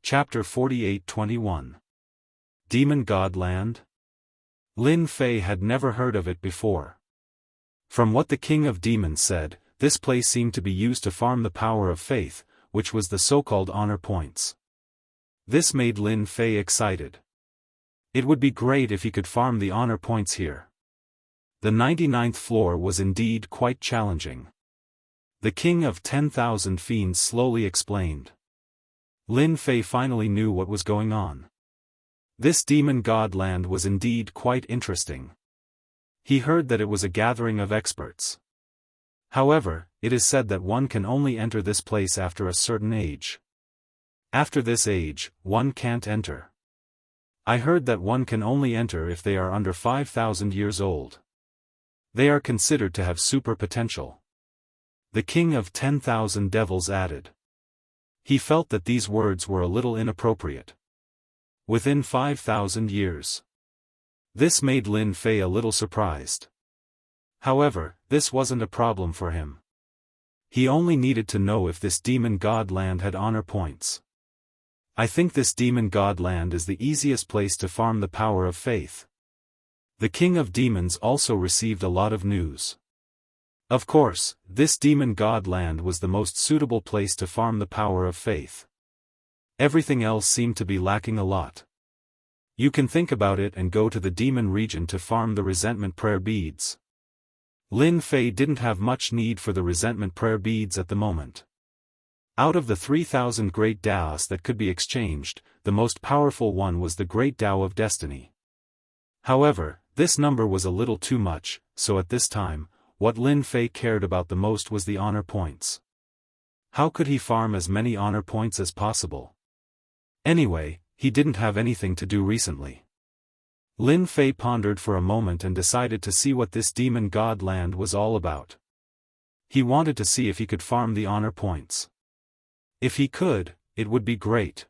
Chapter 48-21. Demon God Land? Lin Fei had never heard of it before. From what the King of Demons said, this place seemed to be used to farm the power of faith, which was the so-called honor points. This made Lin Fei excited. It would be great if he could farm the honor points here. The 99th floor was indeed quite challenging. The King of 10,000 Fiends slowly explained. Lin Fei finally knew what was going on. This demon god land was indeed quite interesting. He heard that it was a gathering of experts. However, it is said that one can only enter this place after a certain age. After this age, one can't enter. I heard that one can only enter if they are under 5,000 years old. They are considered to have super potential. The King of 10,000 Devils added. He felt that these words were a little inappropriate. Within 5,000 years. This made Lin Fei a little surprised. However, this wasn't a problem for him. He only needed to know if this demon god land had honor points. I think this demon god land is the easiest place to farm the power of faith. The King of Demons also received a lot of news. Of course, this demon god land was the most suitable place to farm the power of faith. Everything else seemed to be lacking a lot. You can think about it and go to the demon region to farm the resentment prayer beads. Lin Fei didn't have much need for the resentment prayer beads at the moment. Out of the 3,000 great Daoists that could be exchanged, the most powerful one was the Great Tao of Destiny. However, this number was a little too much, so at this time, what Lin Fei cared about the most was the honor points. How could he farm as many honor points as possible? Anyway, he didn't have anything to do recently. Lin Fei pondered for a moment and decided to see what this demon god land was all about. He wanted to see if he could farm the honor points. If he could, it would be great.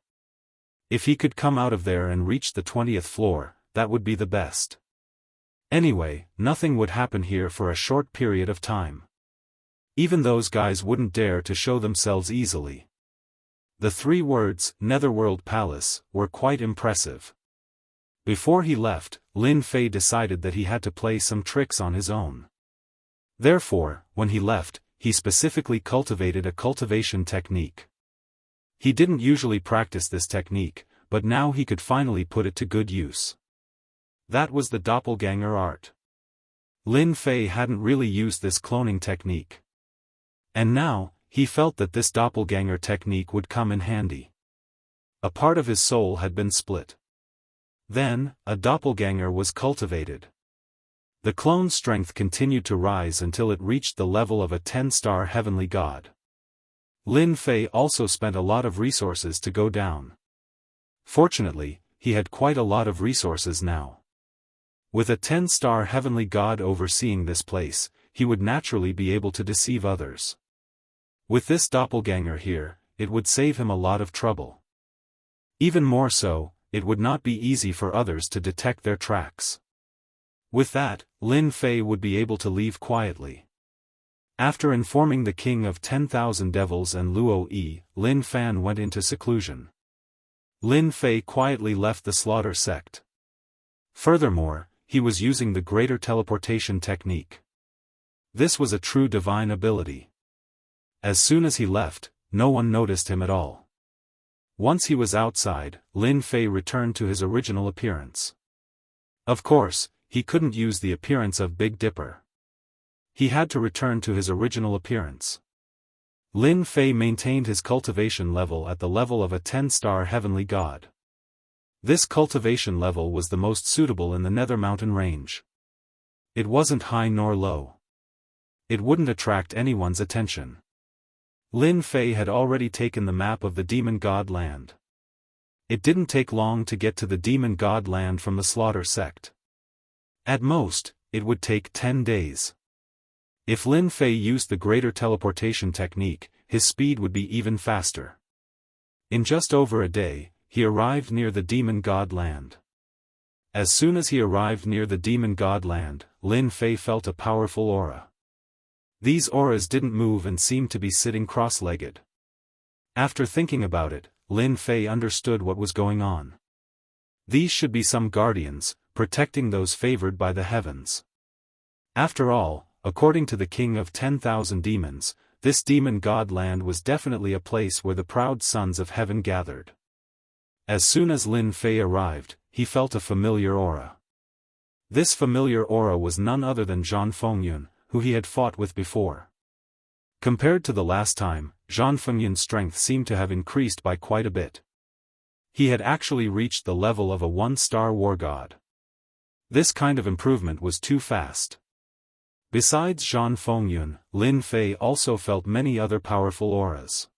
If he could come out of there and reach the 20th floor, that would be the best. Anyway, nothing would happen here for a short period of time. Even those guys wouldn't dare to show themselves easily. The 3 words, Netherworld Palace, were quite impressive. Before he left, Lin Fei decided that he had to play some tricks on his own. Therefore, when he left, he specifically cultivated a cultivation technique. He didn't usually practice this technique, but now he could finally put it to good use. That was the doppelganger art. Lin Fei hadn't really used this cloning technique. And now, he felt that this doppelganger technique would come in handy. A part of his soul had been split. Then, a doppelganger was cultivated. The clone's strength continued to rise until it reached the level of a 10-star heavenly god. Lin Fei also spent a lot of resources to go down. Fortunately, he had quite a lot of resources now. With a 10-star heavenly god overseeing this place, he would naturally be able to deceive others. With this doppelganger here, it would save him a lot of trouble. Even more so, it would not be easy for others to detect their tracks. With that, Lin Fei would be able to leave quietly. After informing the King of 10,000 Devils and Luo Yi, Lin Fan went into seclusion. Lin Fei quietly left the slaughter sect. Furthermore, he was using the greater teleportation technique. This was a true divine ability. As soon as he left, no one noticed him at all. Once he was outside, Lin Fei returned to his original appearance. Of course, he couldn't use the appearance of Big Dipper. He had to return to his original appearance. Lin Fei maintained his cultivation level at the level of a 10-star heavenly god. This cultivation level was the most suitable in the Nether Mountain range. It wasn't high nor low. It wouldn't attract anyone's attention. Lin Fei had already taken the map of the demon god land. It didn't take long to get to the demon god land from the slaughter sect. At most, it would take 10 days. If Lin Fei used the greater teleportation technique, his speed would be even faster. In just over a day, he arrived near the demon god land. As soon as he arrived near the demon god land, Lin Fei felt a powerful aura. These auras didn't move and seemed to be sitting cross-legged. After thinking about it, Lin Fei understood what was going on. These should be some guardians, protecting those favored by the heavens. After all, according to the king of 10,000 demons, this demon god land was definitely a place where the proud sons of heaven gathered. As soon as Lin Fei arrived, he felt a familiar aura. This familiar aura was none other than Zhan Fengyun, who he had fought with before. Compared to the last time, Zhan Fengyun's strength seemed to have increased by quite a bit. He had actually reached the level of a one-star war god. This kind of improvement was too fast. Besides Zhan Fengyun, Lin Fei also felt many other powerful auras.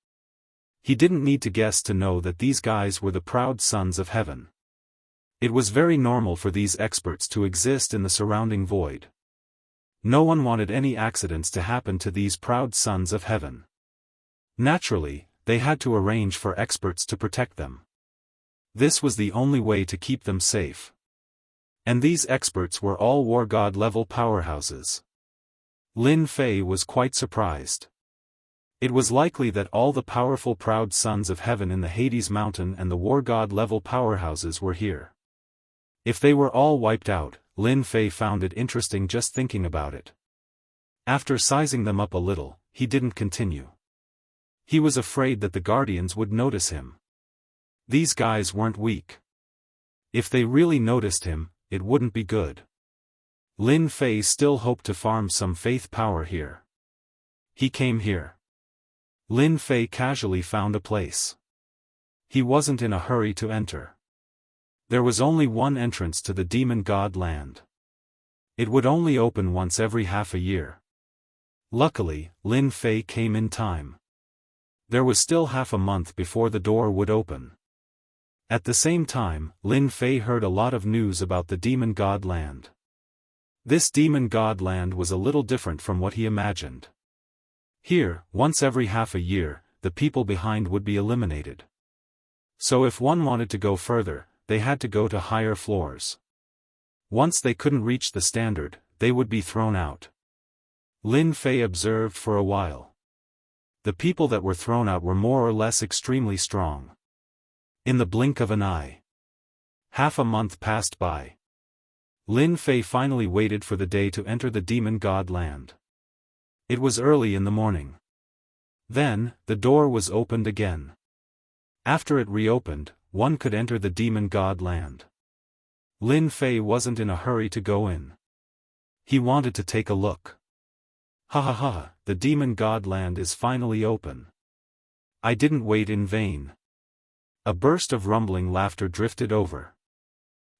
He didn't need to guess to know that these guys were the proud sons of heaven. It was very normal for these experts to exist in the surrounding void. No one wanted any accidents to happen to these proud sons of heaven. Naturally, they had to arrange for experts to protect them. This was the only way to keep them safe. And these experts were all war god level powerhouses. Lin Fei was quite surprised. It was likely that all the powerful proud sons of heaven in the Hades mountain and the war god level powerhouses were here. If they were all wiped out, Lin Fei found it interesting just thinking about it. After sizing them up a little, he didn't continue. He was afraid that the guardians would notice him. These guys weren't weak. If they really noticed him, it wouldn't be good. Lin Fei still hoped to farm some faith power here. He came here. Lin Fei casually found a place. He wasn't in a hurry to enter. There was only one entrance to the demon god land. It would only open once every half a year. Luckily, Lin Fei came in time. There was still half a month before the door would open. At the same time, Lin Fei heard a lot of news about the demon god land. This demon god land was a little different from what he imagined. Here, once every half a year, the people behind would be eliminated. So if one wanted to go further, they had to go to higher floors. Once they couldn't reach the standard, they would be thrown out. Lin Fei observed for a while. The people that were thrown out were more or less extremely strong. In the blink of an eye. Half a month passed by. Lin Fei finally waited for the day to enter the demon god land. It was early in the morning. Then, the door was opened again. After it reopened, one could enter the demon god land. Lin Fei wasn't in a hurry to go in. He wanted to take a look. Ha ha ha, the demon god land is finally open. I didn't wait in vain. A burst of rumbling laughter drifted over.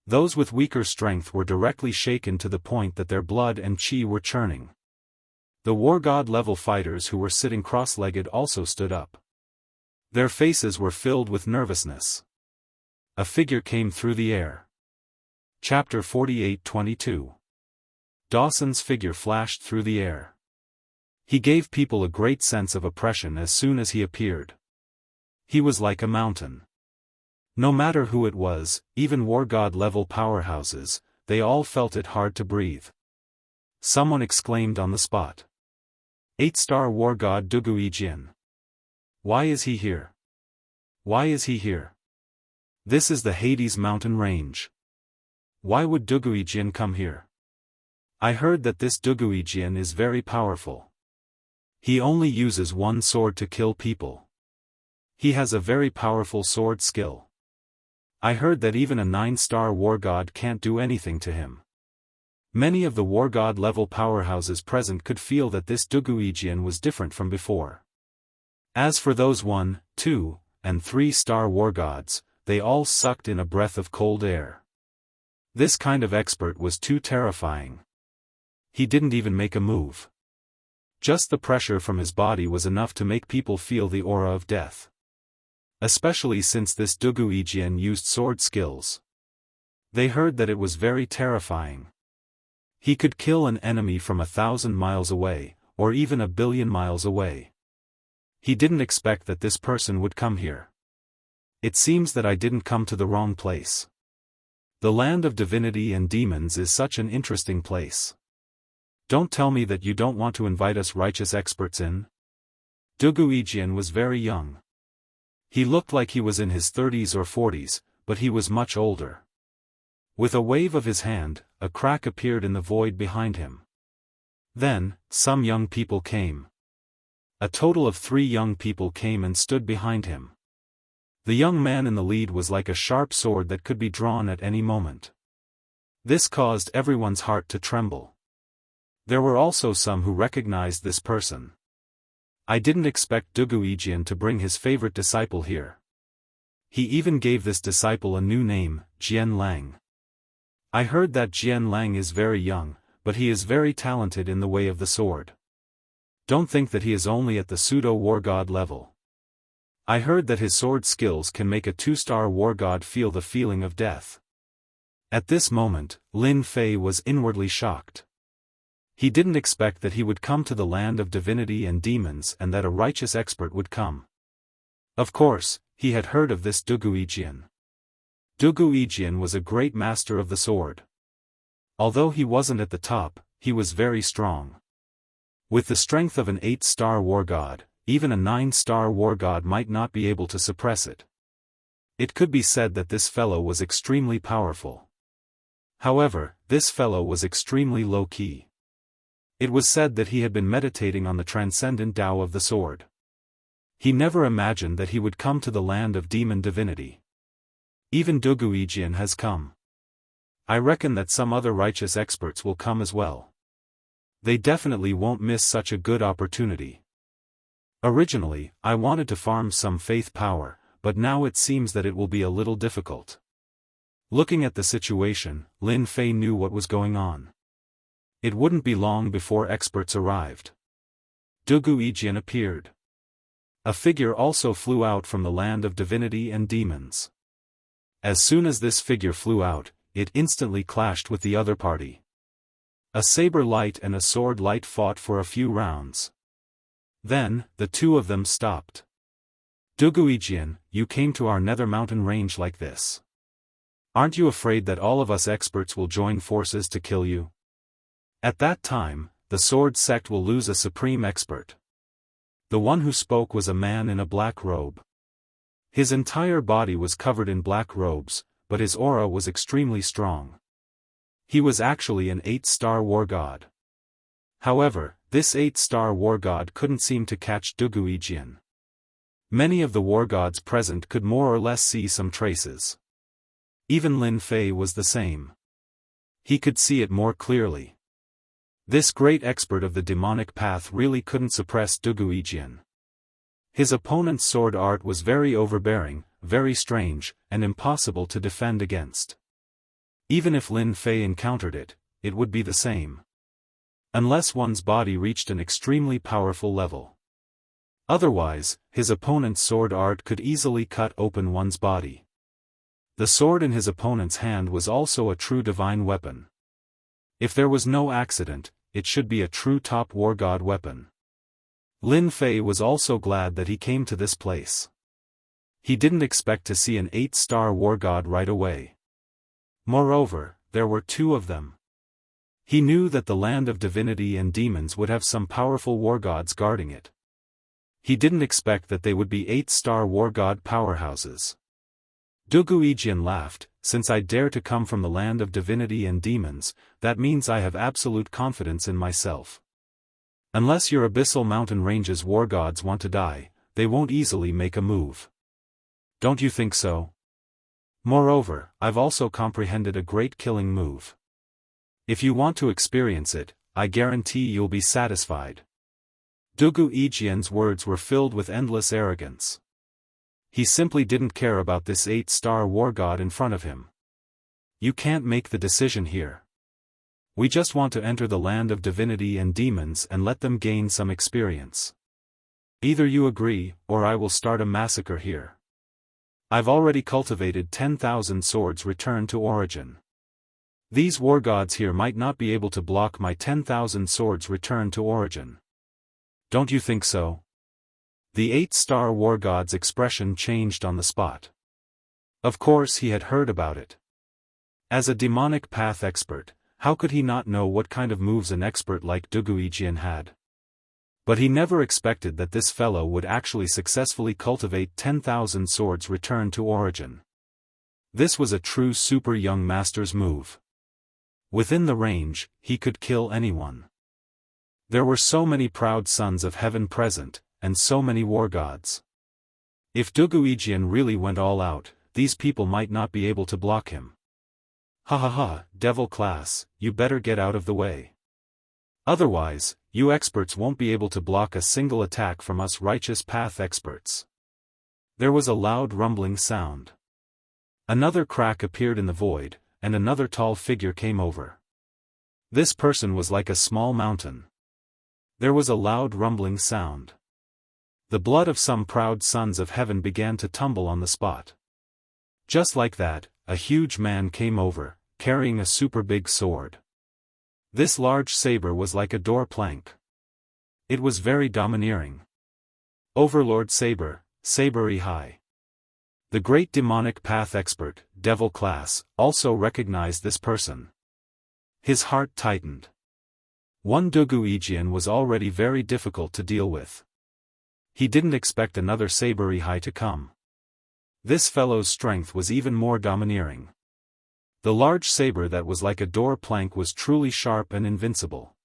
Those with weaker strength were directly shaken to the point that their blood and chi were churning. The war god level fighters who were sitting cross-legged also stood up. Their faces were filled with nervousness. A figure came through the air. Chapter 48:22. Dawson's figure flashed through the air. He gave people a great sense of oppression as soon as he appeared. He was like a mountain. No matter who it was, even war god level powerhouses, they all felt it hard to breathe. Someone exclaimed on the spot. 8-star war god Duguijin. Why is he here? Why is he here? This is the Hades mountain range. Why would Duguijin come here? I heard that this Duguijin is very powerful. He only uses one sword to kill people. He has a very powerful sword skill. I heard that even a 9-star war god can't do anything to him. Many of the war god level powerhouses present could feel that this Duguijin was different from before. As for those 1, 2, and 3-star war gods, they all sucked in a breath of cold air. This kind of expert was too terrifying. He didn't even make a move. Just the pressure from his body was enough to make people feel the aura of death. Especially since this Duguijin used sword skills. They heard that it was very terrifying. He could kill an enemy from 1,000 miles away, or even 1 billion miles away. He didn't expect that this person would come here. It seems that I didn't come to the wrong place. The land of divinity and demons is such an interesting place. Don't tell me that you don't want to invite us righteous experts in? Duguijin was very young. He looked like he was in his 30s or 40s, but he was much older. With a wave of his hand, a crack appeared in the void behind him. Then, some young people came. A total of 3 young people came and stood behind him. The young man in the lead was like a sharp sword that could be drawn at any moment. This caused everyone's heart to tremble. There were also some who recognized this person. I didn't expect Duguijian to bring his favorite disciple here. He even gave this disciple a new name, Jian Lang. I heard that Jian Lang is very young, but he is very talented in the way of the sword. Don't think that he is only at the pseudo-war god level. I heard that his sword skills can make a 2-star war god feel the feeling of death. At this moment, Lin Fei was inwardly shocked. He didn't expect that he would come to the land of divinity and demons and that a righteous expert would come. Of course, he had heard of this Duguijian. Duguijian was a great master of the sword. Although he wasn't at the top, he was very strong. With the strength of an 8-star war god, even a 9-star war god might not be able to suppress it. It could be said that this fellow was extremely powerful. However, this fellow was extremely low-key. It was said that he had been meditating on the transcendent Tao of the sword. He never imagined that he would come to the land of demon divinity. Even Duguijian has come. I reckon that some other righteous experts will come as well. They definitely won't miss such a good opportunity. Originally, I wanted to farm some faith power, but now it seems that it will be a little difficult. Looking at the situation, Lin Fei knew what was going on. It wouldn't be long before experts arrived. Duguijian appeared. A figure also flew out from the land of divinity and demons. As soon as this figure flew out, it instantly clashed with the other party. A saber light and a sword light fought for a few rounds. Then, the two of them stopped. Duguijian, you came to our nether mountain range like this. Aren't you afraid that all of us experts will join forces to kill you? At that time, the sword sect will lose a supreme expert. The one who spoke was a man in a black robe. His entire body was covered in black robes, but his aura was extremely strong. He was actually an 8-star war god. However, this 8-star war god couldn't seem to catch Duguijian. Many of the war gods present could more or less see some traces. Even Lin Fei was the same. He could see it more clearly. This great expert of the demonic path really couldn't suppress Duguijian. His opponent's sword art was very overbearing, very strange, and impossible to defend against. Even if Lin Fei encountered it, it would be the same. Unless one's body reached an extremely powerful level. Otherwise, his opponent's sword art could easily cut open one's body. The sword in his opponent's hand was also a true divine weapon. If there was no accident, it should be a true top war god weapon. Lin Fei was also glad that he came to this place. He didn't expect to see an 8-star war god right away. Moreover, there were 2 of them. He knew that the land of divinity and demons would have some powerful war gods guarding it. He didn't expect that they would be 8-star war god powerhouses. Duguijian laughed, since I dare to come from the land of divinity and demons, that means I have absolute confidence in myself. Unless your abyssal mountain range's war gods want to die, they won't easily make a move. Don't you think so? Moreover, I've also comprehended a great killing move. If you want to experience it, I guarantee you'll be satisfied. Duguijian's words were filled with endless arrogance. He simply didn't care about this 8-star war god in front of him. You can't make the decision here. We just want to enter the land of divinity and demons and let them gain some experience. Either you agree, or I will start a massacre here. I've already cultivated 10,000 swords returned to origin. These war gods here might not be able to block my 10,000 swords returned to origin. Don't you think so? The 8-star war god's expression changed on the spot. Of course he had heard about it. As a demonic path expert, how could he not know what kind of moves an expert like Duguijian had? But he never expected that this fellow would actually successfully cultivate 10,000 swords returned to origin. This was a true super young master's move. Within the range, he could kill anyone. There were so many proud sons of heaven present, and so many war gods. If Duguijian really went all out, these people might not be able to block him. Ha ha ha, devil class, you better get out of the way. Otherwise, you experts won't be able to block a single attack from us righteous path experts. There was a loud rumbling sound. Another crack appeared in the void, and another tall figure came over. This person was like a small mountain. There was a loud rumbling sound. The blood of some proud sons of heaven began to tumble on the spot. Just like that, a huge man came over, carrying a super big sword. This large saber was like a door plank. It was very domineering. Overlord Saber, Saber-y High. The great demonic path expert, devil class, also recognized this person. His heart tightened. One Duguijian was already very difficult to deal with. He didn't expect another Saber-y High to come. This fellow's strength was even more domineering. The large saber that was like a door plank was truly sharp and invincible.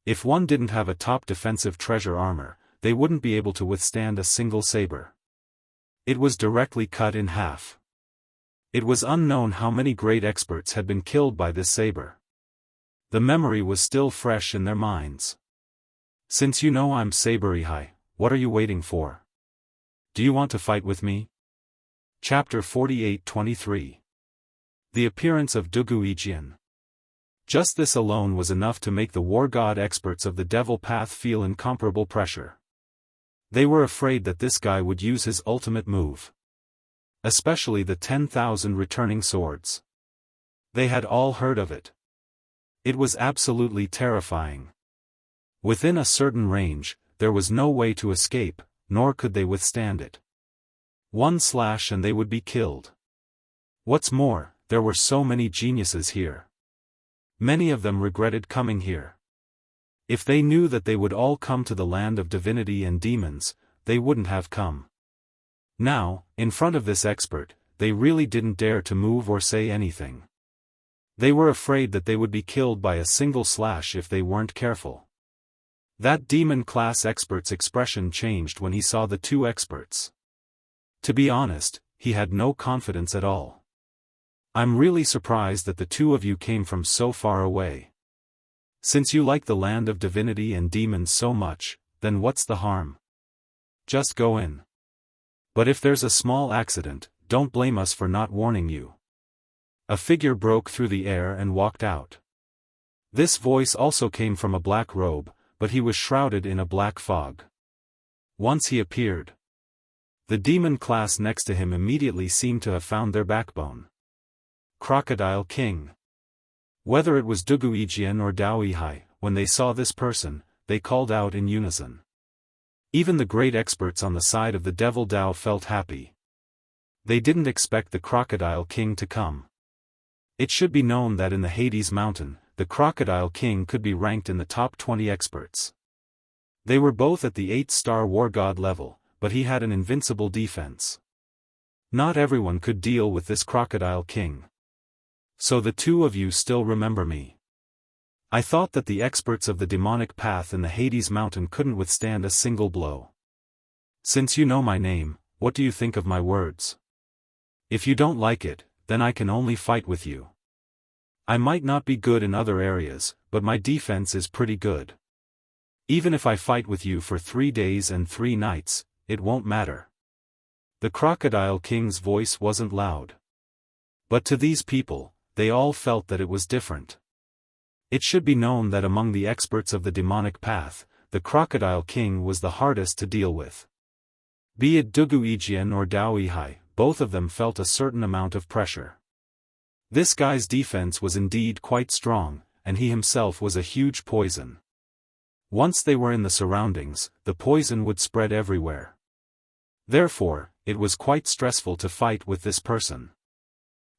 If one didn't have a top defensive treasure armor, they wouldn't be able to withstand a single saber. It was directly cut in half. It was unknown how many great experts had been killed by this saber. The memory was still fresh in their minds. Since you know I'm Saber-y High, what are you waiting for? Do you want to fight with me? Chapter 48-23. The appearance of Duguijian. Just this alone was enough to make the war god experts of the devil path feel incomparable pressure. They were afraid that this guy would use his ultimate move. Especially the 10,000 returning swords. They had all heard of it. It was absolutely terrifying. Within a certain range, there was no way to escape, nor could they withstand it. One slash and they would be killed. What's more, there were so many geniuses here. Many of them regretted coming here. If they knew that they would all come to the land of divinity and demons, they wouldn't have come. Now, in front of this expert, they really didn't dare to move or say anything. They were afraid that they would be killed by a single slash if they weren't careful. That demon class expert's expression changed when he saw the two experts. To be honest, he had no confidence at all. I'm really surprised that the two of you came from so far away. Since you like the land of divinity and demons so much, then what's the harm? Just go in. But if there's a small accident, don't blame us for not warning you. A figure broke through the air and walked out. This voice also came from a black robe, but he was shrouded in a black fog. Once he appeared, the demon class next to him immediately seemed to have found their backbone. Crocodile King. Whether it was Duguijian or Daoist High, when they saw this person, they called out in unison. Even the great experts on the side of the devil Dao felt happy. They didn't expect the Crocodile King to come. It should be known that in the Hades Mountain, the Crocodile King could be ranked in the top 20 experts. They were both at the 8-star war god level, but he had an invincible defense. Not everyone could deal with this Crocodile King. So the two of you still remember me. I thought that the experts of the demonic path in the Hades Mountain couldn't withstand a single blow. Since you know my name, what do you think of my words? If you don't like it, then I can only fight with you. I might not be good in other areas, but my defense is pretty good. Even if I fight with you for 3 days and 3 nights, it won't matter. The Crocodile King's voice wasn't loud. But to these people, they all felt that it was different. It should be known that among the experts of the demonic path, the Crocodile King was the hardest to deal with. Be it Duguijian or Daoist High, both of them felt a certain amount of pressure. This guy's defense was indeed quite strong, and he himself was a huge poison. Once they were in the surroundings, the poison would spread everywhere. Therefore, it was quite stressful to fight with this person.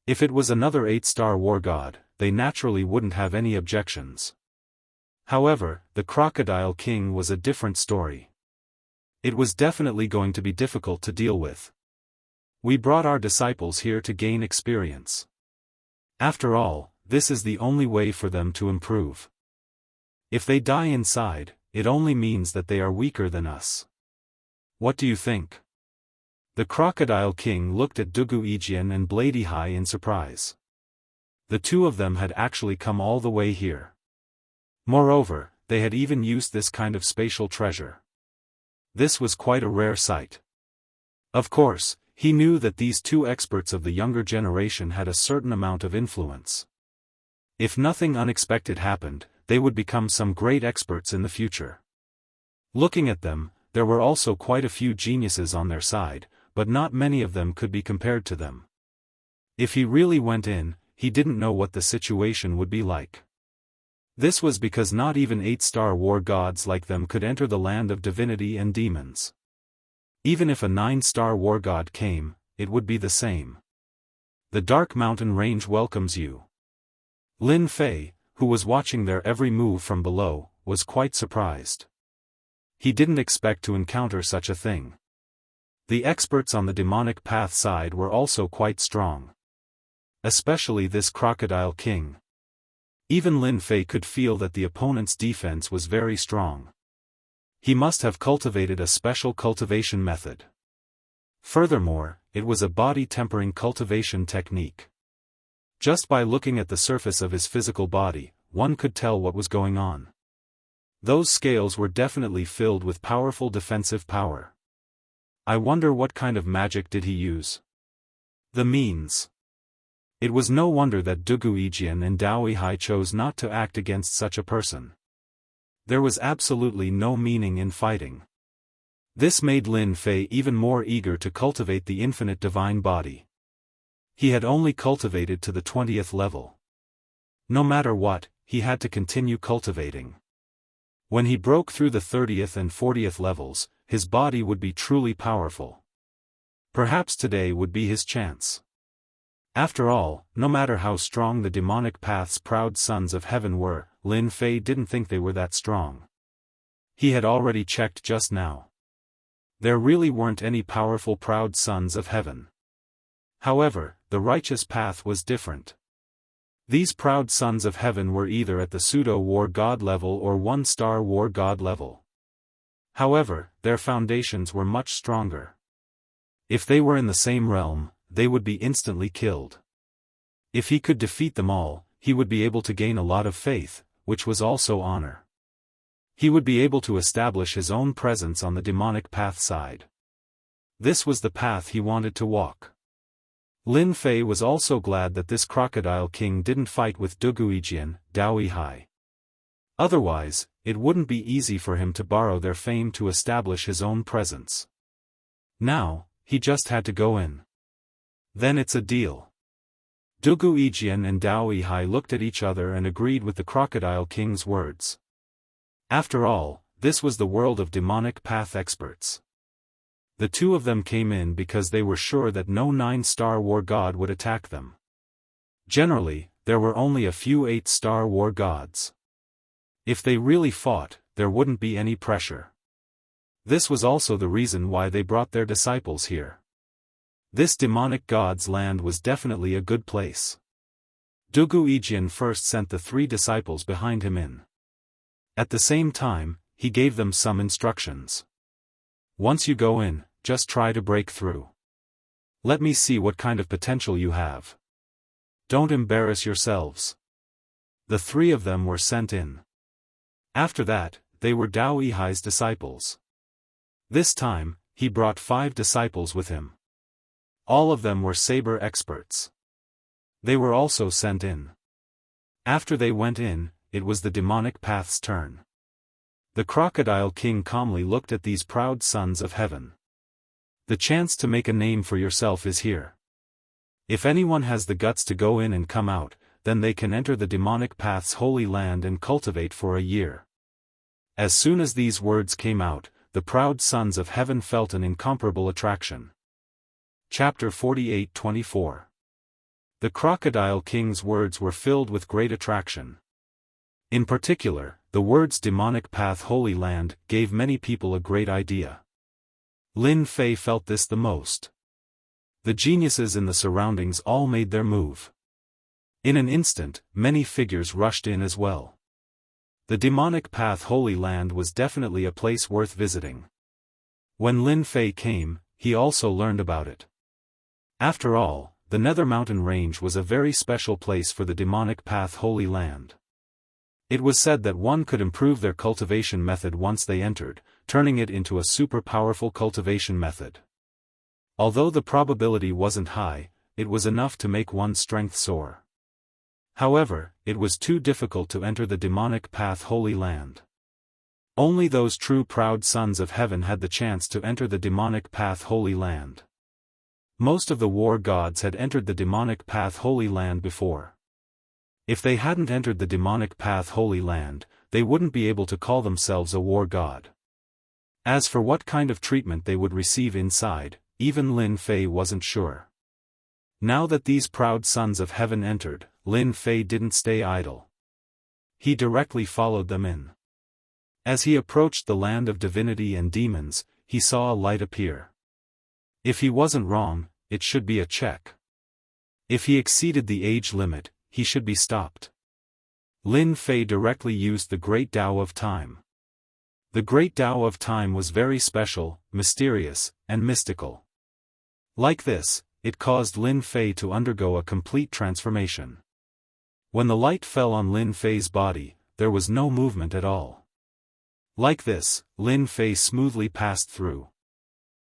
If it was another 8-star war god, they naturally wouldn't have any objections. However, the Crocodile King was a different story. It was definitely going to be difficult to deal with. We brought our disciples here to gain experience. After all, this is the only way for them to improve. If they die inside, it only means that they are weaker than us. What do you think? The Crocodile King looked at Dugu Ijian and Bladihai in surprise. The two of them had actually come all the way here. Moreover, they had even used this kind of spatial treasure. This was quite a rare sight. Of course, he knew that these two experts of the younger generation had a certain amount of influence. If nothing unexpected happened, they would become some great experts in the future. Looking at them, there were also quite a few geniuses on their side, but not many of them could be compared to them. If he really went in, he didn't know what the situation would be like. This was because not even 8-star war gods like them could enter the land of divinity and demons. Even if a 9-star war god came, it would be the same. The Dark Mountain Range welcomes you. Lin Fei, who was watching their every move from below, was quite surprised. He didn't expect to encounter such a thing. The experts on the demonic path side were also quite strong. Especially this Crocodile King. Even Lin Fei could feel that the opponent's defense was very strong. He must have cultivated a special cultivation method. Furthermore, it was a body-tempering cultivation technique. Just by looking at the surface of his physical body, one could tell what was going on. Those scales were definitely filled with powerful defensive power. I wonder what kind of magic did he use? The means. It was no wonder that Dugu Ijian and Daoihai chose not to act against such a person. There was absolutely no meaning in fighting. This made Lin Fei even more eager to cultivate the infinite divine body. He had only cultivated to the 20th level. No matter what, he had to continue cultivating. When he broke through the 30th and 40th levels, his body would be truly powerful. Perhaps today would be his chance. After all, no matter how strong the demonic path's proud sons of heaven were, Lin Fei didn't think they were that strong. He had already checked just now. There really weren't any powerful proud sons of heaven. However, the righteous path was different. These proud sons of heaven were either at the pseudo-war god level or 1-star war god level. However, their foundations were much stronger. If they were in the same realm, they would be instantly killed. If he could defeat them all, he would be able to gain a lot of faith, which was also honor. He would be able to establish his own presence on the demonic path side. This was the path he wanted to walk. Lin Fei was also glad that this Crocodile King didn't fight with Dugu Ijian, Daoihai. Otherwise, it wouldn't be easy for him to borrow their fame to establish his own presence. Now, he just had to go in. Then it's a deal. Dugu Ijian and Daoihai looked at each other and agreed with the Crocodile King's words. After all, this was the world of demonic path experts. The two of them came in because they were sure that no 9-star war god would attack them. Generally, there were only a few 8-star war gods. If they really fought, there wouldn't be any pressure. This was also the reason why they brought their disciples here. This demonic god's land was definitely a good place. Dugu Ijian first sent the 3 disciples behind him in. At the same time, he gave them some instructions. Once you go in, just try to break through. Let me see what kind of potential you have. Don't embarrass yourselves. The 3 of them were sent in. After that, they were Daoihai's disciples. This time, he brought 5 disciples with him. All of them were saber experts. They were also sent in. After they went in, it was the demonic path's turn. The Crocodile King calmly looked at these proud sons of heaven. The chance to make a name for yourself is here. If anyone has the guts to go in and come out, then they can enter the demonic path's holy land and cultivate for a year. As soon as these words came out, the proud sons of heaven felt an incomparable attraction. Chapter 48-24. The Crocodile King's words were filled with great attraction. In particular, the words demonic path Holy Land gave many people a great idea. Lin Fei felt this the most. The geniuses in the surroundings all made their move. In an instant, many figures rushed in as well. The demonic path Holy Land was definitely a place worth visiting. When Lin Fei came, he also learned about it. After all, the Nether Mountain Range was a very special place for the demonic path Holy Land. It was said that one could improve their cultivation method once they entered, turning it into a super powerful cultivation method. Although the probability wasn't high, it was enough to make one's strength soar. However, it was too difficult to enter the demonic path Holy Land. Only those true proud sons of heaven had the chance to enter the demonic path Holy Land. Most of the war gods had entered the demonic path Holy Land before. If they hadn't entered the demonic path Holy Land, they wouldn't be able to call themselves a war god. As for what kind of treatment they would receive inside, even Lin Fei wasn't sure. Now that these proud sons of heaven entered, Lin Fei didn't stay idle. He directly followed them in. As he approached the land of divinity and demons, he saw a light appear. If he wasn't wrong, it should be a check. If he exceeded the age limit, he should be stopped. Lin Fei directly used the Great Tao of Time. The Great Tao of Time was very special, mysterious, and mystical. Like this, it caused Lin Fei to undergo a complete transformation. When the light fell on Lin Fei's body, there was no movement at all. Like this, Lin Fei smoothly passed through.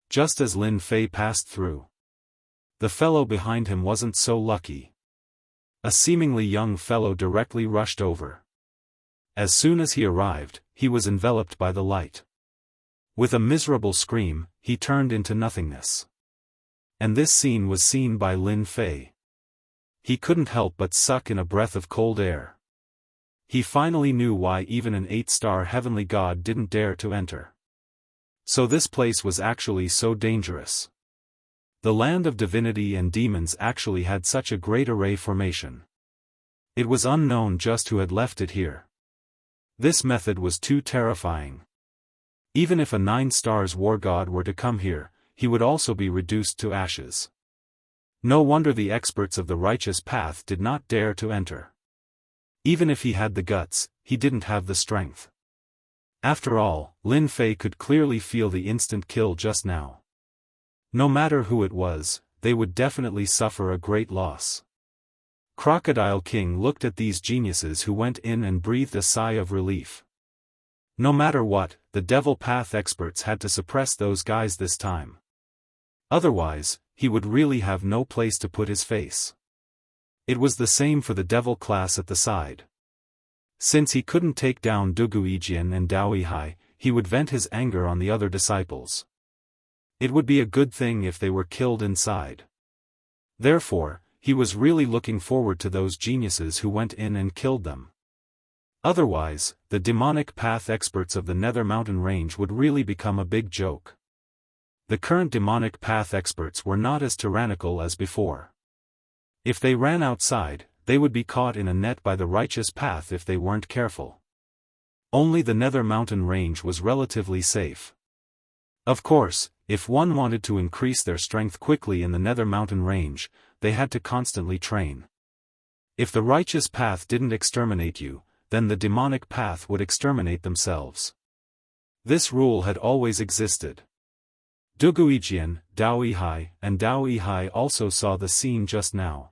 Just as Lin Fei passed through, the fellow behind him wasn't so lucky. A seemingly young fellow directly rushed over. As soon as he arrived, he was enveloped by the light. With a miserable scream, he turned into nothingness. And this scene was seen by Lin Fei. He couldn't help but suck in a breath of cold air. He finally knew why even an 8-star heavenly god didn't dare to enter. So this place was actually so dangerous. The land of divinity and demons actually had such a great array formation. It was unknown just who had left it here. This method was too terrifying. Even if a 9 stars war god were to come here, he would also be reduced to ashes. No wonder the experts of the righteous path did not dare to enter. Even if he had the guts, he didn't have the strength. After all, Lin Fei could clearly feel the instant kill just now. No matter who it was, they would definitely suffer a great loss. Crocodile King looked at these geniuses who went in and breathed a sigh of relief. No matter what, the Devil Path experts had to suppress those guys this time. Otherwise, he would really have no place to put his face. It was the same for the Devil class at the side. Since he couldn't take down Duguijian and Daoist, he would vent his anger on the other disciples. It would be a good thing if they were killed inside. Therefore, he was really looking forward to those geniuses who went in and killed them. Otherwise, the demonic path experts of the Nether Mountain Range would really become a big joke. The current demonic path experts were not as tyrannical as before. If they ran outside, they would be caught in a net by the righteous path if they weren't careful. Only the Nether Mountain Range was relatively safe. Of course, if one wanted to increase their strength quickly in the Nether Mountain Range, they had to constantly train. If the righteous path didn't exterminate you, then the demonic path would exterminate themselves. This rule had always existed. Duguijian, Daoist, and Daoist also saw the scene just now.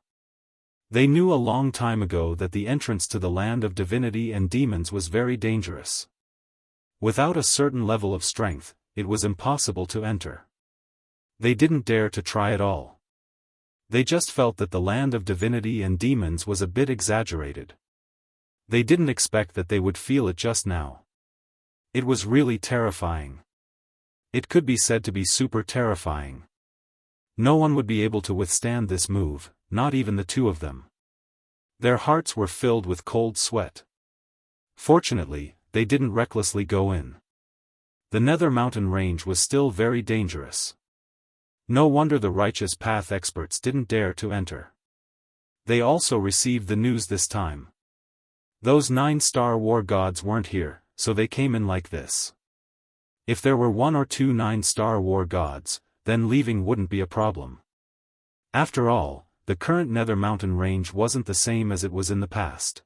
They knew a long time ago that the entrance to the land of divinity and demons was very dangerous. Without a certain level of strength, it was impossible to enter. They didn't dare to try at all. They just felt that the land of divinity and demons was a bit exaggerated. They didn't expect that they would feel it just now. It was really terrifying. It could be said to be super terrifying. No one would be able to withstand this move, not even the two of them. Their hearts were filled with cold sweat. Fortunately, they didn't recklessly go in. The Nether Mountain Range was still very dangerous. No wonder the righteous path experts didn't dare to enter. They also received the news this time. Those 9-star war gods weren't here, so they came in like this. If there were 1 or 2 9-star war gods, then leaving wouldn't be a problem. After all, the current Nether Mountain range wasn't the same as it was in the past.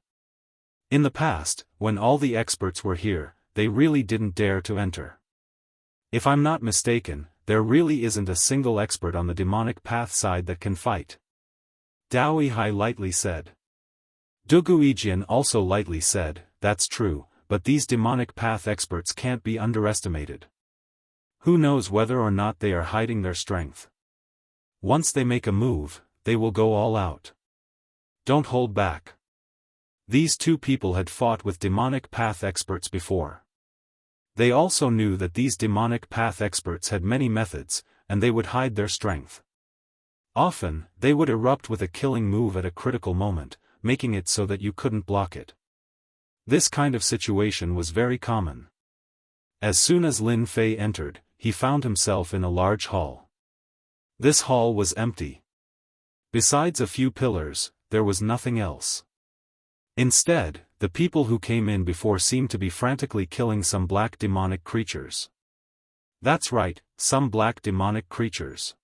In the past, when all the experts were here, they really didn't dare to enter. If I'm not mistaken, there really isn't a single expert on the demonic path side that can fight. Daoist lightly said. Duguijian also lightly said, that's true, but these demonic path experts can't be underestimated. Who knows whether or not they are hiding their strength. Once they make a move, they will go all out. Don't hold back. These two people had fought with demonic path experts before. They also knew that these demonic path experts had many methods, and they would hide their strength. Often, they would erupt with a killing move at a critical moment, making it so that you couldn't block it. This kind of situation was very common. As soon as Lin Fei entered, he found himself in a large hall. This hall was empty. Besides a few pillars, there was nothing else. Instead, the people who came in before seemed to be frantically killing some black demonic creatures. That's right, some black demonic creatures.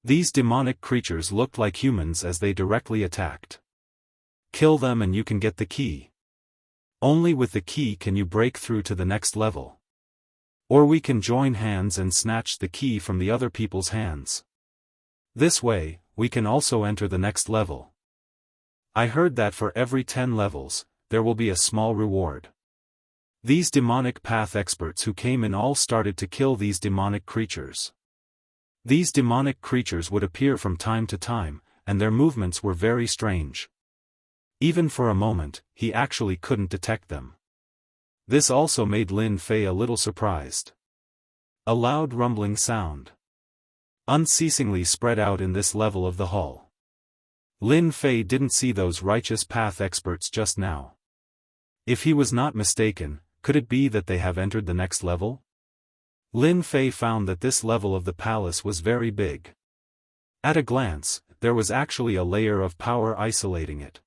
These demonic creatures looked like humans as they directly attacked. Kill them and you can get the key. Only with the key can you break through to the next level. Or we can join hands and snatch the key from the other people's hands. This way, we can also enter the next level. I heard that for every 10 levels, there will be a small reward. These demonic path experts who came in all started to kill these demonic creatures. These demonic creatures would appear from time to time, and their movements were very strange. Even for a moment, he actually couldn't detect them. This also made Lin Fei a little surprised. A loud rumbling sound unceasingly spread out in this level of the hall. Lin Fei didn't see those righteous path experts just now. If he was not mistaken, could it be that they have entered the next level? Lin Fei found that this level of the palace was very big. At a glance, there was actually a layer of power isolating it.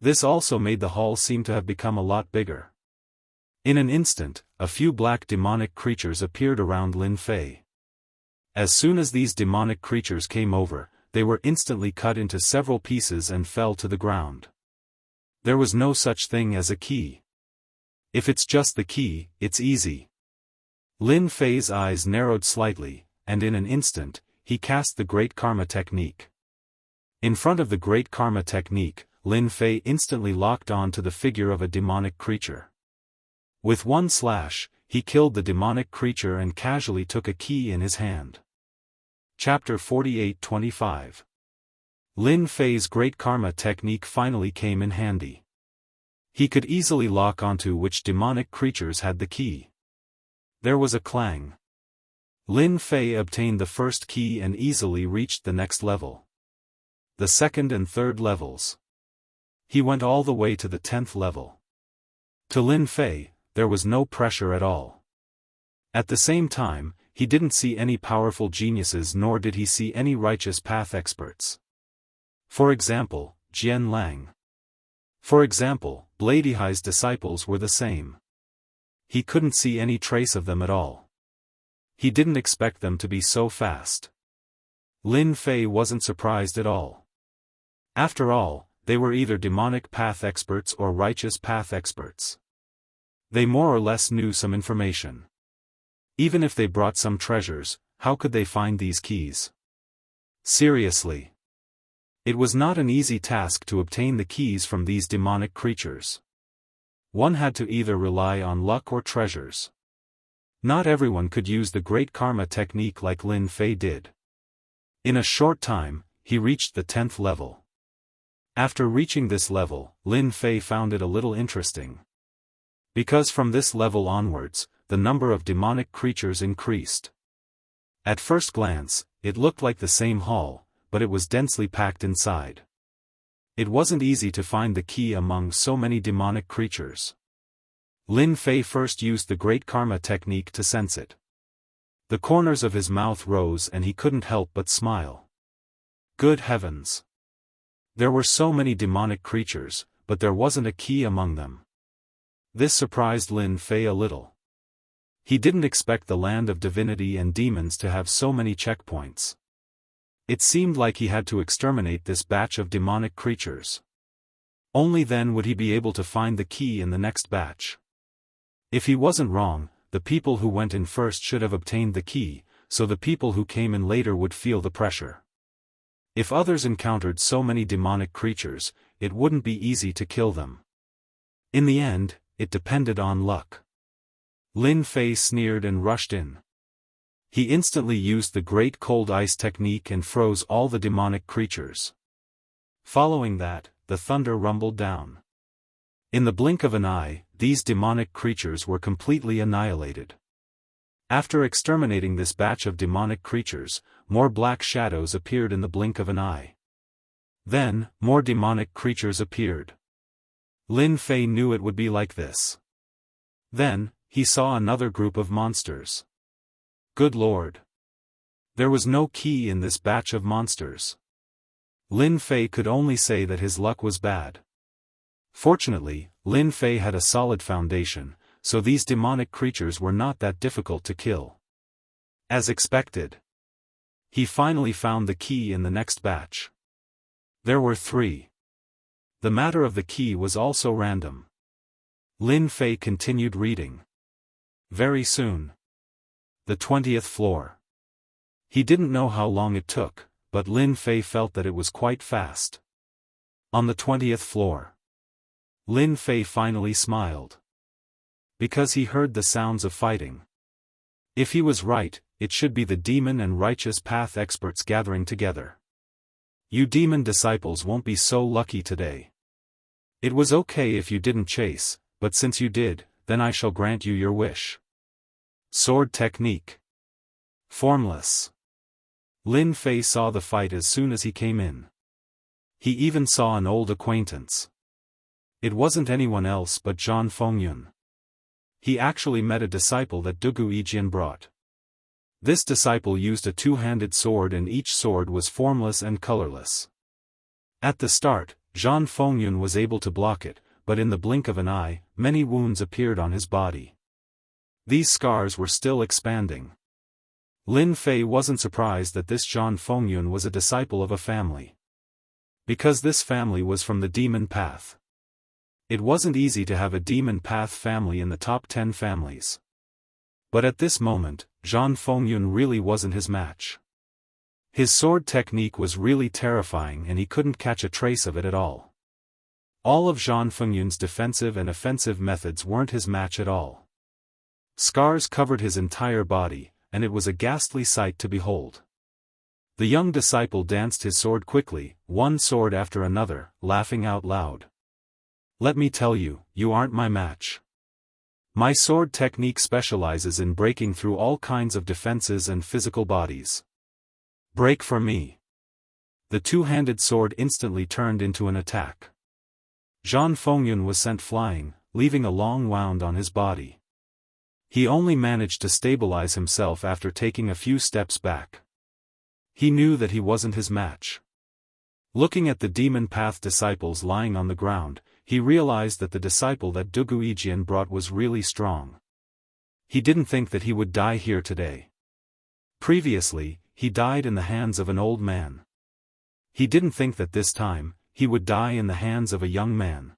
This also made the hall seem to have become a lot bigger. In an instant, a few black demonic creatures appeared around Lin Fei. As soon as these demonic creatures came over, they were instantly cut into several pieces and fell to the ground. There was no such thing as a key. If it's just the key, it's easy. Lin Fei's eyes narrowed slightly, and in an instant, he cast the Great Karma Technique. In front of the Great Karma Technique, Lin Fei instantly locked on to the figure of a demonic creature. With one slash, he killed the demonic creature and casually took a key in his hand. Chapter 48-25. Lin Fei's Great Karma Technique finally came in handy. He could easily lock onto which demonic creatures had the key. There was a clang. Lin Fei obtained the first key and easily reached the next level. The second and third levels. He went all the way to the 10th level. To Lin Fei, there was no pressure at all. At the same time, he didn't see any powerful geniuses nor did he see any righteous path experts. For example, Jian Lang. For example, Bladihai's disciples were the same. He couldn't see any trace of them at all. He didn't expect them to be so fast. Lin Fei wasn't surprised at all. After all, they were either demonic path experts or righteous path experts. They more or less knew some information. Even if they brought some treasures, how could they find these keys? Seriously. It was not an easy task to obtain the keys from these demonic creatures. One had to either rely on luck or treasures. Not everyone could use the Great Karma Technique like Lin Fei did. In a short time, he reached the 10th level. After reaching this level, Lin Fei found it a little interesting. Because from this level onwards, the number of demonic creatures increased. At first glance, it looked like the same hall, but it was densely packed inside. It wasn't easy to find the key among so many demonic creatures. Lin Fei first used the Great Karma Technique to sense it. The corners of his mouth rose and he couldn't help but smile. Good heavens! There were so many demonic creatures, but there wasn't a key among them. This surprised Lin Fei a little. He didn't expect the land of divinity and demons to have so many checkpoints. It seemed like he had to exterminate this batch of demonic creatures. Only then would he be able to find the key in the next batch. If he wasn't wrong, the people who went in first should have obtained the key, so the people who came in later would feel the pressure. If others encountered so many demonic creatures, it wouldn't be easy to kill them. In the end, it depended on luck. Lin Fei sneered and rushed in. He instantly used the Great Cold Ice technique and froze all the demonic creatures. Following that, the thunder rumbled down. In the blink of an eye, these demonic creatures were completely annihilated. After exterminating this batch of demonic creatures, more black shadows appeared in the blink of an eye. Then, more demonic creatures appeared. Lin Fei knew it would be like this. Then, he saw another group of monsters. Good Lord! There was no key in this batch of monsters. Lin Fei could only say that his luck was bad. Fortunately, Lin Fei had a solid foundation, so these demonic creatures were not that difficult to kill. As expected, he finally found the key in the next batch. There were 3. The matter of the key was also random. Lin Fei continued reading. Very soon. The 20th floor. He didn't know how long it took, but Lin Fei felt that it was quite fast. On the 20th floor. Lin Fei finally smiled. Because he heard the sounds of fighting. If he was right, it should be the demon and righteous path experts gathering together. You demon disciples won't be so lucky today. It was okay if you didn't chase, but since you did, then I shall grant you your wish. Sword technique. Formless. Lin Fei saw the fight as soon as he came in. He even saw an old acquaintance. It wasn't anyone else but Zhan Fengyun. He actually met a disciple that Dugu Yijian brought. This disciple used a two-handed sword and each sword was formless and colorless. At the start, Zhan Fengyun was able to block it, but in the blink of an eye, many wounds appeared on his body. These scars were still expanding. Lin Fei wasn't surprised that this Zhan Fengyun was a disciple of a family. Because this family was from the demon path. It wasn't easy to have a demon path family in the top 10 families. But at this moment, Zhan Fengyun really wasn't his match. His sword technique was really terrifying and he couldn't catch a trace of it at all. All of Zhan Fengyun's defensive and offensive methods weren't his match at all. Scars covered his entire body, and it was a ghastly sight to behold. The young disciple danced his sword quickly, one sword after another, laughing out loud. Let me tell you, you aren't my match. My sword technique specializes in breaking through all kinds of defenses and physical bodies. Break for me. The two-handed sword instantly turned into an attack. Zhan Fengyun was sent flying, leaving a long wound on his body. He only managed to stabilize himself after taking a few steps back. He knew that he wasn't his match. Looking at the demon path disciples lying on the ground, he realized that the disciple that Dugu Yijian brought was really strong. He didn't think that he would die here today. Previously, he died in the hands of an old man. He didn't think that this time, he would die in the hands of a young man.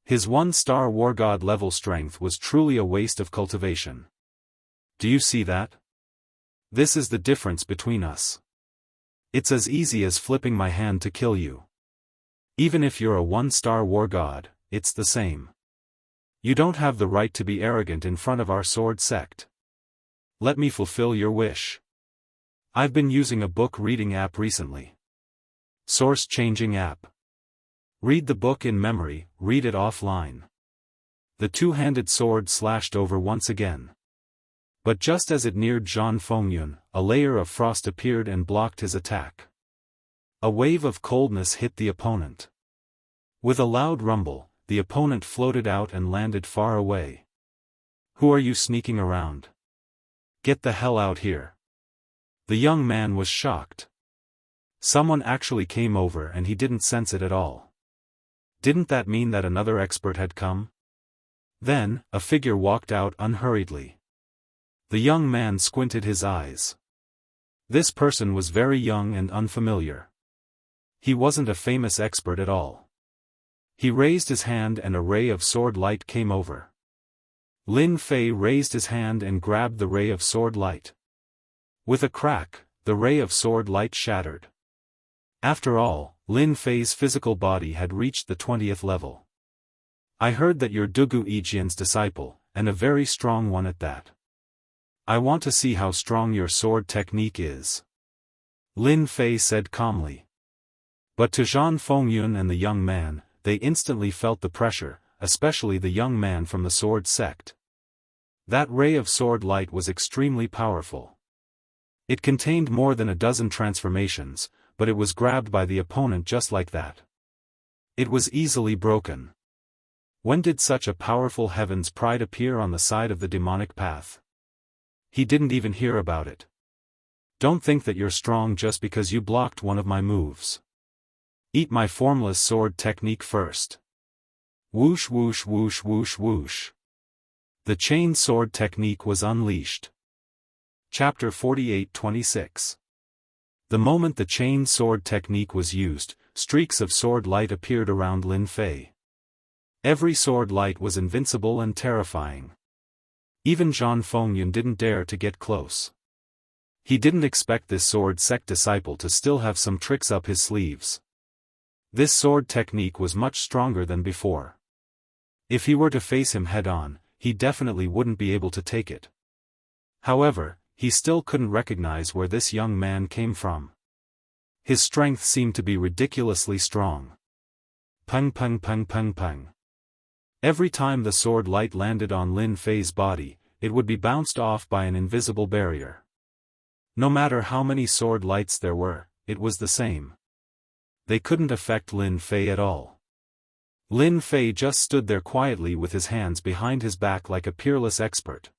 His 1-star war god level strength was truly a waste of cultivation. Do you see that? This is the difference between us. It's as easy as flipping my hand to kill you. Even if you're a 1-star war god, it's the same. You don't have the right to be arrogant in front of our sword sect. Let me fulfill your wish. I've been using a book reading app recently. Source changing app. Read the book in memory, read it offline. The two-handed sword slashed over once again. But just as it neared Zhan Fengyun, a layer of frost appeared and blocked his attack. A wave of coldness hit the opponent. With a loud rumble, the opponent floated out and landed far away. Who are you sneaking around? Get the hell out here. The young man was shocked. Someone actually came over and he didn't sense it at all. Didn't that mean that another expert had come? Then, a figure walked out unhurriedly. The young man squinted his eyes. This person was very young and unfamiliar. He wasn't a famous expert at all. He raised his hand and a ray of sword light came over. Lin Fei raised his hand and grabbed the ray of sword light. With a crack, the ray of sword light shattered. After all, Lin Fei's physical body had reached the 20th level. I heard that you're Dugu Yijian's disciple, and a very strong one at that. I want to see how strong your sword technique is. Lin Fei said calmly. But to Zhan Fengyun and the young man, they instantly felt the pressure, especially the young man from the sword sect. That ray of sword light was extremely powerful. It contained more than a dozen transformations, but it was grabbed by the opponent just like that. It was easily broken. When did such a powerful heaven's pride appear on the side of the demonic path? He didn't even hear about it. Don't think that you're strong just because you blocked one of my moves. Eat my formless sword technique first. Whoosh whoosh whoosh whoosh whoosh. The chain sword technique was unleashed. Chapter 48-26. The moment the chain sword technique was used, streaks of sword light appeared around Lin Fei. Every sword light was invincible and terrifying. Even Zhan Fengyun didn't dare to get close. He didn't expect this sword sect disciple to still have some tricks up his sleeves. This sword technique was much stronger than before. If he were to face him head-on, he definitely wouldn't be able to take it. However, he still couldn't recognize where this young man came from. His strength seemed to be ridiculously strong. Pung pung pung pung pung. Every time the sword light landed on Lin Fei's body, it would be bounced off by an invisible barrier. No matter how many sword lights there were, it was the same. They couldn't affect Lin Fei at all. Lin Fei just stood there quietly with his hands behind his back like a peerless expert.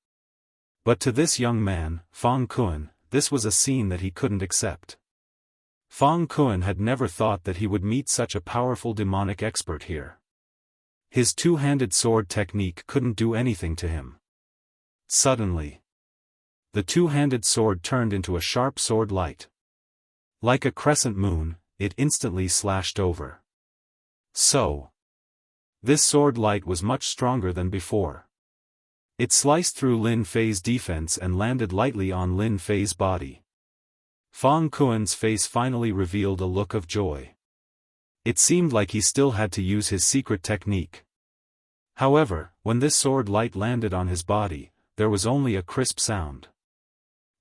But to this young man, Fang Kun, this was a scene that he couldn't accept. Fang Kun had never thought that he would meet such a powerful demonic expert here. His two-handed sword technique couldn't do anything to him. Suddenly, the two-handed sword turned into a sharp sword light. Like a crescent moon, it instantly slashed over. So, this sword light was much stronger than before. It sliced through Lin Fei's defense and landed lightly on Lin Fei's body. Fang Kun's face finally revealed a look of joy. It seemed like he still had to use his secret technique. However, when this sword light landed on his body, there was only a crisp sound.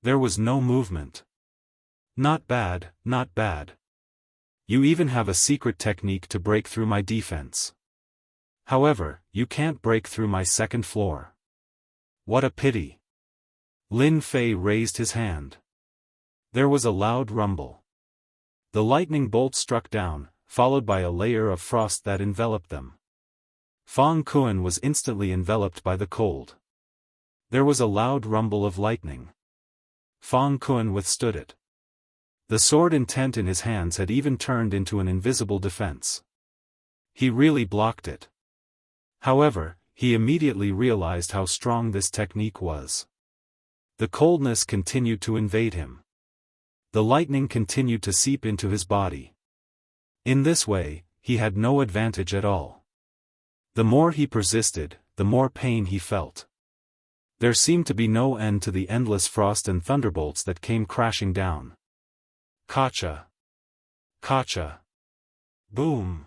There was no movement. Not bad, not bad. You even have a secret technique to break through my defense. However, you can't break through my second floor. What a pity. Lin Fei raised his hand. There was a loud rumble. The lightning bolt struck down, followed by a layer of frost that enveloped them. Fang Kun was instantly enveloped by the cold. There was a loud rumble of lightning. Fang Kun withstood it. The sword intent in his hands had even turned into an invisible defense. He really blocked it. However, he immediately realized how strong this technique was. The coldness continued to invade him. The lightning continued to seep into his body. In this way, he had no advantage at all. The more he persisted, the more pain he felt. There seemed to be no end to the endless frost and thunderbolts that came crashing down. Kacha! Kacha! Boom!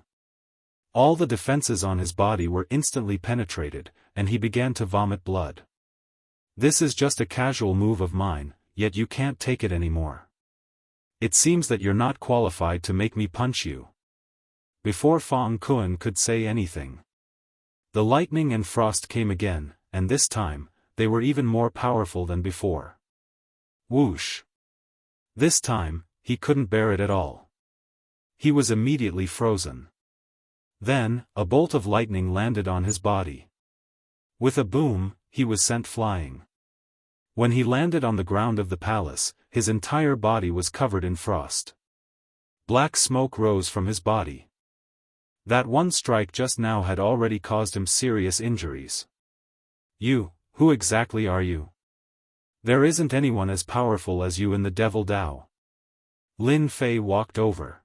All the defenses on his body were instantly penetrated, and he began to vomit blood. This is just a casual move of mine, yet you can't take it anymore. It seems that you're not qualified to make me punch you. Before Fang Kun could say anything, the lightning and frost came again, and this time, they were even more powerful than before. Whoosh! This time, he couldn't bear it at all. He was immediately frozen. Then, a bolt of lightning landed on his body. With a boom, he was sent flying. When he landed on the ground of the palace, his entire body was covered in frost. Black smoke rose from his body. That one strike just now had already caused him serious injuries. Who exactly are you? There isn't anyone as powerful as you in the Devil Dao. Lin Fei walked over.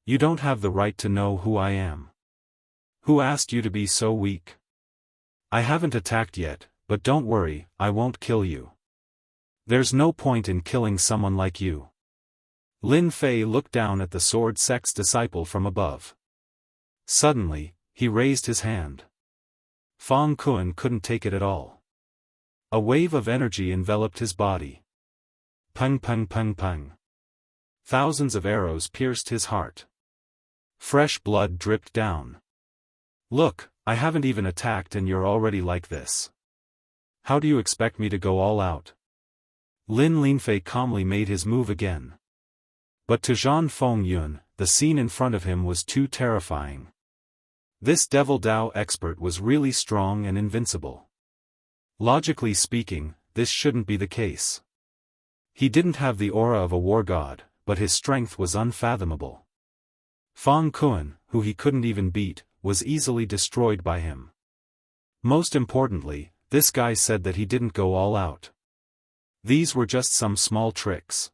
You don't have the right to know who I am. Who asked you to be so weak? I haven't attacked yet, but don't worry, I won't kill you. There's no point in killing someone like you. Lin Fei looked down at the sword sect's disciple from above. Suddenly, he raised his hand. Fang Kun couldn't take it at all. A wave of energy enveloped his body. Pung pung pung pung. Thousands of arrows pierced his heart. Fresh blood dripped down. Look, I haven't even attacked and you're already like this. How do you expect me to go all out? Lin Fei calmly made his move again. But to Zhan Fengyun, the scene in front of him was too terrifying. This Devil Dao expert was really strong and invincible. Logically speaking, this shouldn't be the case. He didn't have the aura of a war god, but his strength was unfathomable. Fang Kun, who he couldn't even beat, was easily destroyed by him. Most importantly, this guy said that he didn't go all out. These were just some small tricks.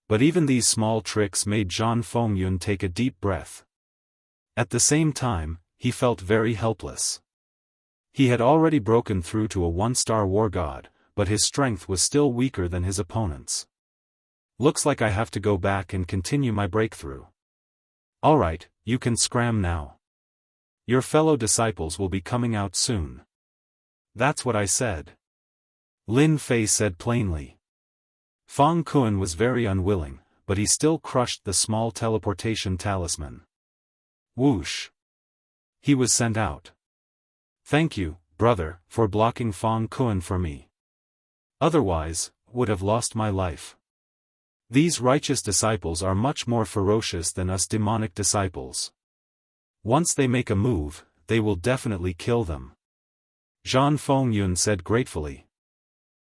But even these small tricks made Zhan Fengyun take a deep breath. At the same time, he felt very helpless. He had already broken through to a one-star war god, but his strength was still weaker than his opponent's. Looks like I have to go back and continue my breakthrough. Alright, you can scram now. Your fellow disciples will be coming out soon. That's what I said. Lin Fei said plainly. Fang Kun was very unwilling, but he still crushed the small teleportation talisman. Whoosh! He was sent out. Thank you, brother, for blocking Fang Kun for me. Otherwise, would have lost my life. These righteous disciples are much more ferocious than us demonic disciples. Once they make a move, they will definitely kill them. Zhan Fengyun said gratefully.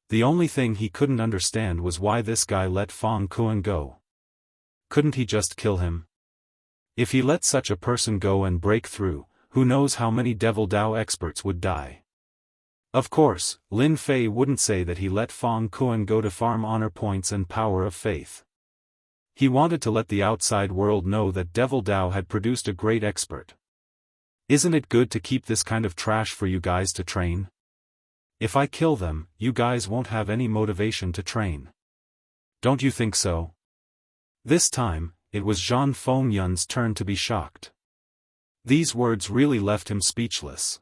The only thing he couldn't understand was why this guy let Fang Kun go. Couldn't he just kill him? If he let such a person go and break through, who knows how many Devil Dao experts would die. Of course, Lin Fei wouldn't say that he let Fang Kun go to farm honor points and power of faith. He wanted to let the outside world know that Devil Dao had produced a great expert. Isn't it good to keep this kind of trash for you guys to train? If I kill them, you guys won't have any motivation to train. Don't you think so? This time, it was Zhan Fengyun's turn to be shocked. These words really left him speechless.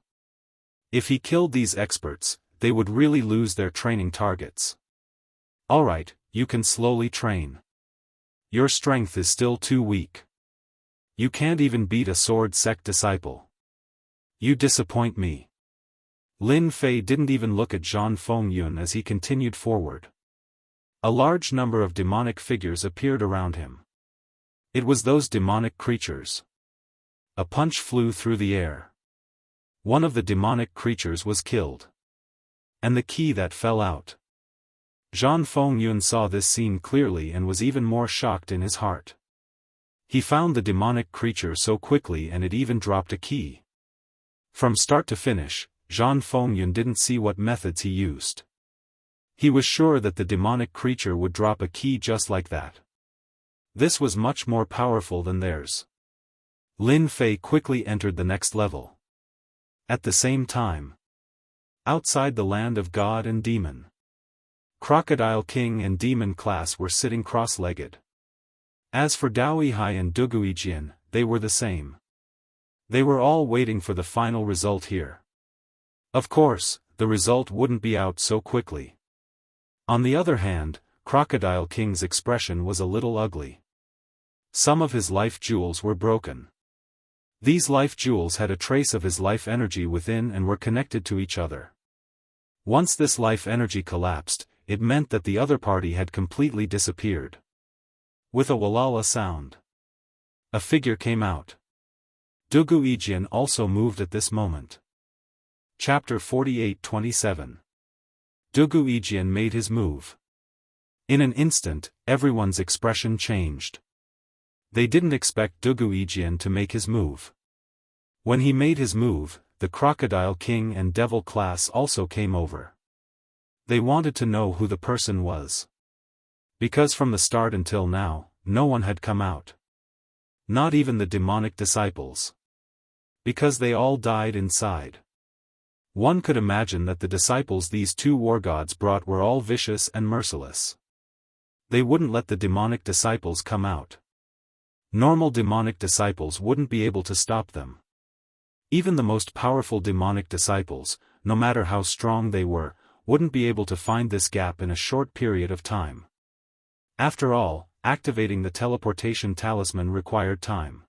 If he killed these experts, they would really lose their training targets. Alright, you can slowly train. Your strength is still too weak. You can't even beat a sword sect disciple. You disappoint me. Lin Fei didn't even look at Zhan Fengyun as he continued forward. A large number of demonic figures appeared around him. It was those demonic creatures. A punch flew through the air. One of the demonic creatures was killed. And the key that fell out. Zhan Fengyun saw this scene clearly and was even more shocked in his heart. He found the demonic creature so quickly and it even dropped a key. From start to finish, Zhan Fengyun didn't see what methods he used. He was sure that the demonic creature would drop a key just like that. This was much more powerful than theirs. Lin Fei quickly entered the next level. At the same time, outside the land of God and Demon, Crocodile King and Demon class were sitting cross-legged. As for Daoihai and Duguijian, they were the same. They were all waiting for the final result here. Of course, the result wouldn't be out so quickly. On the other hand, Crocodile King's expression was a little ugly. Some of his life jewels were broken. These life jewels had a trace of his life energy within and were connected to each other. Once this life energy collapsed, it meant that the other party had completely disappeared. With a walala sound, a figure came out. Duguijian also moved at this moment. Chapter 48-27. Duguijian made his move. In an instant, everyone's expression changed. They didn't expect Duguijian to make his move. When he made his move, the Crocodile King and Devil class also came over. They wanted to know who the person was. Because from the start until now, no one had come out. Not even the demonic disciples. Because they all died inside. One could imagine that the disciples these two war gods brought were all vicious and merciless. They wouldn't let the demonic disciples come out. Normal demonic disciples wouldn't be able to stop them. Even the most powerful demonic disciples, no matter how strong they were, wouldn't be able to find this gap in a short period of time. After all, activating the teleportation talisman required time.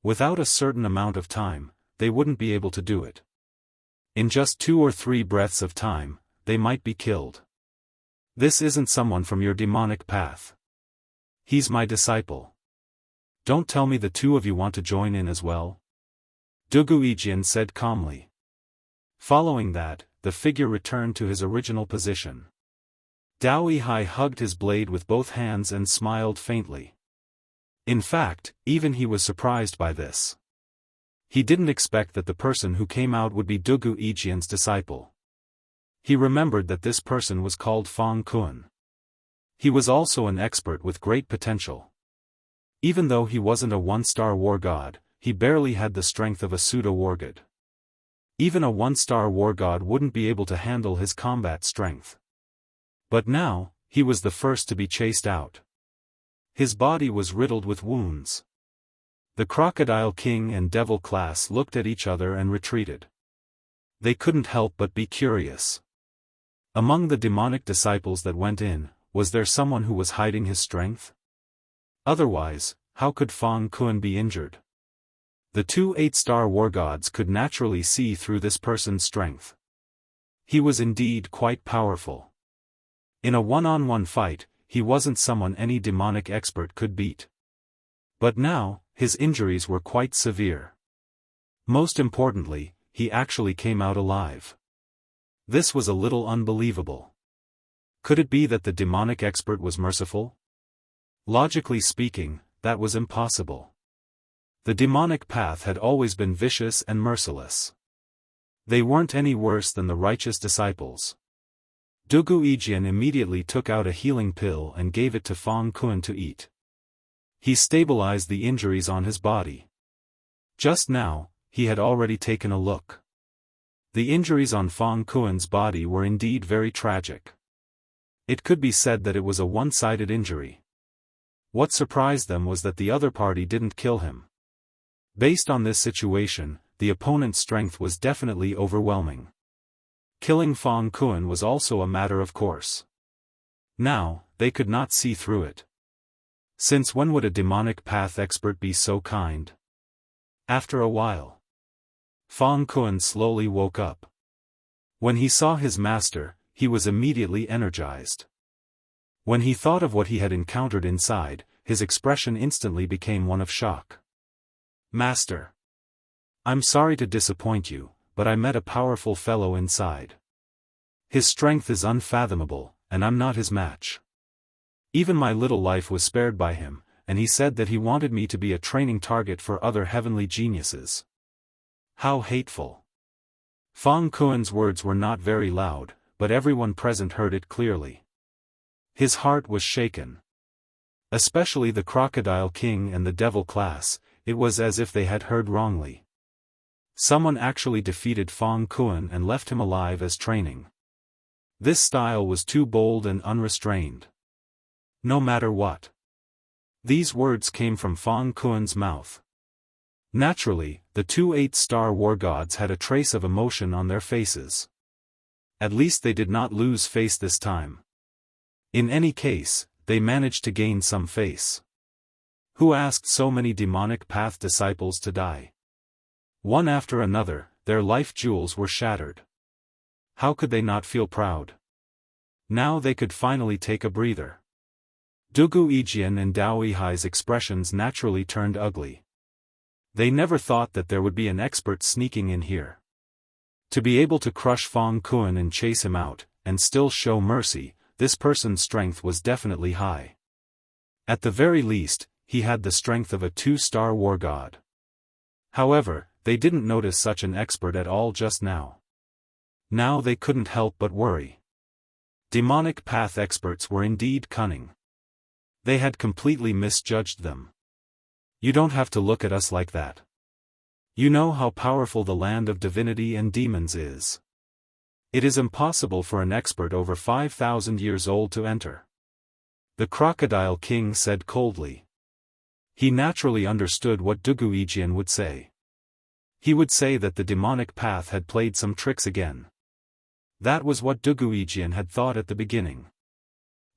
Without a certain amount of time, they wouldn't be able to do it. In just 2 or 3 breaths of time, they might be killed. This isn't someone from your demonic path. He's my disciple. Don't tell me the two of you want to join in as well? Duguijian said calmly. Following that, the figure returned to his original position. Dao Yihai hugged his blade with both hands and smiled faintly. In fact, even he was surprised by this. He didn't expect that the person who came out would be Duguijian's disciple. He remembered that this person was called Fang Kun. He was also an expert with great potential. Even though he wasn't a 1-star war god, he barely had the strength of a pseudo-war god. Even a 1-star war god wouldn't be able to handle his combat strength. But now, he was the first to be chased out. His body was riddled with wounds. The Crocodile King and Devil class looked at each other and retreated. They couldn't help but be curious. Among the demonic disciples that went in, was there someone who was hiding his strength? Otherwise, how could Fang Kun be injured? The 2 8-star war gods could naturally see through this person's strength. He was indeed quite powerful. In a one-on-one fight, he wasn't someone any demonic expert could beat. But now, his injuries were quite severe. Most importantly, he actually came out alive. This was a little unbelievable. Could it be that the demonic expert was merciful? Logically speaking, that was impossible. The demonic path had always been vicious and merciless. They weren't any worse than the righteous disciples. Duguijian immediately took out a healing pill and gave it to Fang Kun to eat. He stabilized the injuries on his body. Just now, he had already taken a look. The injuries on Fang Kun's body were indeed very tragic. It could be said that it was a one-sided injury. What surprised them was that the other party didn't kill him. Based on this situation, the opponent's strength was definitely overwhelming. Killing Fang Kun was also a matter of course. Now, they could not see through it. Since when would a demonic path expert be so kind? After a while, Fang Kun slowly woke up. When he saw his master, he was immediately energized. When he thought of what he had encountered inside, his expression instantly became one of shock. Master. I'm sorry to disappoint you, but I met a powerful fellow inside. His strength is unfathomable, and I'm not his match. Even my little life was spared by him, and he said that he wanted me to be a training target for other heavenly geniuses. How hateful. Fang Kun's words were not very loud, but everyone present heard it clearly. His heart was shaken. Especially the Crocodile King and the Devil class, it was as if they had heard wrongly. Someone actually defeated Fang Kun and left him alive as training. This style was too bold and unrestrained. No matter what. These words came from Fang Kun's mouth. Naturally, the 2 8-star war gods had a trace of emotion on their faces. At least they did not lose face this time. In any case, they managed to gain some face. Who asked so many demonic path disciples to die? One after another, their life jewels were shattered. How could they not feel proud? Now they could finally take a breather. Duguijian and Dao Yihai's expressions naturally turned ugly. They never thought that there would be an expert sneaking in here. To be able to crush Fang Kun and chase him out, and still show mercy, this person's strength was definitely high. At the very least, he had the strength of a 2-star war god. However, they didn't notice such an expert at all just now. Now they couldn't help but worry. Demonic path experts were indeed cunning. They had completely misjudged them. You don't have to look at us like that. You know how powerful the land of divinity and demons is. It is impossible for an expert over 5,000 years old to enter. The Crocodile King said coldly. He naturally understood what Duguijian would say. He would say that the demonic path had played some tricks again. That was what Duguijian had thought at the beginning.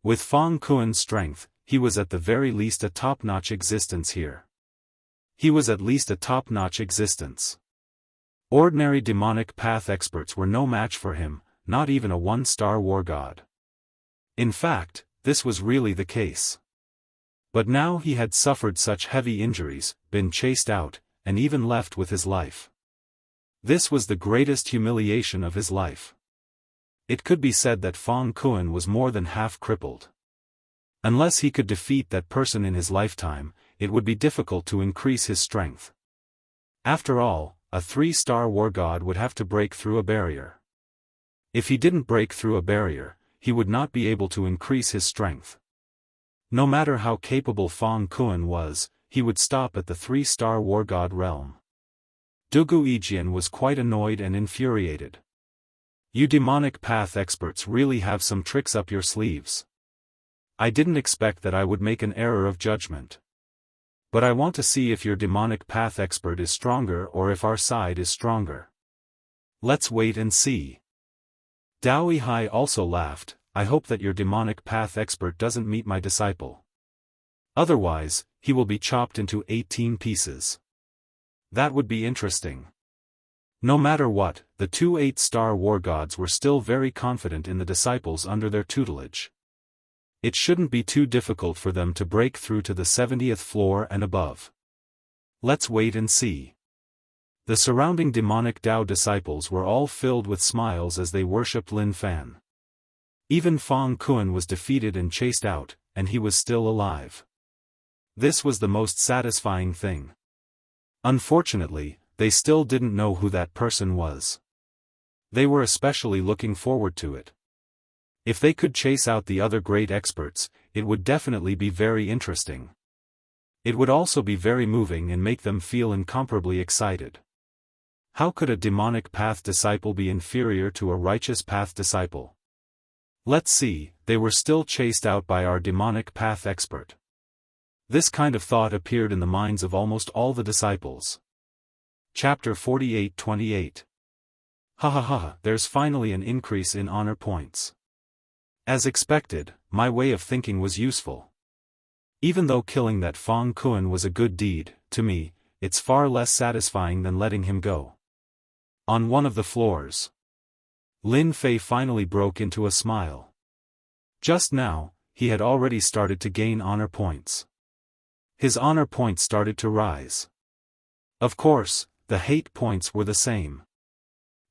With Fang Kuan's strength, he was at the very least a top-notch existence here. He was at least a top-notch existence. Ordinary demonic path experts were no match for him, not even a one-star war god. In fact, this was really the case. But now he had suffered such heavy injuries, been chased out, and even left with his life. This was the greatest humiliation of his life. It could be said that Fang Kuan was more than half crippled. Unless he could defeat that person in his lifetime, it would be difficult to increase his strength. After all, a 3-star war god would have to break through a barrier. If he didn't break through a barrier, he would not be able to increase his strength. No matter how capable Fang Kuan was, he would stop at the 3-star war god realm. Duguijian was quite annoyed and infuriated. You demonic path experts really have some tricks up your sleeves. I didn't expect that I would make an error of judgment. But I want to see if your demonic path expert is stronger or if our side is stronger. Let's wait and see. Daoist also laughed. I hope that your demonic path expert doesn't meet my disciple. Otherwise, he will be chopped into 18 pieces. That would be interesting. No matter what, the 2 8-star war gods were still very confident in the disciples under their tutelage. It shouldn't be too difficult for them to break through to the 70th floor and above. Let's wait and see. The surrounding demonic Dao disciples were all filled with smiles as they worshipped Lin Fan. Even Fang Kuan was defeated and chased out, and he was still alive. This was the most satisfying thing. Unfortunately, they still didn't know who that person was. They were especially looking forward to it. If they could chase out the other great experts, it would definitely be very interesting. It would also be very moving and make them feel incomparably excited. How could a demonic path disciple be inferior to a righteous path disciple? Let's see, they were still chased out by our demonic path expert. This kind of thought appeared in the minds of almost all the disciples. Chapter 48-28. Ha ha ha, there's finally an increase in honor points. As expected, my way of thinking was useful. Even though killing that Fang Kuan was a good deed, to me, it's far less satisfying than letting him go. On one of the floors, Lin Fei finally broke into a smile. Just now, he had already started to gain honor points. His honor points started to rise. Of course, the hate points were the same.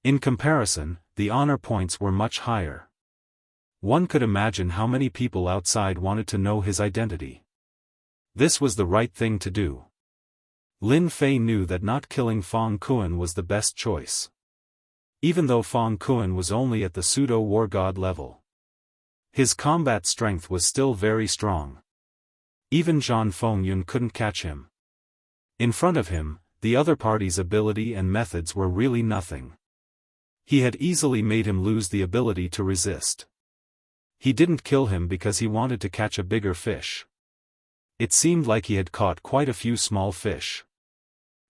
In comparison, the honor points were much higher. One could imagine how many people outside wanted to know his identity. This was the right thing to do. Lin Fei knew that not killing Fang Kuan was the best choice. Even though Fang Kuan was only at the pseudo-war god level, his combat strength was still very strong. Even Zhan Fengyun couldn't catch him. In front of him, the other party's ability and methods were really nothing. He had easily made him lose the ability to resist. He didn't kill him because he wanted to catch a bigger fish. It seemed like he had caught quite a few small fish.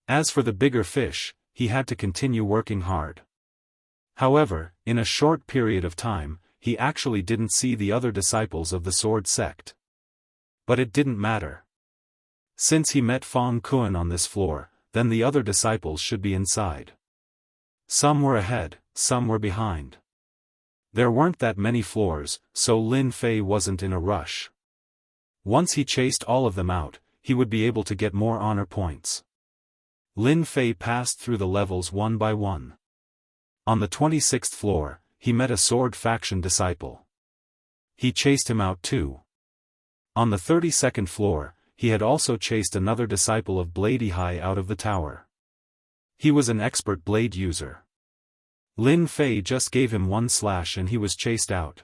As for the bigger fish, he had to continue working hard. However, in a short period of time, he actually didn't see the other disciples of the sword sect. But it didn't matter. Since he met Fang Kuan on this floor, then the other disciples should be inside. Some were ahead, some were behind. There weren't that many floors, so Lin Fei wasn't in a rush. Once he chased all of them out, he would be able to get more honor points. Lin Fei passed through the levels one by one. On the 26th floor, he met a sword faction disciple. He chased him out too. On the 32nd floor, he had also chased another disciple of Bladihai out of the tower. He was an expert blade user. Lin Fei just gave him one slash and he was chased out.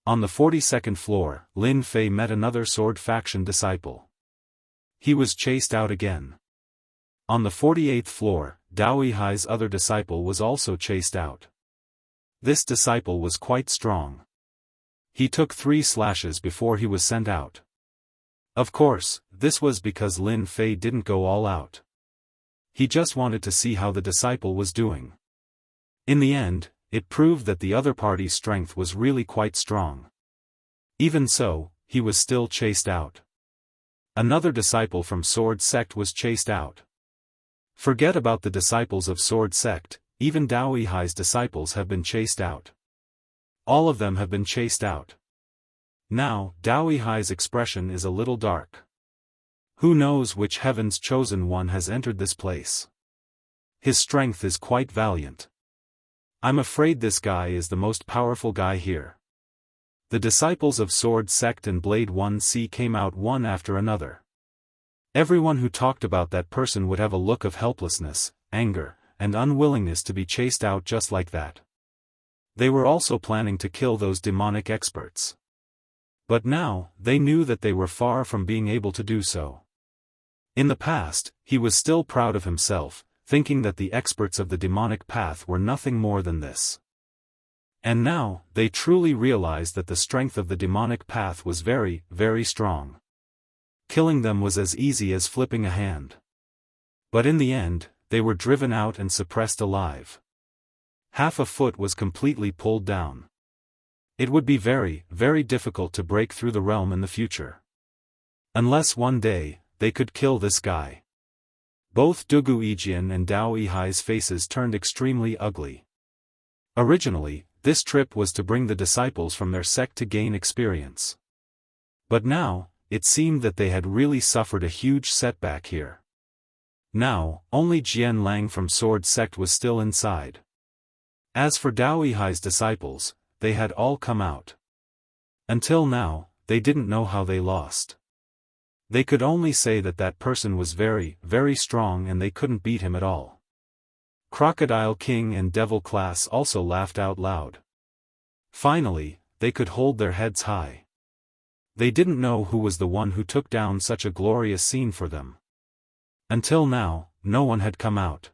On the 42nd floor, Lin Fei met another sword faction disciple. He was chased out again. On the 48th floor, Daoihai's other disciple was also chased out. This disciple was quite strong. He took 3 slashes before he was sent out. Of course, this was because Lin Fei didn't go all out. He just wanted to see how the disciple was doing. In the end, it proved that the other party's strength was really quite strong. Even so, he was still chased out. Another disciple from Sword Sect was chased out. Forget about the disciples of Sword Sect, even Daoihai's disciples have been chased out. All of them have been chased out. Now, Daoihai's expression is a little dark. Who knows which heaven's chosen one has entered this place? His strength is quite valiant. I'm afraid this guy is the most powerful guy here. The disciples of Sword Sect and Blade 1C came out one after another. Everyone who talked about that person would have a look of helplessness, anger, and unwillingness to be chased out just like that. They were also planning to kill those demonic experts. But now, they knew that they were far from being able to do so. In the past, he was still proud of himself, thinking that the experts of the demonic path were nothing more than this. And now, they truly realized that the strength of the demonic path was very, very strong. Killing them was as easy as flipping a hand. But in the end, they were driven out and suppressed alive. Half a foot was completely pulled down. It would be very, very difficult to break through the realm in the future. Unless one day, they could kill this guy. Both Dugu Yijian and Dao Yihai's faces turned extremely ugly. Originally, this trip was to bring the disciples from their sect to gain experience. But now, it seemed that they had really suffered a huge setback here. Now, only Jian Lang from Sword Sect was still inside. As for Dao Yihai's disciples, they had all come out. Until now, they didn't know how they lost. They could only say that that person was very, very strong and they couldn't beat him at all. Crocodile King and Devil Class also laughed out loud. Finally, they could hold their heads high. They didn't know who was the one who took down such a glorious scene for them. Until now, no one had come out.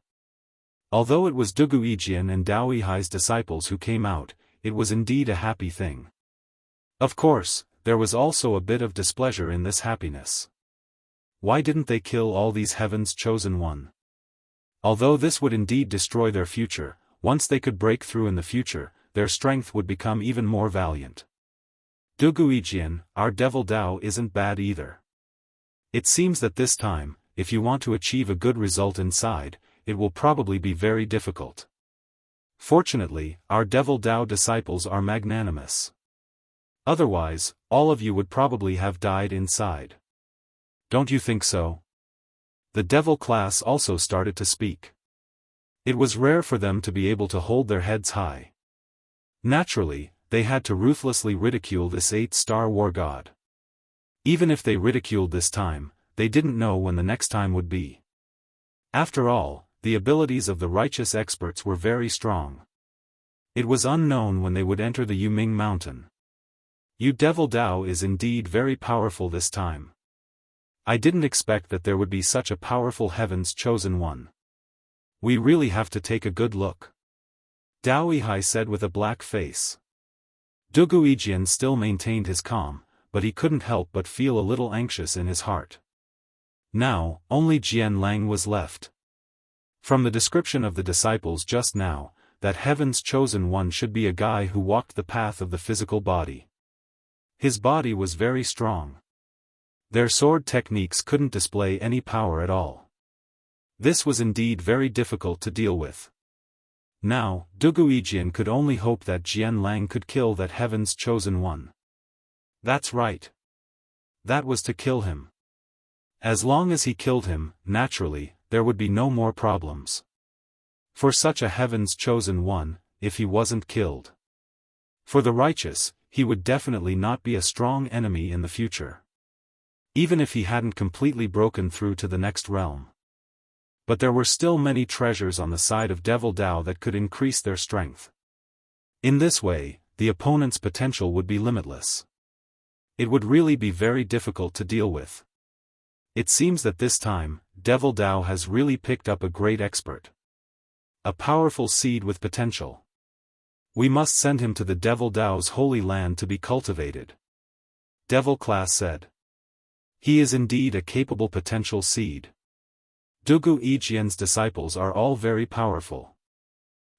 Although it was Dugu Yijian and Dao Yihai's disciples who came out, it was indeed a happy thing. Of course, there was also a bit of displeasure in this happiness. Why didn't they kill all these heaven's chosen one? Although this would indeed destroy their future, once they could break through in the future, their strength would become even more valiant. Dugu Yijian, our Devil Dao isn't bad either. It seems that this time, if you want to achieve a good result inside, it will probably be very difficult. Fortunately, our Devil Dao disciples are magnanimous. Otherwise, all of you would probably have died inside. Don't you think so? The Devil Class also started to speak. It was rare for them to be able to hold their heads high. Naturally, they had to ruthlessly ridicule this 8-star war god. Even if they ridiculed this time, they didn't know when the next time would be. After all, the abilities of the righteous experts were very strong. It was unknown when they would enter the Yuming Mountain. You Devil Dao is indeed very powerful this time. I didn't expect that there would be such a powerful heaven's chosen one. We really have to take a good look. Dao Yihai said with a black face. Dugu Yijian still maintained his calm, but he couldn't help but feel a little anxious in his heart. Now, only Jian Lang was left. From the description of the disciples just now, that heaven's chosen one should be a guy who walked the path of the physical body. His body was very strong. Their sword techniques couldn't display any power at all. This was indeed very difficult to deal with. Now, Dugu Yijian could only hope that Jian Lang could kill that heaven's chosen one. That's right. That was to kill him. As long as he killed him, naturally, there would be no more problems. For such a heaven's chosen one, if he wasn't killed. For the righteous, he would definitely not be a strong enemy in the future. Even if he hadn't completely broken through to the next realm. But there were still many treasures on the side of Devil Dao that could increase their strength. In this way, the opponent's potential would be limitless. It would really be very difficult to deal with. It seems that this time, Devil Dao has really picked up a great expert. A powerful seed with potential. We must send him to the Devil Dao's holy land to be cultivated. Devil Class said. He is indeed a capable potential seed. Dugu Yijian's disciples are all very powerful.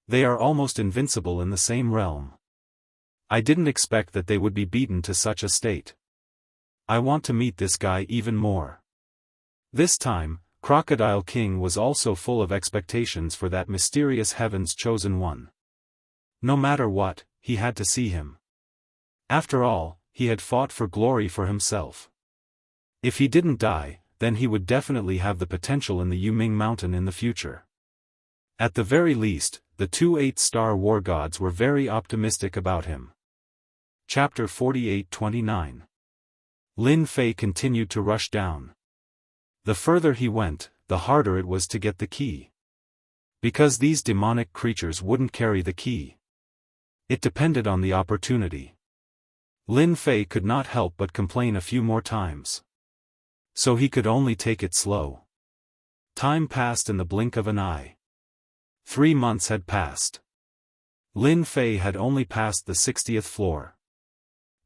They are almost invincible in the same realm. I didn't expect that they would be beaten to such a state. I want to meet this guy even more. This time, Crocodile King was also full of expectations for that mysterious heaven's chosen one. No matter what, he had to see him. After all, he had fought for glory for himself. If he didn't die, then he would definitely have the potential in the Yuming Mountain in the future. At the very least, the two 8-star war gods were very optimistic about him. Chapter 48-29. Lin Fei continued to rush down. The further he went, the harder it was to get the key. Because these demonic creatures wouldn't carry the key. It depended on the opportunity. Lin Fei could not help but complain a few more times. So he could only take it slow. Time passed in the blink of an eye. 3 months had passed. Lin Fei had only passed the 60th floor.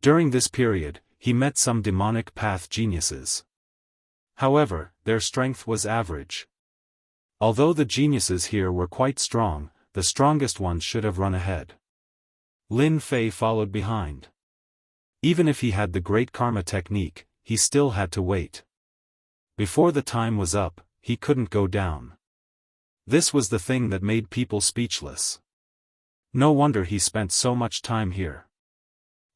During this period, he met some demonic path geniuses. However, their strength was average. Although the geniuses here were quite strong, the strongest ones should have run ahead. Lin Fei followed behind. Even if he had the great karma technique, he still had to wait. Before the time was up, he couldn't go down. This was the thing that made people speechless. No wonder he spent so much time here.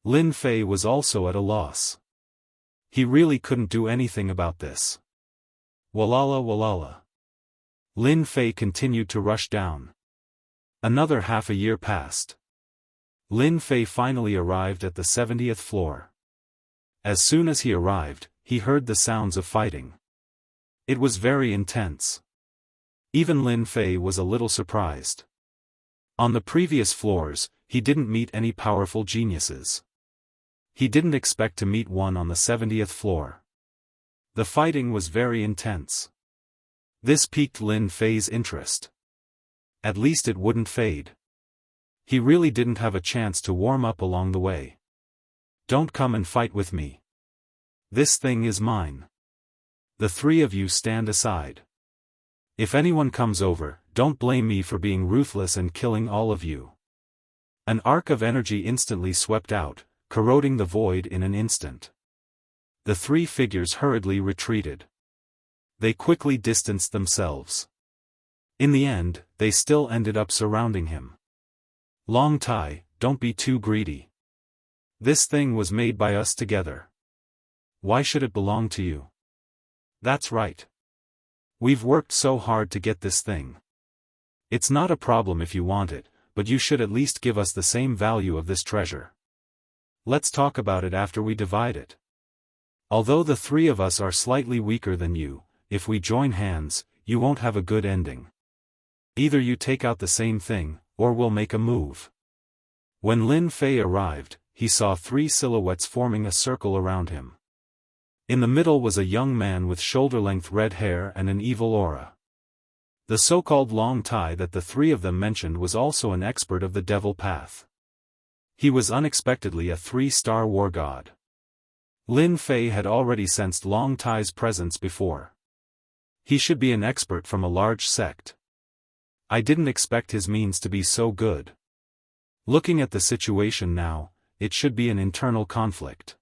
Lin Fei was also at a loss. He really couldn't do anything about this. Walala walala. Lin Fei continued to rush down. Another half a year passed. Lin Fei finally arrived at the 70th floor. As soon as he arrived, he heard the sounds of fighting. It was very intense. Even Lin Fei was a little surprised. On the previous floors, he didn't meet any powerful geniuses. He didn't expect to meet one on the 70th floor. The fighting was very intense. This piqued Lin Fei's interest. At least it wouldn't fade. He really didn't have a chance to warm up along the way. Don't come and fight with me. This thing is mine. The 3 of you stand aside. If anyone comes over, don't blame me for being ruthless and killing all of you. An arc of energy instantly swept out, corroding the void in an instant. The 3 figures hurriedly retreated. They quickly distanced themselves. In the end, they still ended up surrounding him. Long Tai, don't be too greedy. This thing was made by us together. Why should it belong to you? That's right. We've worked so hard to get this thing. It's not a problem if you want it, but you should at least give us the same value of this treasure. Let's talk about it after we divide it. Although the 3 of us are slightly weaker than you, if we join hands, you won't have a good ending. Either you take out the same thing, or we'll make a move. When Lin Fei arrived, he saw 3 silhouettes forming a circle around him. In the middle was a young man with shoulder-length red hair and an evil aura. The so-called Long Tai that the 3 of them mentioned was also an expert of the devil path. He was unexpectedly a 3-star war god. Lin Fei had already sensed Long Tai's presence before. He should be an expert from a large sect. I didn't expect his means to be so good. Looking at the situation now, it should be an internal conflict.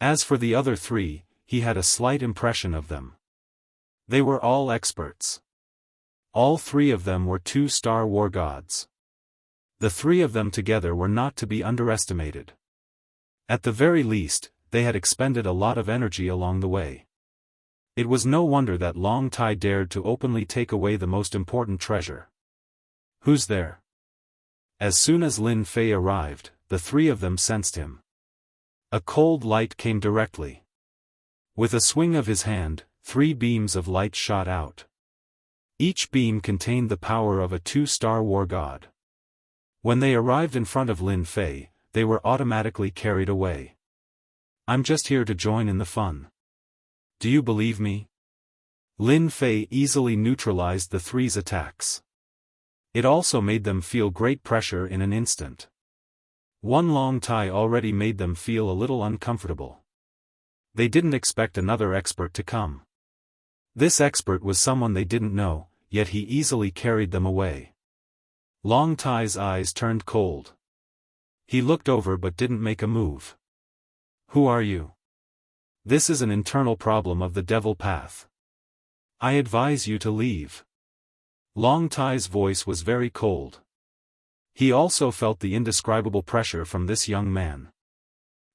As for the other 3, he had a slight impression of them. They were all experts. All 3 of them were 2-star war gods. The 3 of them together were not to be underestimated. At the very least, they had expended a lot of energy along the way. It was no wonder that Long Tai dared to openly take away the most important treasure. Who's there? As soon as Lin Fei arrived, the 3 of them sensed him. A cold light came directly. With a swing of his hand, 3 beams of light shot out. Each beam contained the power of a 2-star war god. When they arrived in front of Lin Fei, they were automatically carried away. I'm just here to join in the fun. Do you believe me? Lin Fei easily neutralized the three's attacks. It also made them feel great pressure in an instant. One long tie already made them feel a little uncomfortable. They didn't expect another expert to come. This expert was someone they didn't know, yet he easily carried them away. Long Tai's eyes turned cold. He looked over but didn't make a move. Who are you? This is an internal problem of the devil path. I advise you to leave. Long Tai's voice was very cold. He also felt the indescribable pressure from this young man.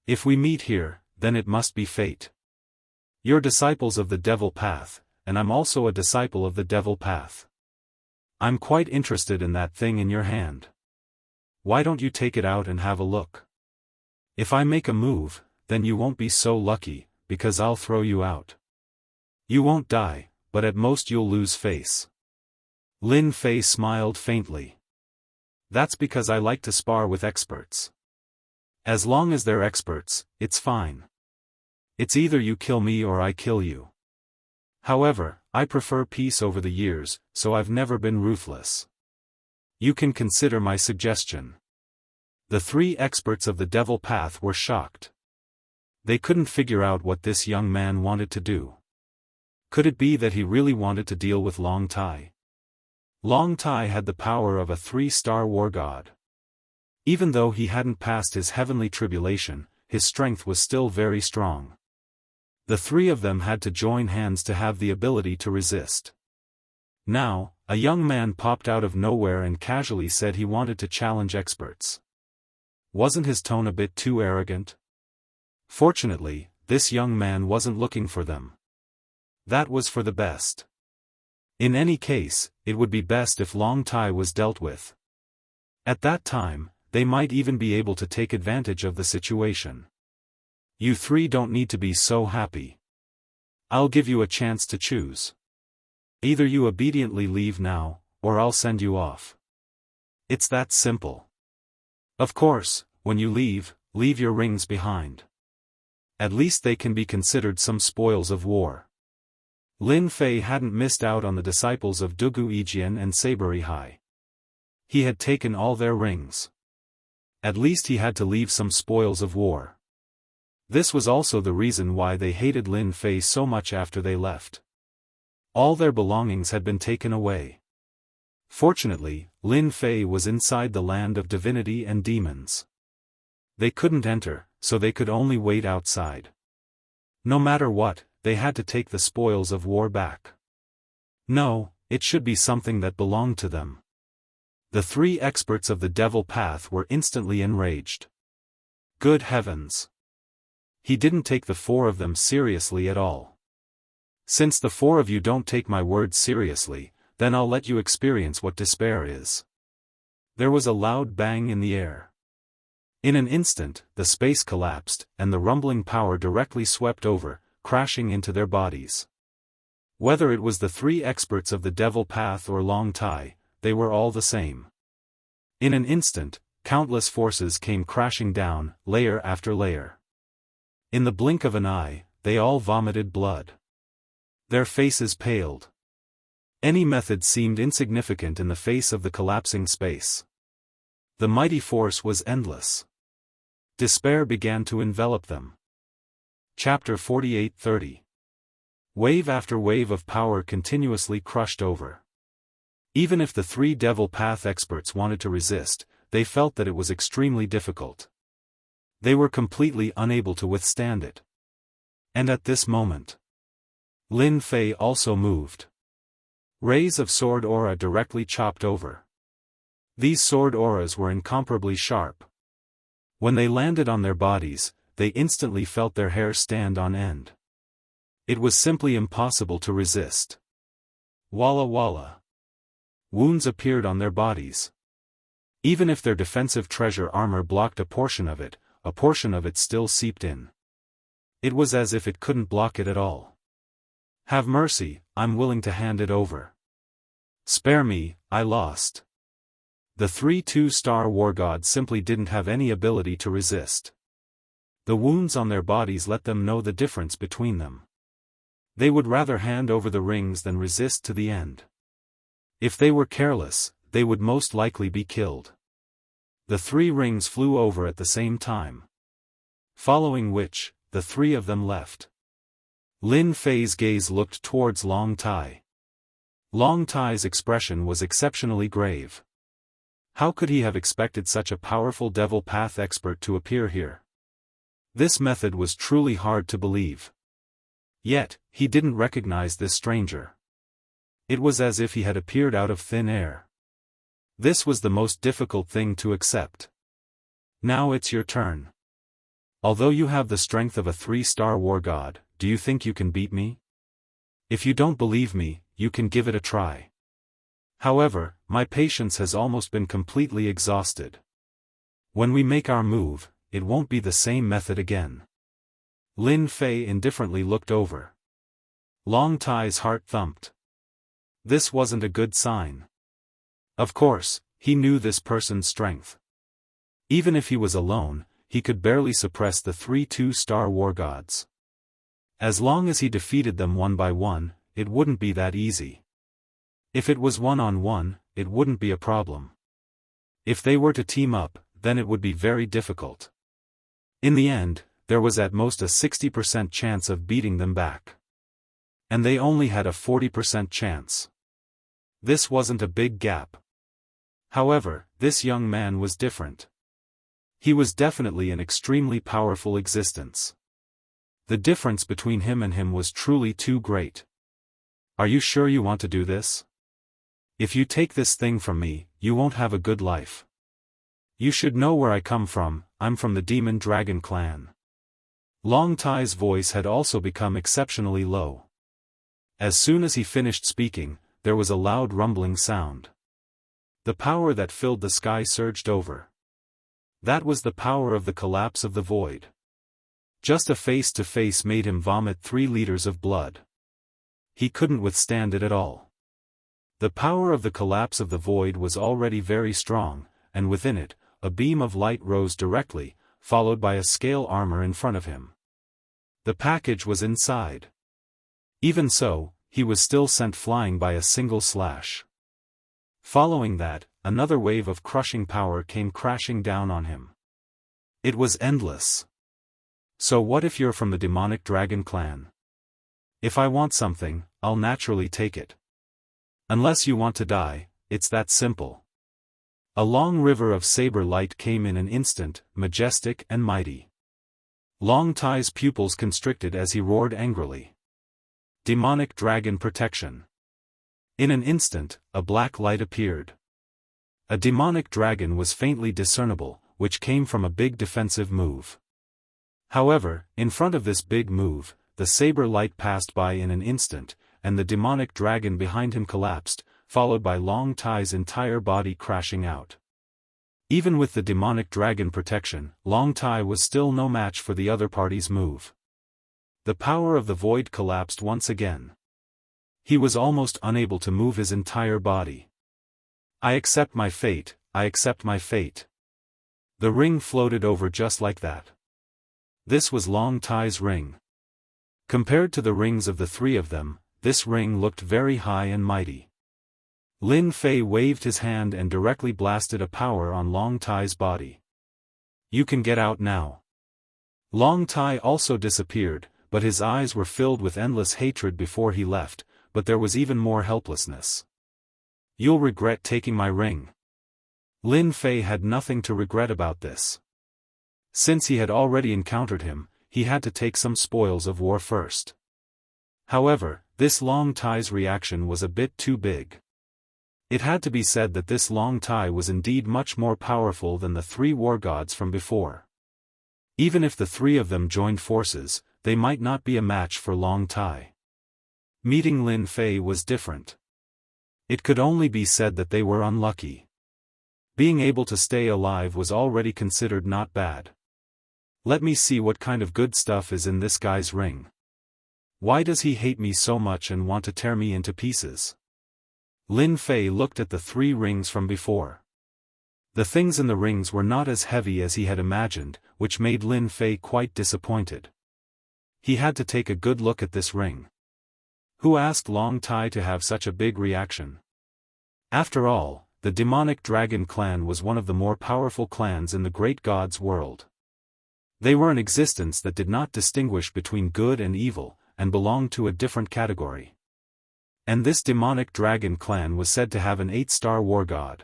If we meet here, then it must be fate. You're disciples of the devil path, and I'm also a disciple of the devil path. I'm quite interested in that thing in your hand. Why don't you take it out and have a look? If I make a move, then you won't be so lucky, because I'll throw you out. You won't die, but at most you'll lose face. Lin Fei smiled faintly. That's because I like to spar with experts. As long as they're experts, it's fine. It's either you kill me or I kill you. However, I prefer peace over the years, so I've never been ruthless. You can consider my suggestion. The three experts of the devil path were shocked. They couldn't figure out what this young man wanted to do. Could it be that he really wanted to deal with Long Tai? Long Tai had the power of a 3-star war god. Even though he hadn't passed his heavenly tribulation, his strength was still very strong. The three of them had to join hands to have the ability to resist. Now, a young man popped out of nowhere and casually said he wanted to challenge experts. Wasn't his tone a bit too arrogant? Fortunately, this young man wasn't looking for them. That was for the best. In any case, it would be best if Long Tai was dealt with. At that time, they might even be able to take advantage of the situation. You three don't need to be so happy. I'll give you a chance to choose. Either you obediently leave now, or I'll send you off. It's that simple. Of course, when you leave your rings behind. At least they can be considered some spoils of war. Lin Fei hadn't missed out on the disciples of Dugu Yijian and Saburi Hai. He had taken all their rings. At least he had to leave some spoils of war. This was also the reason why they hated Lin Fei so much after they left. All their belongings had been taken away. Fortunately, Lin Fei was inside the land of divinity and demons. They couldn't enter, so they could only wait outside. No matter what, they had to take the spoils of war back. No, it should be something that belonged to them. The three experts of the devil path were instantly enraged. Good heavens! He didn't take the four of them seriously at all. Since the four of you don't take my words seriously, then I'll let you experience what despair is. There was a loud bang in the air. In an instant, the space collapsed, and the rumbling power directly swept over, crashing into their bodies. Whether it was the three experts of the devil path or Long Tai, they were all the same. In an instant, countless forces came crashing down, layer after layer. In the blink of an eye, they all vomited blood. Their faces paled. Any method seemed insignificant in the face of the collapsing space. The mighty force was endless. Despair began to envelop them. Chapter 48-30. Wave after wave of power continuously crushed over. Even if the three devil path experts wanted to resist, they felt that it was extremely difficult. They were completely unable to withstand it. And at this moment, Lin Fei also moved. Rays of sword aura directly chopped over. These sword auras were incomparably sharp. When they landed on their bodies, they instantly felt their hair stand on end. It was simply impossible to resist. Walla walla. Wounds appeared on their bodies. Even if their defensive treasure armor blocked a portion of it still seeped in. It was as if it couldn't block it at all. Have mercy, I'm willing to hand it over. Spare me, I lost. The 3 two-star war gods simply didn't have any ability to resist. The wounds on their bodies let them know the difference between them. They would rather hand over the rings than resist to the end. If they were careless, they would most likely be killed. The 3 rings flew over at the same time. Following which, the 3 of them left. Lin Fei's gaze looked towards Long Tai. Long Tai's expression was exceptionally grave. How could he have expected such a powerful devil path expert to appear here? This method was truly hard to believe. Yet, he didn't recognize this stranger. It was as if he had appeared out of thin air. This was the most difficult thing to accept. Now it's your turn. Although you have the strength of a 3-star war god, do you think you can beat me? If you don't believe me, you can give it a try. However, my patience has almost been completely exhausted. When we make our move, it won't be the same method again. Lin Fei indifferently looked over. Long Tai's heart thumped. This wasn't a good sign. Of course, he knew this person's strength. Even if he was alone, he could barely suppress the 3 two-star war gods. As long as he defeated them one by one, it wouldn't be that easy. If it was one-on-one, it wouldn't be a problem. If they were to team up, then it would be very difficult. In the end, there was at most a 60% chance of beating them back. And they only had a 40% chance. This wasn't a big gap. However, this young man was different. He was definitely an extremely powerful existence. The difference between him was truly too great. Are you sure you want to do this? If you take this thing from me, you won't have a good life. You should know where I come from. I'm from the Demon Dragon clan. Long Tai's voice had also become exceptionally low. As soon as he finished speaking, there was a loud rumbling sound. The power that filled the sky surged over. That was the power of the collapse of the void. Just a face-to-face made him vomit 3 liters of blood. He couldn't withstand it at all. The power of the collapse of the void was already very strong, and within it, a beam of light rose directly, followed by a scale armor in front of him. The package was inside. Even so, he was still sent flying by a single slash. Following that, another wave of crushing power came crashing down on him. It was endless. So what if you're from the demonic dragon clan? If I want something, I'll naturally take it. Unless you want to die, it's that simple. A long river of saber light came in an instant, majestic and mighty. Long Tai's pupils constricted as he roared angrily. Demonic dragon protection. In an instant, a black light appeared. A demonic dragon was faintly discernible, which came from a big defensive move. However, in front of this big move, the saber light passed by in an instant, and the demonic dragon behind him collapsed, followed by Long Tai's entire body crashing out. Even with the demonic dragon protection, Long Tai was still no match for the other party's move. The power of the void collapsed once again. He was almost unable to move his entire body. I accept my fate, I accept my fate. The ring floated over just like that. This was Long Tai's ring. Compared to the rings of the 3 of them, this ring looked very high and mighty. Lin Fei waved his hand and directly blasted a power on Long Tai's body. You can get out now. Long Tai also disappeared, but his eyes were filled with endless hatred before he left, but there was even more helplessness. You'll regret taking my ring. Lin Fei had nothing to regret about this. Since he had already encountered him, he had to take some spoils of war first. However, this Long Tai's reaction was a bit too big. It had to be said that this Long Tai was indeed much more powerful than the 3 war gods from before. Even if the 3 of them joined forces, they might not be a match for Long Tai. Meeting Lin Fei was different. It could only be said that they were unlucky. Being able to stay alive was already considered not bad. Let me see what kind of good stuff is in this guy's ring. Why does he hate me so much and want to tear me into pieces? Lin Fei looked at the 3 rings from before. The things in the rings were not as heavy as he had imagined, which made Lin Fei quite disappointed. He had to take a good look at this ring. Who asked Long Tai to have such a big reaction? After all, the demonic dragon clan was one of the more powerful clans in the great god's world. They were an existence that did not distinguish between good and evil, and belonged to a different category. And this demonic dragon clan was said to have an 8-star war god.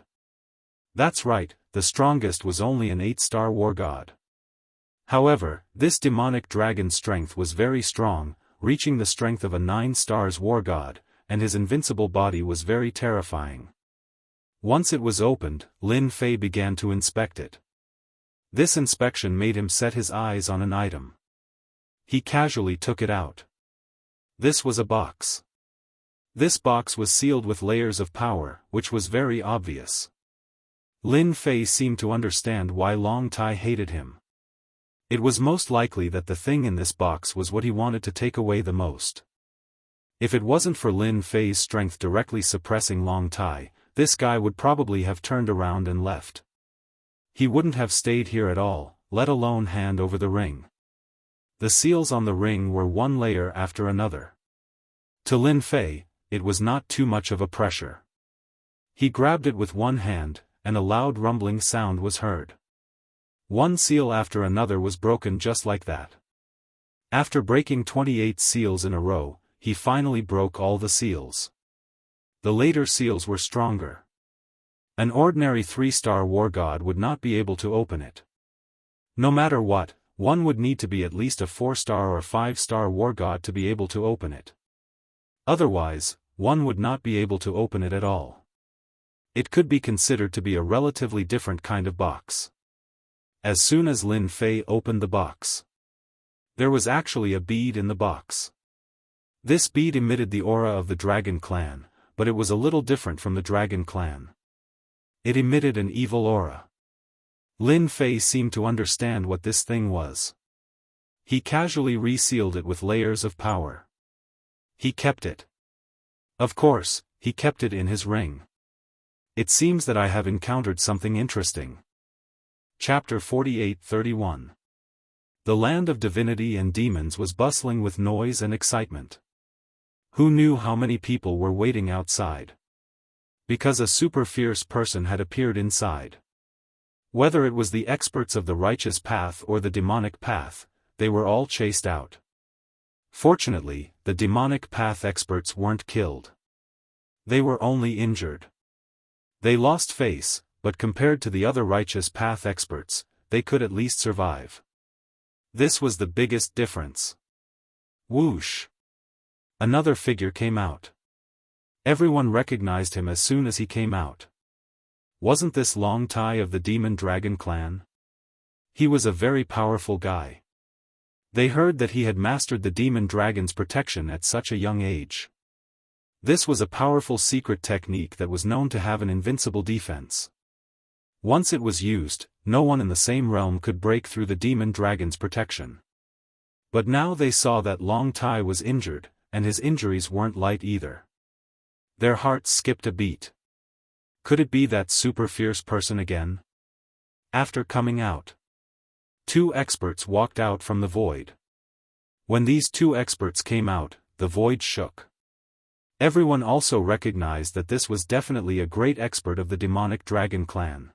That's right, the strongest was only an 8-star war god. However, this demonic dragon's strength was very strong, reaching the strength of a 9 stars war god, and his invincible body was very terrifying. Once it was opened, Lin Fei began to inspect it. This inspection made him set his eyes on an item. He casually took it out. This was a box. This box was sealed with layers of power, which was very obvious. Lin Fei seemed to understand why Long Tai hated him. It was most likely that the thing in this box was what he wanted to take away the most. If it wasn't for Lin Fei's strength directly suppressing Long Tai, this guy would probably have turned around and left. He wouldn't have stayed here at all, let alone hand over the ring. The seals on the ring were one layer after another. To Lin Fei, it was not too much of a pressure. He grabbed it with one hand, and a loud rumbling sound was heard. One seal after another was broken just like that. After breaking 28 seals in a row, he finally broke all the seals. The later seals were stronger. An ordinary 3-star war god would not be able to open it. No matter what, one would need to be at least a 4-star or 5-star war god to be able to open it. Otherwise, one would not be able to open it at all. It could be considered to be a relatively different kind of box. As soon as Lin Fei opened the box, there was actually a bead in the box. This bead emitted the aura of the Dragon Clan, but it was a little different from the Dragon Clan. It emitted an evil aura. Lin Fei seemed to understand what this thing was. He casually resealed it with layers of power. He kept it. Of course, he kept it in his ring. It seems that I have encountered something interesting. Chapter 48-31. The land of divinity and demons was bustling with noise and excitement. Who knew how many people were waiting outside? Because a super fierce person had appeared inside. Whether it was the experts of the righteous path or the demonic path, they were all chased out. Fortunately, the demonic path experts weren't killed. They were only injured. They lost face, but compared to the other righteous path experts, they could at least survive. This was the biggest difference. Whoosh! Another figure came out. Everyone recognized him as soon as he came out. Wasn't this Long Tai of the Demon Dragon Clan? He was a very powerful guy. They heard that he had mastered the Demon Dragon's protection at such a young age. This was a powerful secret technique that was known to have an invincible defense. Once it was used, no one in the same realm could break through the Demon Dragon's protection. But now they saw that Long Tai was injured, and his injuries weren't light either. Their hearts skipped a beat. Could it be that super fierce person again? After coming out, 2 experts walked out from the void. When these 2 experts came out, the void shook. Everyone also recognized that this was definitely a great expert of the demonic dragon clan.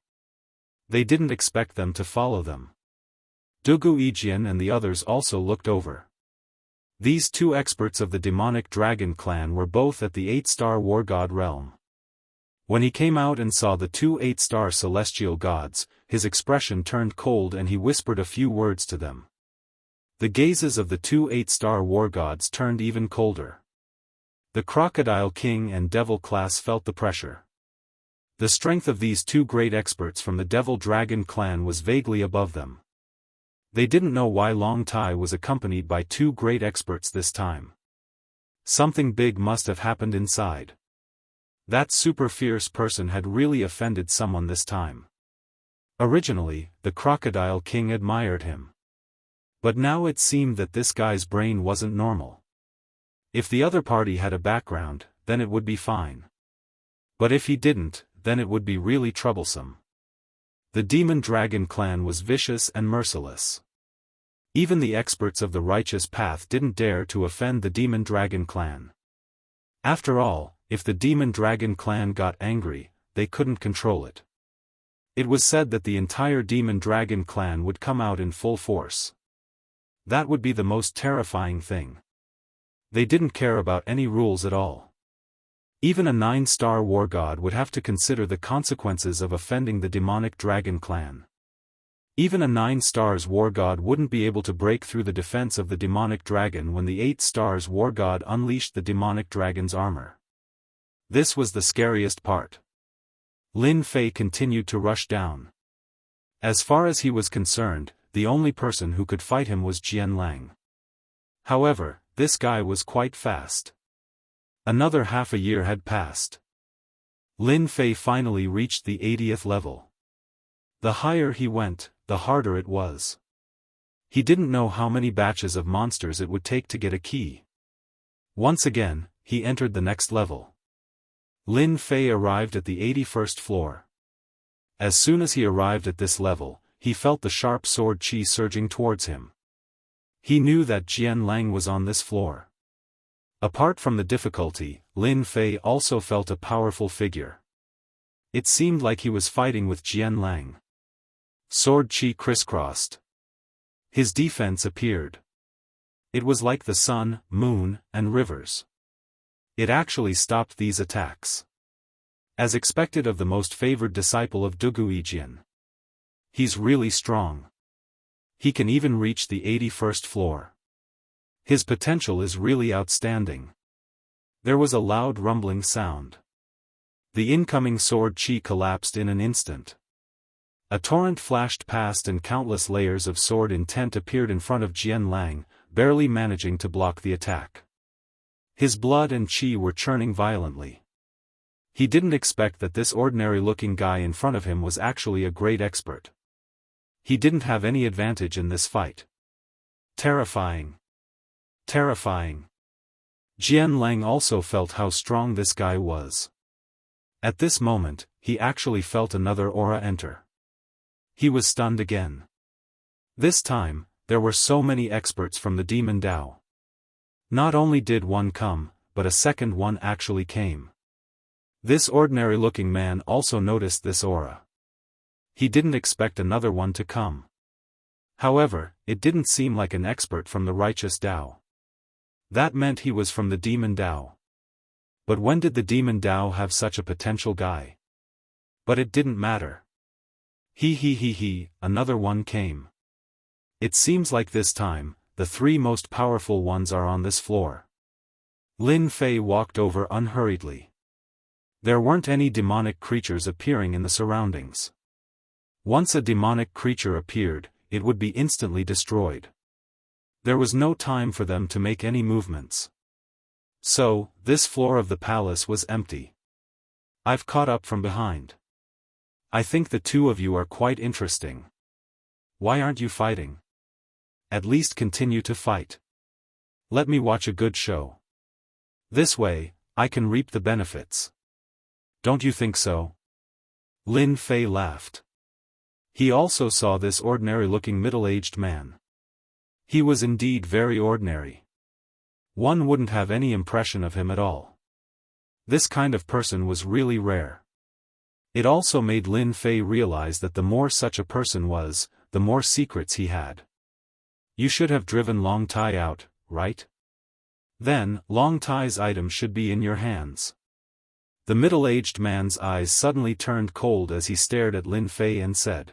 They didn't expect them to follow them. Dugu Yijian and the others also looked over. These 2 experts of the demonic dragon clan were both at the 8-star war god realm. When he came out and saw the 2 8-star celestial gods, his expression turned cold and he whispered a few words to them. The gazes of the 2 8-star war gods turned even colder. The Crocodile King and Devil class felt the pressure. The strength of these 2 great experts from the Devil Dragon clan was vaguely above them. They didn't know why Long Tai was accompanied by 2 great experts this time. Something big must have happened inside. That super fierce person had really offended someone this time. Originally, the Crocodile King admired him. But now it seemed that this guy's brain wasn't normal. If the other party had a background, then it would be fine. But if he didn't, then it would be really troublesome. The Demon Dragon clan was vicious and merciless. Even the experts of the righteous path didn't dare to offend the Demon Dragon clan. After all, if the Demon Dragon clan got angry, they couldn't control it. It was said that the entire Demon Dragon clan would come out in full force. That would be the most terrifying thing. They didn't care about any rules at all. Even a 9-star war god would have to consider the consequences of offending the demonic dragon clan. Even a 9 stars war god wouldn't be able to break through the defense of the demonic dragon when the 8 stars war god unleashed the demonic dragon's armor. This was the scariest part. Lin Fei continued to rush down. As far as he was concerned, the only person who could fight him was Jian Lang. However, this guy was quite fast. Another half a year had passed. Lin Fei finally reached the 80th level. The higher he went, the harder it was. He didn't know how many batches of monsters it would take to get a key. Once again, he entered the next level. Lin Fei arrived at the 81st floor. As soon as he arrived at this level, he felt the sharp sword qi surging towards him. He knew that Jian Lang was on this floor. Apart from the difficulty, Lin Fei also felt a powerful figure. It seemed like he was fighting with Jian Lang. Sword qi crisscrossed. His defense appeared. It was like the sun, moon, and rivers. It actually stopped these attacks. As expected of the most favored disciple of Duguijian. He's really strong. He can even reach the 81st floor. His potential is really outstanding. There was a loud rumbling sound. The incoming sword qi collapsed in an instant. A torrent flashed past and countless layers of sword intent appeared in front of Jian Lang, barely managing to block the attack. His blood and qi were churning violently. He didn't expect that this ordinary-looking guy in front of him was actually a great expert. He didn't have any advantage in this fight. Terrifying. Terrifying. Jian Lang also felt how strong this guy was. At this moment, he actually felt another aura enter. He was stunned again. This time, there were so many experts from the Demon Dao. Not only did one come, but a second one actually came. This ordinary-looking man also noticed this aura. He didn't expect another one to come. However, it didn't seem like an expert from the righteous Dao. That meant he was from the Demon Dao. But when did the Demon Dao have such a potential guy? But it didn't matter. Another one came. It seems like this time, the 3 most powerful ones are on this floor. Lin Fei walked over unhurriedly. There weren't any demonic creatures appearing in the surroundings. Once a demonic creature appeared, it would be instantly destroyed. There was no time for them to make any movements. So, this floor of the palace was empty. I've caught up from behind. I think the 2 of you are quite interesting. Why aren't you fighting? At least continue to fight. Let me watch a good show. This way, I can reap the benefits. Don't you think so? Lin Fei laughed. He also saw this ordinary-looking middle-aged man. He was indeed very ordinary. One wouldn't have any impression of him at all. This kind of person was really rare. It also made Lin Fei realize that the more such a person was, the more secrets he had. You should have driven Long Tai out, right? Then, Long Tai's item should be in your hands. The middle-aged man's eyes suddenly turned cold as he stared at Lin Fei and said.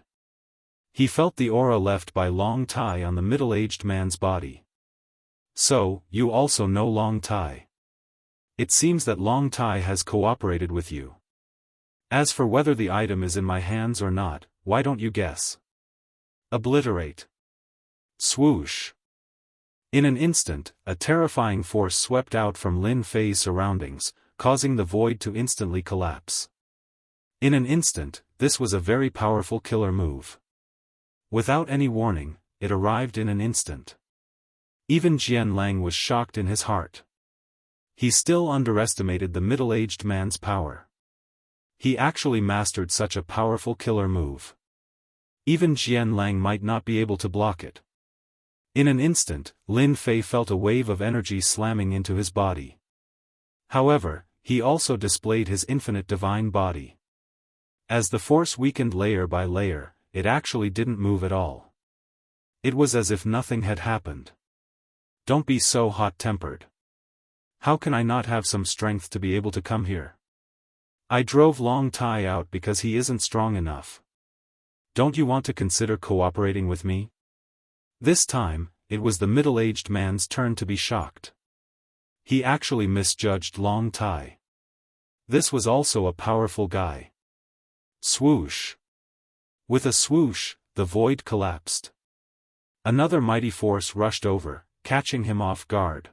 He felt the aura left by Long Tai on the middle-aged man's body. So, you also know Long Tai. It seems that Long Tai has cooperated with you. As for whether the item is in my hands or not, why don't you guess? Obliterate. Swoosh. In an instant, a terrifying force swept out from Lin Fei's surroundings, causing the void to instantly collapse. In an instant, this was a very powerful killer move. Without any warning, it arrived in an instant. Even Jian Lang was shocked in his heart. He still underestimated the middle-aged man's power. He actually mastered such a powerful killer move. Even Jian Lang might not be able to block it. In an instant, Lin Fei felt a wave of energy slamming into his body. However, he also displayed his infinite divine body. As the force weakened layer by layer, it actually didn't move at all. It was as if nothing had happened. Don't be so hot-tempered. How can I not have some strength to be able to come here? I drove Long Tai out because he isn't strong enough. Don't you want to consider cooperating with me? This time, it was the middle-aged man's turn to be shocked. He actually misjudged Long Tai. This was also a powerful guy. Swoosh. With a swoosh, the void collapsed. Another mighty force rushed over, catching him off guard.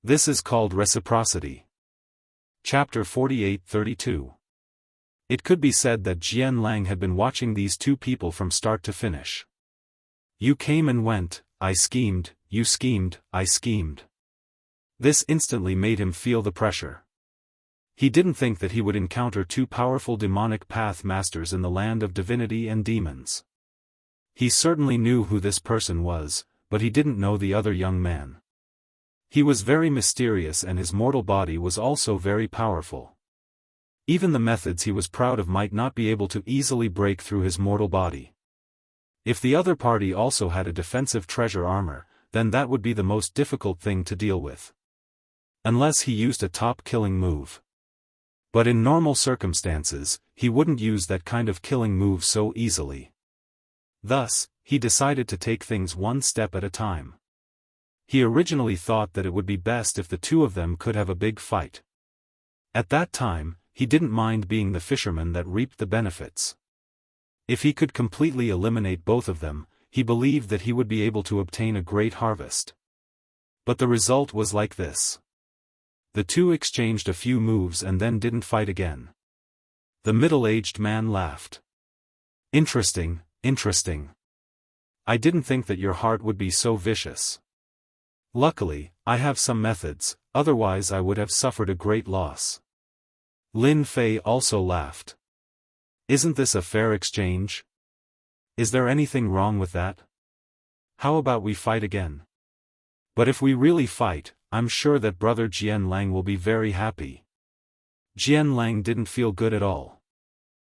This is called reciprocity. Chapter 48-32. It could be said that Jian Lang had been watching these two people from start to finish. You came and went, I schemed, you schemed, I schemed. This instantly made him feel the pressure. He didn't think that he would encounter two powerful demonic path masters in the land of divinity and demons. He certainly knew who this person was, but he didn't know the other young man. He was very mysterious and his mortal body was also very powerful. Even the methods he was proud of might not be able to easily break through his mortal body. If the other party also had a defensive treasure armor, then that would be the most difficult thing to deal with. Unless he used a top-killing move. But in normal circumstances, he wouldn't use that kind of killing move so easily. Thus, he decided to take things one step at a time. He originally thought that it would be best if the two of them could have a big fight. At that time, he didn't mind being the fisherman that reaped the benefits. If he could completely eliminate both of them, he believed that he would be able to obtain a great harvest. But the result was like this. The two exchanged a few moves and then didn't fight again. The middle-aged man laughed. Interesting, interesting. I didn't think that your heart would be so vicious. Luckily, I have some methods, otherwise I would have suffered a great loss. Lin Fei also laughed. Isn't this a fair exchange? Is there anything wrong with that? How about we fight again? But if we really fight, I'm sure that brother Jian Lang will be very happy. Jian Lang didn't feel good at all.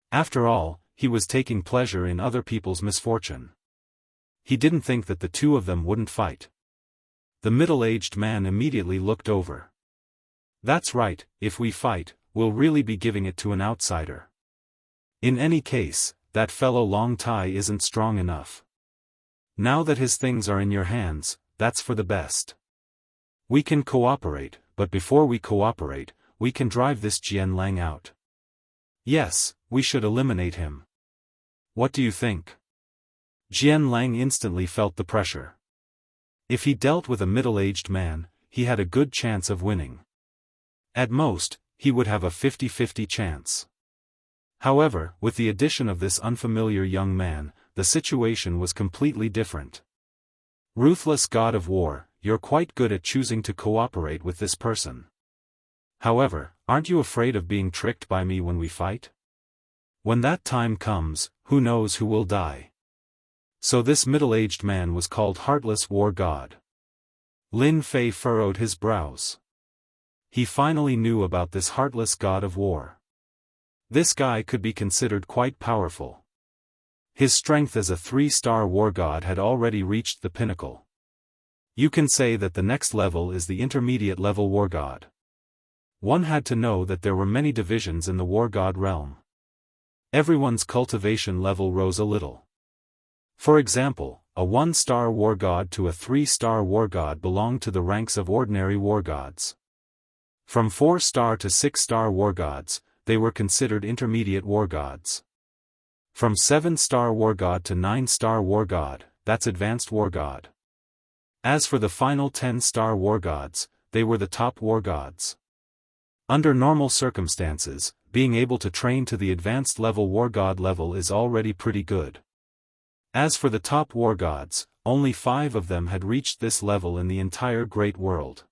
After all, he was taking pleasure in other people's misfortune. He didn't think that the two of them wouldn't fight. The middle-aged man immediately looked over. That's right, if we fight, we'll really be giving it to an outsider. In any case, that fellow Long Tai isn't strong enough. Now that his things are in your hands, that's for the best. We can cooperate, but before we cooperate, we can drive this Jian Lang out. Yes, we should eliminate him. What do you think? Jian Lang instantly felt the pressure. If he dealt with a middle-aged man, he had a good chance of winning. At most, he would have a 50-50 chance. However, with the addition of this unfamiliar young man, the situation was completely different. Ruthless god of war, you're quite good at choosing to cooperate with this person. However, aren't you afraid of being tricked by me when we fight? When that time comes, who knows who will die? So this middle-aged man was called Heartless War God. Lin Fei furrowed his brows. He finally knew about this heartless god of war. This guy could be considered quite powerful. His strength as a 3-star war god had already reached the pinnacle. You can say that the next level is the intermediate level war god. One had to know that there were many divisions in the war god realm. Everyone's cultivation level rose a little. For example, a 1-star war god to a 3-star war god belonged to the ranks of ordinary war gods. From 4-star to 6-star war gods, they were considered intermediate war gods. From 7-star war god to 9-star war god, that's advanced war god. As for the final 10-star war gods, they were the top war gods. Under normal circumstances, being able to train to the advanced level war god level is already pretty good. As for the top war gods, only 5 of them had reached this level in the entire great world.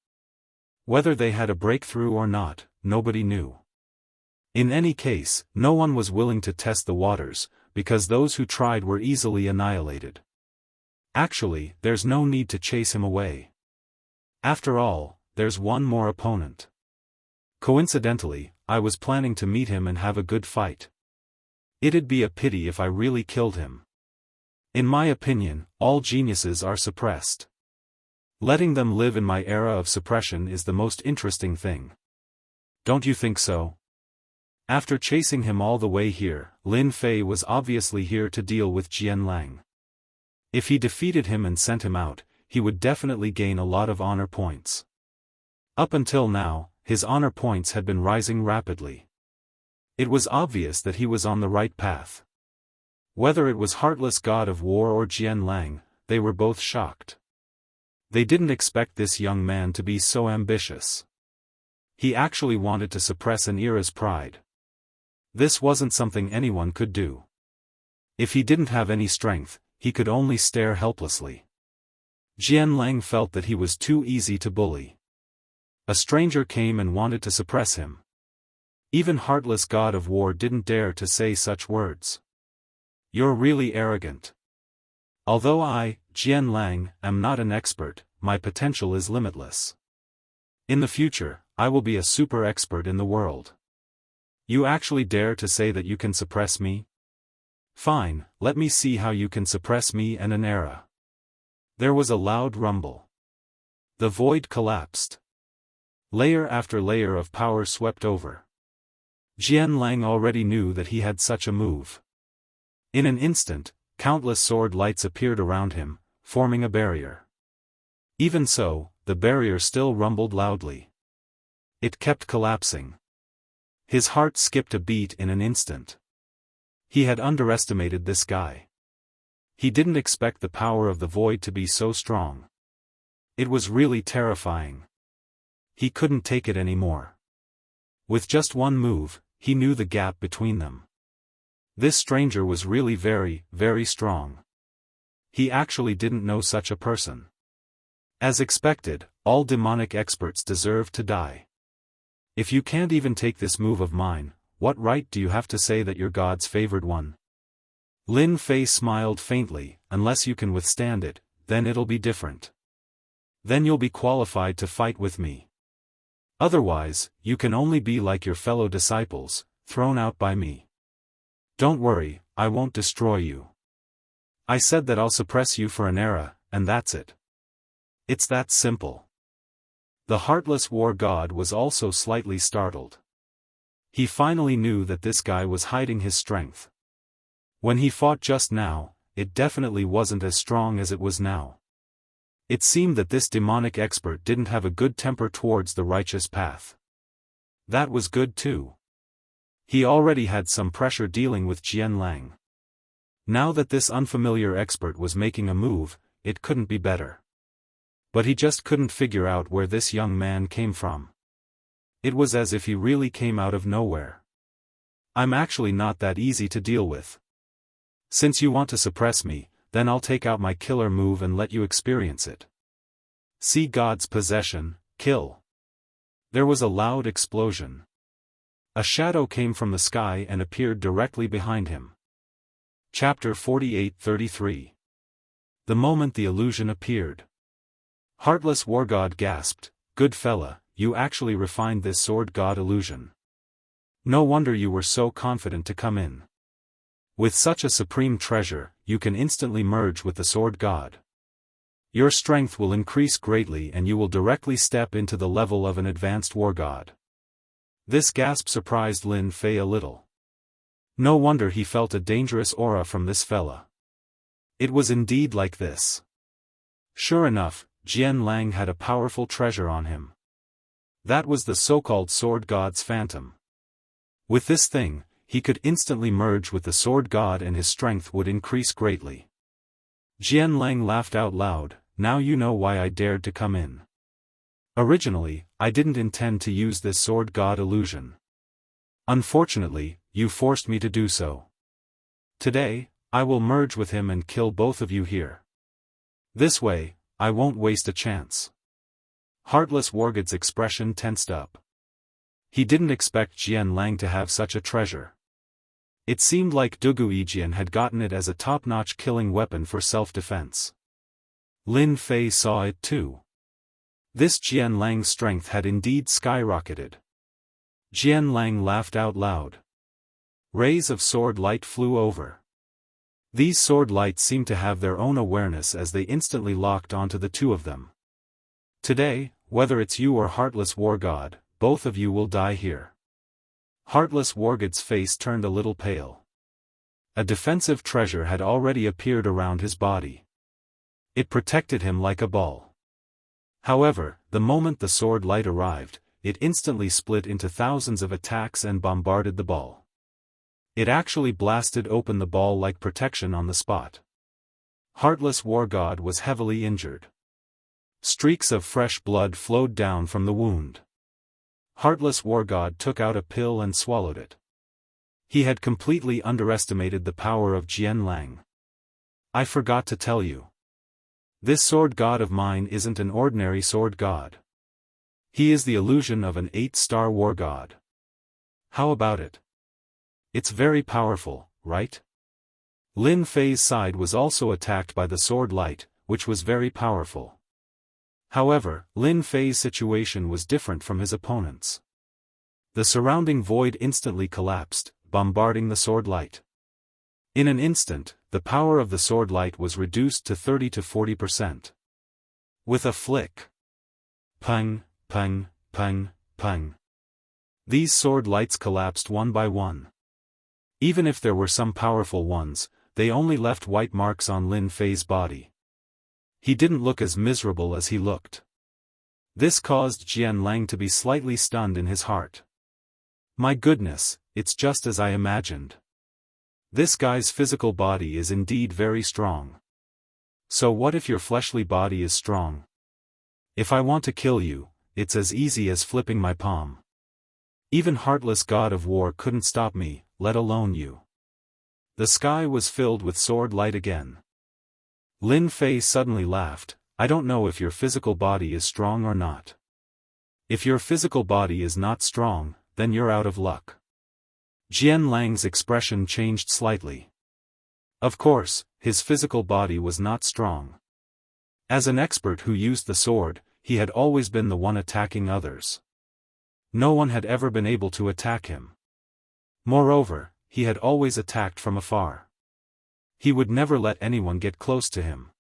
Whether they had a breakthrough or not, nobody knew. In any case, no one was willing to test the waters, because those who tried were easily annihilated. Actually, there's no need to chase him away. After all, there's one more opponent. Coincidentally, I was planning to meet him and have a good fight. It'd be a pity if I really killed him. In my opinion, all geniuses are suppressed. Letting them live in my era of suppression is the most interesting thing. Don't you think so? After chasing him all the way here, Lin Fei was obviously here to deal with Jian Lang. If he defeated him and sent him out, he would definitely gain a lot of honor points. Up until now, his honor points had been rising rapidly. It was obvious that he was on the right path. Whether it was Heartless God of War or Jian Lang, they were both shocked. They didn't expect this young man to be so ambitious. He actually wanted to suppress an era's pride. This wasn't something anyone could do. If he didn't have any strength, he could only stare helplessly. Jian Lang felt that he was too easy to bully. A stranger came and wanted to suppress him. Even Heartless God of War didn't dare to say such words. You're really arrogant. Although I, Jian Lang, am not an expert, my potential is limitless. In the future, I will be a super expert in the world. You actually dare to say that you can suppress me? Fine, let me see how you can suppress me and an era. There was a loud rumble. The void collapsed. Layer after layer of power swept over. Jian Lang already knew that he had such a move. In an instant, countless sword lights appeared around him, forming a barrier. Even so, the barrier still rumbled loudly. It kept collapsing. His heart skipped a beat in an instant. He had underestimated this guy. He didn't expect the power of the void to be so strong. It was really terrifying. He couldn't take it anymore. With just one move, he knew the gap between them. This stranger was really very, very strong. He actually didn't know such a person. As expected, all demonic experts deserve to die. If you can't even take this move of mine, what right do you have to say that you're God's favored one? Lin Fei smiled faintly. Unless you can withstand it, then it'll be different. Then you'll be qualified to fight with me. Otherwise, you can only be like your fellow disciples, thrown out by me. Don't worry, I won't destroy you. I said that I'll suppress you for an era, and that's it. It's that simple. The Heartless War God was also slightly startled. He finally knew that this guy was hiding his strength. When he fought just now, it definitely wasn't as strong as it was now. It seemed that this demonic expert didn't have a good temper towards the righteous path. That was good too. He already had some pressure dealing with Jian Lang. Now that this unfamiliar expert was making a move, it couldn't be better. But he just couldn't figure out where this young man came from. It was as if he really came out of nowhere. I'm actually not that easy to deal with. Since you want to suppress me, then I'll take out my killer move and let you experience it. See God's possession, kill. There was a loud explosion. A shadow came from the sky and appeared directly behind him. Chapter 48-33. The moment the illusion appeared. Heartless War God gasped, "Good fella, you actually refined this sword god illusion. No wonder you were so confident to come in. With such a supreme treasure, you can instantly merge with the sword god. Your strength will increase greatly and you will directly step into the level of an advanced war god." This gasp surprised Lin Fei a little. No wonder he felt a dangerous aura from this fella. It was indeed like this. Sure enough, Jian Lang had a powerful treasure on him. That was the so-called sword god's phantom. With this thing, he could instantly merge with the sword god and his strength would increase greatly. Jian Lang laughed out loud, "Now you know why I dared to come in. Originally, I didn't intend to use this sword god illusion. Unfortunately, you forced me to do so. Today, I will merge with him and kill both of you here. This way, I won't waste a chance." Heartless War God's expression tensed up. He didn't expect Jian Lang to have such a treasure. It seemed like Dugu Yijian had gotten it as a top-notch killing weapon for self-defense. Lin Fei saw it too. This Jian Lang's strength had indeed skyrocketed. Jian Lang laughed out loud. Rays of sword light flew over. These sword lights seemed to have their own awareness as they instantly locked onto the two of them. Today, whether it's you or Heartless War God, both of you will die here. Heartless Wargod's face turned a little pale. A defensive treasure had already appeared around his body. It protected him like a ball. However, the moment the sword light arrived, it instantly split into thousands of attacks and bombarded the ball. It actually blasted open the ball like protection on the spot. Heartless War God was heavily injured. Streaks of fresh blood flowed down from the wound. Heartless War God took out a pill and swallowed it. He had completely underestimated the power of Jian Lang. I forgot to tell you. This sword god of mine isn't an ordinary sword god. He is the illusion of an 8-star war god. How about it? It's very powerful, right? Lin Fei's side was also attacked by the sword light, which was very powerful. However, Lin Fei's situation was different from his opponent's. The surrounding void instantly collapsed, bombarding the sword light. In an instant, the power of the sword light was reduced to 30 to 40%. With a flick. Pung, pung, pung, pung. These sword lights collapsed one by one. Even if there were some powerful ones, they only left white marks on Lin Fei's body. He didn't look as miserable as he looked. This caused Jian Lang to be slightly stunned in his heart. My goodness, it's just as I imagined. This guy's physical body is indeed very strong. So what if your fleshly body is strong? If I want to kill you, it's as easy as flipping my palm. Even Heartless God of War couldn't stop me, let alone you. The sky was filled with sword light again. Lin Fei suddenly laughed. I don't know if your physical body is strong or not. If your physical body is not strong, then you're out of luck. Jian Lang's expression changed slightly. Of course, his physical body was not strong. As an expert who used the sword, he had always been the one attacking others. No one had ever been able to attack him. Moreover, he had always attacked from afar. He would never let anyone get close to him.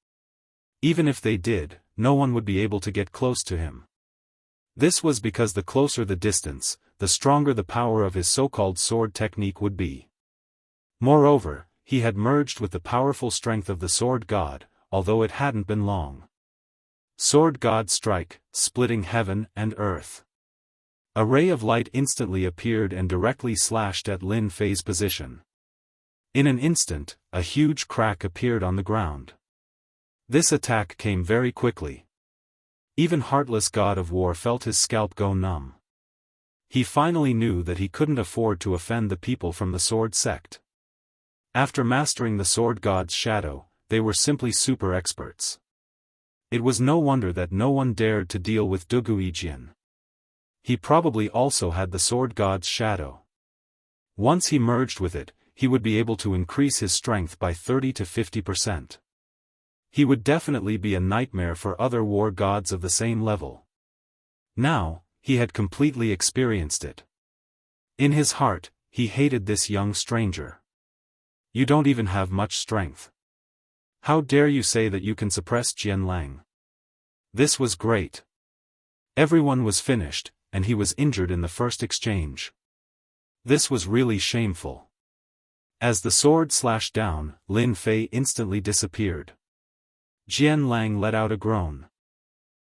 Even if they did, no one would be able to get close to him. This was because the closer the distance, the stronger the power of his so-called sword technique would be. Moreover, he had merged with the powerful strength of the sword god, although it hadn't been long. Sword god strike, splitting heaven and earth. A ray of light instantly appeared and directly slashed at Lin Fei's position. In an instant, a huge crack appeared on the ground. This attack came very quickly. Even Heartless God of War felt his scalp go numb. He finally knew that he couldn't afford to offend the people from the sword sect. After mastering the sword god's shadow, they were simply super experts. It was no wonder that no one dared to deal with Dugu Yijian. He probably also had the sword god's shadow. Once he merged with it, he would be able to increase his strength by 30 to 50%. He would definitely be a nightmare for other war gods of the same level. Now, he had completely experienced it. In his heart, he hated this young stranger. You don't even have much strength. How dare you say that you can suppress Jian Lang? This was great. Everyone was finished, and he was injured in the first exchange. This was really shameful. As the sword slashed down, Lin Fei instantly disappeared. Jian Lang let out a groan.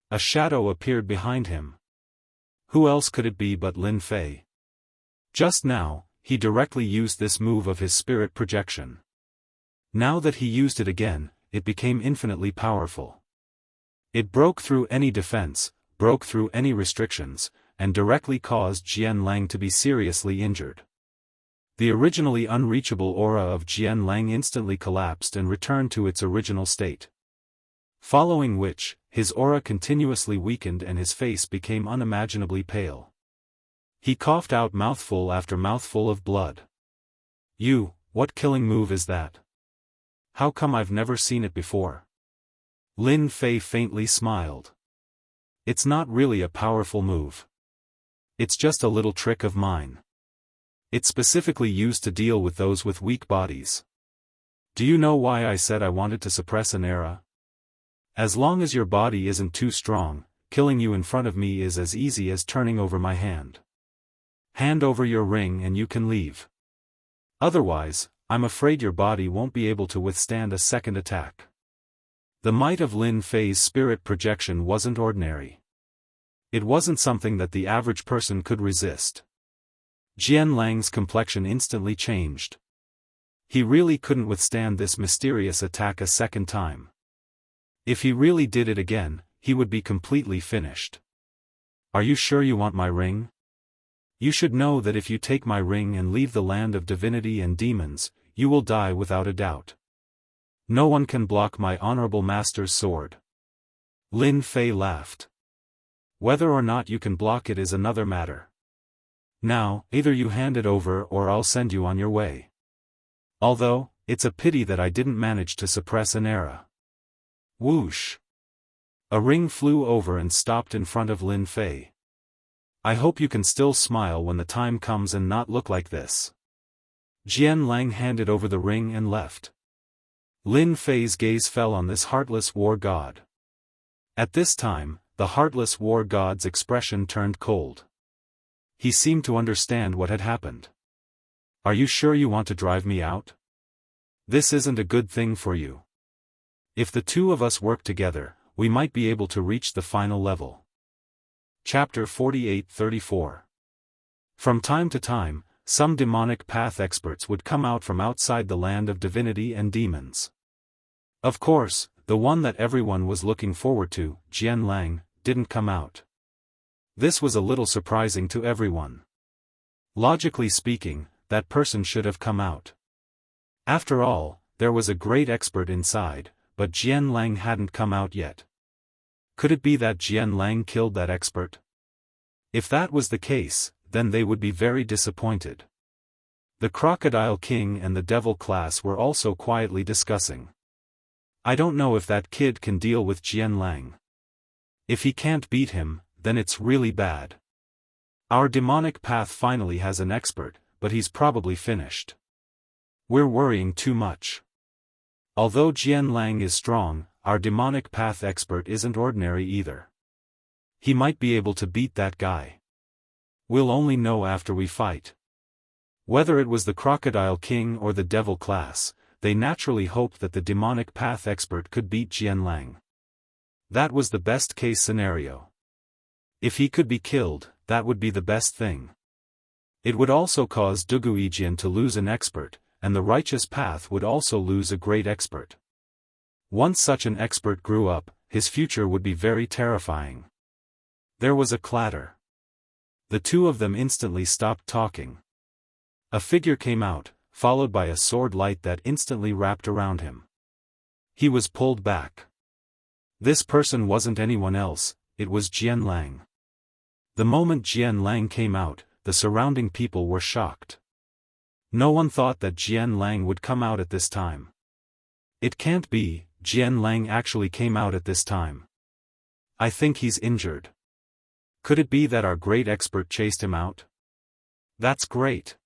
A shadow appeared behind him. Who else could it be but Lin Fei? Just now, he directly used this move of his spirit projection. Now that he used it again, it became infinitely powerful. It broke through any defense, broke through any restrictions, and directly caused Jian Lang to be seriously injured. The originally unreachable aura of Jian Lang instantly collapsed and returned to its original state. Following which, his aura continuously weakened and his face became unimaginably pale. He coughed out mouthful after mouthful of blood. What killing move is that? How come I've never seen it before? Lin Fei faintly smiled. It's not really a powerful move. It's just a little trick of mine. It's specifically used to deal with those with weak bodies. Do you know why I said I wanted to suppress an era? As long as your body isn't too strong, killing you in front of me is as easy as turning over my hand. Hand over your ring and you can leave. Otherwise, I'm afraid your body won't be able to withstand a second attack. The might of Lin Fei's spirit projection wasn't ordinary. It wasn't something that the average person could resist. Jian Lang's complexion instantly changed. He really couldn't withstand this mysterious attack a second time. If he really did it again, he would be completely finished. Are you sure you want my ring? You should know that if you take my ring and leave the land of divinity and demons, you will die without a doubt. No one can block my honorable master's sword. Lin Fei laughed. Whether or not you can block it is another matter. Now, either you hand it over or I'll send you on your way. Although, it's a pity that I didn't manage to suppress an era. Whoosh! A ring flew over and stopped in front of Lin Fei. I hope you can still smile when the time comes and not look like this. Jian Lang handed over the ring and left. Lin Fei's gaze fell on this heartless war god. At this time, the heartless war god's expression turned cold. He seemed to understand what had happened. Are you sure you want to drive me out? This isn't a good thing for you. If the two of us work together, we might be able to reach the final level. Chapter 48-34. From time to time, some demonic path experts would come out from outside the land of divinity and demons. Of course, the one that everyone was looking forward to, Jian Lang, didn't come out. This was a little surprising to everyone. Logically speaking, that person should have come out. After all, there was a great expert inside, but Jian Lang hadn't come out yet. Could it be that Jian Lang killed that expert? If that was the case, then they would be very disappointed. The Crocodile King and the Devil class were also quietly discussing. I don't know if that kid can deal with Jian Lang. If he can't beat him, then it's really bad. Our demonic path finally has an expert, but he's probably finished. We're worrying too much. Although Jian Lang is strong, our demonic path expert isn't ordinary either. He might be able to beat that guy. We'll only know after we fight. Whether it was the Crocodile King or the Devil class, they naturally hoped that the demonic path expert could beat Jian Lang. That was the best case scenario. If he could be killed, that would be the best thing. It would also cause Duguijian to lose an expert, and the righteous path would also lose a great expert. Once such an expert grew up, his future would be very terrifying. There was a clatter. The two of them instantly stopped talking. A figure came out, followed by a sword light that instantly wrapped around him. He was pulled back. This person wasn't anyone else, it was Jian Lang. The moment Jian Lang came out, the surrounding people were shocked. No one thought that Jian Lang would come out at this time. It can't be, Jian Lang actually came out at this time. I think he's injured. Could it be that our great expert chased him out? That's great.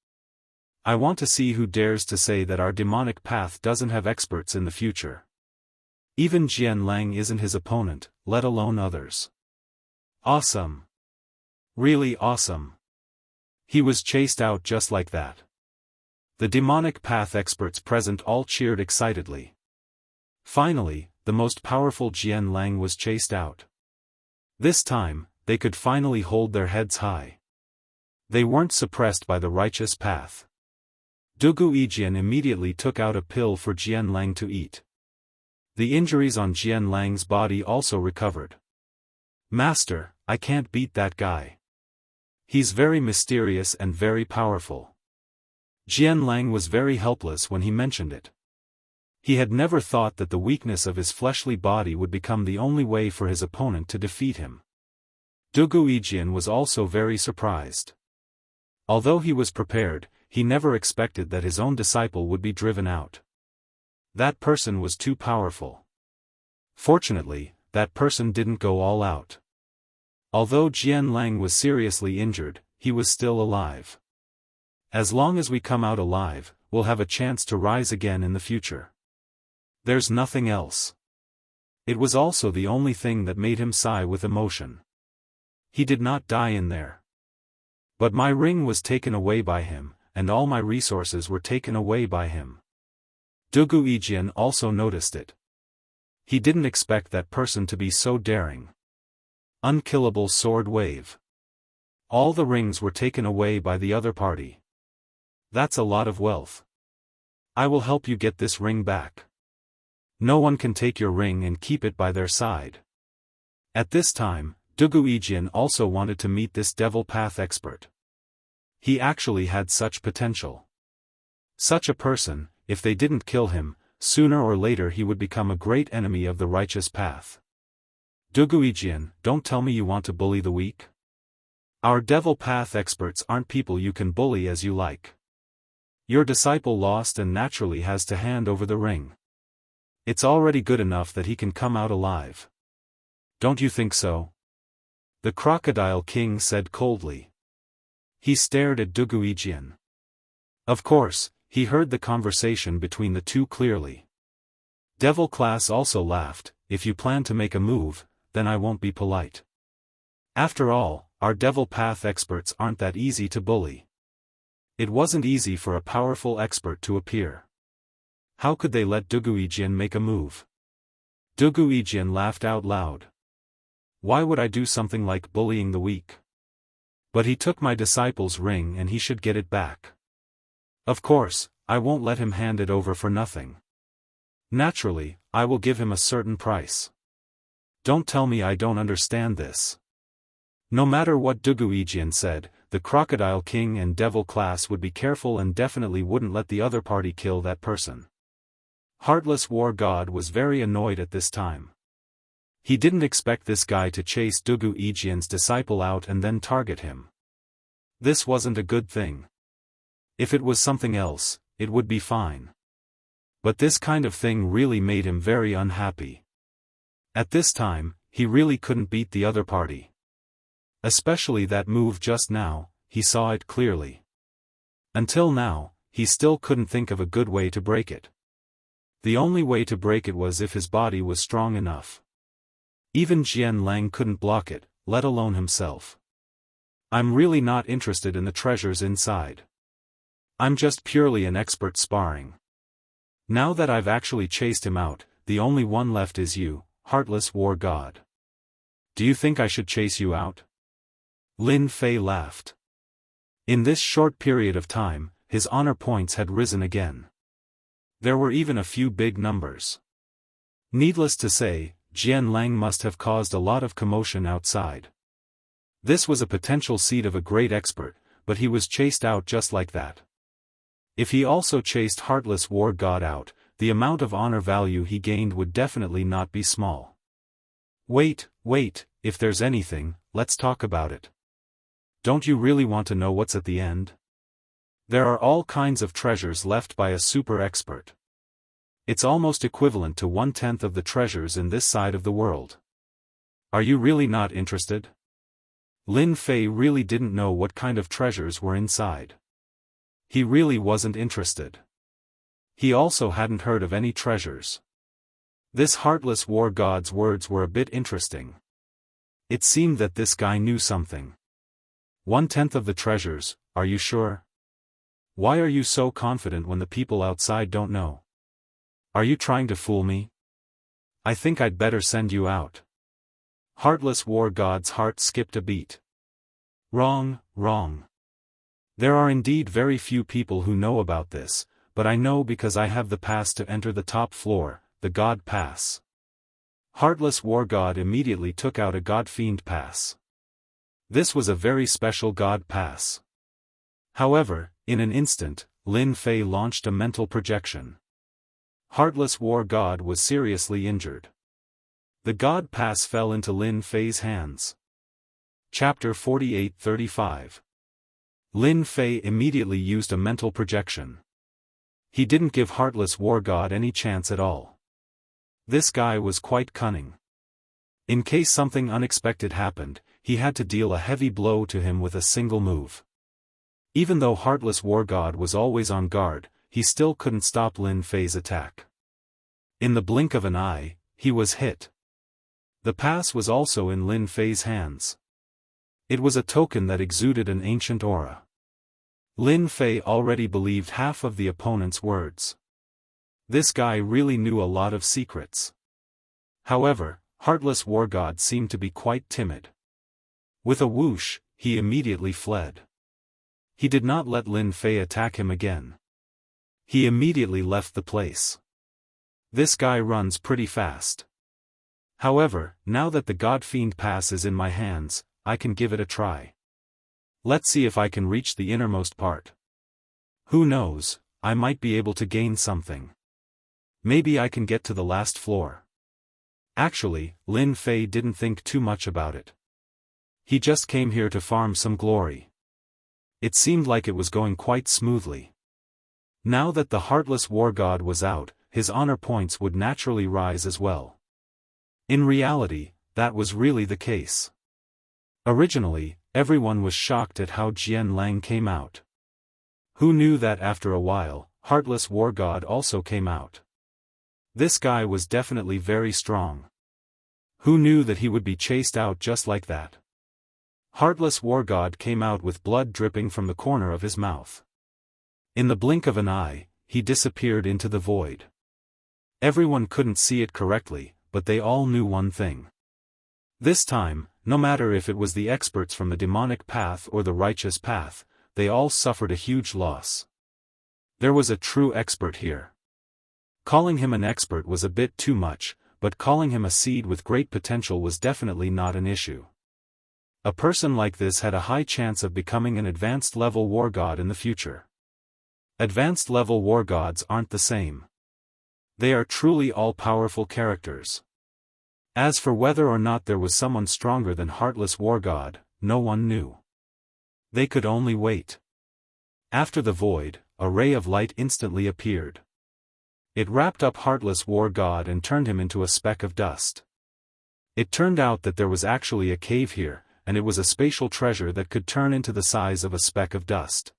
I want to see who dares to say that our demonic path doesn't have experts in the future. Even Jian Lang isn't his opponent, let alone others. Awesome. Really awesome. He was chased out just like that. The demonic path experts present all cheered excitedly. Finally, the most powerful Jian Lang was chased out. This time, they could finally hold their heads high. They weren't suppressed by the righteous path. Duguijian immediately took out a pill for Jian Lang to eat. The injuries on Jian Lang's body also recovered. Master, I can't beat that guy. He's very mysterious and very powerful. Jian Lang was very helpless when he mentioned it. He had never thought that the weakness of his fleshly body would become the only way for his opponent to defeat him. Duguijian was also very surprised. Although he was prepared, he never expected that his own disciple would be driven out. That person was too powerful. Fortunately, that person didn't go all out. Although Jian Lang was seriously injured, he was still alive. As long as we come out alive, we'll have a chance to rise again in the future. There's nothing else. It was also the only thing that made him sigh with emotion. He did not die in there. But my ring was taken away by him, and all my resources were taken away by him. Dugu Yijian also noticed it. He didn't expect that person to be so daring. Unkillable sword wave. All the rings were taken away by the other party. That's a lot of wealth. I will help you get this ring back. No one can take your ring and keep it by their side. At this time, Dugu Yijian also wanted to meet this devil path expert. He actually had such potential. Such a person, if they didn't kill him, sooner or later he would become a great enemy of the righteous path. Dugu Yijian, don't tell me you want to bully the weak. Our devil path experts aren't people you can bully as you like. Your disciple lost and naturally has to hand over the ring. It's already good enough that he can come out alive. Don't you think so? The Crocodile King said coldly. He stared at Dugu Yijian. Of course, he heard the conversation between the two clearly. Devil Class also laughed. If you plan to make a move, then I won't be polite. After all, our devil path experts aren't that easy to bully. It wasn't easy for a powerful expert to appear. How could they let Dugu Yijian make a move? Dugu Yijian laughed out loud. Why would I do something like bullying the weak? But he took my disciple's ring and he should get it back. Of course, I won't let him hand it over for nothing. Naturally, I will give him a certain price. Don't tell me I don't understand this. No matter what Dugu Yijian said, the Crocodile King and Devil Class would be careful and definitely wouldn't let the other party kill that person. Heartless War God was very annoyed at this time. He didn't expect this guy to chase Dugu Yijian's disciple out and then target him. This wasn't a good thing. If it was something else, it would be fine. But this kind of thing really made him very unhappy. At this time, he really couldn't beat the other party. Especially that move just now, he saw it clearly. Until now, he still couldn't think of a good way to break it. The only way to break it was if his body was strong enough. Even Jian Lang couldn't block it, let alone himself. I'm really not interested in the treasures inside. I'm just purely an expert sparring. Now that I've actually chased him out, the only one left is you, Heartless War God. Do you think I should chase you out? Lin Fei laughed. In this short period of time, his honor points had risen again. There were even a few big numbers. Needless to say, Jian Lang must have caused a lot of commotion outside. This was a potential seat of a great expert, but he was chased out just like that. If he also chased Heartless War God out, the amount of honor value he gained would definitely not be small. Wait, if there's anything, let's talk about it. Don't you really want to know what's at the end? There are all kinds of treasures left by a super expert. It's almost equivalent to 1/10 of the treasures in this side of the world. Are you really not interested? Lin Fei really didn't know what kind of treasures were inside. He really wasn't interested. He also hadn't heard of any treasures. This Heartless War God's words were a bit interesting. It seemed that this guy knew something. 1/10 of the treasures, are you sure? Why are you so confident when the people outside don't know? Are you trying to fool me? I think I'd better send you out. Heartless War God's heart skipped a beat. Wrong. There are indeed very few people who know about this, but I know because I have the pass to enter the top floor, the God Pass. Heartless War God immediately took out a God Fiend Pass. This was a very special God Pass. However, in an instant, Lin Fei launched a mental projection. Heartless War God was seriously injured. The God Pass fell into Lin Fei's hands. Chapter 48-35. Lin Fei immediately used a mental projection. He didn't give Heartless War God any chance at all. This guy was quite cunning. In case something unexpected happened, he had to deal a heavy blow to him with a single move. Even though Heartless War God was always on guard, he still couldn't stop Lin Fei's attack. In the blink of an eye, he was hit. The pass was also in Lin Fei's hands. It was a token that exuded an ancient aura. Lin Fei already believed half of the opponent's words. This guy really knew a lot of secrets. However, Heartless War God seemed to be quite timid. With a whoosh, he immediately fled. He did not let Lin Fei attack him again. He immediately left the place. This guy runs pretty fast. However, now that the God-Fiend Pass is in my hands, I can give it a try. Let's see if I can reach the innermost part. Who knows, I might be able to gain something. Maybe I can get to the last floor. Actually, Lin Fei didn't think too much about it. He just came here to farm some glory. It seemed like it was going quite smoothly. Now that the Heartless War God was out, his honor points would naturally rise as well. In reality, that was really the case. Originally, everyone was shocked at how Jian Lang came out. Who knew that after a while, Heartless War God also came out? This guy was definitely very strong. Who knew that he would be chased out just like that? Heartless War God came out with blood dripping from the corner of his mouth. In the blink of an eye, he disappeared into the void. Everyone couldn't see it correctly, but they all knew one thing. This time, no matter if it was the experts from the demonic path or the righteous path, they all suffered a huge loss. There was a true expert here. Calling him an expert was a bit too much, but calling him a seed with great potential was definitely not an issue. A person like this had a high chance of becoming an advanced level war god in the future. Advanced level war gods aren't the same. They are truly all-powerful characters. As for whether or not there was someone stronger than Heartless War God, no one knew. They could only wait. After the void, a ray of light instantly appeared. It wrapped up Heartless War God and turned him into a speck of dust. It turned out that there was actually a cave here, and it was a spatial treasure that could turn into the size of a speck of dust.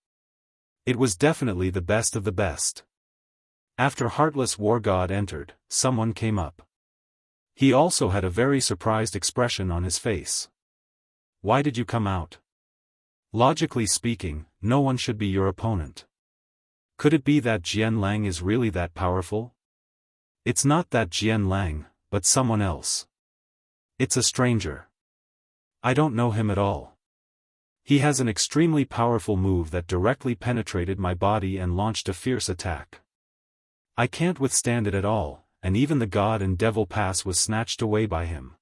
It was definitely the best of the best. After Heartless War God entered, someone came up. He also had a very surprised expression on his face. Why did you come out? Logically speaking, no one should be your opponent. Could it be that Jian Lang is really that powerful? It's not that Jian Lang, but someone else. It's a stranger. I don't know him at all. He has an extremely powerful move that directly penetrated my body and launched a fierce attack. I can't withstand it at all, and even the God and Devil Pass was snatched away by him.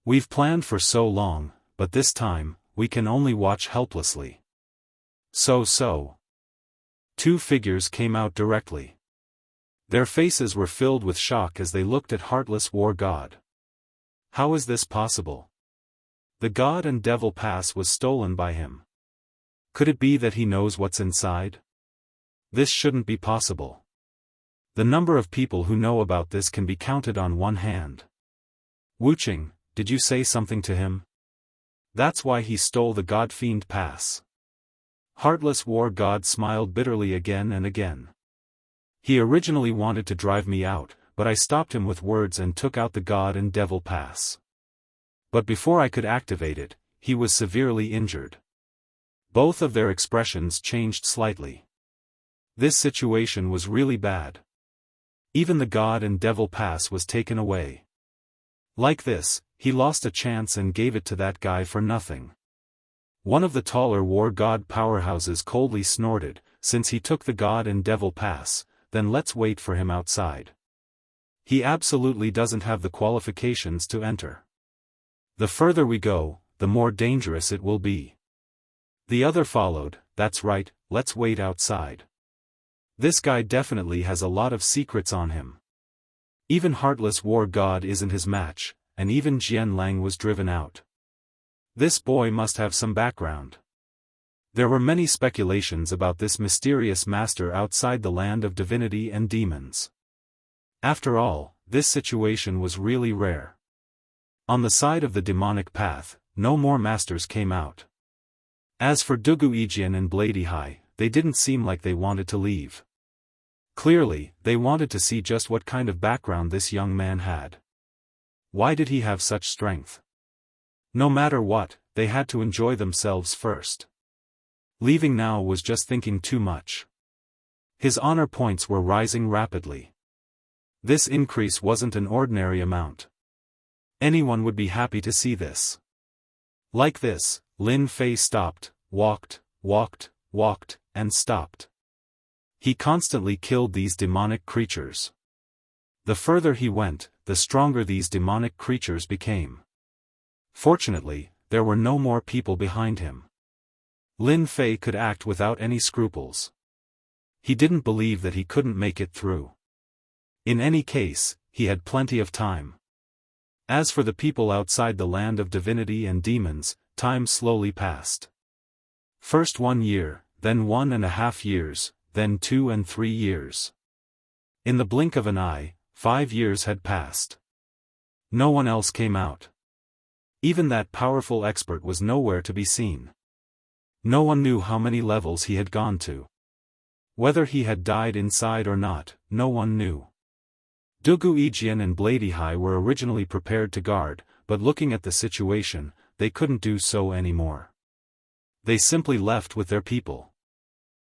We've planned for so long, but this time, we can only watch helplessly. So. Two figures came out directly. Their faces were filled with shock as they looked at Heartless War God. How is this possible? The God and Devil Pass was stolen by him. Could it be that he knows what's inside? This shouldn't be possible. The number of people who know about this can be counted on one hand. Wuqing, did you say something to him? That's why he stole the God-Fiend Pass. Heartless War God smiled bitterly again and again. He originally wanted to drive me out, but I stopped him with words and took out the God and Devil Pass. But before I could activate it, he was severely injured. Both of their expressions changed slightly. This situation was really bad. Even the God and Devil Pass was taken away. Like this, he lost a chance and gave it to that guy for nothing. One of the taller war god powerhouses coldly snorted, since he took the God and Devil Pass, then let's wait for him outside. He absolutely doesn't have the qualifications to enter. The further we go, the more dangerous it will be. The other followed, that's right, let's wait outside. This guy definitely has a lot of secrets on him. Even Heartless War God isn't his match, and even Jian Lang was driven out. This boy must have some background. There were many speculations about this mysterious master outside the land of divinity and demons. After all, this situation was really rare. On the side of the demonic path, no more masters came out. As for Duguijian and Bladihai, they didn't seem like they wanted to leave. Clearly, they wanted to see just what kind of background this young man had. Why did he have such strength? No matter what, they had to enjoy themselves first. Leaving now was just thinking too much. His honor points were rising rapidly. This increase wasn't an ordinary amount. Anyone would be happy to see this. Like this, Lin Fei stopped, walked, and stopped. He constantly killed these demonic creatures. The further he went, the stronger these demonic creatures became. Fortunately, there were no more people behind him. Lin Fei could act without any scruples. He didn't believe that he couldn't make it through. In any case, he had plenty of time. As for the people outside the land of divinity and demons, time slowly passed. First 1 year, then 1.5 years, then 2 and 3 years. In the blink of an eye, 5 years had passed. No one else came out. Even that powerful expert was nowhere to be seen. No one knew how many levels he had gone to. Whether he had died inside or not, no one knew. Duguijian and Bladihai were originally prepared to guard, but looking at the situation, they couldn't do so anymore. They simply left with their people.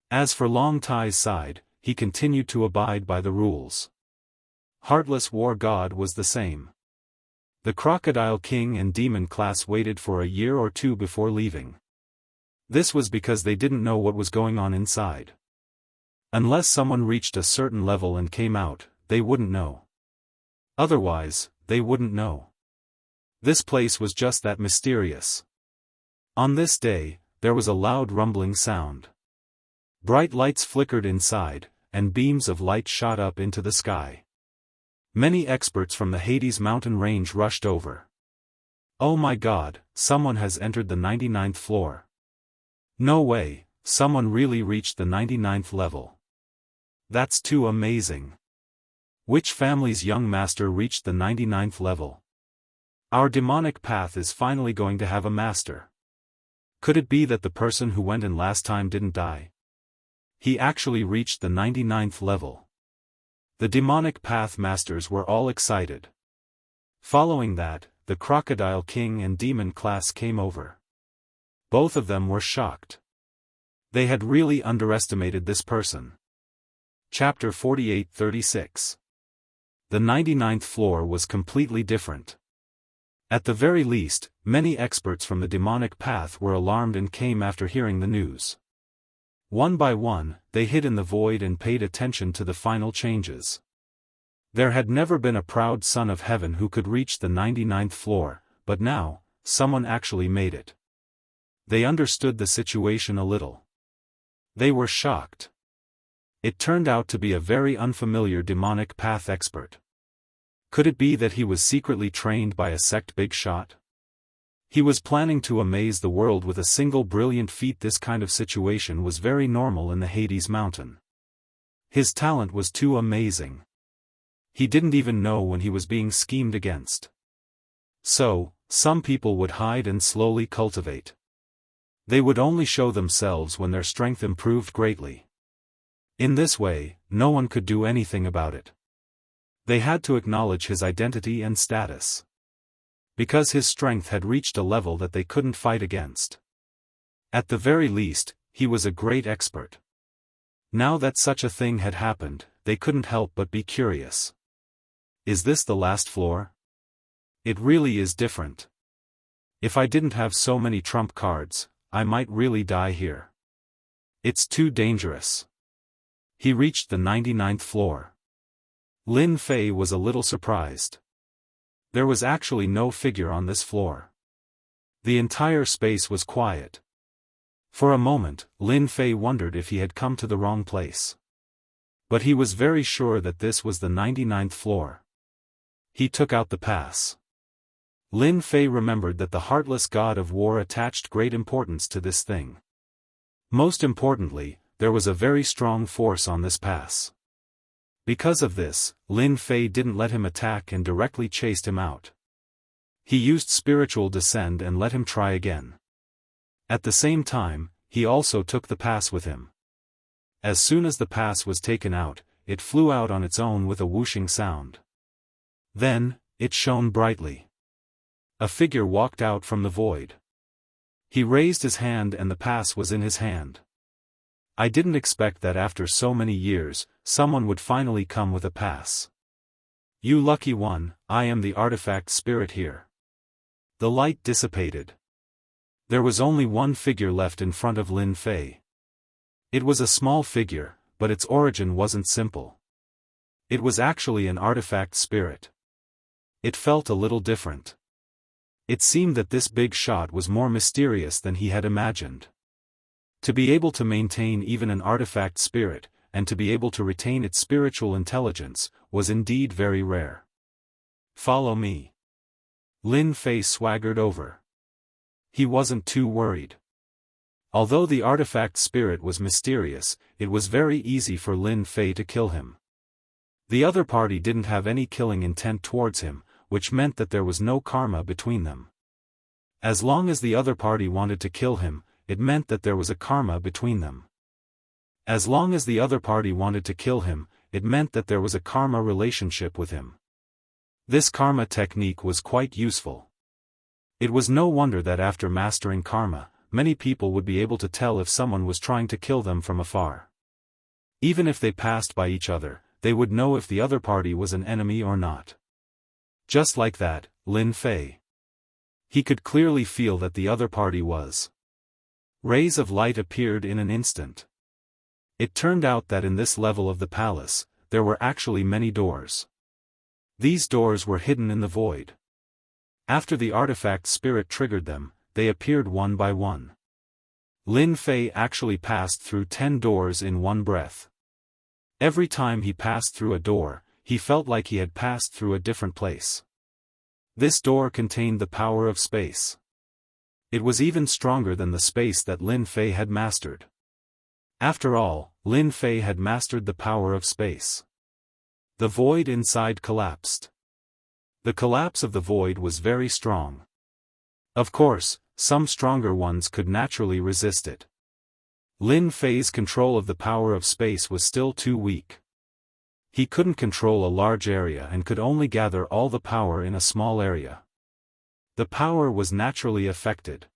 As for Long Tai's side, he continued to abide by the rules. Heartless War God was the same. The Crocodile King and Demon class waited for a year or two before leaving. This was because they didn't know what was going on inside. Unless someone reached a certain level and came out, they wouldn't know. Otherwise, they wouldn't know. This place was just that mysterious. On this day, there was a loud rumbling sound. Bright lights flickered inside, and beams of light shot up into the sky. Many experts from the Hades mountain range rushed over. Oh my God, someone has entered the 99th floor. No way, someone really reached the 99th level. That's too amazing. Which family's young master reached the 99th level? Our demonic path is finally going to have a master. Could it be that the person who went in last time didn't die? He actually reached the 99th level. The demonic path masters were all excited. Following that, the Crocodile King and Demon class came over. Both of them were shocked. They had really underestimated this person. Chapter 48-36. The 99th floor was completely different. At the very least, many experts from the demonic path were alarmed and came after hearing the news. One by one, they hid in the void and paid attention to the final changes. There had never been a proud son of heaven who could reach the 99th floor, but now, someone actually made it. They understood the situation a little. They were shocked. It turned out to be a very unfamiliar demonic path expert. Could it be that he was secretly trained by a sect big shot? He was planning to amaze the world with a single brilliant feat. This kind of situation was very normal in the Hades mountain. His talent was too amazing. He didn't even know when he was being schemed against. So, some people would hide and slowly cultivate. They would only show themselves when their strength improved greatly. In this way, no one could do anything about it. They had to acknowledge his identity and status. Because his strength had reached a level that they couldn't fight against. At the very least, he was a great expert. Now that such a thing had happened, they couldn't help but be curious. Is this the last floor? It really is different. If I didn't have so many trump cards, I might really die here. It's too dangerous. He reached the 99th floor. Lin Fei was a little surprised. There was actually no figure on this floor. The entire space was quiet. For a moment, Lin Fei wondered if he had come to the wrong place. But he was very sure that this was the 99th floor. He took out the pass. Lin Fei remembered that the heartless god of war attached great importance to this thing. Most importantly, there was a very strong force on this pass. Because of this, Lin Fei didn't let him attack and directly chased him out. He used spiritual descend and let him try again. At the same time, he also took the pass with him. As soon as the pass was taken out, it flew out on its own with a whooshing sound. Then, it shone brightly. A figure walked out from the void. He raised his hand and the pass was in his hand. I didn't expect that after so many years, someone would finally come with a pass. You lucky one, I am the artifact spirit here. The light dissipated. There was only one figure left in front of Lin Fei. It was a small figure, but its origin wasn't simple. It was actually an artifact spirit. It felt a little different. It seemed that this big shot was more mysterious than he had imagined. To be able to maintain even an artifact spirit, and to be able to retain its spiritual intelligence, was indeed very rare. Follow me. Lin Fei swaggered over. He wasn't too worried. Although the artifact spirit was mysterious, it was very easy for Lin Fei to kill him. The other party didn't have any killing intent towards him, which meant that there was no karma between them. As long as the other party wanted to kill him, it meant that there was a karma between them. As long as the other party wanted to kill him, it meant that there was a karma relationship with him. This karma technique was quite useful. It was no wonder that after mastering karma, many people would be able to tell if someone was trying to kill them from afar. Even if they passed by each other, they would know if the other party was an enemy or not. Just like that, Lin Fei. He could clearly feel that the other party was. Rays of light appeared in an instant. It turned out that in this level of the palace, there were actually many doors. These doors were hidden in the void. After the artifact spirit triggered them, they appeared one by one. Lin Fei actually passed through 10 doors in one breath. Every time he passed through a door, he felt like he had passed through a different place. This door contained the power of space. It was even stronger than the space that Lin Fei had mastered. After all, Lin Fei had mastered the power of space. The void inside collapsed. The collapse of the void was very strong. Of course, some stronger ones could naturally resist it. Lin Fei's control of the power of space was still too weak. He couldn't control a large area and could only gather all the power in a small area. The power was naturally affected.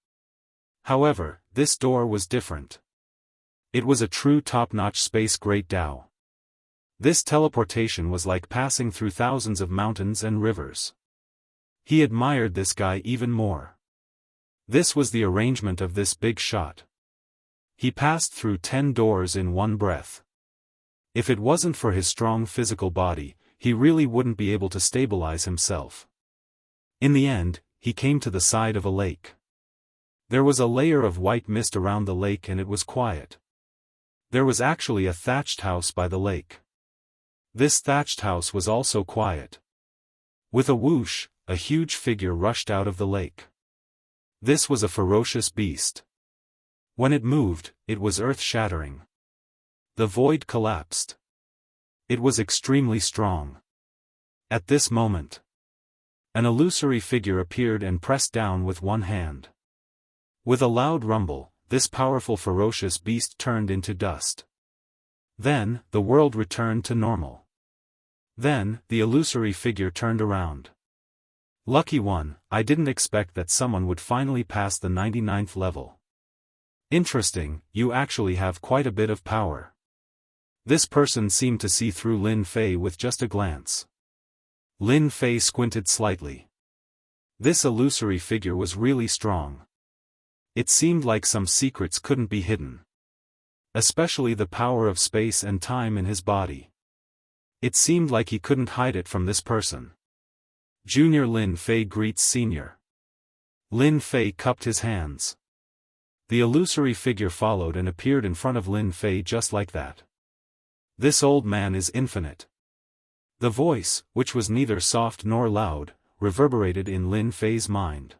However, this door was different. It was a true top-notch space Great Dao. This teleportation was like passing through thousands of mountains and rivers. He admired this guy even more. This was the arrangement of this big shot. He passed through 10 doors in one breath. If it wasn't for his strong physical body, he really wouldn't be able to stabilize himself. In the end, he came to the side of a lake. There was a layer of white mist around the lake and it was quiet. There was actually a thatched house by the lake. This thatched house was also quiet. With a whoosh, a huge figure rushed out of the lake. This was a ferocious beast. When it moved, it was earth-shattering. The void collapsed. It was extremely strong. At this moment, an illusory figure appeared and pressed down with one hand. With a loud rumble, this powerful ferocious beast turned into dust. Then, the world returned to normal. Then, the illusory figure turned around. Lucky one, I didn't expect that someone would finally pass the 99th level. Interesting, you actually have quite a bit of power. This person seemed to see through Lin Fei with just a glance. Lin Fei squinted slightly. This illusory figure was really strong. It seemed like some secrets couldn't be hidden. Especially the power of space and time in his body. It seemed like he couldn't hide it from this person. Junior Lin Fei greets Senior. Lin Fei cupped his hands. The illusory figure followed and appeared in front of Lin Fei just like that. This old man is infinite. The voice, which was neither soft nor loud, reverberated in Lin Fei's mind.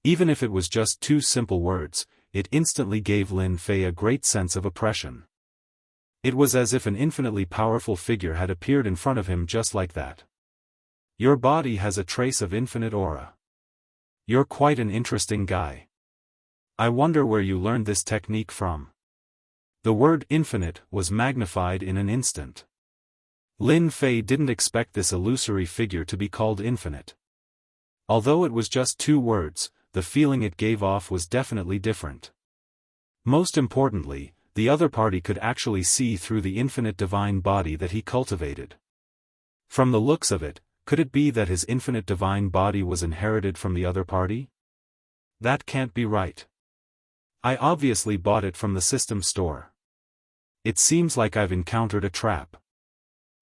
Even if it was just 2 simple words, it instantly gave Lin Fei a great sense of oppression. It was as if an infinitely powerful figure had appeared in front of him just like that. Your body has a trace of infinite aura. You're quite an interesting guy. I wonder where you learned this technique from. The word infinite was magnified in an instant. Lin Fei didn't expect this illusory figure to be called infinite. Although it was just 2 words, the feeling it gave off was definitely different. Most importantly, the other party could actually see through the infinite divine body that he cultivated. From the looks of it, could it be that his infinite divine body was inherited from the other party? That can't be right. I obviously bought it from the system store. It seems like I've encountered a trap.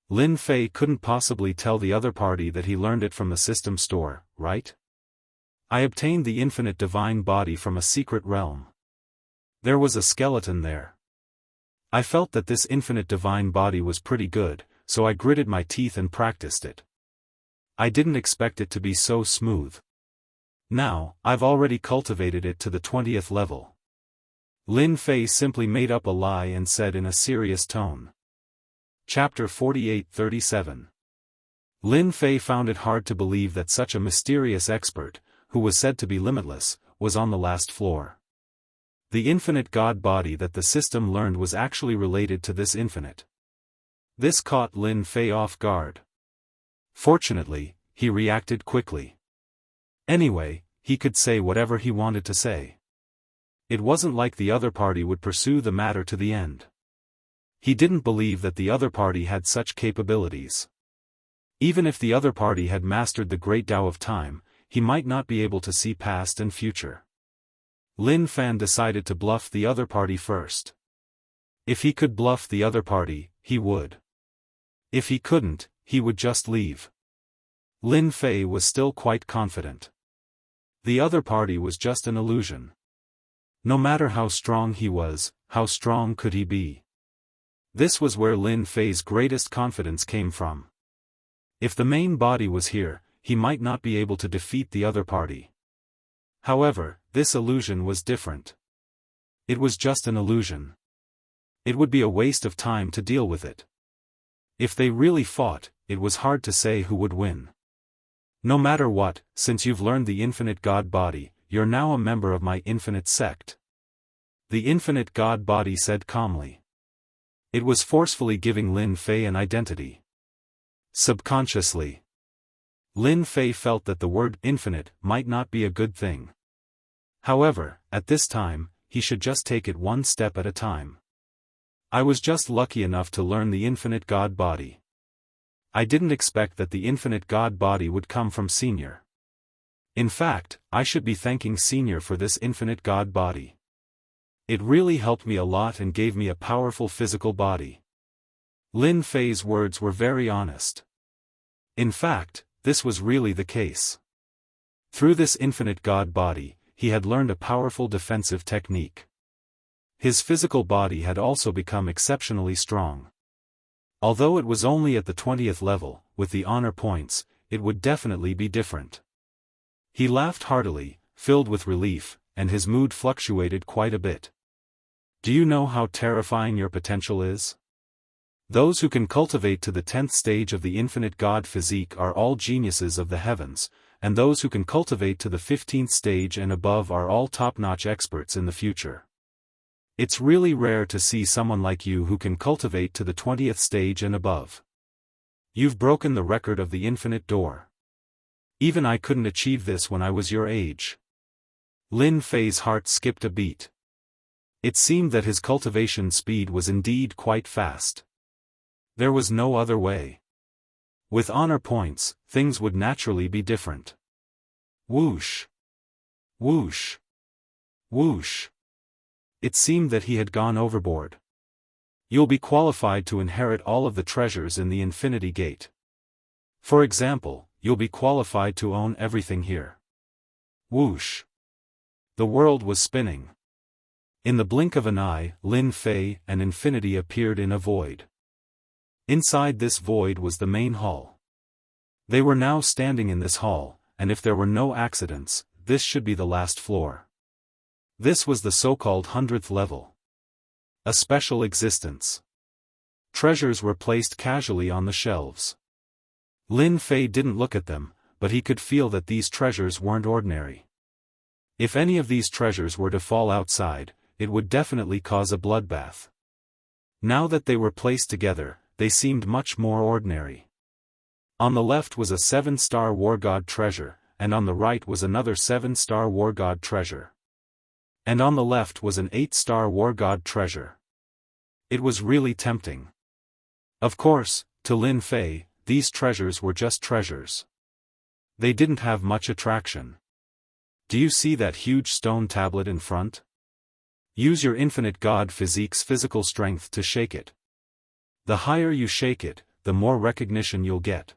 Lin Fei couldn't possibly tell the other party that he learned it from the system store, right? I obtained the infinite divine body from a secret realm. There was a skeleton there. I felt that this infinite divine body was pretty good, so I gritted my teeth and practiced it. I didn't expect it to be so smooth. Now, I've already cultivated it to the 20th level. Lin Fei simply made up a lie and said in a serious tone. Chapter 48-37. Lin Fei found it hard to believe that such a mysterious expert, who was said to be limitless, was on the last floor. The infinite god body that the system learned was actually related to this infinite. This caught Lin Fei off guard. Fortunately, he reacted quickly. Anyway, he could say whatever he wanted to say. It wasn't like the other party would pursue the matter to the end. He didn't believe that the other party had such capabilities. Even if the other party had mastered the great Tao of time, he might not be able to see past and future. Lin Fan decided to bluff the other party first. If he could bluff the other party, he would. If he couldn't, he would just leave. Lin Fei was still quite confident. The other party was just an illusion. No matter how strong he was, how strong could he be? This was where Lin Fei's greatest confidence came from. If the main body was here, he might not be able to defeat the other party. However, this illusion was different. It was just an illusion. It would be a waste of time to deal with it. If they really fought, it was hard to say who would win. No matter what, since you've learned the infinite god body, you're now a member of my infinite sect. The infinite god body said calmly. It was forcefully giving Lin Fei an identity. Subconsciously, Lin Fei felt that the word infinite might not be a good thing. However, at this time, he should just take it one step at a time. I was just lucky enough to learn the infinite god body. I didn't expect that the infinite god body would come from Senior. In fact, I should be thanking Senior for this infinite god body. It really helped me a lot and gave me a powerful physical body. Lin Fei's words were very honest. In fact, this was really the case. Through this infinite god body, he had learned a powerful defensive technique. His physical body had also become exceptionally strong. Although it was only at the 20th level, with the honor points, it would definitely be different. He laughed heartily, filled with relief, and his mood fluctuated quite a bit. Do you know how terrifying your potential is? Those who can cultivate to the 10th stage of the infinite god physique are all geniuses of the heavens, and those who can cultivate to the 15th stage and above are all top-notch experts in the future. It's really rare to see someone like you who can cultivate to the 20th stage and above. You've broken the record of the infinite door. Even I couldn't achieve this when I was your age. Lin Fei's heart skipped a beat. It seemed that his cultivation speed was indeed quite fast. There was no other way. With honor points, things would naturally be different. Whoosh! Whoosh! Whoosh! It seemed that he had gone overboard. You'll be qualified to inherit all of the treasures in the Infinity Gate. For example, you'll be qualified to own everything here. Whoosh! The world was spinning. In the blink of an eye, Lin Fei and infinity appeared in a void. Inside this void was the main hall. They were now standing in this hall, and if there were no accidents, this should be the last floor. This was the so-called 100th level. A special existence. Treasures were placed casually on the shelves. Lin Fei didn't look at them, but he could feel that these treasures weren't ordinary. If any of these treasures were to fall outside, it would definitely cause a bloodbath. Now that they were placed together, they seemed much more ordinary. On the left was a 7-star war god treasure, and on the right was another 7-star war god treasure. And on the left was an 8-star war god treasure. It was really tempting. Of course, to Lin Fei, these treasures were just treasures. They didn't have much attraction. Do you see that huge stone tablet in front? Use your infinite god physique's physical strength to shake it. The higher you shake it, the more recognition you'll get.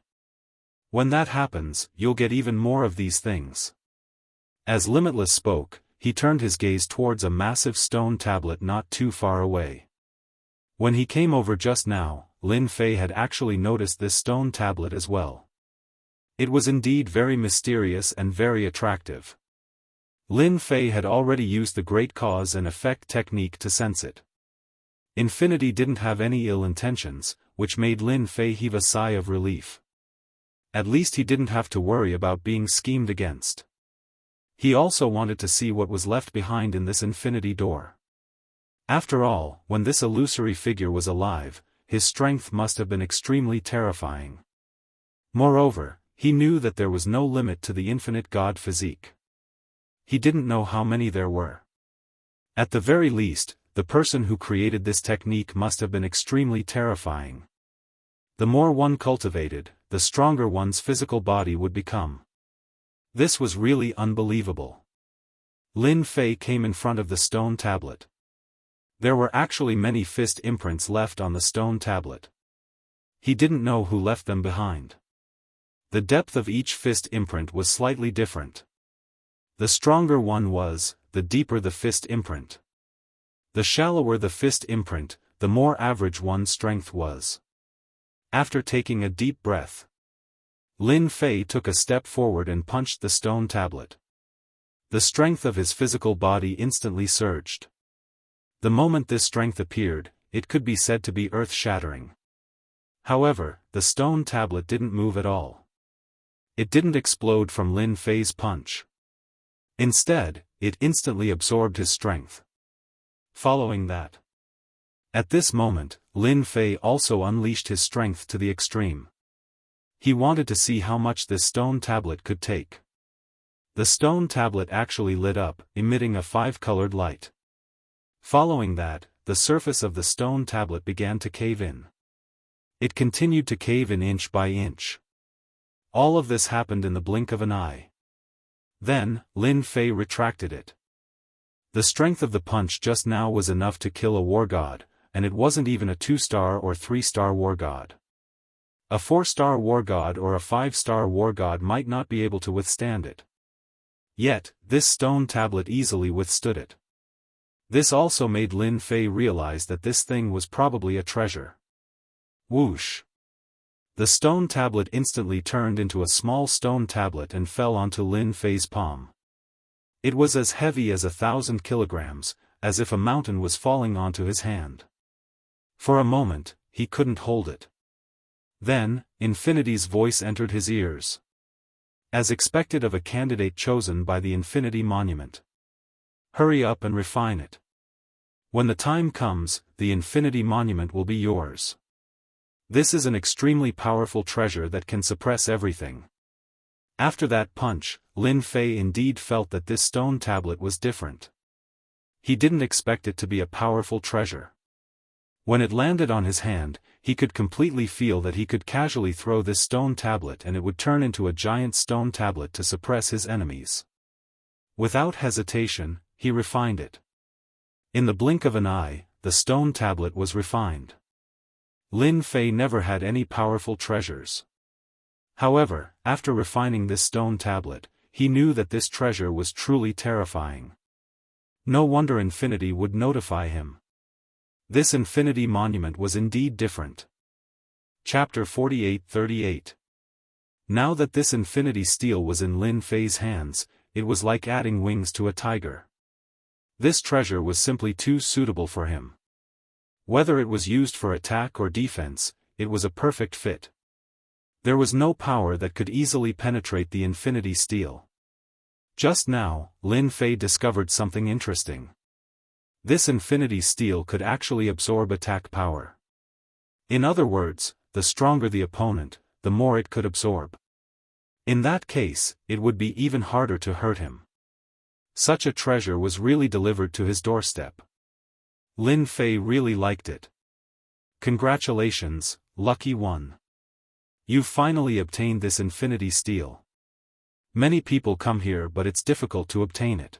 When that happens, you'll get even more of these things. As Limitless spoke, he turned his gaze towards a massive stone tablet not too far away. When he came over just now, Lin Fei had actually noticed this stone tablet as well. It was indeed very mysterious and very attractive. Lin Fei had already used the great cause and effect technique to sense it. Infinity didn't have any ill intentions, which made Lin Fei heave a sigh of relief. At least he didn't have to worry about being schemed against. He also wanted to see what was left behind in this infinity door. After all, when this illusory figure was alive, his strength must have been extremely terrifying. Moreover, he knew that there was no limit to the infinite god physique. He didn't know how many there were. At the very least, the person who created this technique must have been extremely terrifying. The more one cultivated, the stronger one's physical body would become. This was really unbelievable. Lin Fei came in front of the stone tablet. There were actually many fist imprints left on the stone tablet. He didn't know who left them behind. The depth of each fist imprint was slightly different. The stronger one was, the deeper the fist imprint. The shallower the fist imprint, the more average one's strength was. After taking a deep breath, Lin Fei took a step forward and punched the stone tablet. The strength of his physical body instantly surged. The moment this strength appeared, it could be said to be earth-shattering. However, the stone tablet didn't move at all. It didn't explode from Lin Fei's punch. Instead, it instantly absorbed his strength. Following that, at this moment, Lin Fei also unleashed his strength to the extreme. He wanted to see how much this stone tablet could take. The stone tablet actually lit up, emitting a 5-colored light. Following that, the surface of the stone tablet began to cave in. It continued to cave in inch by inch. All of this happened in the blink of an eye. Then, Lin Fei retracted it. The strength of the punch just now was enough to kill a war god, and it wasn't even a 2-star or 3-star war god. A 4-star war god or a 5-star war god might not be able to withstand it. Yet, this stone tablet easily withstood it. This also made Lin Fei realize that this thing was probably a treasure. Whoosh! The stone tablet instantly turned into a small stone tablet and fell onto Lin Fei's palm. It was as heavy as 1,000 kilograms, as if a mountain was falling onto his hand. For a moment, he couldn't hold it. Then, Infinity's voice entered his ears. As expected of a candidate chosen by the Infinity Monument. Hurry up and refine it. When the time comes, the Infinity Monument will be yours. This is an extremely powerful treasure that can suppress everything. After that punch, Lin Fei indeed felt that this stone tablet was different. He didn't expect it to be a powerful treasure. When it landed on his hand, he could completely feel that he could casually throw this stone tablet and it would turn into a giant stone tablet to suppress his enemies. Without hesitation, he refined it. In the blink of an eye, the stone tablet was refined. Lin Fei never had any powerful treasures. However, after refining this stone tablet, he knew that this treasure was truly terrifying. No wonder Infinity would notify him. This Infinity Monument was indeed different. Chapter 48-38. Now that this Infinity Steel was in Lin Fei's hands, it was like adding wings to a tiger. This treasure was simply too suitable for him. Whether it was used for attack or defense, it was a perfect fit. There was no power that could easily penetrate the infinity steel. Just now, Lin Fei discovered something interesting. This infinity steel could actually absorb attack power. In other words, the stronger the opponent, the more it could absorb. In that case, it would be even harder to hurt him. Such a treasure was really delivered to his doorstep. Lin Fei really liked it. Congratulations, lucky one. You've finally obtained this infinity steel. Many people come here but it's difficult to obtain it.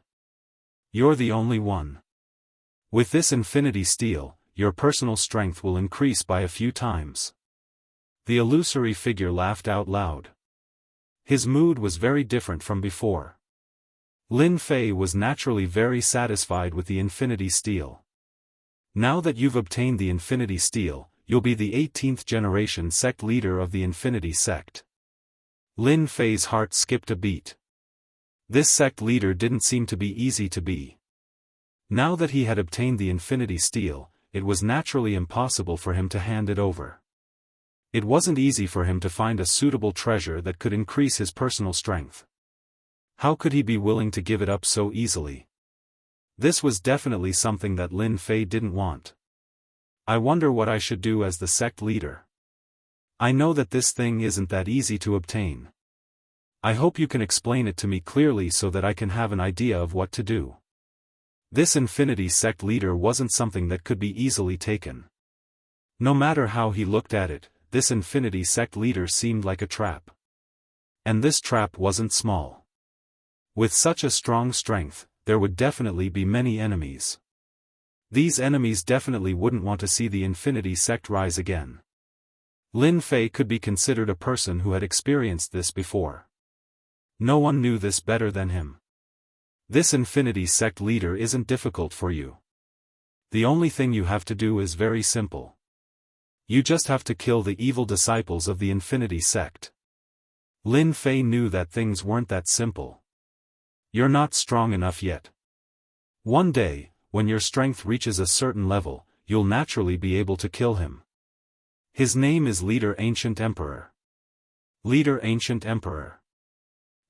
You're the only one. With this infinity steel, your personal strength will increase by a few times. The illusory figure laughed out loud. His mood was very different from before. Lin Fei was naturally very satisfied with the infinity steel. Now that you've obtained the infinity steel, you'll be the 18th generation sect leader of the infinity sect. Lin Fei's heart skipped a beat. This sect leader didn't seem to be easy to be. Now that he had obtained the infinity steel, it was naturally impossible for him to hand it over. It wasn't easy for him to find a suitable treasure that could increase his personal strength. How could he be willing to give it up so easily? This was definitely something that Lin Fei didn't want. I wonder what I should do as the sect leader. I know that this thing isn't that easy to obtain. I hope you can explain it to me clearly so that I can have an idea of what to do. This infinity sect leader wasn't something that could be easily taken. No matter how he looked at it, this infinity sect leader seemed like a trap. And this trap wasn't small. With such a strong strength, there would definitely be many enemies. These enemies definitely wouldn't want to see the infinity sect rise again. Lin Fei could be considered a person who had experienced this before. No one knew this better than him. This infinity sect leader isn't difficult for you. The only thing you have to do is very simple. You just have to kill the evil disciples of the infinity sect. Lin Fei knew that things weren't that simple. You're not strong enough yet. One day, when your strength reaches a certain level, you'll naturally be able to kill him. His name is Leader Ancient Emperor. Leader Ancient Emperor.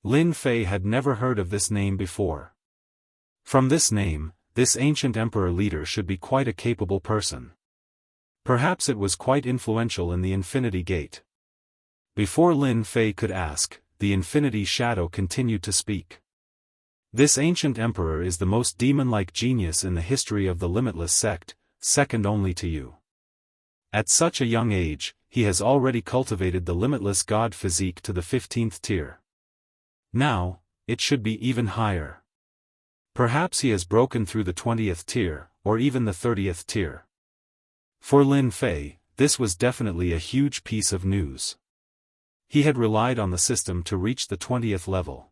Lin Fei had never heard of this name before. From this name, this Ancient Emperor leader should be quite a capable person. Perhaps it was quite influential in the Infinity Gate. Before Lin Fei could ask, the Infinity Shadow continued to speak. This ancient emperor is the most demon-like genius in the history of the Limitless sect, second only to you. At such a young age, he has already cultivated the limitless god physique to the 15th tier. Now, it should be even higher. Perhaps he has broken through the 20th tier, or even the 30th tier. For Lin Fei, this was definitely a huge piece of news. He had relied on the system to reach the 20th level.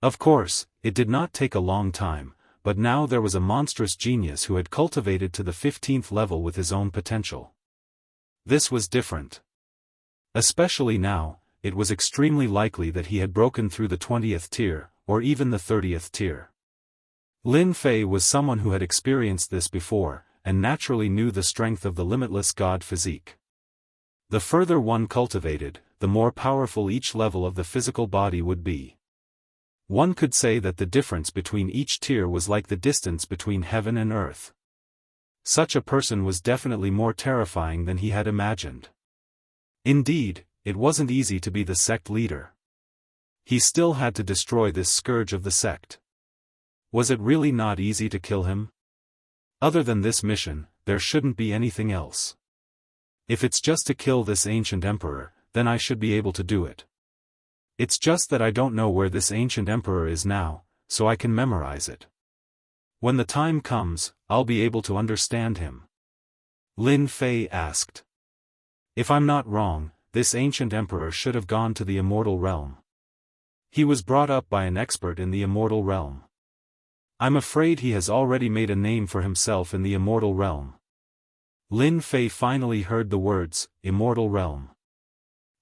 Of course, it did not take a long time, but now there was a monstrous genius who had cultivated to the 15th level with his own potential. This was different. Especially now, it was extremely likely that he had broken through the 20th tier, or even the 30th tier. Lin Fei was someone who had experienced this before, and naturally knew the strength of the limitless god physique. The further one cultivated, the more powerful each level of the physical body would be. One could say that the difference between each tier was like the distance between heaven and earth. Such a person was definitely more terrifying than he had imagined. Indeed, it wasn't easy to be the sect leader. He still had to destroy this scourge of the sect. Was it really not easy to kill him? Other than this mission, there shouldn't be anything else. If it's just to kill this ancient emperor, then I should be able to do it. It's just that I don't know where this ancient emperor is now, so I can memorize it. When the time comes, I'll be able to understand him. Lin Fei asked. If I'm not wrong, this ancient emperor should have gone to the immortal realm. He was brought up by an expert in the immortal realm. I'm afraid he has already made a name for himself in the immortal realm. Lin Fei finally heard the words, immortal realm.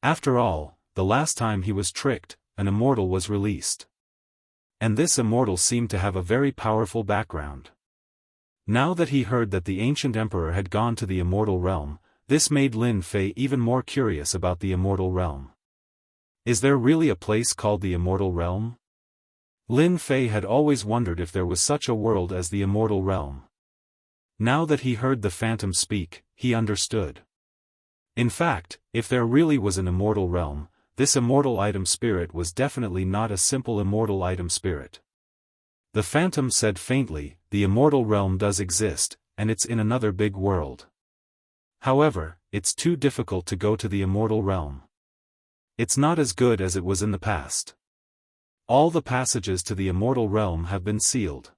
After all, the last time he was tricked, an immortal was released. And this immortal seemed to have a very powerful background. Now that he heard that the ancient emperor had gone to the immortal realm, this made Lin Fei even more curious about the immortal realm. Is there really a place called the immortal realm? Lin Fei had always wondered if there was such a world as the immortal realm. Now that he heard the phantom speak, he understood. In fact, if there really was an immortal realm, this immortal item spirit was definitely not a simple immortal item spirit. The phantom said faintly, the immortal realm does exist, and it's in another big world. However, it's too difficult to go to the immortal realm. It's not as good as it was in the past. All the passages to the immortal realm have been sealed.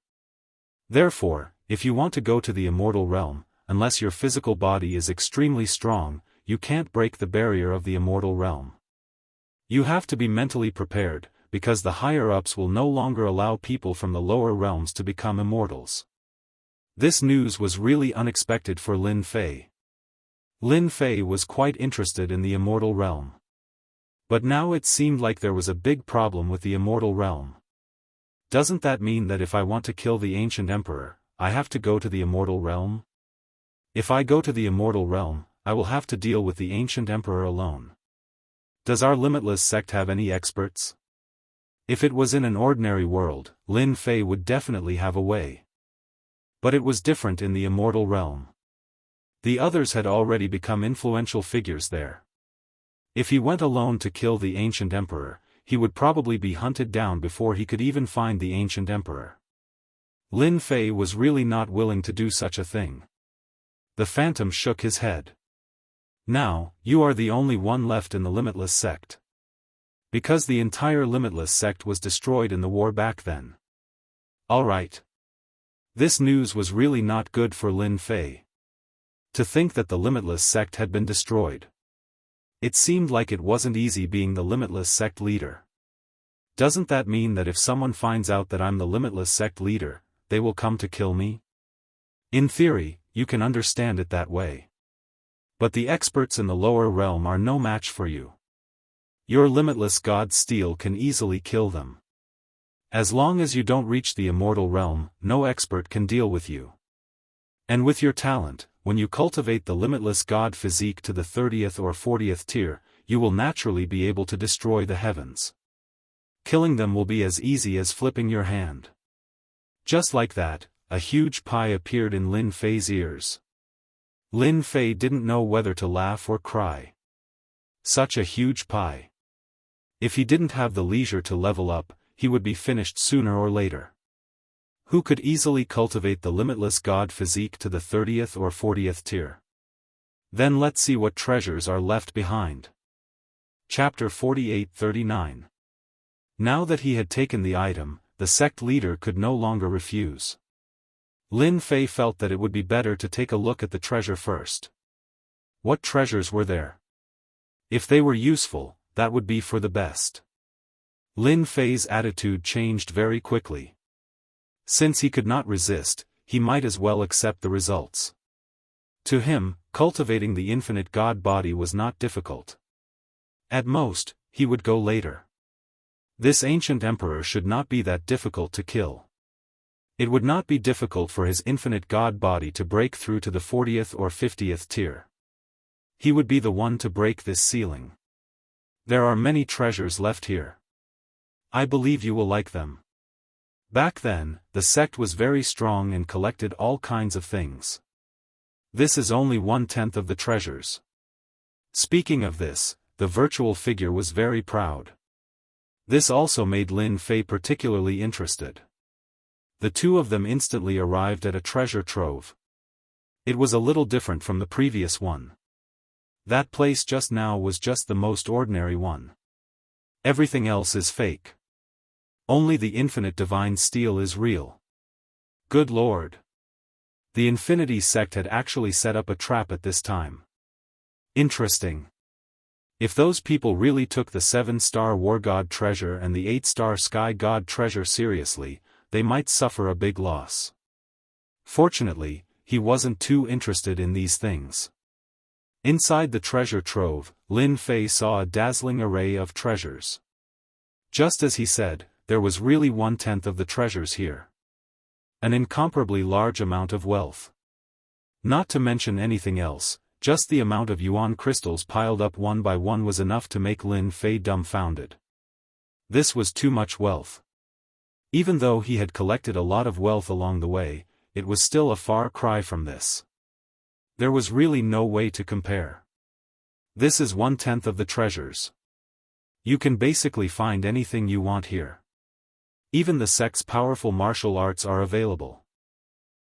Therefore, if you want to go to the immortal realm, unless your physical body is extremely strong, you can't break the barrier of the immortal realm. You have to be mentally prepared, because the higher-ups will no longer allow people from the lower realms to become immortals. This news was really unexpected for Lin Fei. Lin Fei was quite interested in the immortal realm. But now it seemed like there was a big problem with the immortal realm. Doesn't that mean that if I want to kill the ancient emperor, I have to go to the immortal realm? If I go to the immortal realm, I will have to deal with the ancient emperor alone. Does our limitless sect have any experts? If it was in an ordinary world, Lin Fei would definitely have a way. But it was different in the immortal realm. The others had already become influential figures there. If he went alone to kill the ancient emperor, he would probably be hunted down before he could even find the ancient emperor. Lin Fei was really not willing to do such a thing. The phantom shook his head. Now, you are the only one left in the limitless sect. Because the entire limitless sect was destroyed in the war back then. Alright. This news was really not good for Lin Fei. To think that the limitless sect had been destroyed. It seemed like it wasn't easy being the limitless sect leader. Doesn't that mean that if someone finds out that I'm the limitless sect leader, they will come to kill me? In theory, you can understand it that way. But the experts in the lower realm are no match for you. Your limitless god steel can easily kill them. As long as you don't reach the immortal realm, no expert can deal with you. And with your talent, when you cultivate the limitless god physique to the 30th or 40th tier, you will naturally be able to destroy the heavens. Killing them will be as easy as flipping your hand. Just like that, a huge pie appeared in Lin Fei's ears. Lin Fei didn't know whether to laugh or cry. Such a huge pie. If he didn't have the leisure to level up, he would be finished sooner or later. Who could easily cultivate the limitless god physique to the 30th or 40th tier? Then let's see what treasures are left behind. Chapter 48-39. Now that he had taken the item, the sect leader could no longer refuse. Lin Fei felt that it would be better to take a look at the treasure first. What treasures were there? If they were useful, that would be for the best. Lin Fei's attitude changed very quickly. Since he could not resist, he might as well accept the results. To him, cultivating the infinite god body was not difficult. At most, he would go later. This ancient emperor should not be that difficult to kill. It would not be difficult for his infinite god body to break through to the 40th or 50th tier. He would be the one to break this ceiling. There are many treasures left here. I believe you will like them. Back then, the sect was very strong and collected all kinds of things. This is only 1/10 of the treasures. Speaking of this, the virtual figure was very proud. This also made Lin Fei particularly interested. The two of them instantly arrived at a treasure trove. It was a little different from the previous one. That place just now was just the most ordinary one. Everything else is fake. Only the infinite divine steel is real. Good Lord! The Infinity sect had actually set up a trap at this time. Interesting. If those people really took the 7-star War God treasure and the 8-star Sky God treasure seriously, they might suffer a big loss. Fortunately, he wasn't too interested in these things. Inside the treasure trove, Lin Fei saw a dazzling array of treasures. Just as he said, there was really 1/10 of the treasures here. An incomparably large amount of wealth. Not to mention anything else, just the amount of yuan crystals piled up one by one was enough to make Lin Fei dumbfounded. This was too much wealth. Even though he had collected a lot of wealth along the way, it was still a far cry from this. There was really no way to compare. This is 1/10 of the treasures. You can basically find anything you want here. Even the sect's powerful martial arts are available.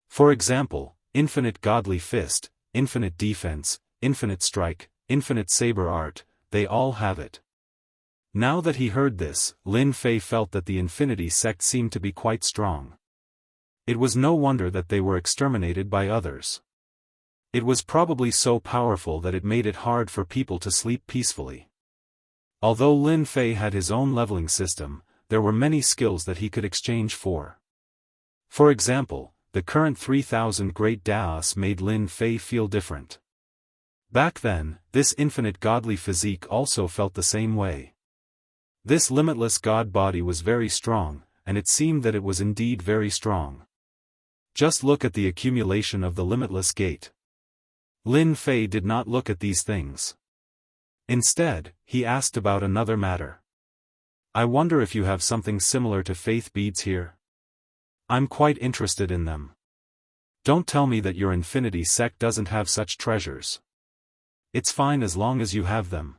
For example, infinite godly fist, infinite defense, infinite strike, infinite saber art, they all have it. Now that he heard this, Lin Fei felt that the Infinity sect seemed to be quite strong. It was no wonder that they were exterminated by others. It was probably so powerful that it made it hard for people to sleep peacefully. Although Lin Fei had his own leveling system, there were many skills that he could exchange for. For example, the current 3000 great Daoists made Lin Fei feel different. Back then, this infinite godly physique also felt the same way. This limitless god body was very strong, and it seemed that it was indeed very strong. Just look at the accumulation of the limitless gate. Lin Fei did not look at these things. Instead, he asked about another matter. I wonder if you have something similar to faith beads here? I'm quite interested in them. Don't tell me that your Infinity sect doesn't have such treasures. It's fine as long as you have them.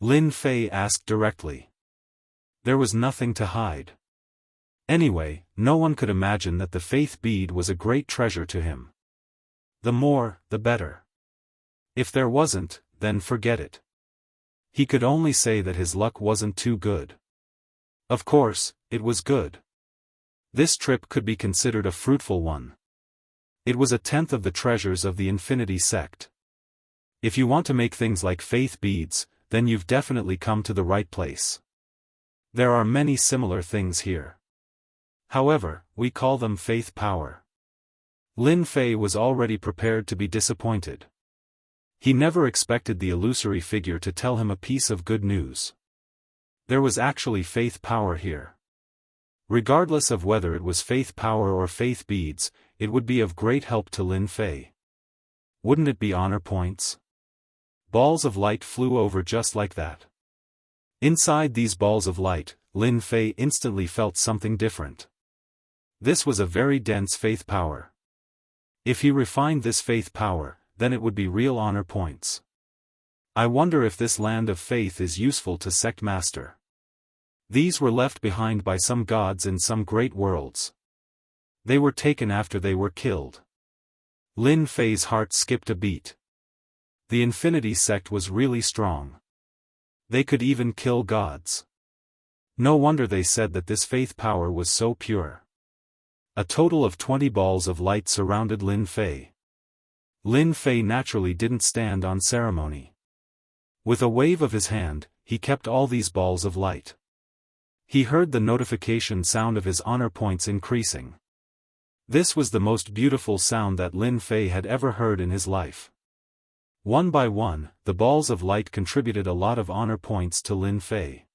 Lin Fei asked directly. There was nothing to hide. Anyway, no one could imagine that the faith bead was a great treasure to him. The more, the better. If there wasn't, then forget it. He could only say that his luck wasn't too good. Of course, it was good. This trip could be considered a fruitful one. It was 1/10 of the treasures of the Infinity sect. If you want to make things like faith beads, then you've definitely come to the right place. There are many similar things here. However, we call them faith power. Lin Fei was already prepared to be disappointed. He never expected the illusory figure to tell him a piece of good news. There was actually faith power here. Regardless of whether it was faith power or faith beads, it would be of great help to Lin Fei. Wouldn't it be honor points? Balls of light flew over just like that. Inside these balls of light, Lin Fei instantly felt something different. This was a very dense faith power. If he refined this faith power, then it would be real honor points. I wonder if this land of faith is useful to sect master. These were left behind by some gods in some great worlds. They were taken after they were killed. Lin Fei's heart skipped a beat. The Infinity sect was really strong. They could even kill gods. No wonder they said that this faith power was so pure. A total of 20 balls of light surrounded Lin Fei. Lin Fei naturally didn't stand on ceremony. With a wave of his hand, he kept all these balls of light. He heard the notification sound of his honor points increasing. This was the most beautiful sound that Lin Fei had ever heard in his life. One by one, the balls of light contributed a lot of honor points to Lin Fei.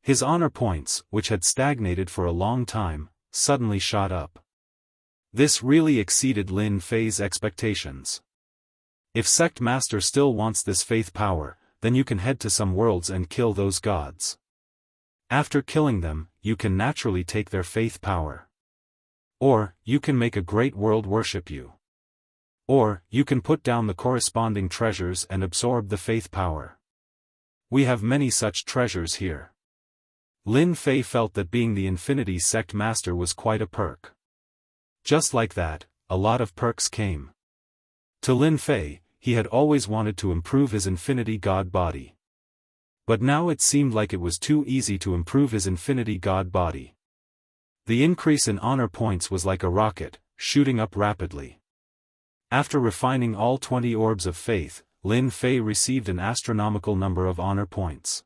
His honor points, which had stagnated for a long time, suddenly shot up. This really exceeded Lin Fei's expectations. If Sect Master still wants this faith power, then you can head to some worlds and kill those gods. After killing them, you can naturally take their faith power. Or, you can make a great world worship you. Or, you can put down the corresponding treasures and absorb the faith power. We have many such treasures here. Lin Fei felt that being the Infinity Sect Master was quite a perk. Just like that, a lot of perks came. To Lin Fei, he had always wanted to improve his Infinity God body. But now it seemed like it was too easy to improve his Infinity God body. The increase in honor points was like a rocket, shooting up rapidly. After refining all 20 orbs of faith, Lin Fei received an astronomical number of honor points.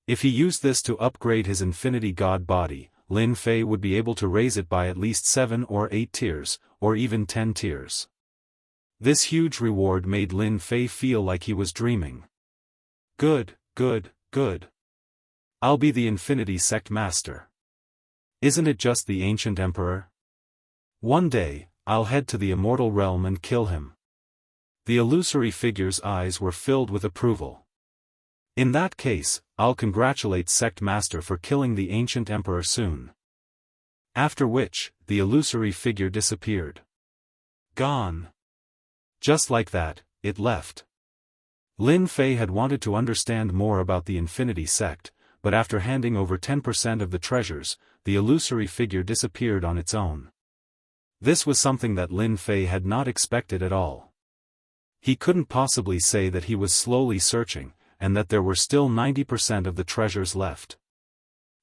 If he used this to upgrade his Infinity God body, Lin Fei would be able to raise it by at least 7 or 8 tiers, or even 10 tiers. This huge reward made Lin Fei feel like he was dreaming. Good, good, good. I'll be the Infinity Sect Master. Isn't it just the ancient emperor? One day, I'll head to the immortal realm and kill him. The illusory figure's eyes were filled with approval. In that case, I'll congratulate Sect Master for killing the ancient emperor soon. After which, the illusory figure disappeared. Gone. Just like that, it left. Lin Fei had wanted to understand more about the Infinity Sect, but after handing over 10% of the treasures, the illusory figure disappeared on its own. This was something that Lin Fei had not expected at all. He couldn't possibly say that he was slowly searching, and that there were still 90% of the treasures left.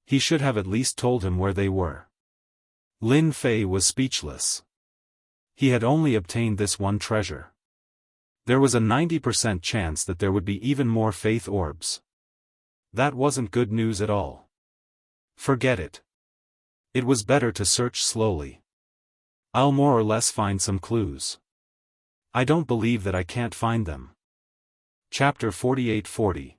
He should have at least told him where they were. Lin Fei was speechless. He had only obtained this one treasure. There was a 90% chance that there would be even more faith orbs. That wasn't good news at all. Forget it. It was better to search slowly. I'll more or less find some clues. I don't believe that I can't find them. Chapter 48-40.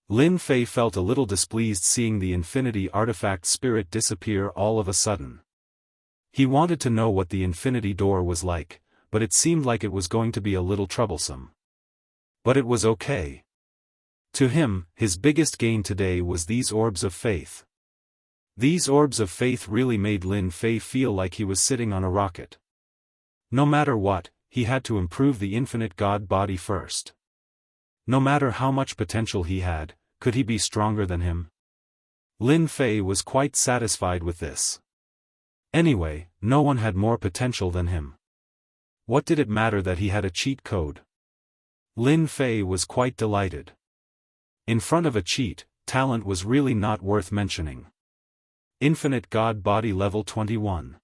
Lin Fei felt a little displeased seeing the infinity artifact spirit disappear all of a sudden. He wanted to know what the infinity door was like, but it seemed like it was going to be a little troublesome. But it was okay. To him, his biggest gain today was these orbs of faith. These orbs of faith really made Lin Fei feel like he was sitting on a rocket. No matter what, he had to improve the infinite God body first. No matter how much potential he had, could he be stronger than him? Lin Fei was quite satisfied with this. Anyway, no one had more potential than him. What did it matter that he had a cheat code? Lin Fei was quite delighted. In front of a cheat, talent was really not worth mentioning. Infinite God Body Level 21.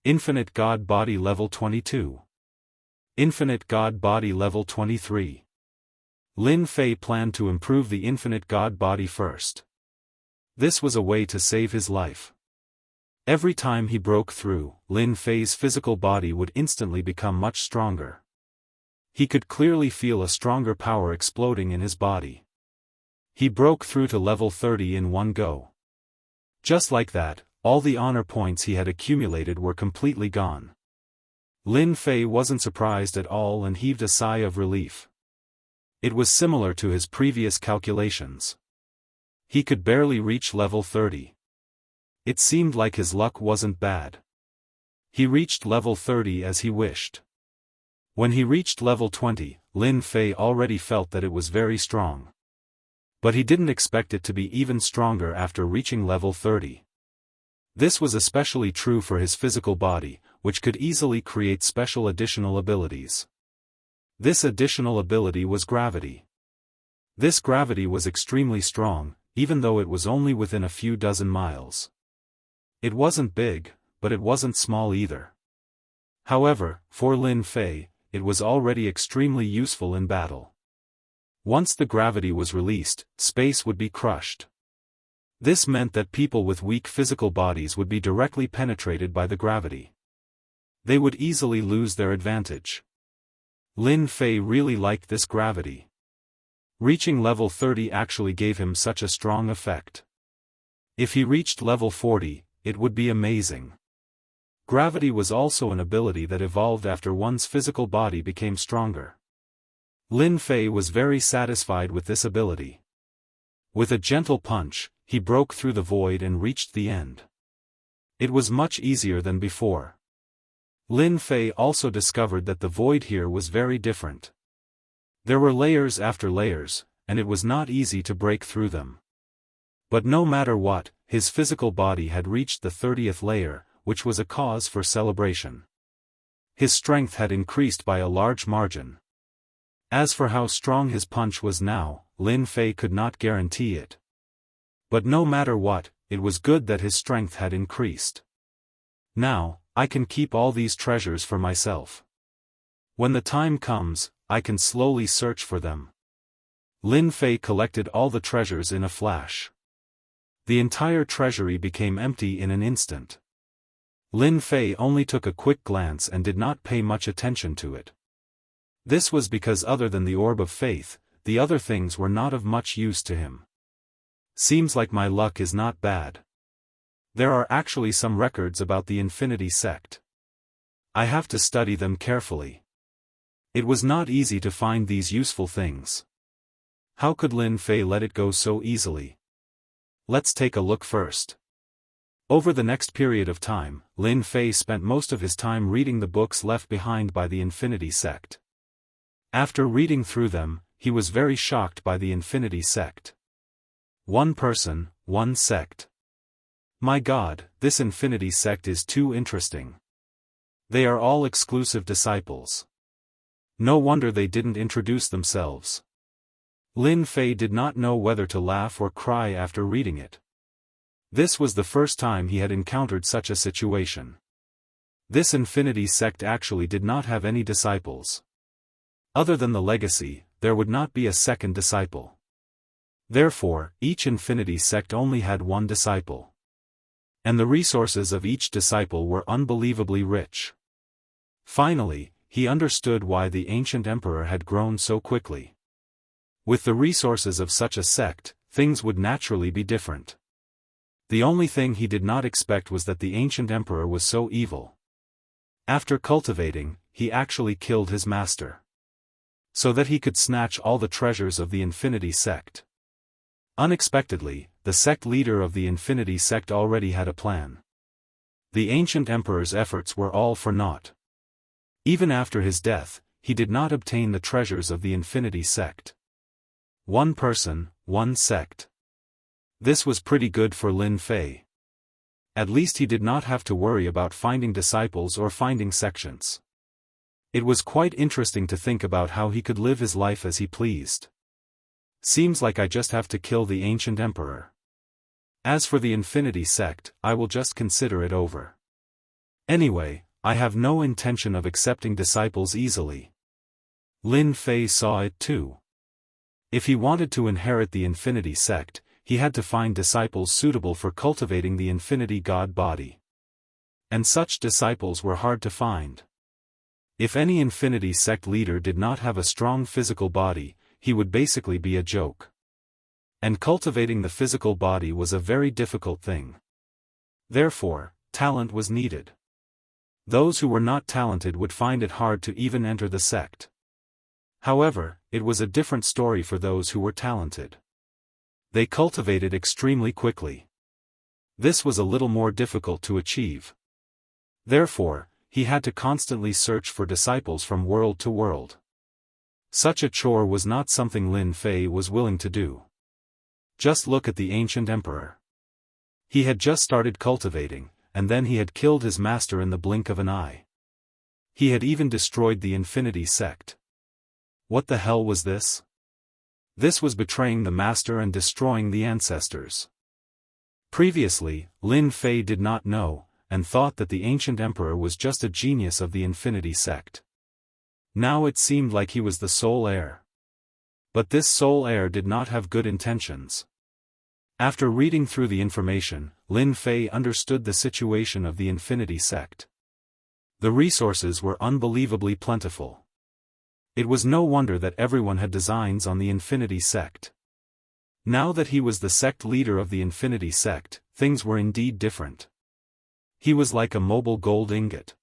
Infinite God Body Level 22. Infinite God Body Level 23. Lin Fei planned to improve the Infinite God Body first. This was a way to save his life. Every time he broke through, Lin Fei's physical body would instantly become much stronger. He could clearly feel a stronger power exploding in his body. He broke through to level 30 in one go. Just like that, all the honor points he had accumulated were completely gone. Lin Fei wasn't surprised at all and heaved a sigh of relief. It was similar to his previous calculations. He could barely reach level 30. It seemed like his luck wasn't bad. He reached level 30 as he wished. When he reached level 20, Lin Fei already felt that it was very strong. But he didn't expect it to be even stronger after reaching level 30. This was especially true for his physical body, which could easily create special additional abilities. This additional ability was gravity. This gravity was extremely strong, even though it was only within a few dozen miles. It wasn't big, but it wasn't small either. However, for Lin Fei, it was already extremely useful in battle. Once the gravity was released, space would be crushed. This meant that people with weak physical bodies would be directly penetrated by the gravity. They would easily lose their advantage. Lin Fei really liked this gravity. Reaching level 30 actually gave him such a strong effect. If he reached level 40, it would be amazing. Gravity was also an ability that evolved after one's physical body became stronger. Lin Fei was very satisfied with this ability. With a gentle punch, he broke through the void and reached the end. It was much easier than before. Lin Fei also discovered that the void here was very different. There were layers after layers, and it was not easy to break through them. But no matter what, his physical body had reached the 30th layer, which was a cause for celebration. His strength had increased by a large margin. As for how strong his punch was now, Lin Fei could not guarantee it. But no matter what, it was good that his strength had increased. Now, I can keep all these treasures for myself. When the time comes, I can slowly search for them. Lin Fei collected all the treasures in a flash. The entire treasury became empty in an instant. Lin Fei only took a quick glance and did not pay much attention to it. This was because other than the orb of faith, the other things were not of much use to him. Seems like my luck is not bad. There are actually some records about the Infinity Sect. I have to study them carefully. It was not easy to find these useful things. How could Lin Fei let it go so easily? Let's take a look first. Over the next period of time, Lin Fei spent most of his time reading the books left behind by the Infinity Sect. After reading through them, he was very shocked by the Infinity Sect. One person, one sect. My God, this Infinity Sect is too interesting. They are all exclusive disciples. No wonder they didn't introduce themselves. Lin Fei did not know whether to laugh or cry after reading it. This was the first time he had encountered such a situation. This Infinity Sect actually did not have any disciples. Other than the legacy, there would not be a second disciple. Therefore, each Infinity Sect only had one disciple. And the resources of each disciple were unbelievably rich. Finally, he understood why the ancient emperor had grown so quickly. With the resources of such a sect, things would naturally be different. The only thing he did not expect was that the ancient emperor was so evil. After cultivating, he actually killed his master, so that he could snatch all the treasures of the Infinity Sect. Unexpectedly, the sect leader of the Infinity Sect already had a plan. The ancient emperor's efforts were all for naught. Even after his death, he did not obtain the treasures of the Infinity Sect. One person, one sect. This was pretty good for Lin Fei. At least he did not have to worry about finding disciples or finding sections. It was quite interesting to think about how he could live his life as he pleased. Seems like I just have to kill the ancient emperor. As for the Infinity Sect, I will just consider it over. Anyway, I have no intention of accepting disciples easily. Lin Fei saw it too. If he wanted to inherit the Infinity Sect, he had to find disciples suitable for cultivating the Infinity God body. And such disciples were hard to find. If any Infinity Sect leader did not have a strong physical body, he would basically be a joke. And cultivating the physical body was a very difficult thing. Therefore, talent was needed. Those who were not talented would find it hard to even enter the sect. However, it was a different story for those who were talented. They cultivated extremely quickly. This was a little more difficult to achieve. Therefore, he had to constantly search for disciples from world to world. Such a chore was not something Lin Fei was willing to do. Just look at the ancient emperor. He had just started cultivating, and then he had killed his master in the blink of an eye. He had even destroyed the Infinity Sect. What the hell was this? This was betraying the master and destroying the ancestors. Previously, Lin Fei did not know, and thought that the ancient emperor was just a genius of the Infinity Sect. Now it seemed like he was the sole heir. But this sole heir did not have good intentions. After reading through the information, Lin Fei understood the situation of the Infinity Sect. The resources were unbelievably plentiful. It was no wonder that everyone had designs on the Infinity Sect. Now that he was the sect leader of the Infinity Sect, things were indeed different. He was like a mobile gold ingot.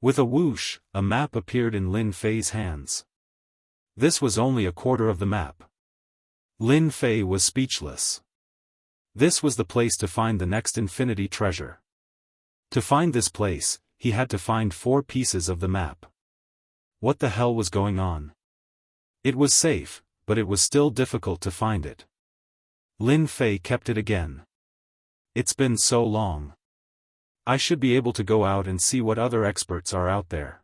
With a whoosh, a map appeared in Lin Fei's hands. This was only a quarter of the map. Lin Fei was speechless. This was the place to find the next infinity treasure. To find this place, he had to find 4 pieces of the map. What the hell was going on? It was safe, but it was still difficult to find it. Lin Fei kept it again. It's been so long. I should be able to go out and see what other experts are out there.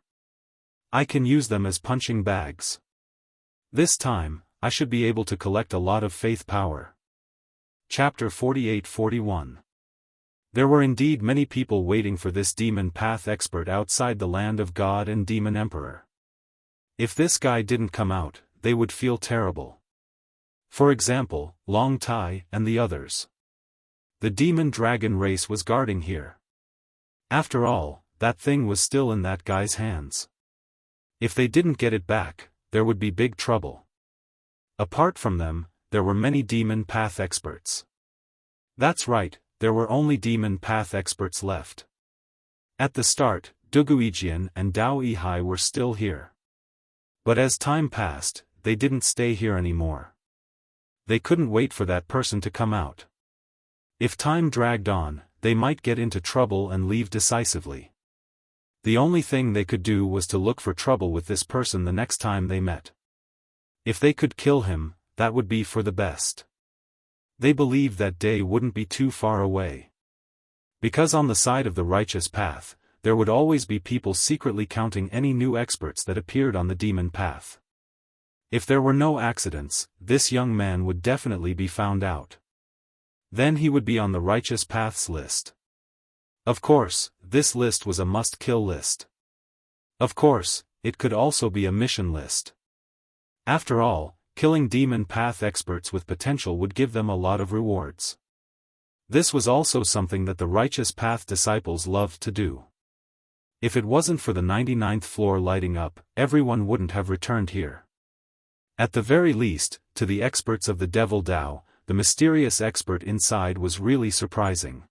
I can use them as punching bags. This time, I should be able to collect a lot of faith power. Chapter 48-41. There were indeed many people waiting for this demon path expert outside the land of God and Demon Emperor. If this guy didn't come out, they would feel terrible. For example, Long Tai and the others. The demon dragon race was guarding here. After all, that thing was still in that guy's hands. If they didn't get it back, there would be big trouble. Apart from them, there were many demon path experts. That's right, there were only demon path experts left. At the start, Duguijian and Dao Yihai were still here. But as time passed, they didn't stay here anymore. They couldn't wait for that person to come out. If time dragged on, they might get into trouble and leave decisively. The only thing they could do was to look for trouble with this person the next time they met. If they could kill him, that would be for the best. They believed that day wouldn't be too far away. Because on the side of the righteous path, there would always be people secretly counting any new experts that appeared on the demon path. If there were no accidents, this young man would definitely be found out. Then he would be on the righteous path's list. Of course, this list was a must-kill list. Of course, it could also be a mission list. After all, killing demon path experts with potential would give them a lot of rewards. This was also something that the righteous path disciples loved to do. If it wasn't for the 99th floor lighting up, everyone wouldn't have returned here. At the very least, to the experts of the Devil Dao, the mysterious expert inside was really surprising.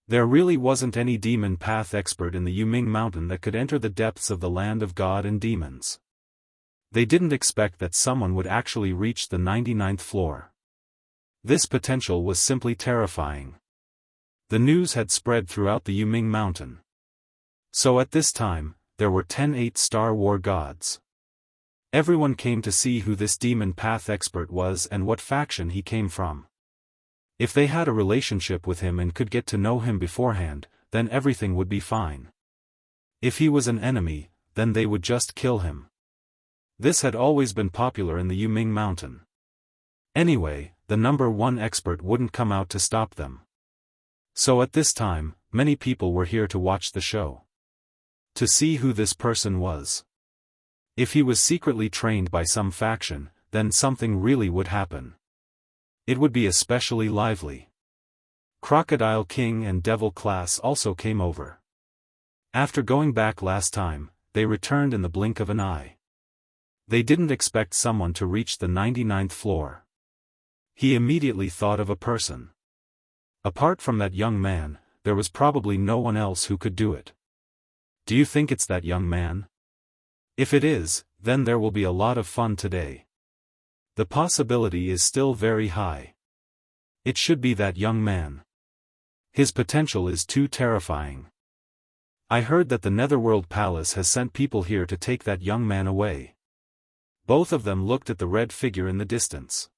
There really wasn't any demon path expert in the Yuming Mountain that could enter the depths of the land of God and demons. They didn't expect that someone would actually reach the 99th floor. This potential was simply terrifying. The news had spread throughout the Yuming Mountain. So at this time, there were 10 8-star war gods. Everyone came to see who this demon path expert was and what faction he came from. If they had a relationship with him and could get to know him beforehand, then everything would be fine. If he was an enemy, then they would just kill him. This had always been popular in the Yuming Mountain. Anyway, the number one expert wouldn't come out to stop them. So at this time, many people were here to watch the show. To see who this person was. If he was secretly trained by some faction, then something really would happen. It would be especially lively. Crocodile King and Devil Class also came over. After going back last time, they returned in the blink of an eye. They didn't expect someone to reach the 99th floor. He immediately thought of a person. Apart from that young man, there was probably no one else who could do it. Do you think it's that young man? If it is, then there will be a lot of fun today. The possibility is still very high. It should be that young man. His potential is too terrifying. I heard that the Netherworld Palace has sent people here to take that young man away. Both of them looked at the red figure in the distance.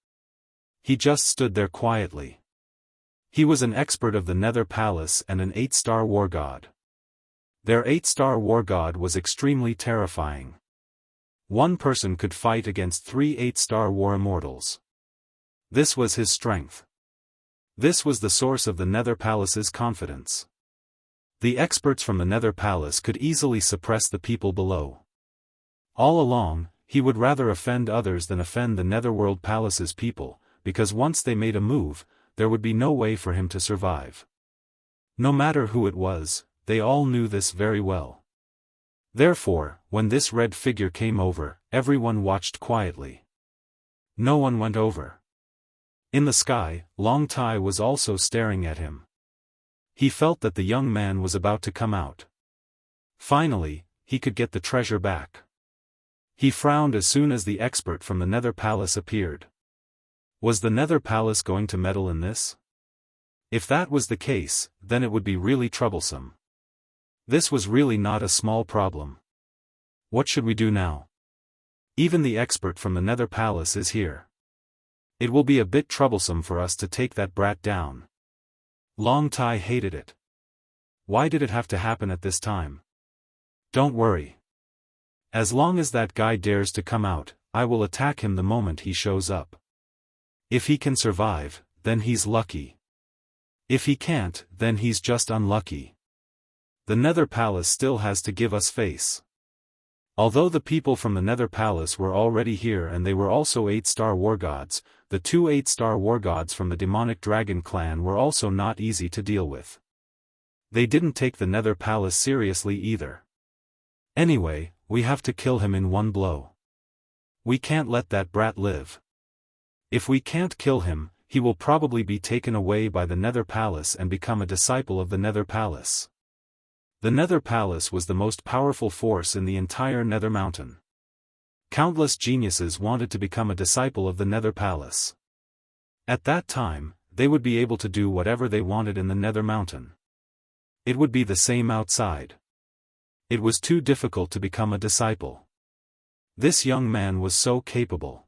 He just stood there quietly. He was an expert of the Nether Palace and an 8-star war god. Their 8-star war god was extremely terrifying. One person could fight against 3 8-star war immortals. This was his strength. This was the source of the Nether Palace's confidence. The experts from the Nether Palace could easily suppress the people below. All along, he would rather offend others than offend the Netherworld Palace's people, because once they made a move, there would be no way for him to survive. No matter who it was, they all knew this very well. Therefore, when this red figure came over, everyone watched quietly. No one went over. In the sky, Long Tai was also staring at him. He felt that the young man was about to come out. Finally, he could get the treasure back. He frowned as soon as the expert from the Nether Palace appeared. Was the Nether Palace going to meddle in this? If that was the case, then it would be really troublesome. This was really not a small problem. What should we do now? Even the expert from the Nether Palace is here. It will be a bit troublesome for us to take that brat down. Long Tai hated it. Why did it have to happen at this time? Don't worry. As long as that guy dares to come out, I will attack him the moment he shows up. If he can survive, then he's lucky. If he can't, then he's just unlucky. The Nether Palace still has to give us face. Although the people from the Nether Palace were already here and they were also 8-star war gods, the 2 8-star war gods from the demonic dragon clan were also not easy to deal with. They didn't take the Nether Palace seriously either. Anyway, we have to kill him in one blow. We can't let that brat live. If we can't kill him, he will probably be taken away by the Nether Palace and become a disciple of the Nether Palace. The Nether Palace was the most powerful force in the entire Nether Mountain. Countless geniuses wanted to become a disciple of the Nether Palace. At that time, they would be able to do whatever they wanted in the Nether Mountain. It would be the same outside. It was too difficult to become a disciple. This young man was so capable.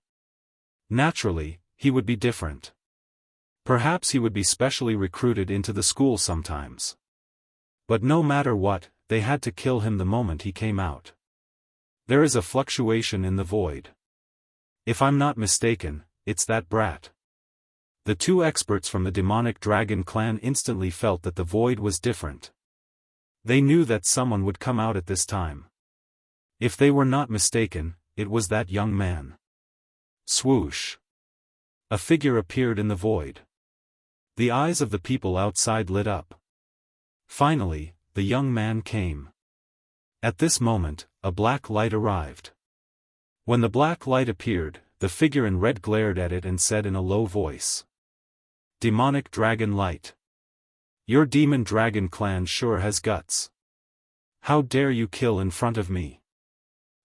Naturally, he would be different. Perhaps he would be specially recruited into the school sometimes. But no matter what, they had to kill him the moment he came out. There is a fluctuation in the void. If I'm not mistaken, it's that brat. The two experts from the demonic dragon clan instantly felt that the void was different. They knew that someone would come out at this time. If they were not mistaken, it was that young man. Swoosh! A figure appeared in the void. The eyes of the people outside lit up. Finally, the young man came. At this moment, a black light arrived. When the black light appeared, the figure in red glared at it and said in a low voice, "Demonic Dragon Light. Your demon dragon clan sure has guts. How dare you kill in front of me?"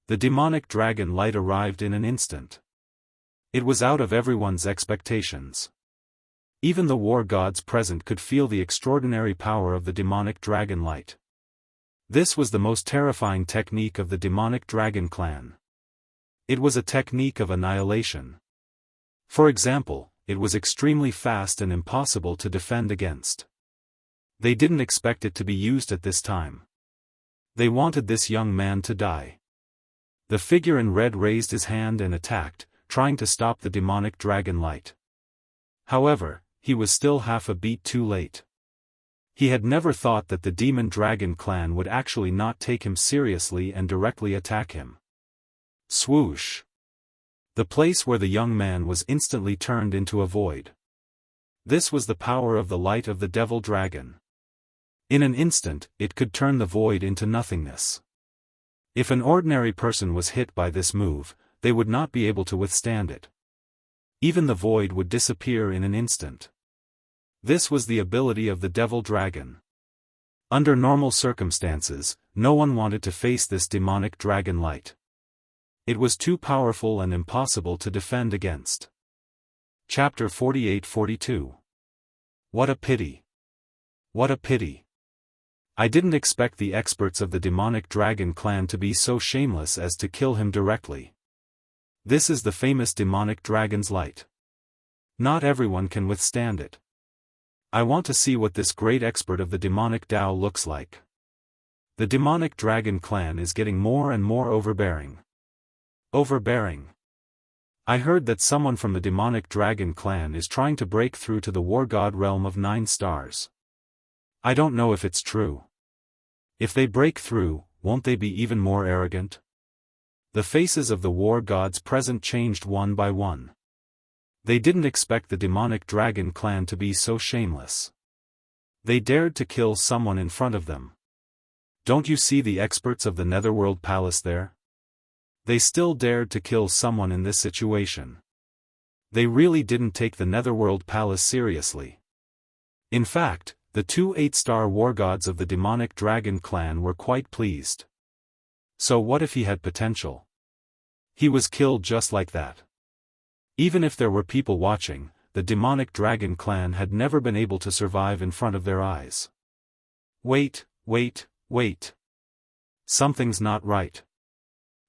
The demonic dragon light arrived in an instant. It was out of everyone's expectations. Even the war gods present could feel the extraordinary power of the demonic dragon light. This was the most terrifying technique of the demonic dragon clan. It was a technique of annihilation. For example, it was extremely fast and impossible to defend against. They didn't expect it to be used at this time. They wanted this young man to die. The figure in red raised his hand and attacked, trying to stop the demonic dragon light. However, he was still half a beat too late. He had never thought that the demon dragon clan would actually not take him seriously and directly attack him. Swoosh! The place where the young man was instantly turned into a void. This was the power of the light of the devil dragon. In an instant, it could turn the void into nothingness. If an ordinary person was hit by this move, they would not be able to withstand it. Even the void would disappear in an instant. This was the ability of the devil dragon. Under normal circumstances, no one wanted to face this demonic dragon light. It was too powerful and impossible to defend against. Chapter 48-42. What a pity! What a pity! I didn't expect the experts of the demonic dragon clan to be so shameless as to kill him directly. This is the famous demonic dragon's light. Not everyone can withstand it. I want to see what this great expert of the demonic Dao looks like. The demonic dragon clan is getting more and more overbearing. Overbearing. I heard that someone from the demonic dragon clan is trying to break through to the war god realm of 9 stars. I don't know if it's true. If they break through, won't they be even more arrogant? The faces of the war gods present changed one by one. They didn't expect the demonic dragon clan to be so shameless. They dared to kill someone in front of them. Don't you see the experts of the Netherworld Palace there? They still dared to kill someone in this situation. They really didn't take the Netherworld Palace seriously. In fact, the 2 8-star war gods of the demonic dragon clan were quite pleased. So what if he had potential? He was killed just like that. Even if there were people watching, the demonic dragon clan had never been able to survive in front of their eyes. Wait. Something's not right.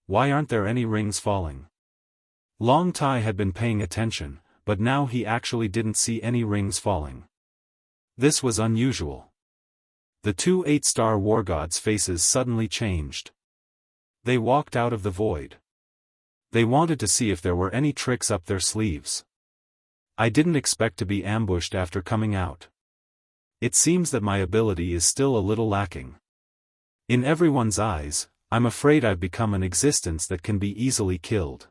Why aren't there any rings falling? Long Tai had been paying attention, but now he actually didn't see any rings falling. This was unusual. The 2 8-star war gods' faces suddenly changed. They walked out of the void. They wanted to see if there were any tricks up their sleeves. I didn't expect to be ambushed after coming out. It seems that my ability is still a little lacking. In everyone's eyes, I'm afraid I've become an existence that can be easily killed.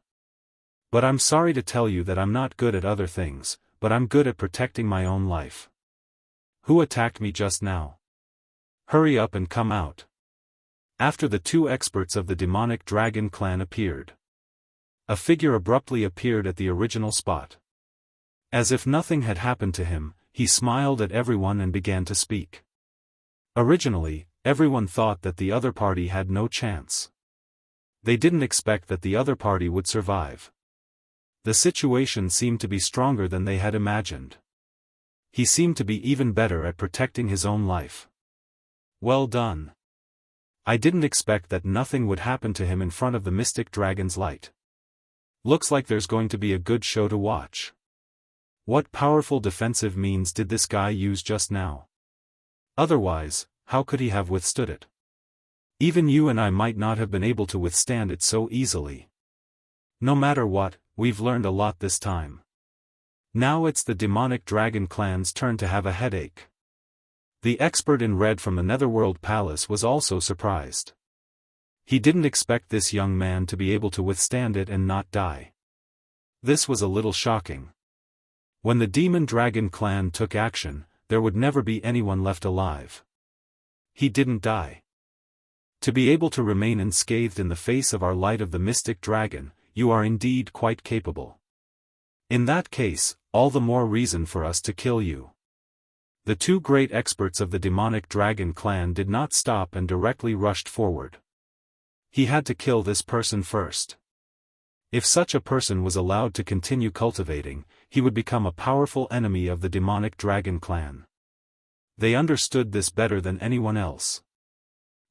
But I'm sorry to tell you that I'm not good at other things, but I'm good at protecting my own life. Who attacked me just now? Hurry up and come out. After the 2 experts of the demonic dragon clan appeared, a figure abruptly appeared at the original spot. As if nothing had happened to him, he smiled at everyone and began to speak. Originally, everyone thought that the other party had no chance. They didn't expect that the other party would survive. The situation seemed to be stronger than they had imagined. He seemed to be even better at protecting his own life. Well done. I didn't expect that nothing would happen to him in front of the mystic dragon's light. Looks like there's going to be a good show to watch. What powerful defensive means did this guy use just now? Otherwise, how could he have withstood it? Even you and I might not have been able to withstand it so easily. No matter what, we've learned a lot this time. Now it's the demonic dragon clan's turn to have a headache. The expert in red from the Netherworld Palace was also surprised. He didn't expect this young man to be able to withstand it and not die. This was a little shocking. When the demon dragon clan took action, there would never be anyone left alive. He didn't die. To be able to remain unscathed in the face of our light of the mystic dragon, you are indeed quite capable. In that case, all the more reason for us to kill you. The two great experts of the demonic dragon clan did not stop and directly rushed forward. He had to kill this person first. If such a person was allowed to continue cultivating, he would become a powerful enemy of the demonic dragon clan. They understood this better than anyone else.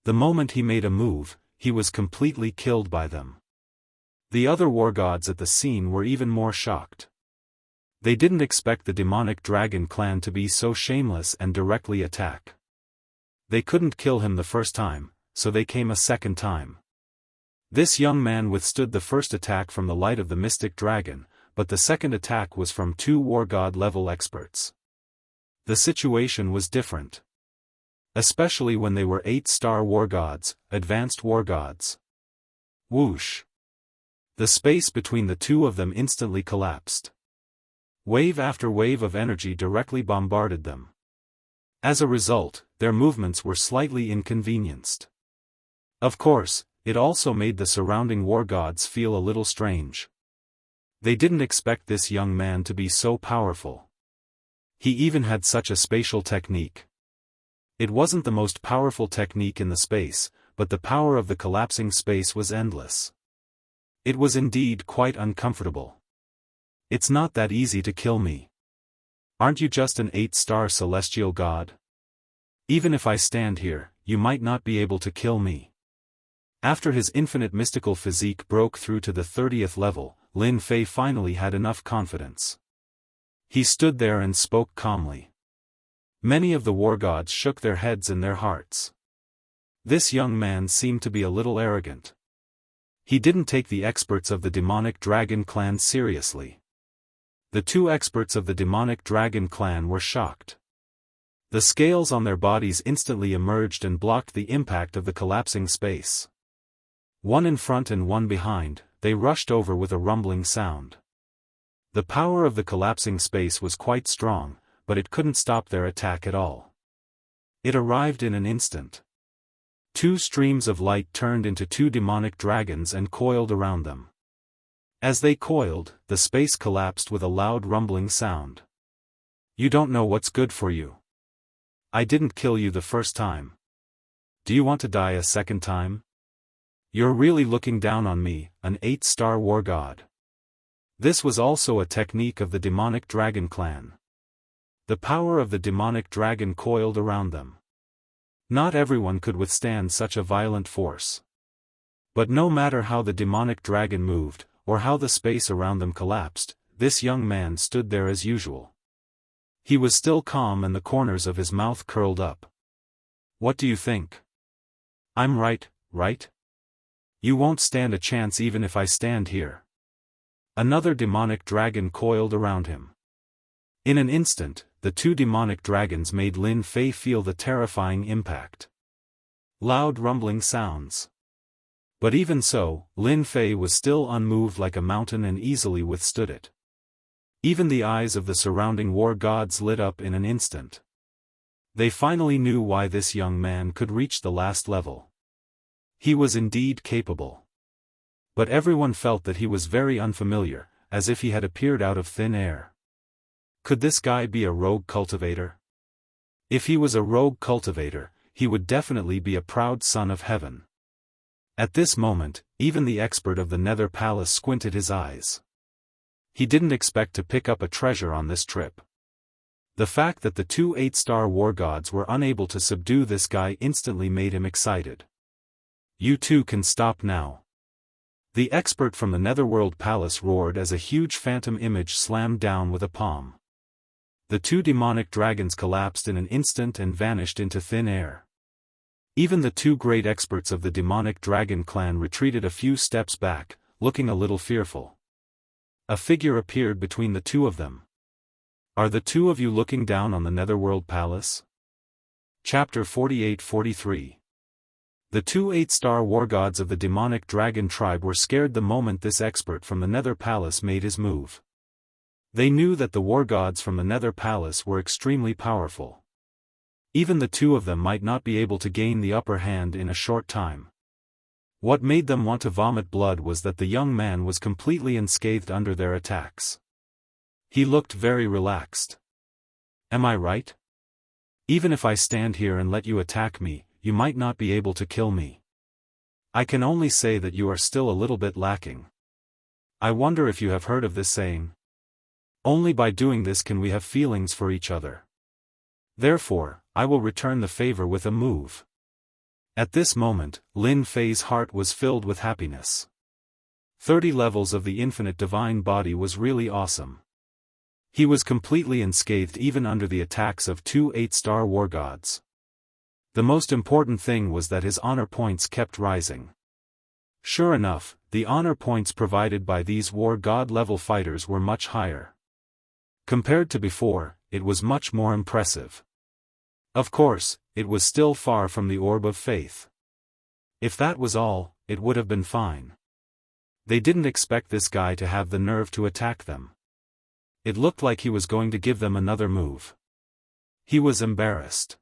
The moment he made a move, he was completely killed by them. The other war gods at the scene were even more shocked. They didn't expect the demonic dragon clan to be so shameless and directly attack. They couldn't kill him the first time, so they came a second time. This young man withstood the first attack from the light of the mystic dragon, but the second attack was from two war god level experts. The situation was different. Especially when they were 8-star war gods, advanced war gods. Whoosh! The space between the two of them instantly collapsed. Wave after wave of energy directly bombarded them. As a result, their movements were slightly inconvenienced. Of course, it also made the surrounding war gods feel a little strange. They didn't expect this young man to be so powerful. He even had such a spatial technique. It wasn't the most powerful technique in the space, but the power of the collapsing space was endless. It was indeed quite uncomfortable. It's not that easy to kill me. Aren't you just an 8-star celestial god? Even if I stand here, you might not be able to kill me. After his infinite mystical physique broke through to the 30th level, Lin Fei finally had enough confidence. He stood there and spoke calmly. Many of the war gods shook their heads in their hearts. This young man seemed to be a little arrogant. He didn't take the experts of the demonic dragon clan seriously. The two experts of the demonic dragon clan were shocked. The scales on their bodies instantly emerged and blocked the impact of the collapsing space. One in front and one behind, they rushed over with a rumbling sound. The power of the collapsing space was quite strong, but it couldn't stop their attack at all. It arrived in an instant. Two streams of light turned into two demonic dragons and coiled around them. As they coiled, the space collapsed with a loud rumbling sound. You don't know what's good for you. I didn't kill you the first time. Do you want to die a second time? You're really looking down on me, an 8-star war god. This was also a technique of the demonic dragon clan. The power of the demonic dragon coiled around them. Not everyone could withstand such a violent force. But no matter how the demonic dragon moved, or how the space around them collapsed, this young man stood there as usual. He was still calm and the corners of his mouth curled up. What do you think? I'm right, right? You won't stand a chance even if I stand here. Another demonic dragon coiled around him. In an instant, the two demonic dragons made Lin Fei feel the terrifying impact. Loud rumbling sounds. But even so, Lin Fei was still unmoved like a mountain and easily withstood it. Even the eyes of the surrounding war gods lit up in an instant. They finally knew why this young man could reach the last level. He was indeed capable. But everyone felt that he was very unfamiliar, as if he had appeared out of thin air. Could this guy be a rogue cultivator? If he was a rogue cultivator, he would definitely be a proud son of heaven. At this moment, even the expert of the Nether Palace squinted his eyes. He didn't expect to pick up a treasure on this trip. The fact that the two 8-star war gods were unable to subdue this guy instantly made him excited. You two can stop now. The expert from the Netherworld Palace roared as a huge phantom image slammed down with a palm. The two demonic dragons collapsed in an instant and vanished into thin air. Even the two great experts of the demonic dragon clan retreated a few steps back, looking a little fearful. A figure appeared between the two of them. Are the two of you looking down on the Netherworld Palace? Chapter 48-43. The two 8-star war gods of the demonic dragon tribe were scared the moment this expert from the Nether Palace made his move. They knew that the war gods from the Nether Palace were extremely powerful. Even the two of them might not be able to gain the upper hand in a short time. What made them want to vomit blood was that the young man was completely unscathed under their attacks. He looked very relaxed. Am I right? Even if I stand here and let you attack me, you might not be able to kill me. I can only say that you are still a little bit lacking. I wonder if you have heard of this saying. Only by doing this can we have feelings for each other. Therefore, I will return the favor with a move. At this moment, Lin Fei's heart was filled with happiness. 30 levels of the infinite divine body was really awesome. He was completely unscathed even under the attacks of two 8-star war gods. The most important thing was that his honor points kept rising. Sure enough, the honor points provided by these war god level fighters were much higher. Compared to before, it was much more impressive. Of course, it was still far from the orb of faith. If that was all, it would have been fine. They didn't expect this guy to have the nerve to attack them. It looked like he was going to give them another move. He was embarrassed.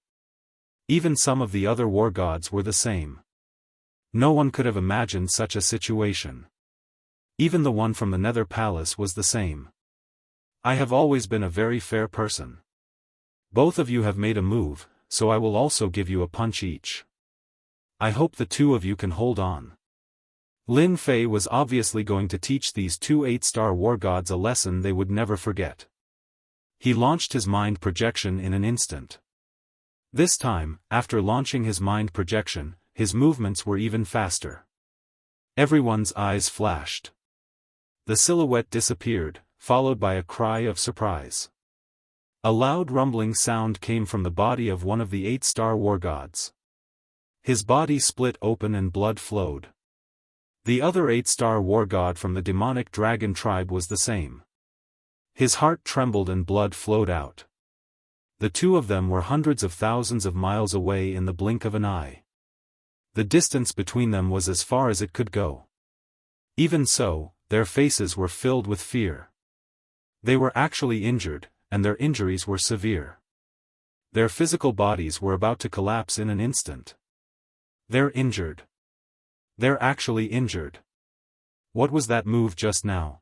Even some of the other war gods were the same. No one could have imagined such a situation. Even the one from the Nether Palace was the same. I have always been a very fair person. Both of you have made a move, so I will also give you a punch each. I hope the two of you can hold on. Lin Fei was obviously going to teach these two 8-star war gods a lesson they would never forget. He launched his mind projection in an instant. This time, after launching his mind projection, his movements were even faster. Everyone's eyes flashed. The silhouette disappeared, followed by a cry of surprise. A loud rumbling sound came from the body of one of the 8-star war gods. His body split open and blood flowed. The other 8-star war god from the demonic dragon tribe was the same. His heart trembled and blood flowed out. The two of them were hundreds of thousands of miles away in the blink of an eye. The distance between them was as far as it could go. Even so, their faces were filled with fear. They were actually injured, and their injuries were severe. Their physical bodies were about to collapse in an instant. They're injured. They're actually injured. What was that move just now?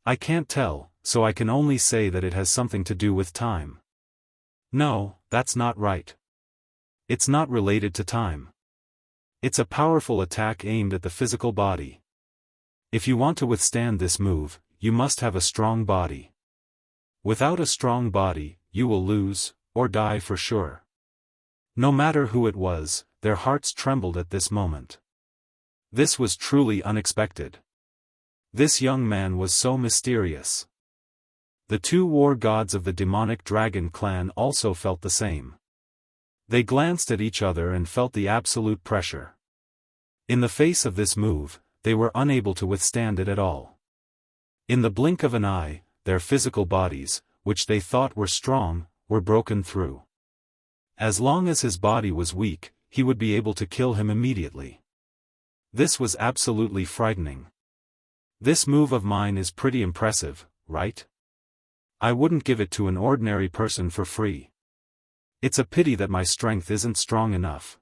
I can't tell, so I can only say that it has something to do with time. No, that's not right. It's not related to time. It's a powerful attack aimed at the physical body. If you want to withstand this move, you must have a strong body. Without a strong body, you will lose, or die for sure. No matter who it was, their hearts trembled at this moment. This was truly unexpected. This young man was so mysterious. The two war gods of the demonic dragon clan also felt the same. They glanced at each other and felt the absolute pressure. In the face of this move, they were unable to withstand it at all. In the blink of an eye, their physical bodies, which they thought were strong, were broken through. As long as his body was weak, he would be able to kill him immediately. This was absolutely frightening. This move of mine is pretty impressive, right? I wouldn't give it to an ordinary person for free. It's a pity that my strength isn't strong enough.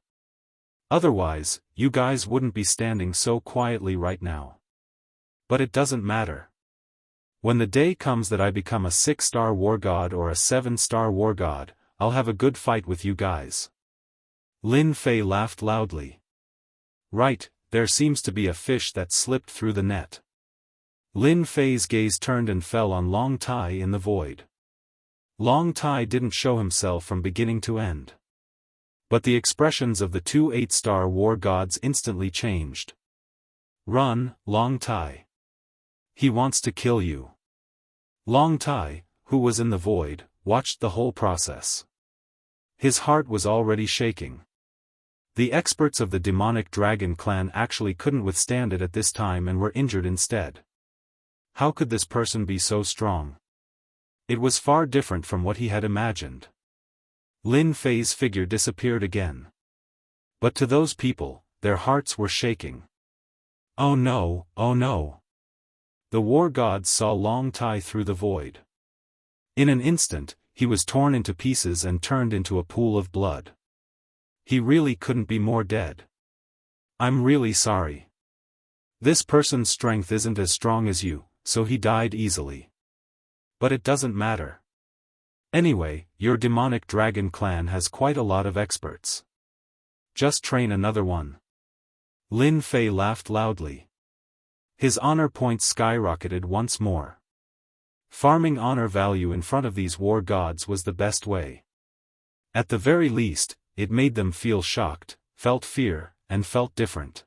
Otherwise, you guys wouldn't be standing so quietly right now. But it doesn't matter. When the day comes that I become a 6-star war god or a 7-star war god, I'll have a good fight with you guys. Lin Fei laughed loudly. Right, there seems to be a fish that slipped through the net. Lin Fei's gaze turned and fell on Long Tai in the void. Long Tai didn't show himself from beginning to end. But the expressions of the two 8-star war gods instantly changed. Run, Long Tai. He wants to kill you. Long Tai, who was in the void, watched the whole process. His heart was already shaking. The experts of the demonic dragon clan actually couldn't withstand it at this time and were injured instead. How could this person be so strong? It was far different from what he had imagined. Lin Fei's figure disappeared again. But to those people, their hearts were shaking. Oh no, oh no. The war gods saw Long Tai through the void. In an instant, he was torn into pieces and turned into a pool of blood. He really couldn't be more dead. I'm really sorry. This person's strength isn't as strong as you, so he died easily. But it doesn't matter. Anyway, your demonic dragon clan has quite a lot of experts. Just train another one. Lin Fei laughed loudly. His honor points skyrocketed once more. Farming honor value in front of these war gods was the best way. At the very least, it made them feel shocked, felt fear, and felt different.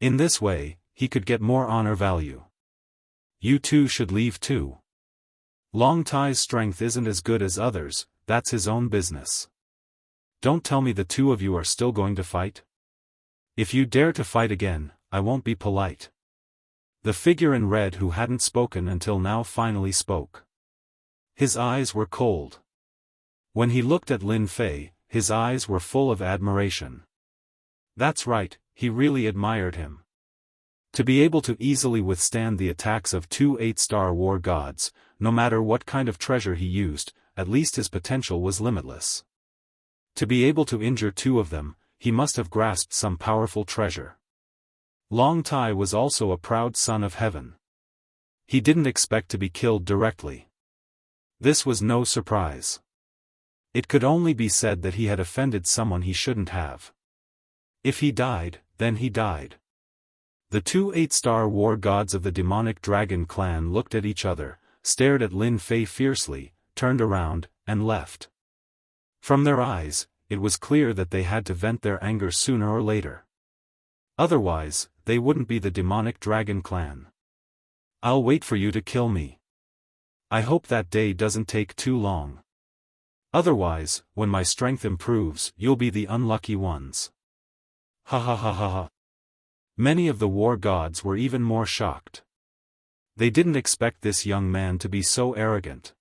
In this way, he could get more honor value. You two should leave too. Long Tai's strength isn't as good as others, that's his own business. Don't tell me the two of you are still going to fight? If you dare to fight again, I won't be polite. The figure in red who hadn't spoken until now finally spoke. His eyes were cold. When he looked at Lin Fei, his eyes were full of admiration. That's right, he really admired him. To be able to easily withstand the attacks of two 8-star war gods, no matter what kind of treasure he used, at least his potential was limitless. To be able to injure two of them, he must have grasped some powerful treasure. Long Tai was also a proud son of heaven. He didn't expect to be killed directly. This was no surprise. It could only be said that he had offended someone he shouldn't have. If he died, then he died. The two 8-star war gods of the demonic dragon clan looked at each other, stared at Lin Fei fiercely, turned around, and left. From their eyes, it was clear that they had to vent their anger sooner or later. Otherwise, they wouldn't be the demonic dragon clan. I'll wait for you to kill me. I hope that day doesn't take too long. Otherwise, when my strength improves, you'll be the unlucky ones. Ha ha ha ha ha. Many of the war gods were even more shocked. They didn't expect this young man to be so arrogant.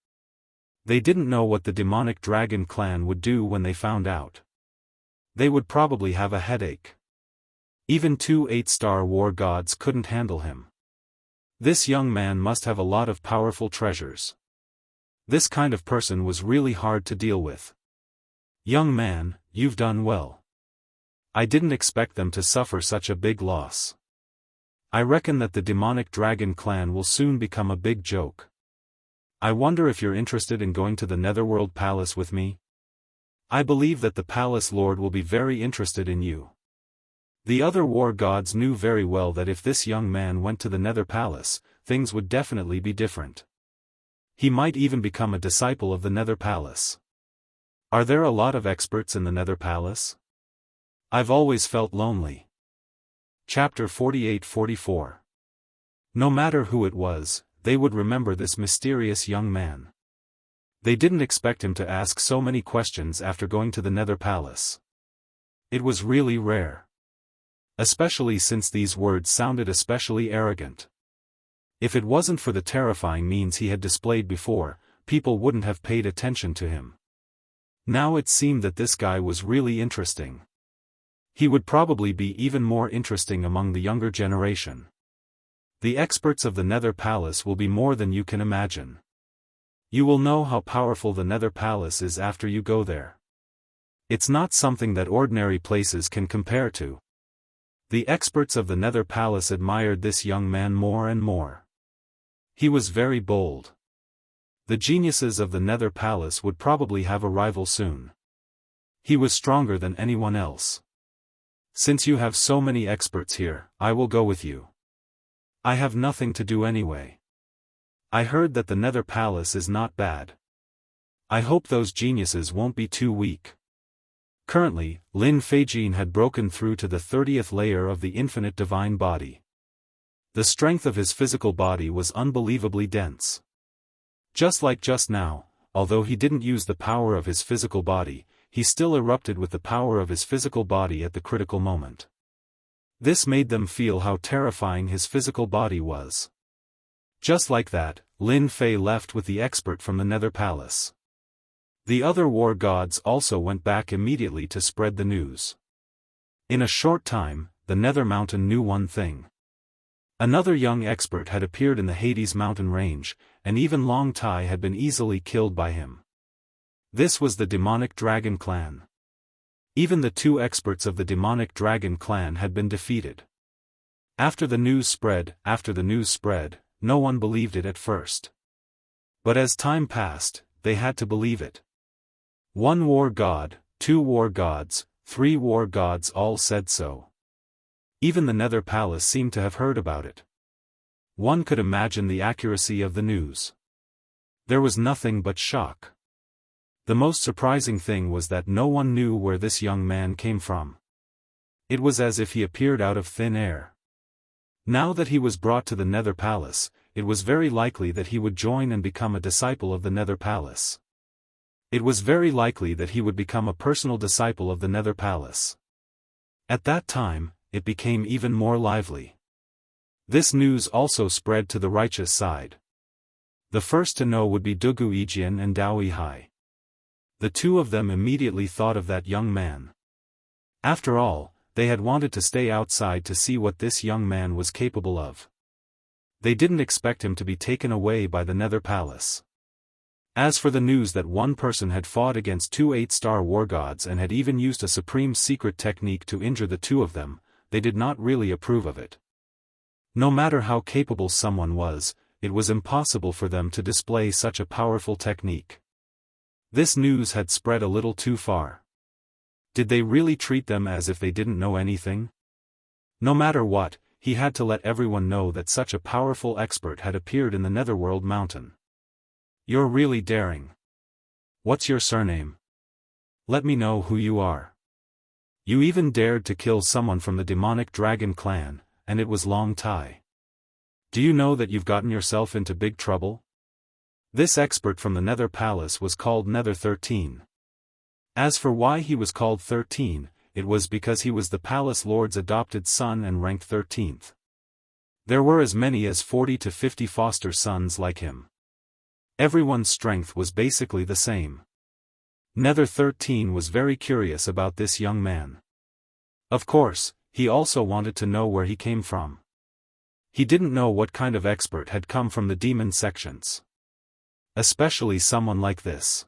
They didn't know what the demonic dragon clan would do when they found out. They would probably have a headache. Even two 8-star war gods couldn't handle him. This young man must have a lot of powerful treasures. This kind of person was really hard to deal with. Young man, you've done well. I didn't expect them to suffer such a big loss. I reckon that the demonic dragon clan will soon become a big joke. I wonder if you're interested in going to the Netherworld Palace with me? I believe that the Palace Lord will be very interested in you. The other war gods knew very well that if this young man went to the Nether Palace, things would definitely be different. He might even become a disciple of the Nether Palace. Are there a lot of experts in the Nether Palace? I've always felt lonely. Chapter 48-44. No matter who it was, they would remember this mysterious young man. They didn't expect him to ask so many questions after going to the Nether Palace. It was really rare. Especially since these words sounded especially arrogant. If it wasn't for the terrifying means he had displayed before, people wouldn't have paid attention to him. Now it seemed that this guy was really interesting. He would probably be even more interesting among the younger generation. The experts of the Nether Palace will be more than you can imagine. You will know how powerful the Nether Palace is after you go there. It's not something that ordinary places can compare to. The experts of the Nether Palace admired this young man more and more. He was very bold. The geniuses of the Nether Palace would probably have a rival soon. He was stronger than anyone else. Since you have so many experts here, I will go with you. I have nothing to do anyway. I heard that the Nether Palace is not bad. I hope those geniuses won't be too weak. Currently, Lin Feijin had broken through to the 30th layer of the infinite divine body. The strength of his physical body was unbelievably dense. Just like just now, although he didn't use the power of his physical body, he still erupted with the power of his physical body at the critical moment. This made them feel how terrifying his physical body was. Just like that, Lin Fei left with the expert from the Nether Palace. The other war gods also went back immediately to spread the news. In a short time, the Nether Mountain knew one thing. Another young expert had appeared in the Hades mountain range, and even Long Tai had been easily killed by him. This was the demonic dragon clan. Even the 2 experts of the demonic dragon clan had been defeated. After the news spread, no one believed it at first. But as time passed, they had to believe it. 1 war god, 2 war gods, 3 war gods all said so. Even the Nether Palace seemed to have heard about it. One could imagine the accuracy of the news. There was nothing but shock. The most surprising thing was that no one knew where this young man came from. It was as if he appeared out of thin air. Now that he was brought to the Nether Palace, it was very likely that he would join and become a disciple of the Nether Palace. It was very likely that he would become a personal disciple of the Nether Palace. At that time, it became even more lively. This news also spread to the righteous side. The first to know would be Dugu Yijian and Dao Yihai. The 2 of them immediately thought of that young man. After all, they had wanted to stay outside to see what this young man was capable of. They didn't expect him to be taken away by the Nether Palace. As for the news that one person had fought against 2 8-star war gods and had even used a supreme secret technique to injure the 2 of them, they did not really approve of it. No matter how capable someone was, it was impossible for them to display such a powerful technique. This news had spread a little too far. Did they really treat them as if they didn't know anything? No matter what, he had to let everyone know that such a powerful expert had appeared in the Netherworld mountain. You're really daring. What's your surname? Let me know who you are. You even dared to kill someone from the demonic dragon clan, and it was Long Tai. Do you know that you've gotten yourself into big trouble? This expert from the Nether Palace was called Nether 13. As for why he was called 13, it was because he was the Palace Lord's adopted son and ranked 13th. There were as many as 40 to 50 foster sons like him. Everyone's strength was basically the same. Nether 13 was very curious about this young man. Of course, he also wanted to know where he came from. He didn't know what kind of expert had come from the demon sections. Especially someone like this.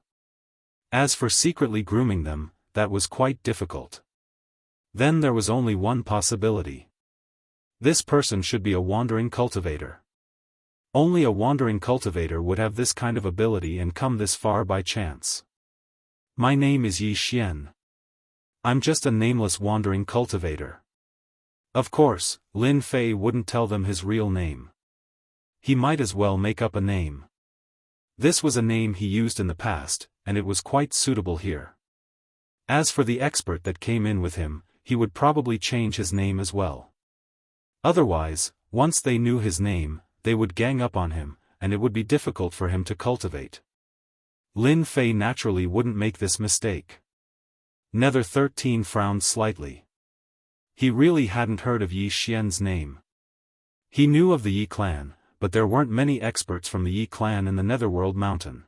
As for secretly grooming them, that was quite difficult. Then there was only one possibility. This person should be a wandering cultivator. Only a wandering cultivator would have this kind of ability and come this far by chance. My name is Yi Xian. I'm just a nameless wandering cultivator. Of course, Lin Fei wouldn't tell them his real name. He might as well make up a name. This was a name he used in the past, and it was quite suitable here. As for the expert that came in with him, he would probably change his name as well. Otherwise, once they knew his name, they would gang up on him, and it would be difficult for him to cultivate. Lin Fei naturally wouldn't make this mistake. Nether 13 frowned slightly. He really hadn't heard of Yi Xian's name. He knew of the Yi clan, but there weren't many experts from the Yi clan in the Netherworld mountain.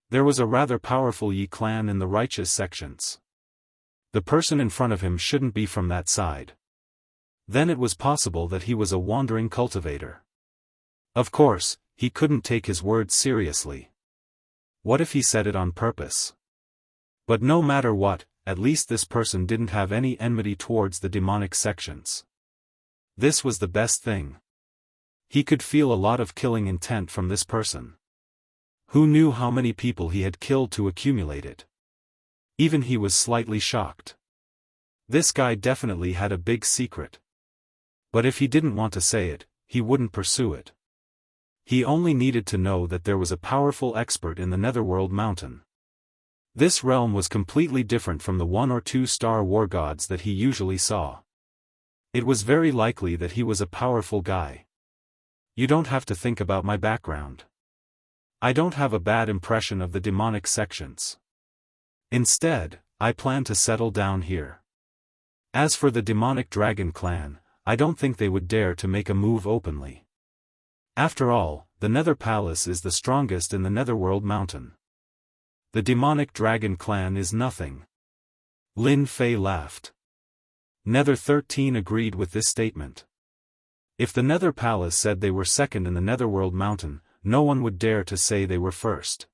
There was a rather powerful Yi clan in the righteous sections. The person in front of him shouldn't be from that side. Then it was possible that he was a wandering cultivator. Of course, he couldn't take his words seriously. What if he said it on purpose? But no matter what, at least this person didn't have any enmity towards the demonic sections. This was the best thing. He could feel a lot of killing intent from this person. Who knew how many people he had killed to accumulate it? Even he was slightly shocked. This guy definitely had a big secret. But if he didn't want to say it, he wouldn't pursue it. He only needed to know that there was a powerful expert in the Netherworld Mountain. This realm was completely different from the 1 or 2 star war gods that he usually saw. It was very likely that he was a powerful guy. You don't have to think about my background. I don't have a bad impression of the demonic sections. Instead, I plan to settle down here. As for the demonic dragon clan, I don't think they would dare to make a move openly. After all, the Nether Palace is the strongest in the Netherworld Mountain. The demonic dragon clan is nothing. Lin Fei laughed. Nether 13 agreed with this statement. If the Nether Palace said they were second in the Netherworld Mountain, no one would dare to say they were first.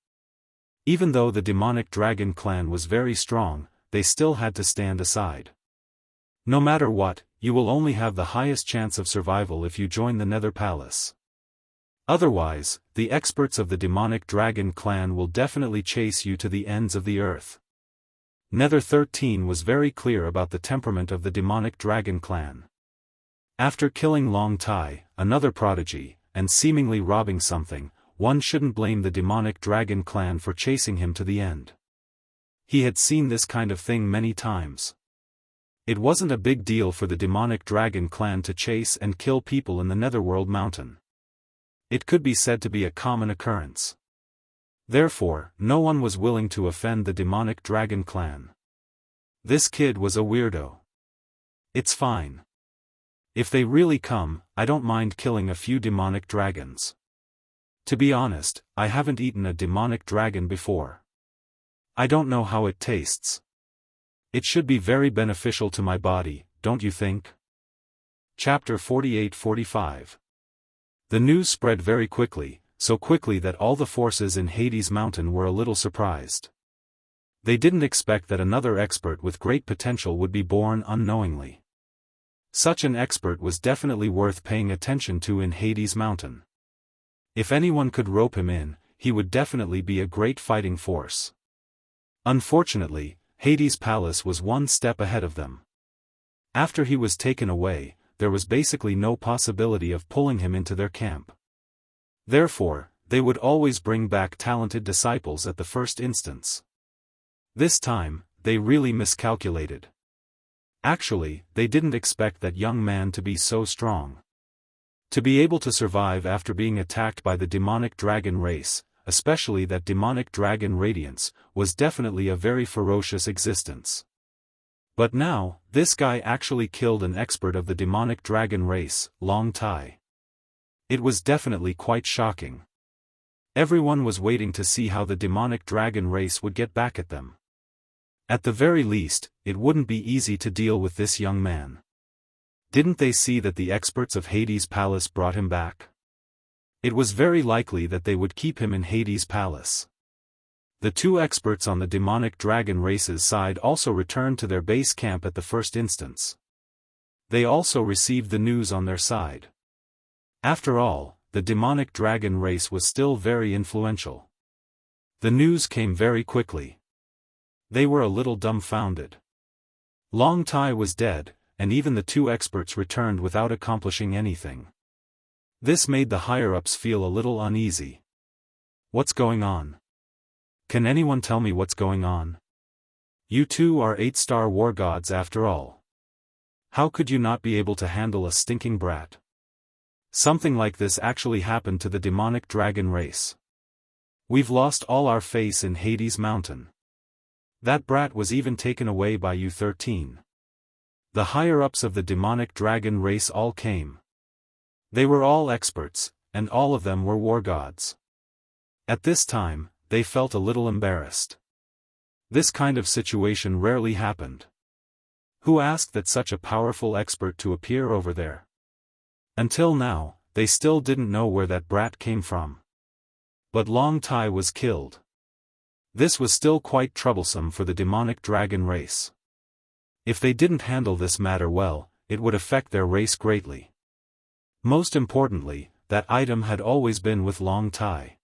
Even though the demonic dragon clan was very strong, they still had to stand aside. No matter what, you will only have the highest chance of survival if you join the Nether Palace. Otherwise, the experts of the demonic dragon clan will definitely chase you to the ends of the earth. Nether 13 was very clear about the temperament of the demonic dragon clan. After killing Long Tai, another prodigy, and seemingly robbing something, one shouldn't blame the demonic dragon clan for chasing him to the end. He had seen this kind of thing many times. It wasn't a big deal for the demonic dragon clan to chase and kill people in the Netherworld Mountain. It could be said to be a common occurrence. Therefore, no one was willing to offend the demonic dragon clan. This kid was a weirdo. It's fine. If they really come, I don't mind killing a few demonic dragons. To be honest, I haven't eaten a demonic dragon before. I don't know how it tastes. It should be very beneficial to my body, don't you think? Chapter 48-45. The news spread very quickly, so quickly that all the forces in Hades Mountain were a little surprised. They didn't expect that another expert with great potential would be born unknowingly. Such an expert was definitely worth paying attention to in Hades Mountain. If anyone could rope him in, he would definitely be a great fighting force. Unfortunately, Hades Palace was one step ahead of them. After he was taken away, there was basically no possibility of pulling him into their camp. Therefore, they would always bring back talented disciples at the first instance. This time, they really miscalculated. Actually, they didn't expect that young man to be so strong. To be able to survive after being attacked by the demonic dragon race, especially that demonic dragon radiance, was definitely a very ferocious existence. But now, this guy actually killed an expert of the demonic dragon race, Long Tai. It was definitely quite shocking. Everyone was waiting to see how the demonic dragon race would get back at them. At the very least, it wouldn't be easy to deal with this young man. Didn't they see that the experts of Hades Palace brought him back? It was very likely that they would keep him in Hades Palace. The 2 experts on the demonic dragon race's side also returned to their base camp at the first instance. They also received the news on their side. After all, the demonic dragon race was still very influential. The news came very quickly. They were a little dumbfounded. Long Tai was dead, and even the 2 experts returned without accomplishing anything. This made the higher-ups feel a little uneasy. What's going on? Can anyone tell me what's going on? You 2 are 8-star war gods after all. How could you not be able to handle a stinking brat? Something like this actually happened to the demonic dragon race. We've lost all our face in Hades Mountain. That brat was even taken away by U13. The higher-ups of the demonic dragon race all came. They were all experts, and all of them were war gods. At this time, they felt a little embarrassed. This kind of situation rarely happened. Who asked that such a powerful expert to appear over there? Until now, they still didn't know where that brat came from. But Long Tai was killed. This was still quite troublesome for the demonic dragon race. If they didn't handle this matter well, it would affect their race greatly. Most importantly, that item had always been with Long Tai.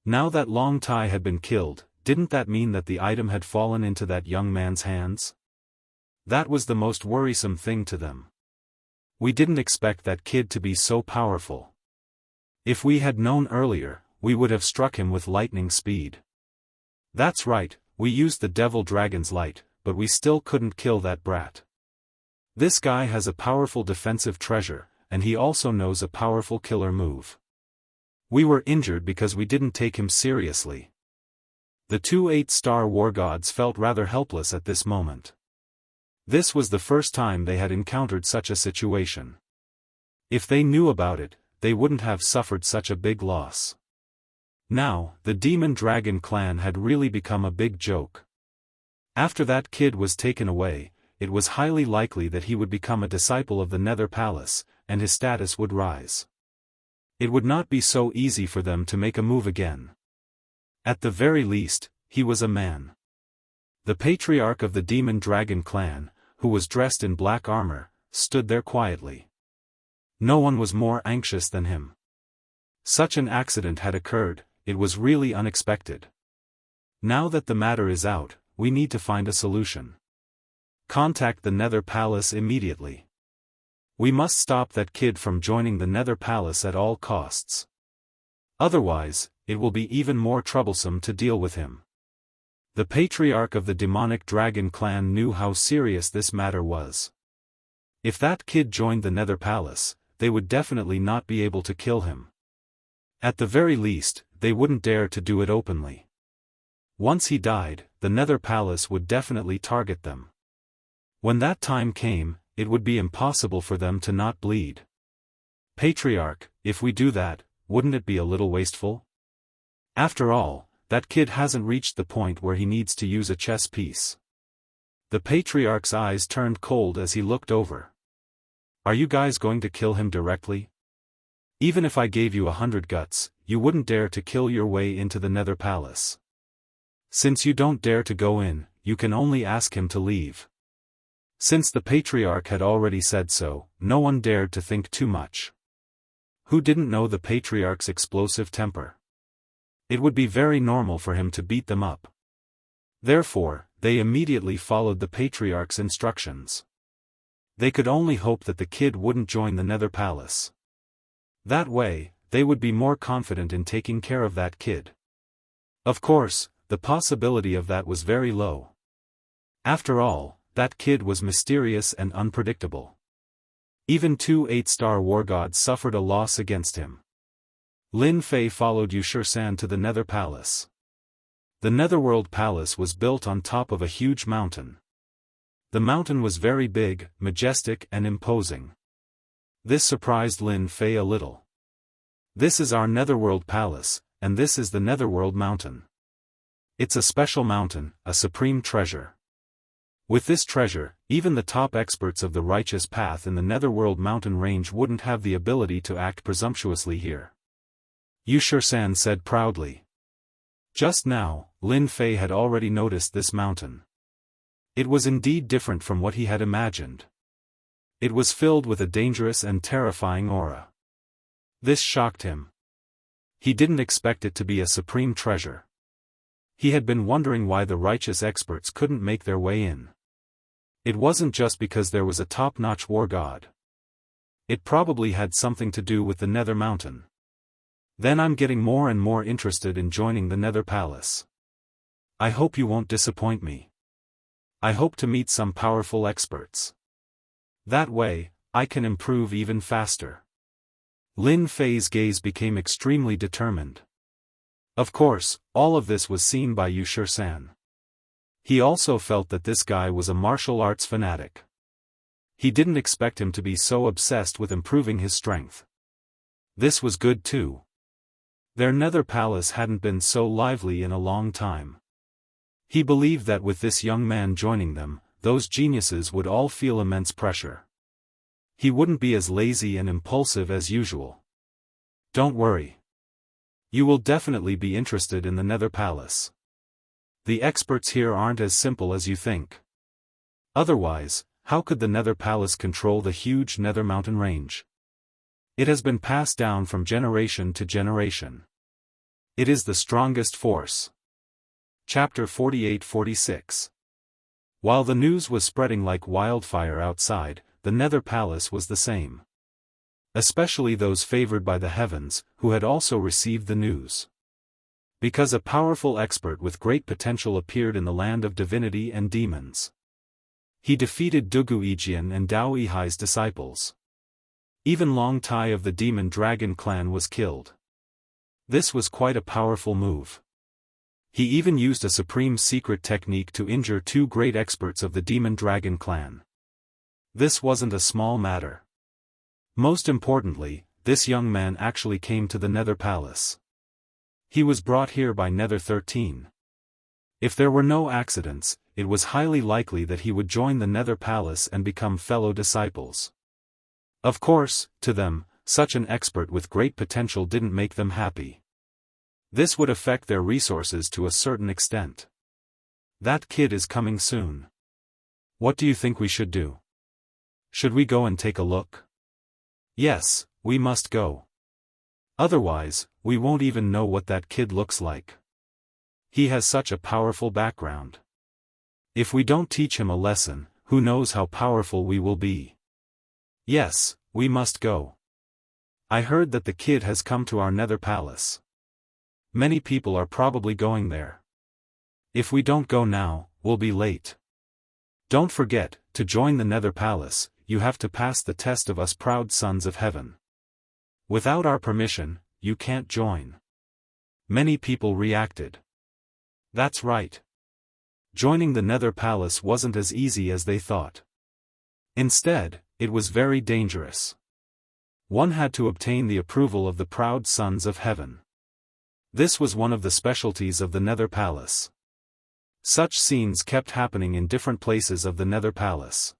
Now that Long Tai had been killed, didn't that mean that the item had fallen into that young man's hands? That was the most worrisome thing to them. We didn't expect that kid to be so powerful. If we had known earlier, we would have struck him with lightning speed. That's right, we used the Devil Dragon's Light, but we still couldn't kill that brat. This guy has a powerful defensive treasure, and he also knows a powerful killer move. We were injured because we didn't take him seriously. The two 8-star war gods felt rather helpless at this moment. This was the first time they had encountered such a situation. If they knew about it, they wouldn't have suffered such a big loss. Now, the Demon Dragon clan had really become a big joke. After that kid was taken away, it was highly likely that he would become a disciple of the Nether Palace, and his status would rise. It would not be so easy for them to make a move again. At the very least, he was a man. The patriarch of the Demon Dragon clan, who was dressed in black armor, stood there quietly. No one was more anxious than him. Such an accident had occurred, it was really unexpected. Now that the matter is out, we need to find a solution. Contact the Nether Palace immediately. We must stop that kid from joining the Nether Palace at all costs. Otherwise, it will be even more troublesome to deal with him. The patriarch of the demonic dragon clan knew how serious this matter was. If that kid joined the Nether Palace, they would definitely not be able to kill him. At the very least, they wouldn't dare to do it openly. Once he died, the Nether Palace would definitely target them. When that time came, it would be impossible for them to not bleed. Patriarch, if we do that, wouldn't it be a little wasteful? After all, that kid hasn't reached the point where he needs to use a chess piece. The patriarch's eyes turned cold as he looked over. Are you guys going to kill him directly? Even if I gave you 100 guts, you wouldn't dare to kill your way into the Nether Palace. Since you don't dare to go in, you can only ask him to leave. Since the patriarch had already said so, no one dared to think too much. Who didn't know the patriarch's explosive temper? It would be very normal for him to beat them up. Therefore, they immediately followed the patriarch's instructions. They could only hope that the kid wouldn't join the Nether Palace. That way, they would be more confident in taking care of that kid. Of course, the possibility of that was very low. After all, that kid was mysterious and unpredictable. Even two 8-star war gods suffered a loss against him. Lin Fei followed Wuxia Xianxia to the Nether Palace. The Netherworld Palace was built on top of a huge mountain. The mountain was very big, majestic and imposing. This surprised Lin Fei a little. This is our Netherworld Palace, and this is the Netherworld Mountain. It's a special mountain, a supreme treasure. With this treasure, even the top experts of the righteous path in the Netherworld mountain range wouldn't have the ability to act presumptuously here. Wuxia Xianxia said proudly. Just now, Lin Fei had already noticed this mountain. It was indeed different from what he had imagined. It was filled with a dangerous and terrifying aura. This shocked him. He didn't expect it to be a supreme treasure. He had been wondering why the righteous experts couldn't make their way in. It wasn't just because there was a top-notch war god. It probably had something to do with the Nether Mountain. Then I'm getting more and more interested in joining the Nether Palace. I hope you won't disappoint me. I hope to meet some powerful experts. That way, I can improve even faster. Lin Fei's gaze became extremely determined. Of course, all of this was seen by Wuxia Xianxia. He also felt that this guy was a martial arts fanatic. He didn't expect him to be so obsessed with improving his strength. This was good too. Their Nether Palace hadn't been so lively in a long time. He believed that with this young man joining them, those geniuses would all feel immense pressure. He wouldn't be as lazy and impulsive as usual. Don't worry. You will definitely be interested in the Nether Palace. The experts here aren't as simple as you think. Otherwise, how could the Nether Palace control the huge Nether Mountain range? It has been passed down from generation to generation. It is the strongest force. Chapter 48-46. While the news was spreading like wildfire outside, the Nether Palace was the same. Especially those favored by the heavens, who had also received the news. Because a powerful expert with great potential appeared in the land of divinity and demons. He defeated Dugu Yijian and Dao Yihai's disciples. Even Long Tai of the Demon Dragon clan was killed. This was quite a powerful move. He even used a supreme secret technique to injure two great experts of the Demon Dragon clan. This wasn't a small matter. Most importantly, this young man actually came to the Nether Palace. He was brought here by Nether 13. If there were no accidents, it was highly likely that he would join the Nether Palace and become fellow disciples. Of course, to them, such an expert with great potential didn't make them happy. This would affect their resources to a certain extent. That kid is coming soon. What do you think we should do? Should we go and take a look? Yes, we must go. Otherwise, we won't even know what that kid looks like. He has such a powerful background. If we don't teach him a lesson, who knows how powerful we will be. Yes, we must go. I heard that the kid has come to our Nether Palace. Many people are probably going there. If we don't go now, we'll be late. Don't forget, to join the Nether Palace, you have to pass the test of us proud sons of heaven. Without our permission, you can't join. Many people reacted. That's right. Joining the Nether Palace wasn't as easy as they thought. Instead, it was very dangerous. One had to obtain the approval of the proud sons of heaven. This was one of the specialties of the Nether Palace. Such scenes kept happening in different places of the Nether Palace.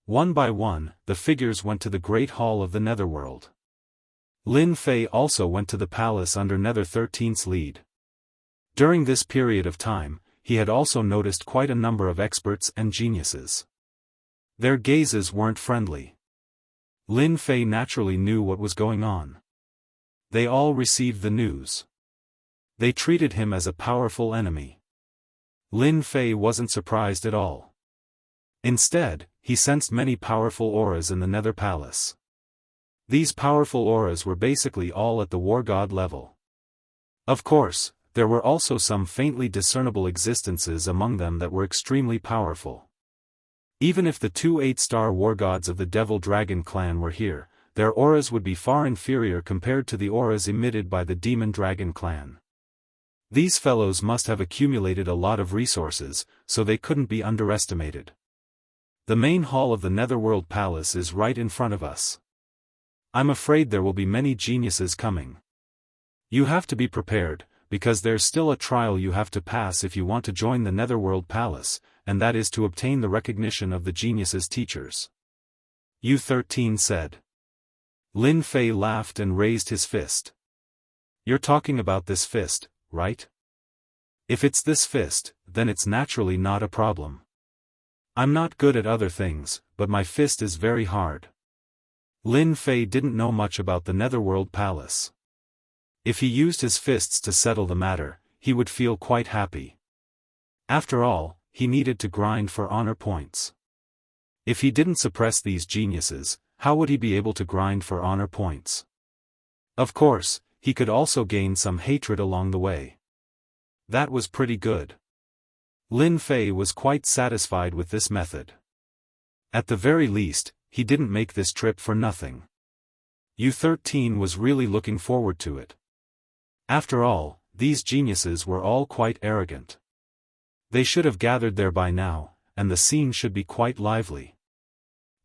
One by one, the figures went to the Great Hall of the Netherworld. Lin Fei also went to the palace under Nether 13's lead. During this period of time, he had also noticed quite a number of experts and geniuses. Their gazes weren't friendly. Lin Fei naturally knew what was going on. They all received the news. They treated him as a powerful enemy. Lin Fei wasn't surprised at all. Instead, he sensed many powerful auras in the Nether Palace. These powerful auras were basically all at the war god level. Of course, there were also some faintly discernible existences among them that were extremely powerful. Even if the two 8-star war gods of the Devil Dragon clan were here, their auras would be far inferior compared to the auras emitted by the Demon Dragon clan. These fellows must have accumulated a lot of resources, so they couldn't be underestimated. The main hall of the Netherworld Palace is right in front of us. I'm afraid there will be many geniuses coming. You have to be prepared, because there's still a trial you have to pass if you want to join the Netherworld Palace, and that is to obtain the recognition of the geniuses' teachers. U13 said. Lin Fei laughed and raised his fist. You're talking about this fist, right? If it's this fist, then it's naturally not a problem. I'm not good at other things, but my fist is very hard. Lin Fei didn't know much about the Netherworld Palace. If he used his fists to settle the matter, he would feel quite happy. After all, he needed to grind for honor points. If he didn't suppress these geniuses, how would he be able to grind for honor points? Of course, he could also gain some hatred along the way. That was pretty good. Lin Fei was quite satisfied with this method. At the very least, he didn't make this trip for nothing. U13 was really looking forward to it. After all, these geniuses were all quite arrogant. They should have gathered there by now, and the scene should be quite lively.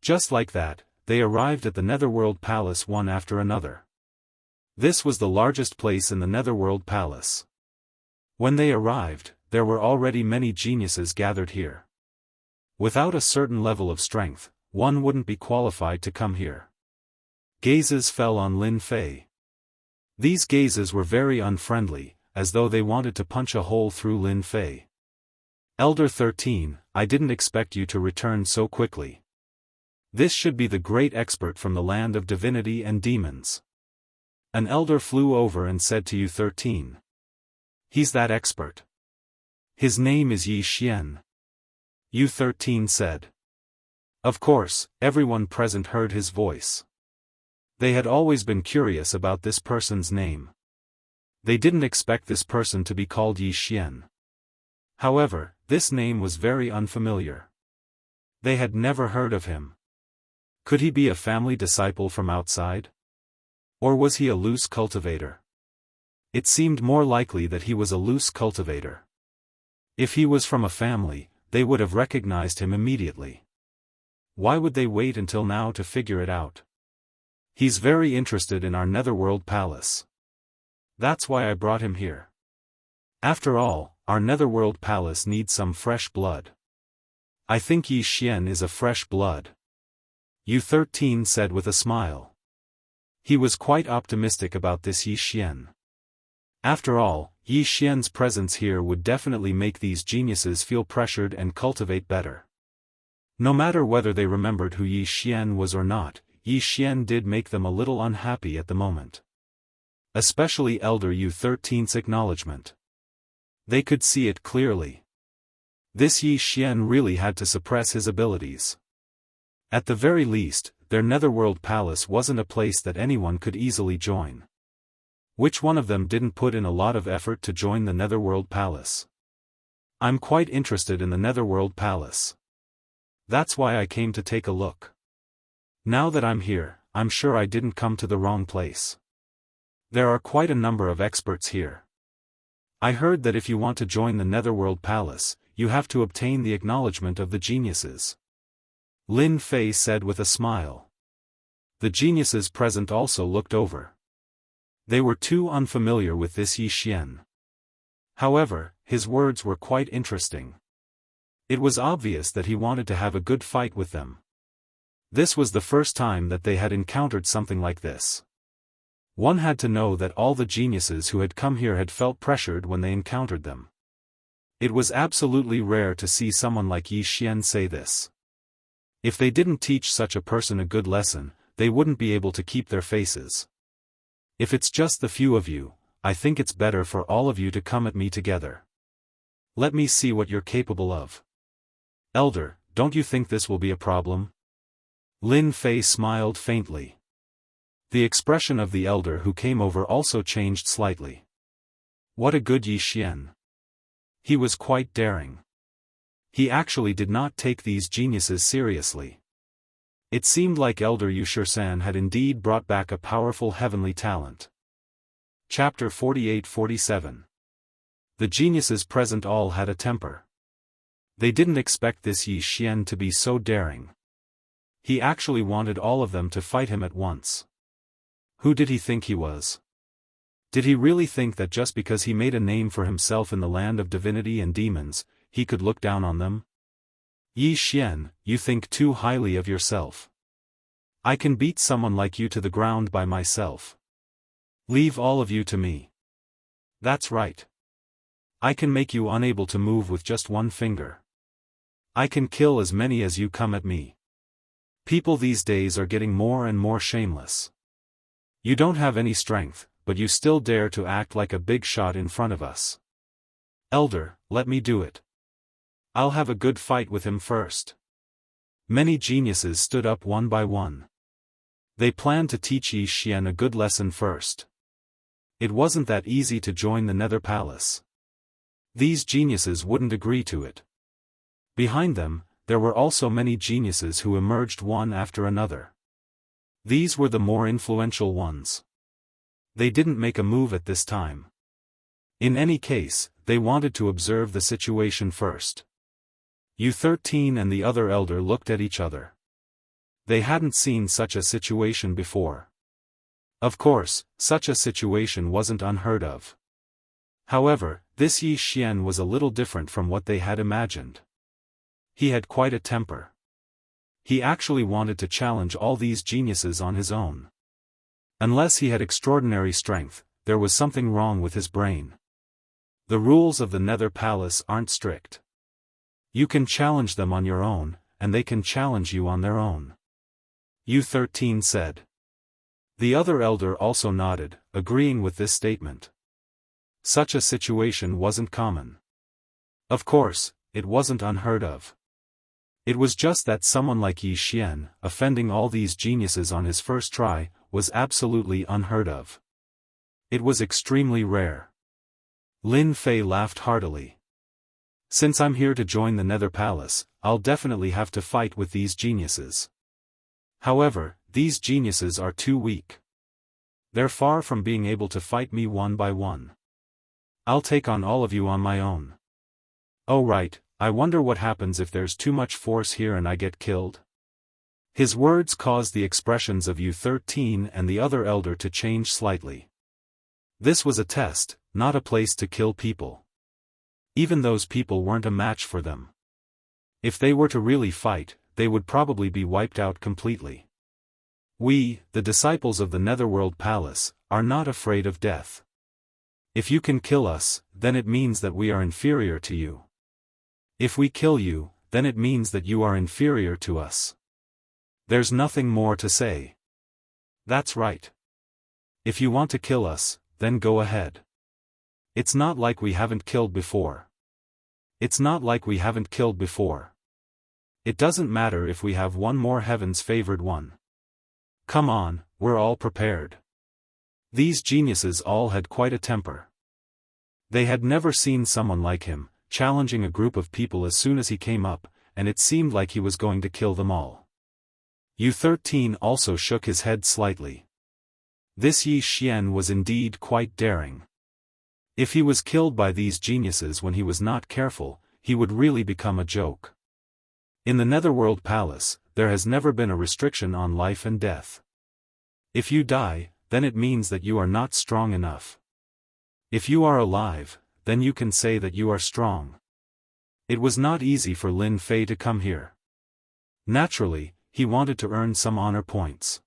Just like that, they arrived at the Netherworld Palace one after another. This was the largest place in the Netherworld Palace. When they arrived, there were already many geniuses gathered here. Without a certain level of strength, one wouldn't be qualified to come here. Gazes fell on Lin Fei. These gazes were very unfriendly, as though they wanted to punch a hole through Lin Fei. Elder 13, I didn't expect you to return so quickly. This should be the great expert from the land of divinity and demons. An elder flew over and said to U13. He's that expert. His name is Yi Xian. U13 said. Of course, everyone present heard his voice. They had always been curious about this person's name. They didn't expect this person to be called Yi Xian. However, this name was very unfamiliar. They had never heard of him. Could he be a family disciple from outside? Or was he a loose cultivator? It seemed more likely that he was a loose cultivator. If he was from a family, they would have recognized him immediately. Why would they wait until now to figure it out? He's very interested in our Netherworld Palace. That's why I brought him here. After all, our Netherworld Palace needs some fresh blood. I think Yi Xian is a fresh blood. U13 said with a smile. He was quite optimistic about this Yi Xian. After all, Yi Xian's presence here would definitely make these geniuses feel pressured and cultivate better. No matter whether they remembered who Yi Xian was or not, Yi Xian did make them a little unhappy at the moment. Especially Elder U13's acknowledgement. They could see it clearly. This Yi Xian really had to suppress his abilities. At the very least, their Netherworld Palace wasn't a place that anyone could easily join. Which one of them didn't put in a lot of effort to join the Netherworld Palace? I'm quite interested in the Netherworld Palace. That's why I came to take a look. Now that I'm here, I'm sure I didn't come to the wrong place. There are quite a number of experts here. I heard that if you want to join the Netherworld Palace, you have to obtain the acknowledgement of the geniuses. Lin Fei said with a smile. The geniuses present also looked over. They were too unfamiliar with this Yi Xian. However, his words were quite interesting. It was obvious that he wanted to have a good fight with them. This was the first time that they had encountered something like this. One had to know that all the geniuses who had come here had felt pressured when they encountered them. It was absolutely rare to see someone like Yi Xian say this. If they didn't teach such a person a good lesson, they wouldn't be able to keep their faces. If it's just the few of you, I think it's better for all of you to come at me together. Let me see what you're capable of. Elder, don't you think this will be a problem? Lin Fei smiled faintly. The expression of the elder who came over also changed slightly. What a good Yi Xian. He was quite daring. He actually did not take these geniuses seriously. It seemed like Elder Yushirsan had indeed brought back a powerful heavenly talent. Chapter 48-47. The geniuses present all had a temper. They didn't expect this Yi Xian to be so daring. He actually wanted all of them to fight him at once. Who did he think he was? Did he really think that just because he made a name for himself in the land of divinity and demons, he could look down on them? Yi Xian, you think too highly of yourself. I can beat someone like you to the ground by myself. Leave all of you to me. That's right. I can make you unable to move with just one finger. I can kill as many as you come at me. People these days are getting more and more shameless. You don't have any strength, but you still dare to act like a big shot in front of us. Elder, let me do it. I'll have a good fight with him first. Many geniuses stood up one by one. They planned to teach Yi Xian a good lesson first. It wasn't that easy to join the Nether Palace. These geniuses wouldn't agree to it. Behind them, there were also many geniuses who emerged one after another. These were the more influential ones. They didn't make a move at this time. In any case, they wanted to observe the situation first. U13 and the other elder looked at each other. They hadn't seen such a situation before. Of course, such a situation wasn't unheard of. However, this Yi Xian was a little different from what they had imagined. He had quite a temper. He actually wanted to challenge all these geniuses on his own. Unless he had extraordinary strength, there was something wrong with his brain. The rules of the Nether Palace aren't strict. You can challenge them on your own, and they can challenge you on their own. U13 said. The other elder also nodded, agreeing with this statement. Such a situation wasn't common. Of course, it wasn't unheard of. It was just that someone like Yi Xian, offending all these geniuses on his first try, was absolutely unheard of. It was extremely rare. Lin Fei laughed heartily. Since I'm here to join the Nether Palace, I'll definitely have to fight with these geniuses. However, these geniuses are too weak. They're far from being able to fight me one by one. I'll take on all of you on my own. Oh right, I wonder what happens if there's too much force here and I get killed? His words caused the expressions of U13 and the other elder to change slightly. This was a test, not a place to kill people. Even those people weren't a match for them. If they were to really fight, they would probably be wiped out completely. We, the disciples of the Netherworld Palace, are not afraid of death. If you can kill us, then it means that we are inferior to you. If we kill you, then it means that you are inferior to us. There's nothing more to say. That's right. If you want to kill us, then go ahead. It's not like we haven't killed before. It's not like we haven't killed before. It doesn't matter if we have one more heaven's favored one. Come on, we're all prepared. These geniuses all had quite a temper. They had never seen someone like him, challenging a group of people as soon as he came up, and it seemed like he was going to kill them all. U13 also shook his head slightly. This Yi Xian was indeed quite daring. If he was killed by these geniuses when he was not careful, he would really become a joke. In the Netherworld Palace, there has never been a restriction on life and death. If you die, then it means that you are not strong enough. If you are alive, then you can say that you are strong. It was not easy for Lin Fei to come here. Naturally, he wanted to earn some honor points.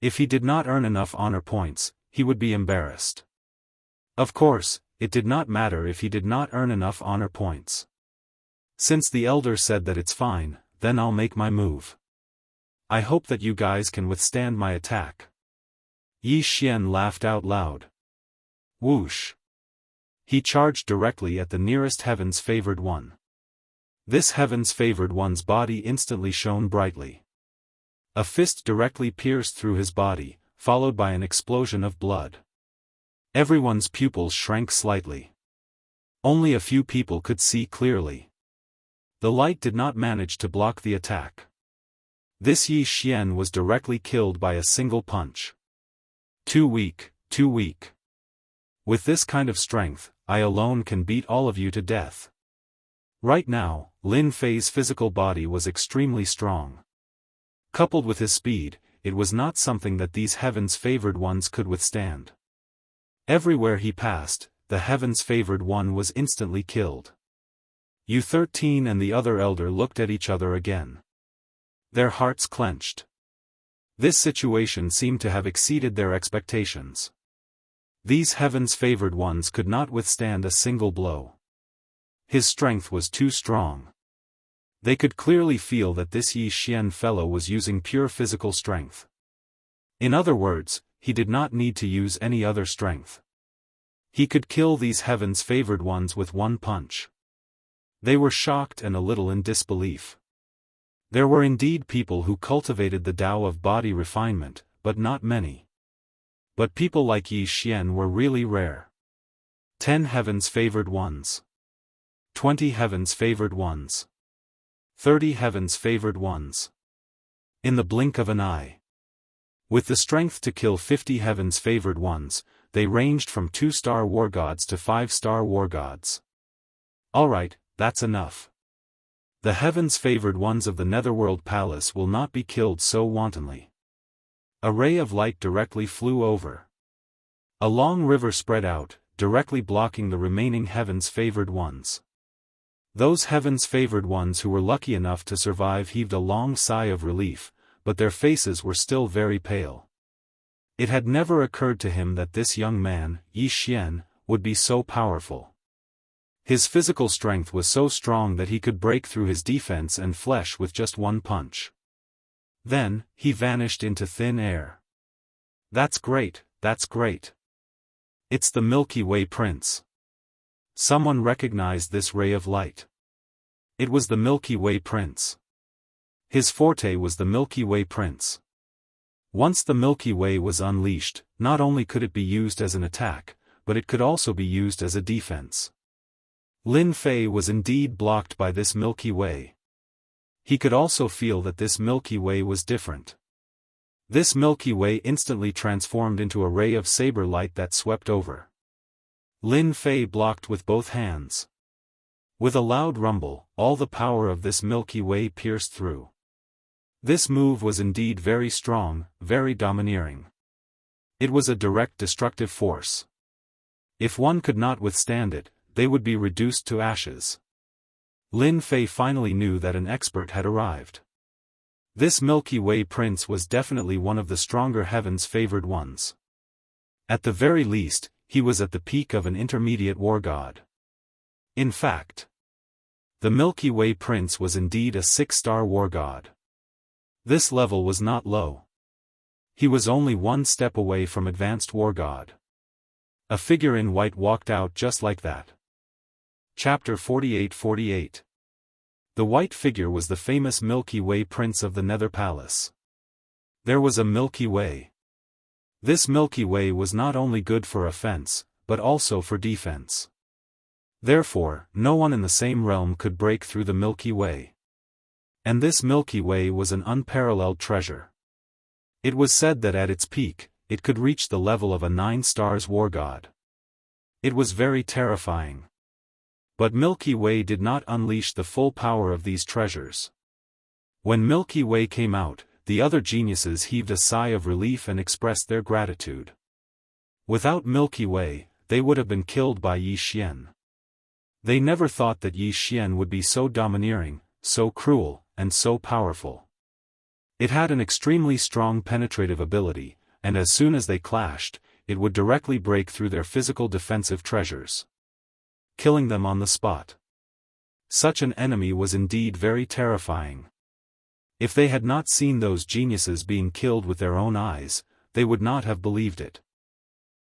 If he did not earn enough honor points, he would be embarrassed. Of course, it did not matter if he did not earn enough honor points. Since the elder said that it's fine, then I'll make my move. I hope that you guys can withstand my attack. Yi Xian laughed out loud. Whoosh! He charged directly at the nearest heaven's favored one. This heaven's favored one's body instantly shone brightly. A fist directly pierced through his body, followed by an explosion of blood. Everyone's pupils shrank slightly. Only a few people could see clearly. The light did not manage to block the attack. This Yi Xian was directly killed by a single punch. Too weak, too weak. With this kind of strength, I alone can beat all of you to death. Right now, Lin Fei's physical body was extremely strong. Coupled with his speed, it was not something that these heaven's favored ones could withstand. Everywhere he passed, the heaven's favored one was instantly killed. U13 and the other elder looked at each other again. Their hearts clenched. This situation seemed to have exceeded their expectations. These heaven's favored ones could not withstand a single blow. His strength was too strong. They could clearly feel that this Yi Xian fellow was using pure physical strength. In other words, he did not need to use any other strength. He could kill these heaven's favored ones with one punch. They were shocked and a little in disbelief. There were indeed people who cultivated the Tao of body refinement, but not many. But people like Yi Xian were really rare. 10 heavens favored ones. 20 heavens favored ones. 30 heavens favored ones. In the blink of an eye. With the strength to kill 50 heavens favored ones, they ranged from 2-star war gods to 5-star war gods. Alright, that's enough. The heavens favored ones of the Netherworld Palace will not be killed so wantonly. A ray of light directly flew over. A long river spread out, directly blocking the remaining heavens favored ones. Those heavens favored ones who were lucky enough to survive heaved a long sigh of relief, but their faces were still very pale. It had never occurred to him that this young man, Yi Xian, would be so powerful. His physical strength was so strong that he could break through his defense and flesh with just one punch. Then, he vanished into thin air. That's great, that's great. It's the Milky Way Prince. Someone recognized this ray of light. It was the Milky Way Prince. His forte was the Milky Way Prince. Once the Milky Way was unleashed, not only could it be used as an attack, but it could also be used as a defense. Lin Fei was indeed blocked by this Milky Way. He could also feel that this Milky Way was different. This Milky Way instantly transformed into a ray of saber light that swept over. Lin Fei blocked with both hands. With a loud rumble, all the power of this Milky Way pierced through. This move was indeed very strong, very domineering. It was a direct destructive force. If one could not withstand it, they would be reduced to ashes. Lin Fei finally knew that an expert had arrived. This Milky Way Prince was definitely one of the stronger heaven's favored ones. At the very least, he was at the peak of an intermediate war god. In fact, the Milky Way Prince was indeed a 6-star war god. This level was not low. He was only one step away from advanced war god. A figure in white walked out just like that. Chapter 48-48. The white figure was the famous Milky Way Prince of the Nether Palace. There was a Milky Way. This Milky Way was not only good for offense, but also for defense. Therefore, no one in the same realm could break through the Milky Way. And this Milky Way was an unparalleled treasure. It was said that at its peak, it could reach the level of a 9-stars war god. It was very terrifying. But Milky Way did not unleash the full power of these treasures. When Milky Way came out, the other geniuses heaved a sigh of relief and expressed their gratitude. Without Milky Way, they would have been killed by Yi Xian. They never thought that Yi Xian would be so domineering, so cruel, and so powerful. It had an extremely strong penetrative ability, and as soon as they clashed, it would directly break through their physical defensive treasures, killing them on the spot. Such an enemy was indeed very terrifying. If they had not seen those geniuses being killed with their own eyes, they would not have believed it.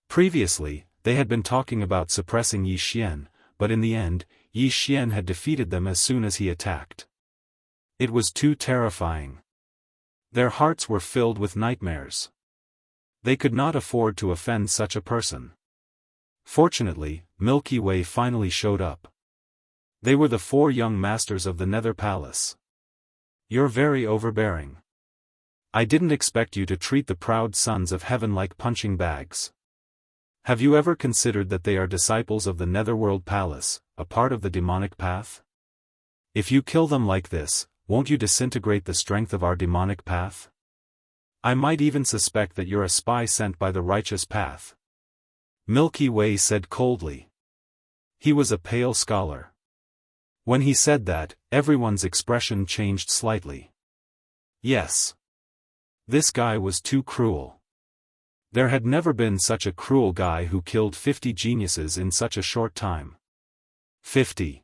Previously, they had been talking about suppressing Yi Xian, but in the end, Yi Xian had defeated them as soon as he attacked. It was too terrifying. Their hearts were filled with nightmares. They could not afford to offend such a person. Fortunately, Milky Way finally showed up. They were the 4 young masters of the Nether Palace. You're very overbearing. I didn't expect you to treat the proud sons of heaven like punching bags. Have you ever considered that they are disciples of the Netherworld Palace, a part of the demonic path? If you kill them like this, won't you disintegrate the strength of our demonic path? I might even suspect that you're a spy sent by the righteous path. Milky Way said coldly. He was a pale scholar. When he said that, everyone's expression changed slightly. Yes. This guy was too cruel. There had never been such a cruel guy who killed 50 geniuses in such a short time. 50.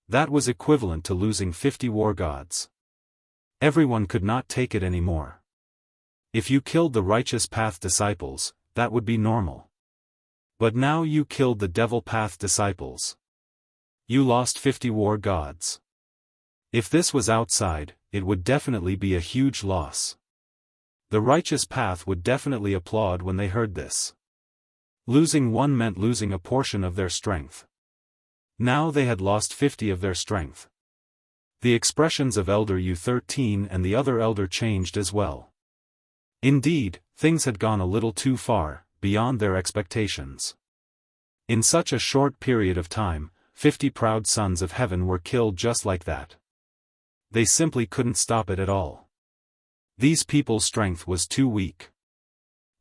That was equivalent to losing 50 war gods. Everyone could not take it anymore. If you killed the righteous path disciples, that would be normal. But now you killed the devil path disciples. You lost 50 war gods. If this was outside, it would definitely be a huge loss. The righteous path would definitely applaud when they heard this. Losing one meant losing a portion of their strength. Now they had lost 50 of their strength. The expressions of Elder U13 and the other elder changed as well. Indeed, things had gone a little too far, beyond their expectations. In such a short period of time, 50 proud sons of heaven were killed just like that. They simply couldn't stop it at all. These people's strength was too weak.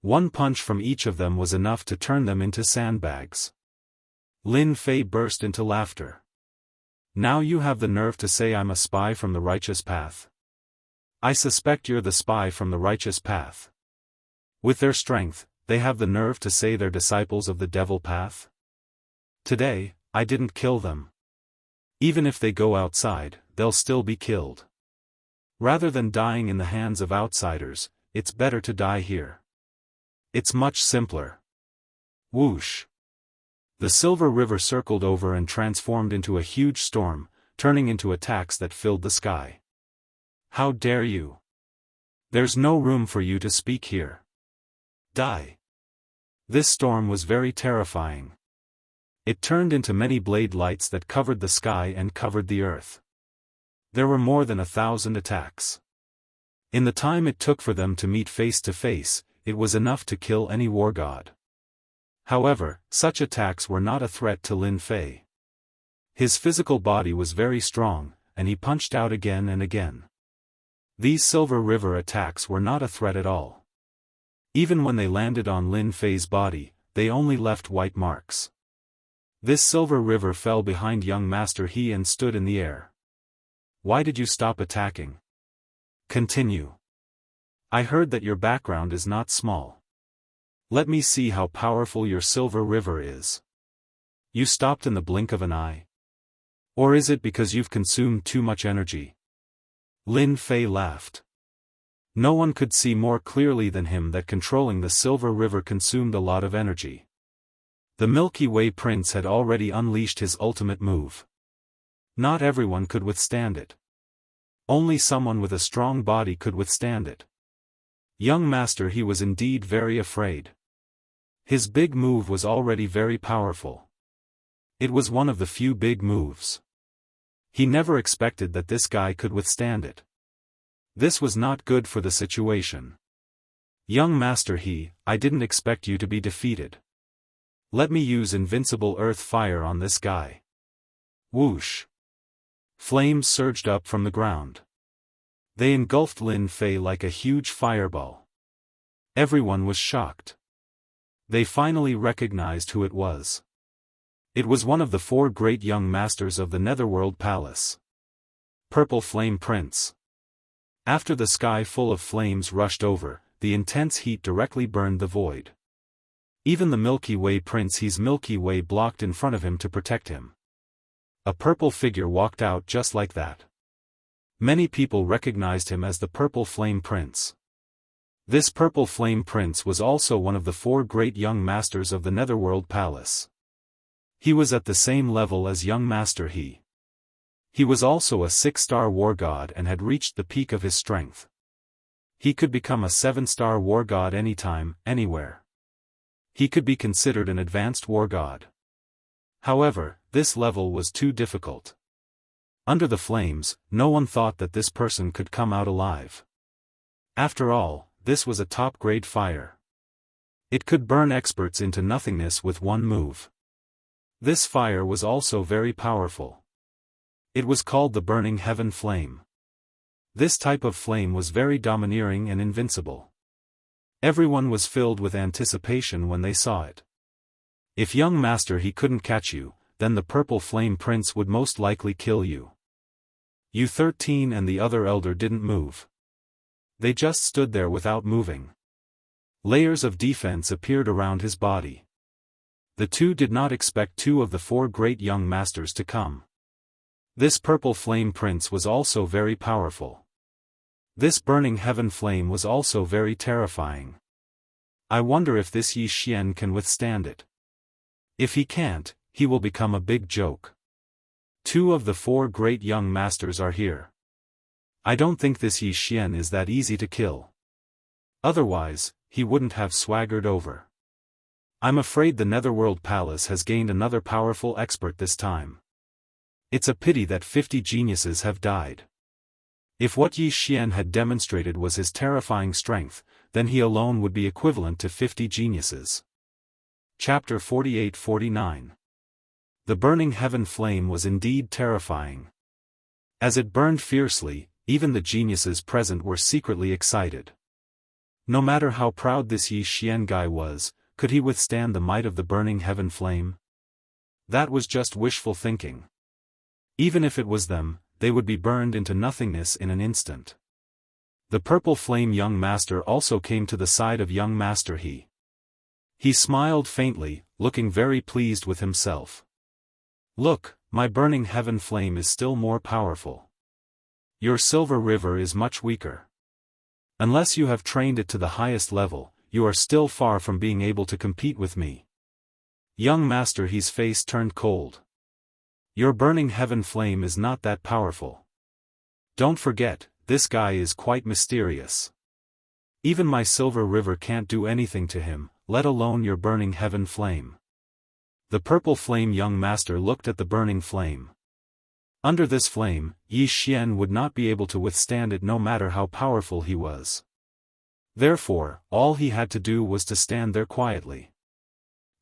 One punch from each of them was enough to turn them into sandbags. Lin Fei burst into laughter. Now you have the nerve to say I'm a spy from the righteous path. I suspect you're the spy from the righteous path. With their strength, they have the nerve to say they're disciples of the devil path? Today, I didn't kill them. Even if they go outside, they'll still be killed. Rather than dying in the hands of outsiders, it's better to die here. It's much simpler. Whoosh! The silver river circled over and transformed into a huge storm, turning into attacks that filled the sky. How dare you! There's no room for you to speak here. Die! This storm was very terrifying. It turned into many blade lights that covered the sky and covered the earth. There were more than 1,000 attacks. In the time it took for them to meet face to face, it was enough to kill any war god. However, such attacks were not a threat to Lin Fei. His physical body was very strong, and he punched out again and again. These silver river attacks were not a threat at all. Even when they landed on Lin Fei's body, they only left white marks. This silver river fell behind young Master He and stood in the air. Why did you stop attacking? Continue. I heard that your background is not small. Let me see how powerful your silver river is. You stopped in the blink of an eye? Or is it because you've consumed too much energy? Lin Fei laughed. No one could see more clearly than him that controlling the silver river consumed a lot of energy. The Milky Way Prince had already unleashed his ultimate move. Not everyone could withstand it. Only someone with a strong body could withstand it. Young Master He was indeed very afraid. His big move was already very powerful. It was one of the few big moves. He never expected that this guy could withstand it. This was not good for the situation. Young Master He, I didn't expect you to be defeated. Let me use invincible earth fire on this guy. Whoosh! Flames surged up from the ground. They engulfed Lin Fei like a huge fireball. Everyone was shocked. They finally recognized who it was. It was one of the 4 great young masters of the Netherworld Palace. Purple Flame Prince. After the sky full of flames rushed over, the intense heat directly burned the void. Even the Milky Way Prince He's Milky Way blocked in front of him to protect him. A purple figure walked out just like that. Many people recognized him as the Purple Flame Prince. This Purple Flame Prince was also one of the 4 great young masters of the Netherworld Palace. He was at the same level as young Master He. He was also a 6-star war god and had reached the peak of his strength. He could become a 7-star war god anytime, anywhere. He could be considered an advanced war god. However, this level was too difficult. Under the flames, no one thought that this person could come out alive. After all, this was a top-grade fire. It could burn experts into nothingness with one move. This fire was also very powerful. It was called the Burning Heaven Flame. This type of flame was very domineering and invincible. Everyone was filled with anticipation when they saw it. If young Master He couldn't catch you, then the Purple Flame Prince would most likely kill you. U13 and the other elder didn't move. They just stood there without moving. Layers of defense appeared around his body. The 2 did not expect 2 of the 4 great young masters to come. This Purple Flame Prince was also very powerful. This Burning Heaven Flame was also very terrifying. I wonder if this Yi Xian can withstand it. If he can't, he will become a big joke. 2 of the 4 great young masters are here. I don't think this Yi Xian is that easy to kill. Otherwise, he wouldn't have swaggered over. I'm afraid the Netherworld Palace has gained another powerful expert this time. It's a pity that 50 geniuses have died. If what Yi Xian had demonstrated was his terrifying strength, then he alone would be equivalent to 50 geniuses. Chapter 48-49. The Burning Heaven Flame was indeed terrifying. As it burned fiercely, even the geniuses present were secretly excited. No matter how proud this Yi Xian guy was, could he withstand the might of the Burning Heaven Flame? That was just wishful thinking. Even if it was them, they would be burned into nothingness in an instant. The Purple Flame young master also came to the side of young Master He. He smiled faintly, looking very pleased with himself. Look, my Burning Heaven Flame is still more powerful. Your silver river is much weaker. Unless you have trained it to the highest level, you are still far from being able to compete with me. Young master, his face turned cold. Your burning heaven flame is not that powerful. Don't forget, this guy is quite mysterious. Even my silver river can't do anything to him, let alone your burning heaven flame. The purple flame young master looked at the burning flame. Under this flame, Yi Xian would not be able to withstand it no matter how powerful he was. Therefore, all he had to do was to stand there quietly.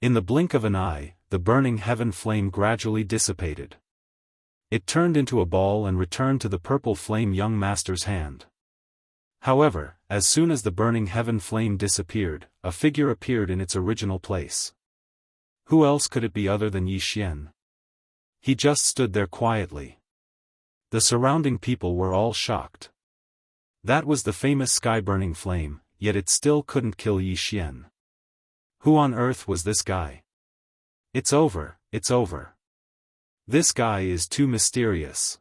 In the blink of an eye, the burning heaven flame gradually dissipated. It turned into a ball and returned to the purple flame young master's hand. However, as soon as the burning heaven flame disappeared, a figure appeared in its original place. Who else could it be other than Yi Xian? He just stood there quietly. The surrounding people were all shocked. That was the famous sky-burning flame, yet it still couldn't kill Yi Xian. Who on earth was this guy? It's over, it's over. This guy is too mysterious.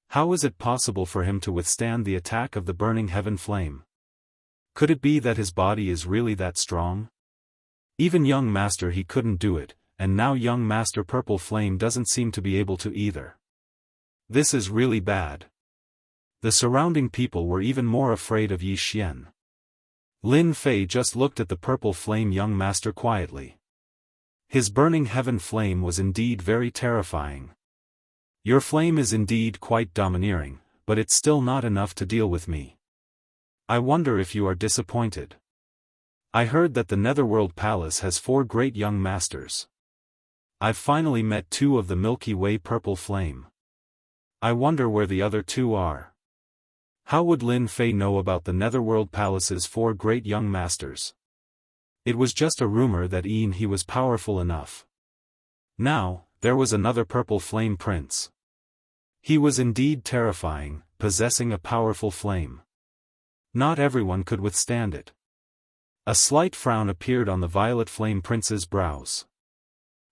How is it possible for him to withstand the attack of the burning heaven flame? Could it be that his body is really that strong? Even young master he couldn't do it, and now young master purple flame doesn't seem to be able to either. This is really bad. The surrounding people were even more afraid of Yi Xian. Lin Fei just looked at the purple flame young master quietly. His burning heaven flame was indeed very terrifying. Your flame is indeed quite domineering, but it's still not enough to deal with me. I wonder if you are disappointed. I heard that the Netherworld Palace has 4 great young masters. I've finally met 2 of the Milky Way purple flame. I wonder where the other 2 are. How would Lin Fei know about the Netherworld Palace's 4 great young masters? It was just a rumor that he was powerful enough. Now, there was another purple flame prince. He was indeed terrifying, possessing a powerful flame. Not everyone could withstand it. A slight frown appeared on the violet flame prince's brows.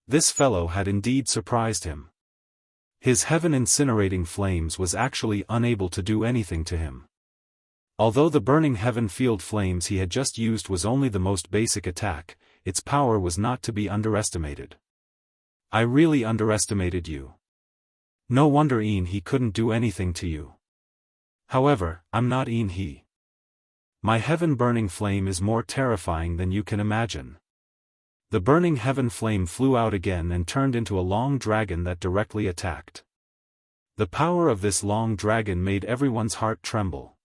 This fellow had indeed surprised him. His heaven-incinerating flames was actually unable to do anything to him. Although the burning heaven field flames he had just used was only the most basic attack, its power was not to be underestimated. I really underestimated you. No wonder he couldn't do anything to you. However, I'm not he. My heaven-burning flame is more terrifying than you can imagine. The burning heaven flame flew out again and turned into a long dragon that directly attacked. The power of this long dragon made everyone's heart tremble.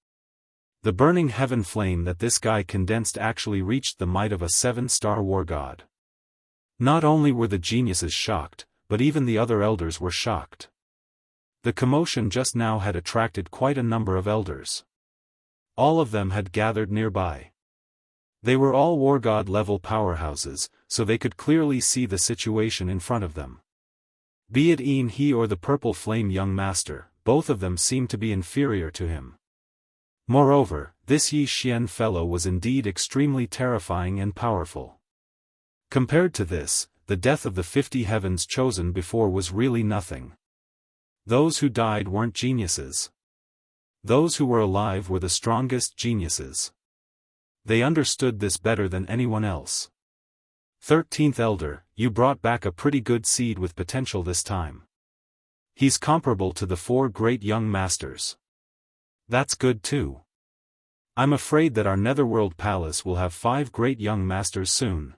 The burning heaven flame that this guy condensed actually reached the might of a 7-star war god. Not only were the geniuses shocked, but even the other elders were shocked. The commotion just now had attracted quite a number of elders. All of them had gathered nearby. They were all war god level powerhouses, so they could clearly see the situation in front of them. Be it he or the purple flame young master, both of them seemed to be inferior to him. Moreover, this Yi Xian fellow was indeed extremely terrifying and powerful. Compared to this, the death of the 50 heavens chosen before was really nothing. Those who died weren't geniuses. Those who were alive were the strongest geniuses. They understood this better than anyone else. 13th Elder, you brought back a pretty good seed with potential this time. He's comparable to the 4 great young masters. That's good too. I'm afraid that our Netherworld Palace will have 5 great young masters soon.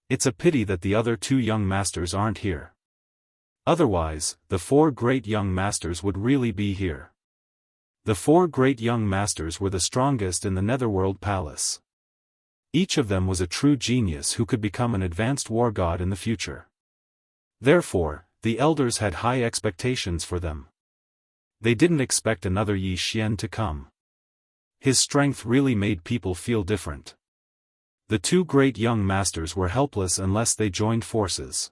It's a pity that the other 2 young masters aren't here. Otherwise, the 4 great young masters would really be here. The 4 great young masters were the strongest in the Netherworld Palace. Each of them was a true genius who could become an advanced war god in the future. Therefore, the elders had high expectations for them. They didn't expect another Yi Xian to come. His strength really made people feel different. The 2 great young masters were helpless unless they joined forces.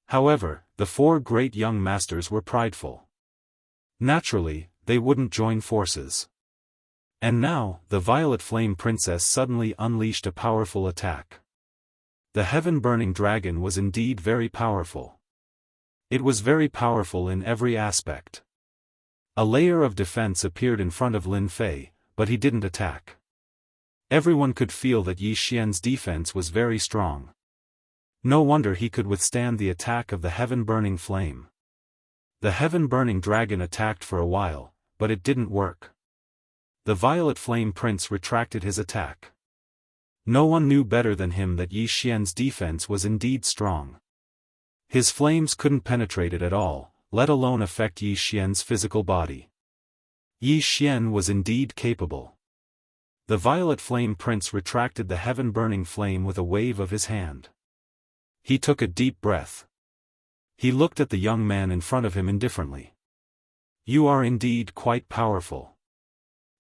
However, the 4 great young masters were prideful. Naturally, they wouldn't join forces. And now, the Violet Flame Princess suddenly unleashed a powerful attack. The heaven-burning dragon was indeed very powerful. It was very powerful in every aspect. A layer of defense appeared in front of Lin Fei, but he didn't attack. Everyone could feel that Yi Xian's defense was very strong. No wonder he could withstand the attack of the heaven-burning flame. The heaven-burning dragon attacked for a while, but it didn't work. The violet flame prince retracted his attack. No one knew better than him that Yi Xian's defense was indeed strong. His flames couldn't penetrate it at all, let alone affect Yi Xian's physical body. Yi Xian was indeed capable. The violet flame prince retracted the heaven-burning flame with a wave of his hand. He took a deep breath. He looked at the young man in front of him indifferently. You are indeed quite powerful.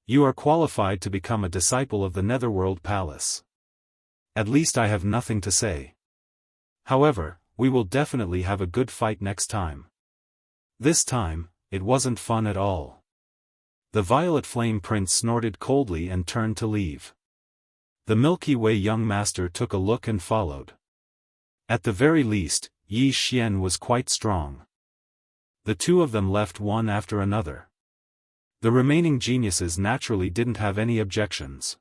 You are qualified to become a disciple of the Netherworld Palace. At least I have nothing to say. However, we will definitely have a good fight next time. This time, it wasn't fun at all. The violet flame prince snorted coldly and turned to leave. The Milky Way young master took a look and followed. At the very least, Yi Xian was quite strong. The two of them left one after another. The remaining geniuses naturally didn't have any objections.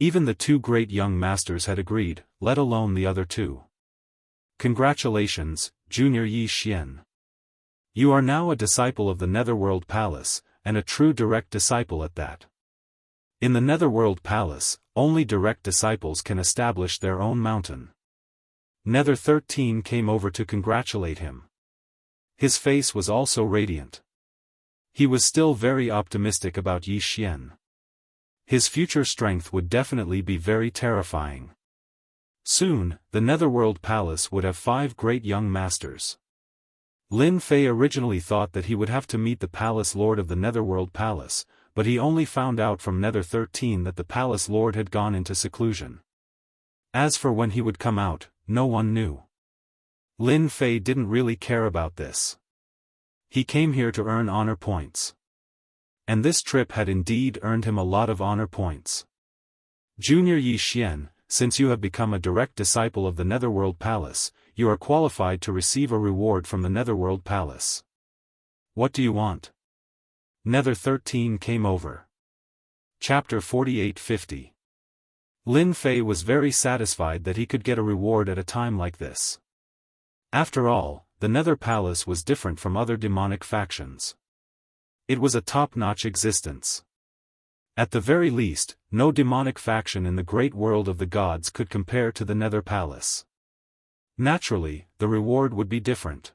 Even the two great young masters had agreed, let alone the other two. Congratulations, Junior Yi Xian. You are now a disciple of the Netherworld Palace, and a true direct disciple at that. In the Netherworld Palace, only direct disciples can establish their own mountain. Nether 13 came over to congratulate him. His face was also radiant. He was still very optimistic about Yi Xian. His future strength would definitely be very terrifying. Soon, the Netherworld Palace would have 5 great young masters. Lin Fei originally thought that he would have to meet the Palace Lord of the Netherworld Palace, but he only found out from Nether 13 that the Palace Lord had gone into seclusion. As for when he would come out, no one knew. Lin Fei didn't really care about this. He came here to earn honor points. And this trip had indeed earned him a lot of honor points. Junior Yi Xian, since you have become a direct disciple of the Netherworld Palace, you are qualified to receive a reward from the Netherworld Palace. What do you want? Nether 13 came over. Chapter 4850. Lin Fei was very satisfied that he could get a reward at a time like this. After all, the Nether Palace was different from other demonic factions. It was a top-notch existence. At the very least, no demonic faction in the great world of the gods could compare to the Nether Palace. Naturally, the reward would be different.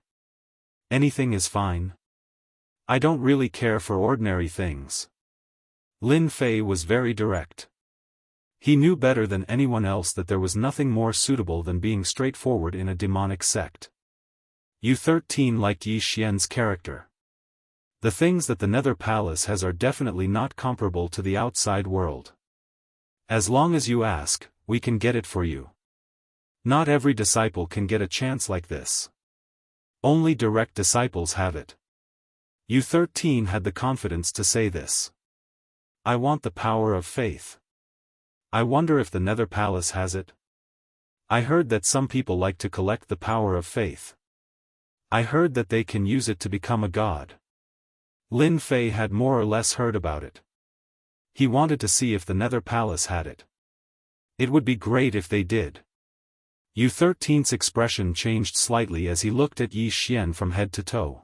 Anything is fine. I don't really care for ordinary things. Lin Fei was very direct. He knew better than anyone else that there was nothing more suitable than being straightforward in a demonic sect. U13 liked Yi Xian's character. The things that the Nether Palace has are definitely not comparable to the outside world. As long as you ask, we can get it for you. Not every disciple can get a chance like this. Only direct disciples have it. U13 had the confidence to say this. I want the power of faith. I wonder if the Nether Palace has it. I heard that some people like to collect the power of faith. I heard that they can use it to become a god. Lin Fei had more or less heard about it. He wanted to see if the Nether Palace had it. It would be great if they did. U13's expression changed slightly as he looked at Yi Xian from head to toe.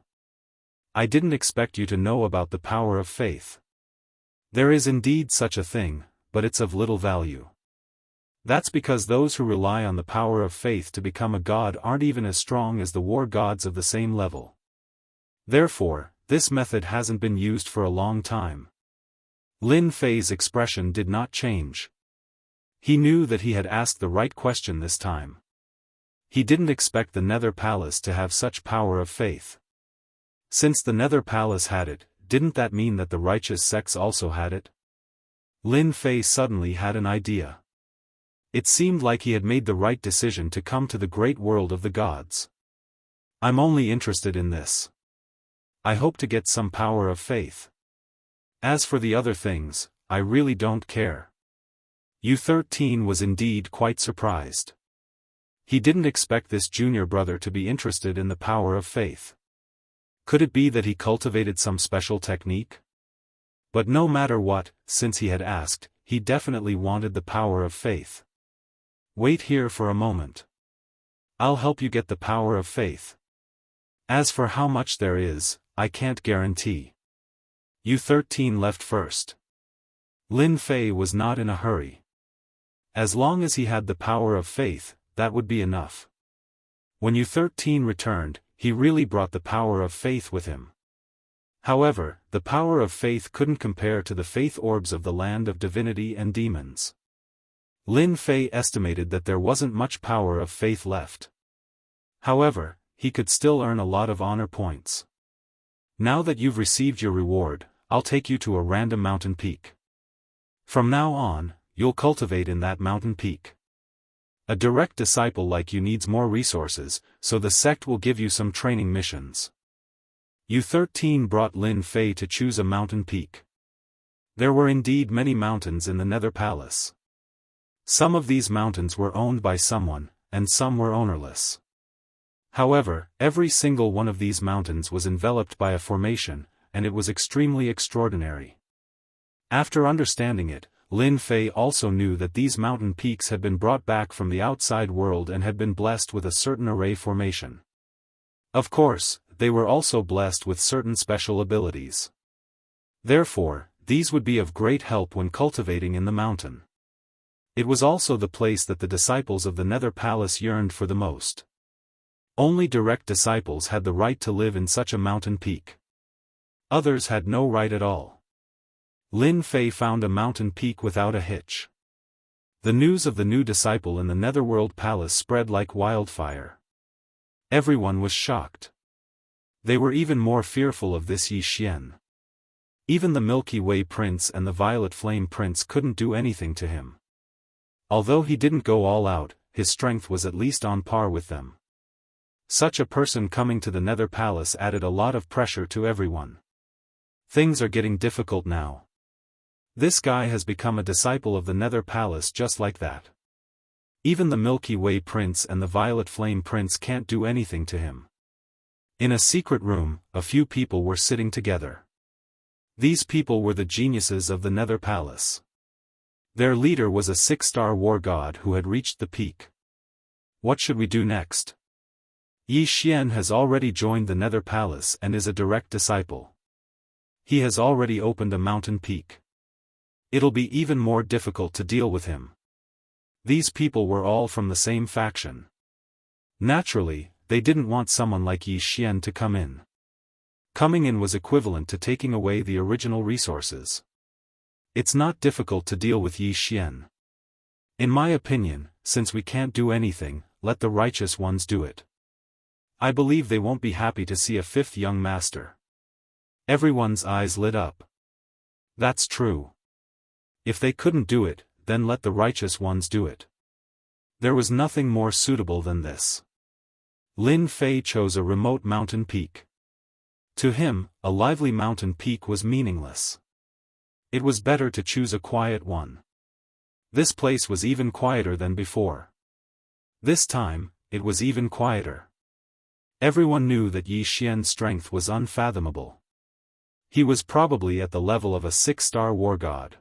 I didn't expect you to know about the power of faith. There is indeed such a thing, but it's of little value. That's because those who rely on the power of faith to become a god aren't even as strong as the war gods of the same level. Therefore, this method hasn't been used for a long time. Lin Fei's expression did not change. He knew that he had asked the right question this time. He didn't expect the Nether Palace to have such power of faith. Since the Nether Palace had it, didn't that mean that the righteous sects also had it? Lin Fei suddenly had an idea. It seemed like he had made the right decision to come to the great world of the gods. I'm only interested in this. I hope to get some power of faith. As for the other things, I really don't care. U13 was indeed quite surprised. He didn't expect this junior brother to be interested in the power of faith. Could it be that he cultivated some special technique? But no matter what, since he had asked, he definitely wanted the power of faith. Wait here for a moment. I'll help you get the power of faith. As for how much there is, I can't guarantee. You 13 left first. Lin Fei was not in a hurry. As long as he had the power of faith, that would be enough. When you 13 returned, he really brought the power of faith with him. However, the power of faith couldn't compare to the faith orbs of the land of divinity and demons. Lin Fei estimated that there wasn't much power of faith left. However, he could still earn a lot of honor points. Now that you've received your reward, I'll take you to a random mountain peak. From now on, you'll cultivate in that mountain peak. A direct disciple like you needs more resources, so the sect will give you some training missions. U13 brought Lin Fei to choose a mountain peak. There were indeed many mountains in the Nether Palace. Some of these mountains were owned by someone, and some were ownerless. However, every single one of these mountains was enveloped by a formation, and it was extremely extraordinary. After understanding it, Lin Fei also knew that these mountain peaks had been brought back from the outside world and had been blessed with a certain array formation. Of course, they were also blessed with certain special abilities. Therefore, these would be of great help when cultivating in the mountain. It was also the place that the disciples of the Nether Palace yearned for the most. Only direct disciples had the right to live in such a mountain peak. Others had no right at all. Lin Fei found a mountain peak without a hitch. The news of the new disciple in the Netherworld Palace spread like wildfire. Everyone was shocked. They were even more fearful of this Yi Xian. Even the Milky Way Prince and the Violet Flame Prince couldn't do anything to him. Although he didn't go all out, his strength was at least on par with them. Such a person coming to the Nether Palace added a lot of pressure to everyone. Things are getting difficult now. This guy has become a disciple of the Nether Palace just like that. Even the Milky Way Prince and the Violet Flame Prince can't do anything to him. In a secret room, a few people were sitting together. These people were the geniuses of the Nether Palace. Their leader was a 6-star war god who had reached the peak. What should we do next? Yi Xian has already joined the Nether Palace and is a direct disciple. He has already opened a mountain peak. It'll be even more difficult to deal with him. These people were all from the same faction. Naturally, they didn't want someone like Yi Xian to come in. Coming in was equivalent to taking away the original resources. It's not difficult to deal with Yi Xian. In my opinion, since we can't do anything, let the righteous ones do it. I believe they won't be happy to see a 5th young master. Everyone's eyes lit up. That's true. If they couldn't do it, then let the righteous ones do it. There was nothing more suitable than this. Lin Fei chose a remote mountain peak. To him, a lively mountain peak was meaningless. It was better to choose a quiet one. This place was even quieter than before. This time, it was even quieter. Everyone knew that Yi Xian's strength was unfathomable. He was probably at the level of a 6-star war god.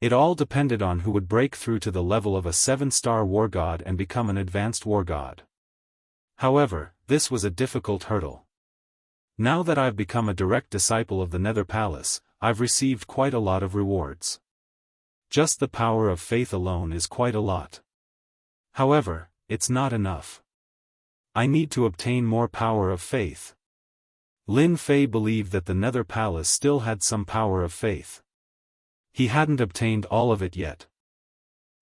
It all depended on who would break through to the level of a 7-star war god and become an advanced war god. However, this was a difficult hurdle. Now that I've become a direct disciple of the Nether Palace, I've received quite a lot of rewards. Just the power of faith alone is quite a lot. However, it's not enough. I need to obtain more power of faith. Lin Fei believed that the Nether Palace still had some power of faith. He hadn't obtained all of it yet.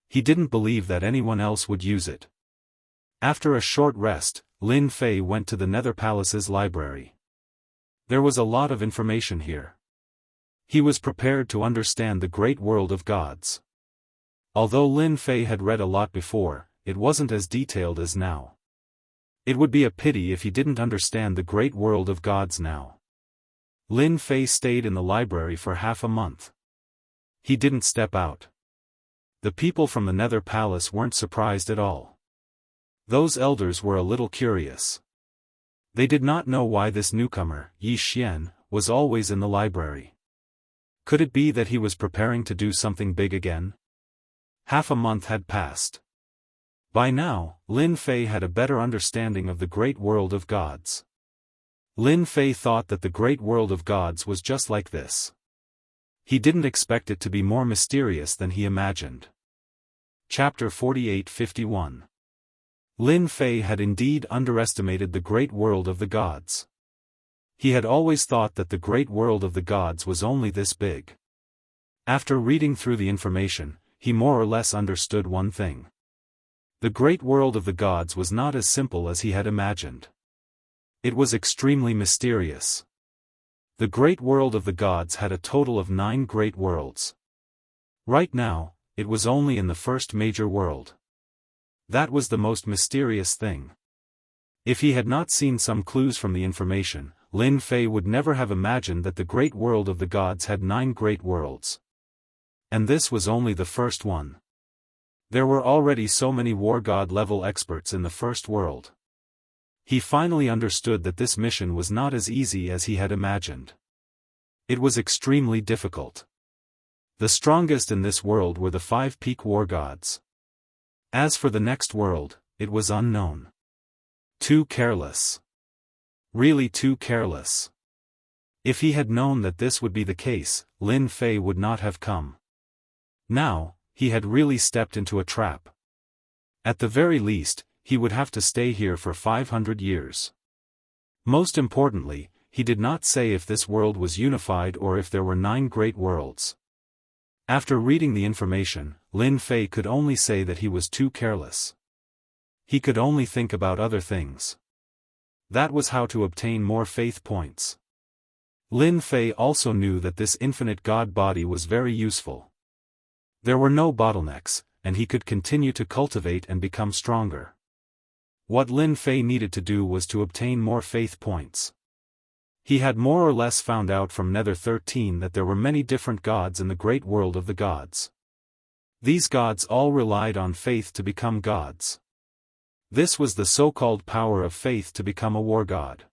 He didn't believe that anyone else would use it. After a short rest, Lin Fei went to the Nether Palace's library. There was a lot of information here. He was prepared to understand the great world of gods. Although Lin Fei had read a lot before, it wasn't as detailed as now. It would be a pity if he didn't understand the great world of gods now. Lin Fei stayed in the library for half a month. He didn't step out. The people from the Nether Palace weren't surprised at all. Those elders were a little curious. They did not know why this newcomer, Yi Xian, was always in the library. Could it be that he was preparing to do something big again? Half a month had passed. By now, Lin Fei had a better understanding of the great world of gods. Lin Fei thought that the great world of gods was just like this. He didn't expect it to be more mysterious than he imagined. Chapter 48-51. Lin Fei had indeed underestimated the great world of the gods. He had always thought that the great world of the gods was only this big. After reading through the information, he more or less understood one thing. The great world of the gods was not as simple as he had imagined. It was extremely mysterious. The great world of the gods had a total of 9 great worlds. Right now, it was only in the first major world. That was the most mysterious thing. If he had not seen some clues from the information, Lin Fei would never have imagined that the great world of the gods had 9 great worlds. And this was only the first one. There were already so many war god level experts in the first world. He finally understood that this mission was not as easy as he had imagined. It was extremely difficult. The strongest in this world were the 5 peak war gods. As for the next world, it was unknown. Too careless. Really too careless. If he had known that this would be the case, Lin Fei would not have come. Now, he had really stepped into a trap. At the very least, he would have to stay here for 500 years. Most importantly, he did not say if this world was unified or if there were 9 great worlds. After reading the information, Lin Fei could only say that he was too careless. He could only think about other things. That was how to obtain more faith points. Lin Fei also knew that this infinite god body was very useful. There were no bottlenecks, and he could continue to cultivate and become stronger. What Lin Fei needed to do was to obtain more faith points. He had more or less found out from Nether 13 that there were many different gods in the great world of the gods. These gods all relied on faith to become gods. This was the so-called power of faith to become a war god.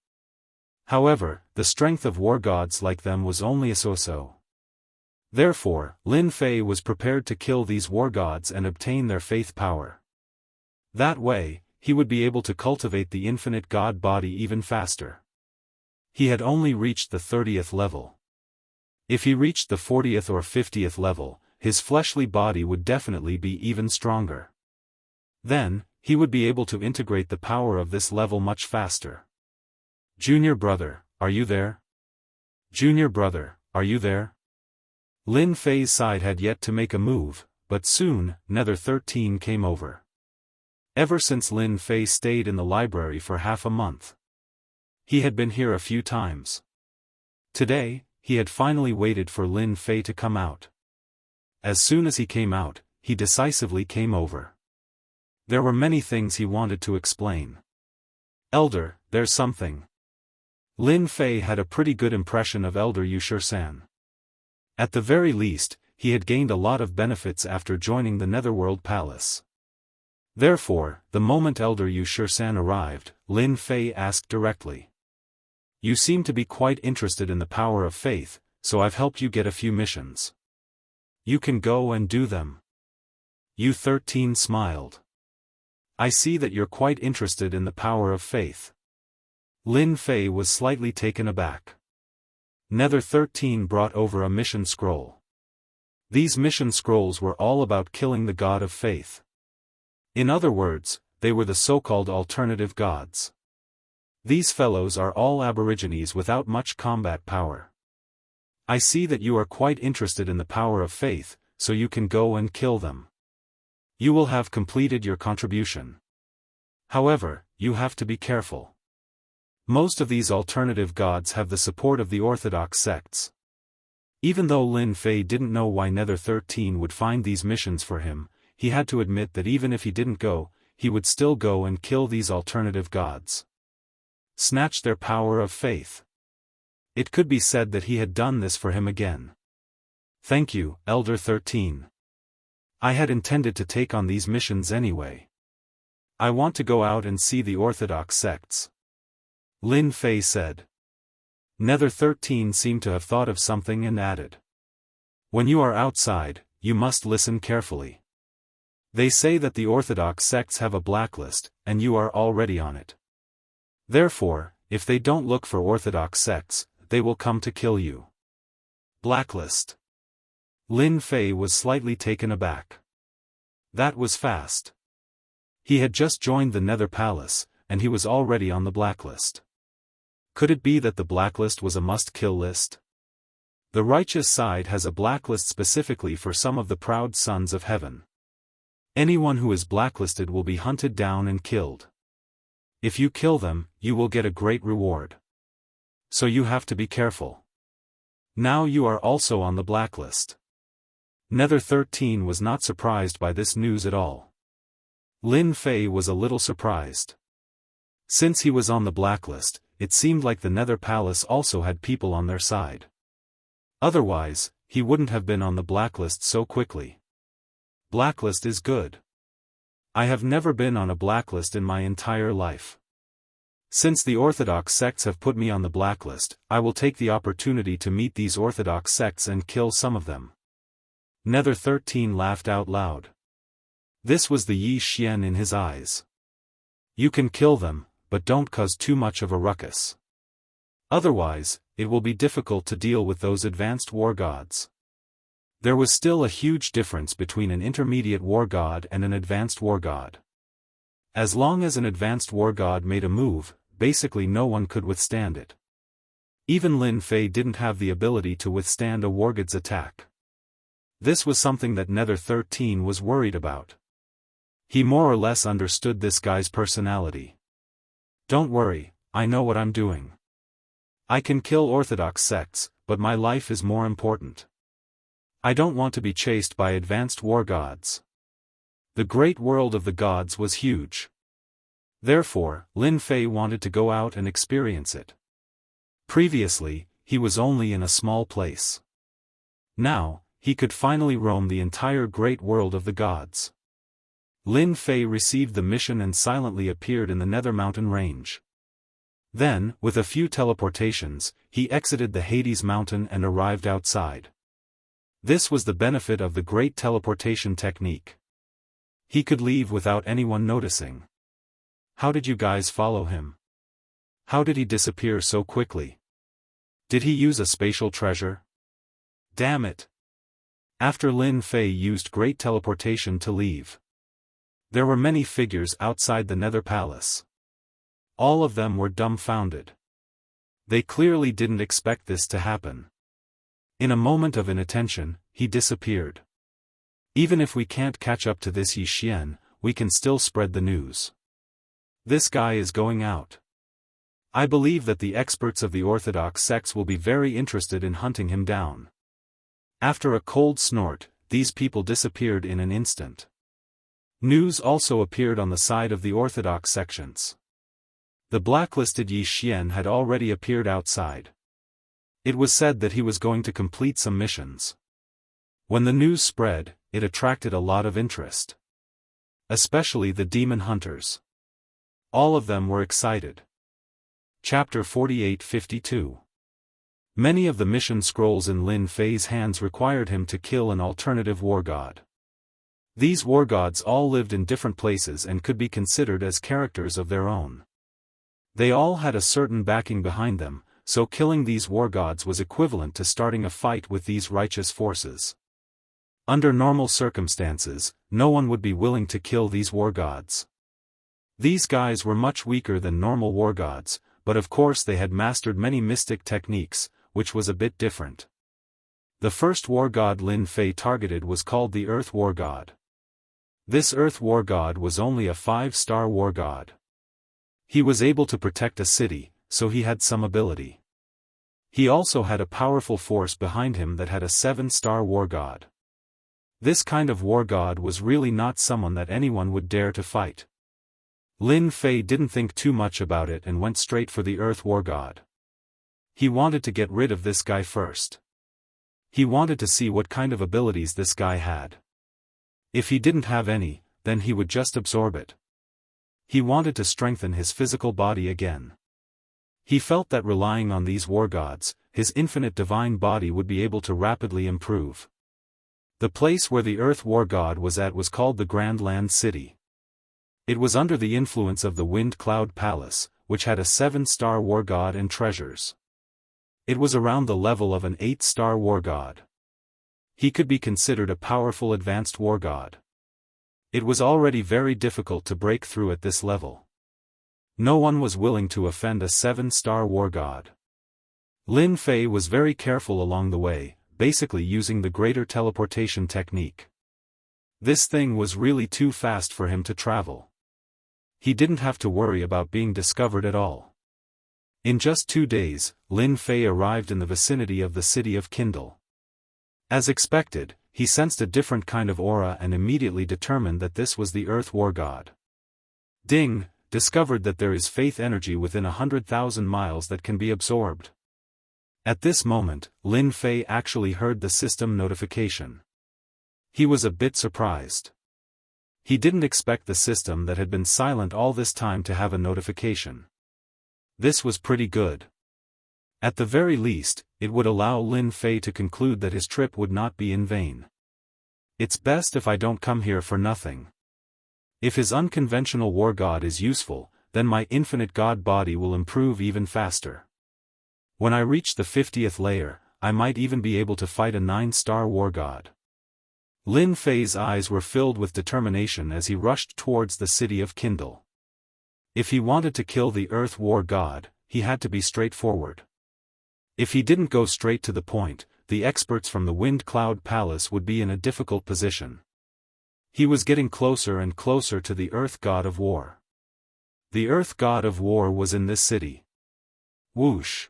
However, the strength of war gods like them was only a so-so. Therefore, Lin Fei was prepared to kill these war gods and obtain their faith power. That way, he would be able to cultivate the infinite god body even faster. He had only reached the 30th level. If he reached the 40th or 50th level, his fleshly body would definitely be even stronger. Then, he would be able to integrate the power of this level much faster. Junior brother, are you there? Junior brother, are you there? Lin Fei's side had yet to make a move, but soon, Nether 13 came over. Ever since Lin Fei stayed in the library for half a month. He had been here a few times. Today, he had finally waited for Lin Fei to come out. As soon as he came out, he decisively came over. There were many things he wanted to explain. Elder, there's something. Lin Fei had a pretty good impression of Elder Yu Shisan. At the very least, he had gained a lot of benefits after joining the Netherworld Palace. Therefore, the moment Elder Yu Shisan arrived, Lin Fei asked directly. You seem to be quite interested in the power of faith, so I've helped you get a few missions. You can go and do them. U13 smiled. I see that you're quite interested in the power of faith. Lin Fei was slightly taken aback. Nether 13 brought over a mission scroll. These mission scrolls were all about killing the god of faith. In other words, they were the so-called alternative gods. These fellows are all aborigines without much combat power. I see that you are quite interested in the power of faith, so you can go and kill them. You will have completed your contribution. However, you have to be careful. Most of these alternative gods have the support of the orthodox sects. Even though Lin Fei didn't know why Nether 13 would find these missions for him, he had to admit that even if he didn't go, he would still go and kill these alternative gods. Snatch their power of faith. It could be said that he had done this for him again. Thank you, Elder 13. I had intended to take on these missions anyway. I want to go out and see the orthodox sects. Lin Fei said. Nether 13 seemed to have thought of something and added. When you are outside, you must listen carefully. They say that the orthodox sects have a blacklist, and you are already on it. Therefore, if they don't look for orthodox sects, they will come to kill you. Blacklist. Lin Fei was slightly taken aback. That was fast. He had just joined the Nether Palace, and he was already on the blacklist. Could it be that the blacklist was a must-kill list? The righteous side has a blacklist specifically for some of the proud sons of heaven. Anyone who is blacklisted will be hunted down and killed. If you kill them, you will get a great reward. So you have to be careful. Now you are also on the blacklist. Nether 13 was not surprised by this news at all. Lin Fei was a little surprised. Since he was on the blacklist, it seemed like the Nether Palace also had people on their side. Otherwise, he wouldn't have been on the blacklist so quickly. Blacklist is good. I have never been on a blacklist in my entire life. Since the orthodox sects have put me on the blacklist, I will take the opportunity to meet these orthodox sects and kill some of them. Nether 13 laughed out loud. This was the Yi Xian in his eyes. You can kill them, but don't cause too much of a ruckus. Otherwise, it will be difficult to deal with those advanced war gods. There was still a huge difference between an intermediate war god and an advanced war god. As long as an advanced war god made a move, basically no one could withstand it. Even Lin Fei didn't have the ability to withstand a war god's attack. This was something that Nether 13 was worried about. He more or less understood this guy's personality. Don't worry, I know what I'm doing. I can kill orthodox sects, but my life is more important. I don't want to be chased by advanced war gods. The great world of the gods was huge. Therefore, Lin Fei wanted to go out and experience it. Previously, he was only in a small place. Now, he could finally roam the entire great world of the gods. Lin Fei received the mission and silently appeared in the Nether Mountain range. Then, with a few teleportations, he exited the Hades mountain and arrived outside. This was the benefit of the great teleportation technique. He could leave without anyone noticing. How did you guys follow him? How did he disappear so quickly? Did he use a spatial treasure? Damn it! After Lin Fei used great teleportation to leave. There were many figures outside the Nether Palace. All of them were dumbfounded. They clearly didn't expect this to happen. In a moment of inattention, he disappeared. Even if we can't catch up to this Yi Xian, we can still spread the news. This guy is going out. I believe that the experts of the orthodox sects will be very interested in hunting him down. After a cold snort, these people disappeared in an instant. News also appeared on the side of the orthodox sections. The blacklisted Yi Xian had already appeared outside. It was said that he was going to complete some missions. When the news spread, it attracted a lot of interest. Especially the demon hunters. All of them were excited. Chapter 48-52. Many of the mission scrolls in Lin Fei's hands required him to kill an alternative war god. These war gods all lived in different places and could be considered as characters of their own. They all had a certain backing behind them, so killing these war gods was equivalent to starting a fight with these righteous forces. Under normal circumstances, no one would be willing to kill these war gods. These guys were much weaker than normal war gods, but of course they had mastered many mystic techniques, which was a bit different. The first war god Lin Fei targeted was called the Earth War God. This Earth War God was only a 5-star war god. He was able to protect a city, so he had some ability. He also had a powerful force behind him that had a 7-star war god. This kind of war god was really not someone that anyone would dare to fight. Lin Fei didn't think too much about it and went straight for the Earth War God. He wanted to get rid of this guy first. He wanted to see what kind of abilities this guy had. If he didn't have any, then he would just absorb it. He wanted to strengthen his physical body again. He felt that relying on these war gods, his infinite divine body would be able to rapidly improve. The place where the Earth War God was at was called the Grand Land City. It was under the influence of the Wind Cloud Palace, which had a 7-star war god and treasures. It was around the level of an 8-star war god. He could be considered a powerful advanced war god. It was already very difficult to break through at this level. No one was willing to offend a 7-star war god. Lin Fei was very careful along the way, basically using the greater teleportation technique. This thing was really too fast for him to travel. He didn't have to worry about being discovered at all. In just 2 days, Lin Fei arrived in the vicinity of the city of Kindle. As expected, he sensed a different kind of aura and immediately determined that this was the Earth War God. Ding, discovered that there is faith energy within 100,000 miles that can be absorbed. At this moment, Lin Fei actually heard the system notification. He was a bit surprised. He didn't expect the system that had been silent all this time to have a notification. This was pretty good. At the very least, it would allow Lin Fei to conclude that his trip would not be in vain. It's best if I don't come here for nothing. If his unconventional war god is useful, then my infinite god body will improve even faster. When I reach the 50th layer, I might even be able to fight a 9-star war god. Lin Fei's eyes were filled with determination as he rushed towards the city of Kindle. If he wanted to kill the Earth War God, he had to be straightforward. If he didn't go straight to the point, the experts from the Wind Cloud Palace would be in a difficult position. He was getting closer and closer to the Earth God of War. The Earth God of War was in this city. Whoosh!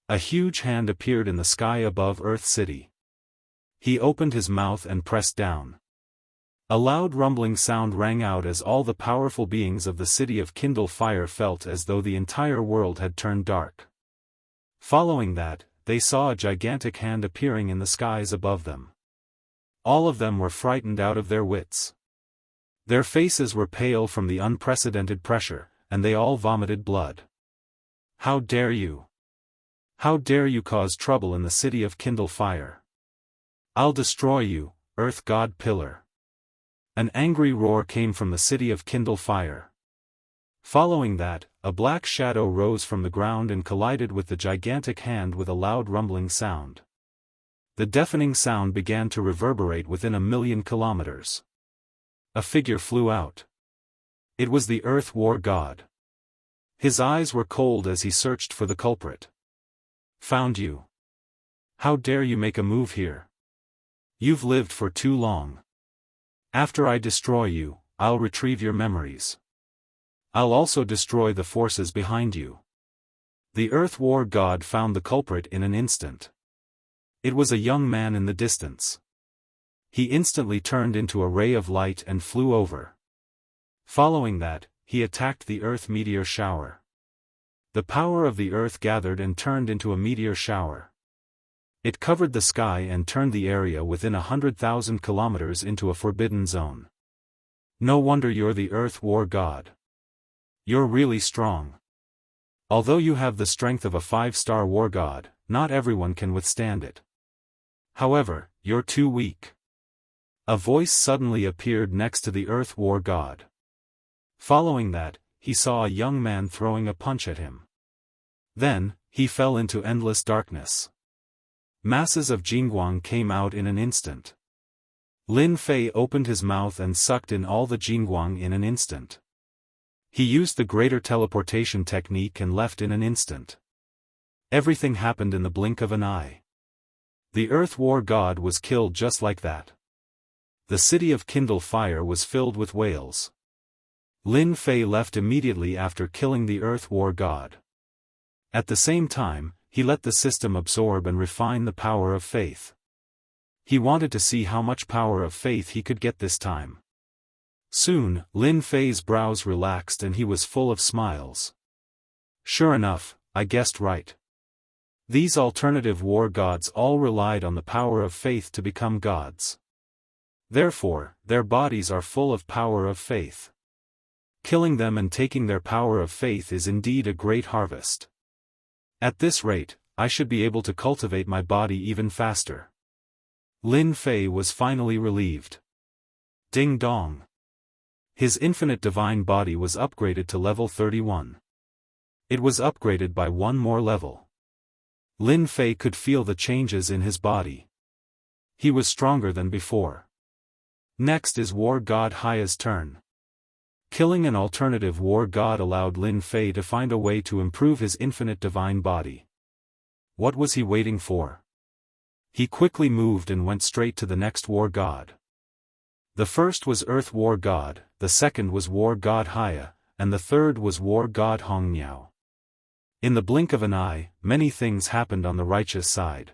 A huge hand appeared in the sky above Earth City. He opened his mouth and pressed down. A loud rumbling sound rang out as all the powerful beings of the city of Kindle Fire felt as though the entire world had turned dark. Following that, they saw a gigantic hand appearing in the skies above them. All of them were frightened out of their wits. Their faces were pale from the unprecedented pressure, and they all vomited blood. How dare you! How dare you cause trouble in the city of Kindle Fire? I'll destroy you, Earth God Pillar. An angry roar came from the city of Kindle Fire. Following that, a black shadow rose from the ground and collided with the gigantic hand with a loud rumbling sound. The deafening sound began to reverberate within 1,000,000 kilometers. A figure flew out. It was the Earth War God. His eyes were cold as he searched for the culprit. Found you. How dare you make a move here? You've lived for too long. After I destroy you, I'll retrieve your memories. I'll also destroy the forces behind you. The Earth War God found the culprit in an instant. It was a young man in the distance. He instantly turned into a ray of light and flew over. Following that, he attacked the Earth meteor shower. The power of the Earth gathered and turned into a meteor shower. It covered the sky and turned the area within 100,000 kilometers into a forbidden zone. No wonder you're the Earth War God. You're really strong. Although you have the strength of a 5-star war god, not everyone can withstand it. However, you're too weak. A voice suddenly appeared next to the Earth War God. Following that, he saw a young man throwing a punch at him. Then, he fell into endless darkness. Masses of Jingguang came out in an instant. Lin Fei opened his mouth and sucked in all the Jingguang in an instant. He used the greater teleportation technique and left in an instant. Everything happened in the blink of an eye. The Earth War God was killed just like that. The city of Kindle Fire was filled with wails. Lin Fei left immediately after killing the Earth War God. At the same time, he let the system absorb and refine the power of faith. He wanted to see how much power of faith he could get this time. Soon, Lin Fei's brows relaxed and he was full of smiles. Sure enough, I guessed right. These alternative war gods all relied on the power of faith to become gods. Therefore, their bodies are full of power of faith. Killing them and taking their power of faith is indeed a great harvest. At this rate, I should be able to cultivate my body even faster. Lin Fei was finally relieved. Ding dong. His infinite divine body was upgraded to level 31. It was upgraded by one more level. Lin Fei could feel the changes in his body. He was stronger than before. Next is War God Haiya's turn. Killing an alternative war god allowed Lin Fei to find a way to improve his infinite divine body. What was he waiting for? He quickly moved and went straight to the next war god. The first was Earth War God, the second was War God Haiya, and the third was War God Hongniao. In the blink of an eye, many things happened on the righteous side.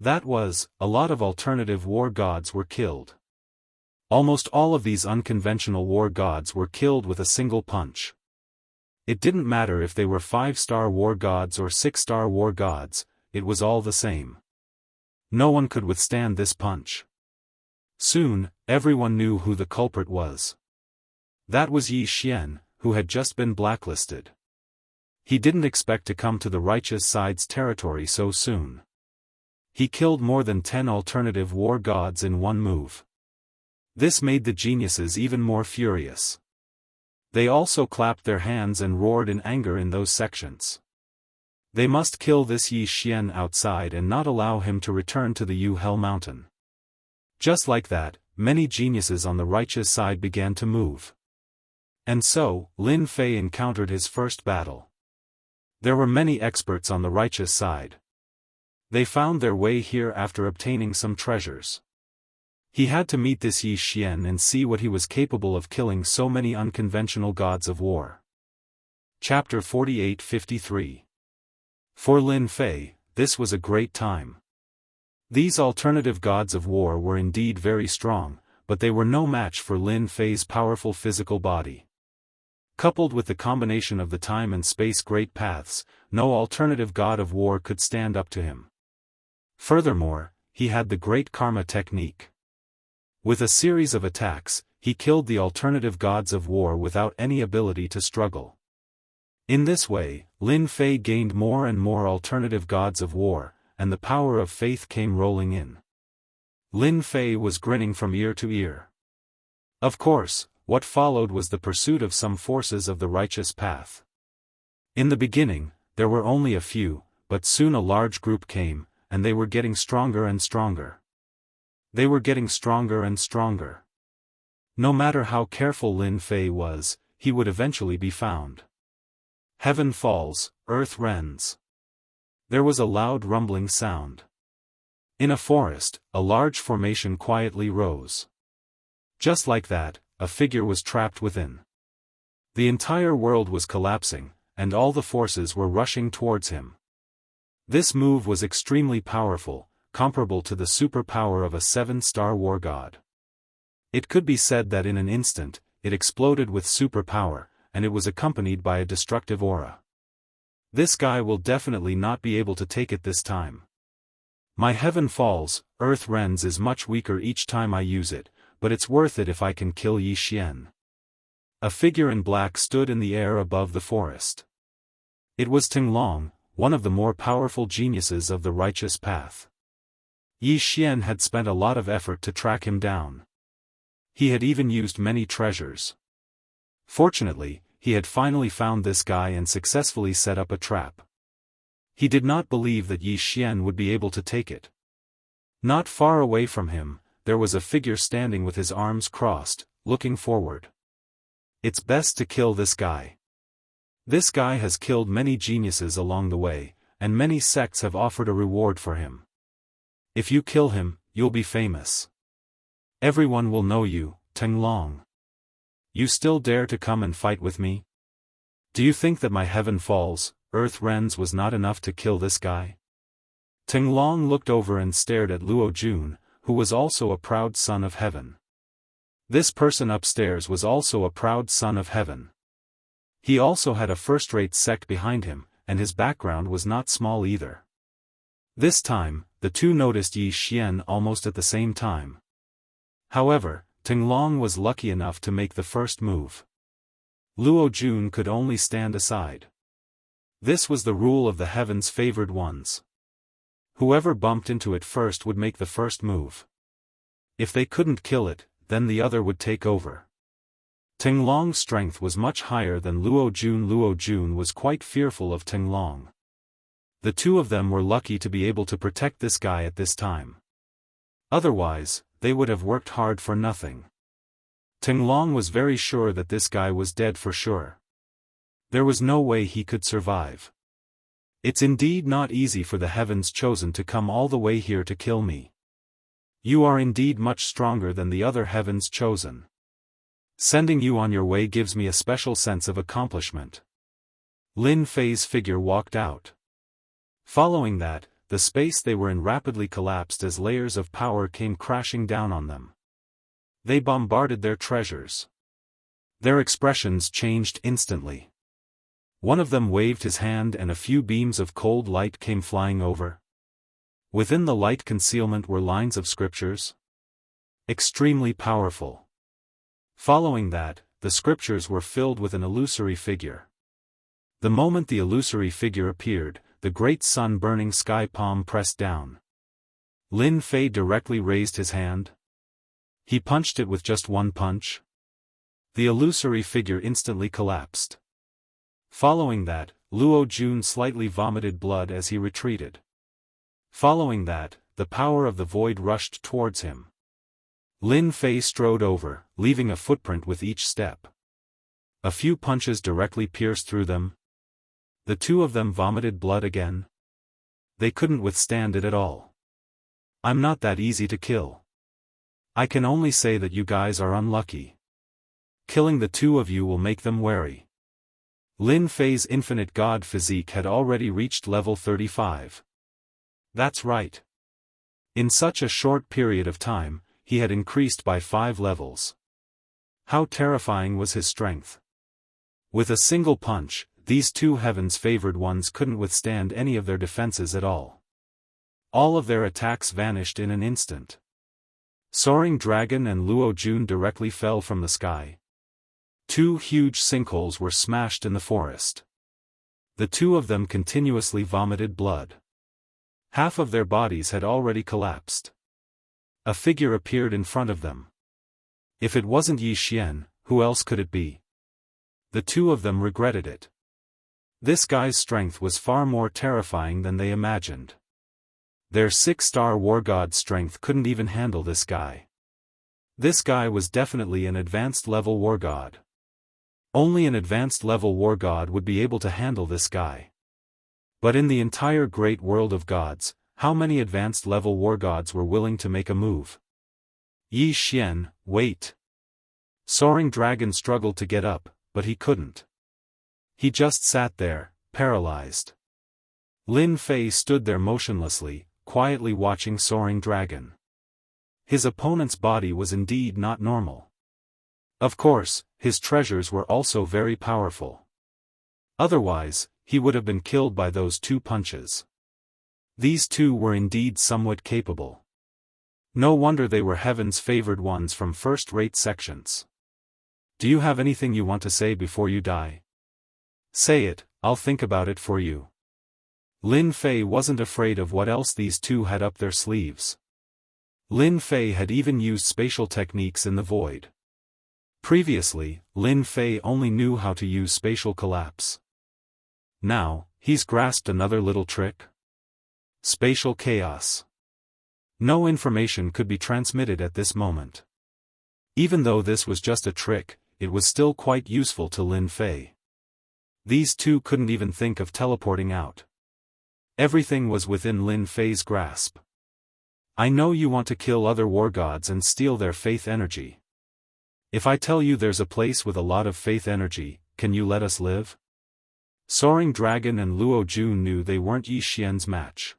That was, a lot of alternative war gods were killed. Almost all of these unconventional war gods were killed with a single punch. It didn't matter if they were 5-star war gods or 6-star war gods, it was all the same. No one could withstand this punch. Soon, everyone knew who the culprit was. That was Yi Xian, who had just been blacklisted. He didn't expect to come to the righteous side's territory so soon. He killed more than 10 alternative war gods in one move. This made the geniuses even more furious. They also clapped their hands and roared in anger in those sections. They must kill this Yi Xian outside and not allow him to return to the Yu Hell Mountain. Just like that, many geniuses on the righteous side began to move. And so, Lin Fei encountered his first battle. There were many experts on the righteous side. They found their way here after obtaining some treasures. He had to meet this Yi Xian and see what he was capable of killing so many unconventional gods of war. Chapter 48-53. For Lin Fei, this was a great time. These alternative gods of war were indeed very strong, but they were no match for Lin Fei's powerful physical body. Coupled with the combination of the time and space great paths, no alternative god of war could stand up to him. Furthermore, he had the great karma technique. With a series of attacks, he killed the alternative gods of war without any ability to struggle. In this way, Lin Fei gained more and more alternative gods of war, and the power of faith came rolling in. Lin Fei was grinning from ear to ear. Of course, what followed was the pursuit of some forces of the righteous path. In the beginning, there were only a few, but soon a large group came, and they were getting stronger and stronger. They were getting stronger and stronger. No matter how careful Lin Fei was, he would eventually be found. Heaven falls, earth rends. There was a loud rumbling sound. In a forest, a large formation quietly rose. Just like that, a figure was trapped within. The entire world was collapsing, and all the forces were rushing towards him. This move was extremely powerful, comparable to the superpower of a 7-star war god. It could be said that in an instant, it exploded with superpower, and it was accompanied by a destructive aura. This guy will definitely not be able to take it this time. My heaven falls, earth rends is much weaker each time I use it, but it's worth it if I can kill Yi Xian. A figure in black stood in the air above the forest. It was Tinglong, one of the more powerful geniuses of the righteous path. Yi Xian had spent a lot of effort to track him down. He had even used many treasures. Fortunately, he had finally found this guy and successfully set up a trap. He did not believe that Yi Xian would be able to take it. Not far away from him, there was a figure standing with his arms crossed, looking forward. It's best to kill this guy. This guy has killed many geniuses along the way, and many sects have offered a reward for him. If you kill him, you'll be famous. Everyone will know you, Tinglong. You still dare to come and fight with me? Do you think that my heaven falls, earth rends was not enough to kill this guy? Tinglong looked over and stared at Luo Jun, who was also a proud son of heaven. This person upstairs was also a proud son of heaven. He also had a first-rate sect behind him, and his background was not small either. This time, the two noticed Yi Xian almost at the same time. However, Tinglong was lucky enough to make the first move. Luo Jun could only stand aside. This was the rule of the heaven's favored ones. Whoever bumped into it first would make the first move. If they couldn't kill it, then the other would take over. Tinglong's strength was much higher than Luo Jun. Luo Jun was quite fearful of Tinglong. The two of them were lucky to be able to protect this guy at this time. Otherwise, they would have worked hard for nothing. Tinglong was very sure that this guy was dead for sure. There was no way he could survive. It's indeed not easy for the heavens chosen to come all the way here to kill me. You are indeed much stronger than the other heavens chosen. Sending you on your way gives me a special sense of accomplishment. Lin Fei's figure walked out. Following that, the space they were in rapidly collapsed as layers of power came crashing down on them. They bombarded their treasures. Their expressions changed instantly. One of them waved his hand and a few beams of cold light came flying over. Within the light concealment were lines of scriptures. Extremely powerful. Following that, the scriptures were filled with an illusory figure. The moment the illusory figure appeared, the great sun-burning sky palm pressed down. Lin Fei directly raised his hand. He punched it with just one punch. The illusory figure instantly collapsed. Following that, Luo Jun slightly vomited blood as he retreated. Following that, the power of the void rushed towards him. Lin Fei strode over, leaving a footprint with each step. A few punches directly pierced through them. The two of them vomited blood again. They couldn't withstand it at all. I'm not that easy to kill. I can only say that you guys are unlucky. Killing the two of you will make them wary. Lin Fei's infinite god physique had already reached level 35. That's right. In such a short period of time, he had increased by 5 levels. How terrifying was his strength. With a single punch, these two heavens favored ones couldn't withstand any of their defenses at all. All of their attacks vanished in an instant. Soaring Dragon and Luo Jun directly fell from the sky. 2 huge sinkholes were smashed in the forest. The two of them continuously vomited blood. Half of their bodies had already collapsed. A figure appeared in front of them. If it wasn't Yi Xian, who else could it be? The two of them regretted it. This guy's strength was far more terrifying than they imagined. Their 6-star war god's strength couldn't even handle this guy. This guy was definitely an advanced level war god. Only an advanced level war god would be able to handle this guy. But in the entire great world of gods, how many advanced level war gods were willing to make a move? Yi Xian, wait. Soaring Dragon struggled to get up, but he couldn't. He just sat there, paralyzed. Lin Fei stood there motionlessly, quietly watching Soaring Dragon. His opponent's body was indeed not normal. Of course, his treasures were also very powerful. Otherwise, he would have been killed by those 2 punches. These two were indeed somewhat capable. No wonder they were heaven's favored ones from first-rate sections. Do you have anything you want to say before you die? Say it, I'll think about it for you. Lin Fei wasn't afraid of what else these two had up their sleeves. Lin Fei had even used spatial techniques in the void. Previously, Lin Fei only knew how to use spatial collapse. Now, he's grasped another little trick. Spatial chaos. No information could be transmitted at this moment. Even though this was just a trick, it was still quite useful to Lin Fei. These two couldn't even think of teleporting out. Everything was within Lin Fei's grasp. I know you want to kill other war gods and steal their faith energy. If I tell you there's a place with a lot of faith energy, can you let us live? Soaring Dragon and Luo Jun knew they weren't Yi Xian's match.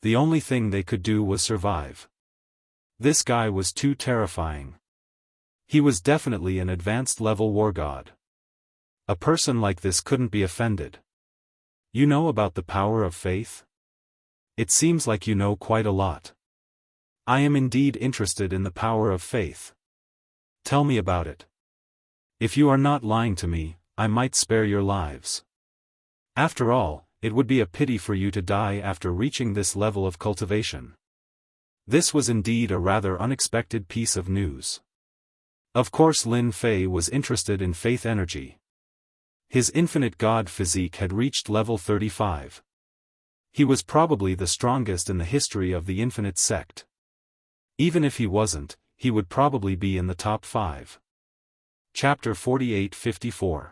The only thing they could do was survive. This guy was too terrifying. He was definitely an advanced level war god. A person like this couldn't be offended. You know about the power of faith? It seems like you know quite a lot. I am indeed interested in the power of faith. Tell me about it. If you are not lying to me, I might spare your lives. After all, it would be a pity for you to die after reaching this level of cultivation. This was indeed a rather unexpected piece of news. Of course Lin Fei was interested in faith energy. His infinite god physique had reached level 35. He was probably the strongest in the history of the infinite sect. Even if he wasn't, he would probably be in the top 5. Chapter 48-54.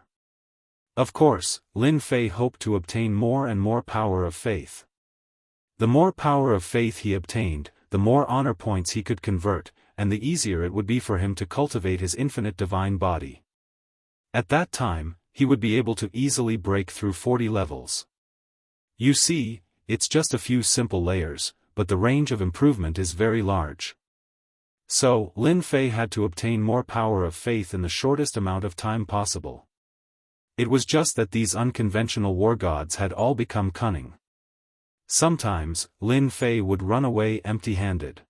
Of course, Lin Fei hoped to obtain more and more power of faith. The more power of faith he obtained, the more honor points he could convert, and the easier it would be for him to cultivate his infinite divine body. At that time, he would be able to easily break through 40 levels. You see, it's just a few simple layers, but the range of improvement is very large. So, Lin Fei had to obtain more power of faith in the shortest amount of time possible. It was just that these unconventional war gods had all become cunning. Sometimes, Lin Fei would run away empty-handed.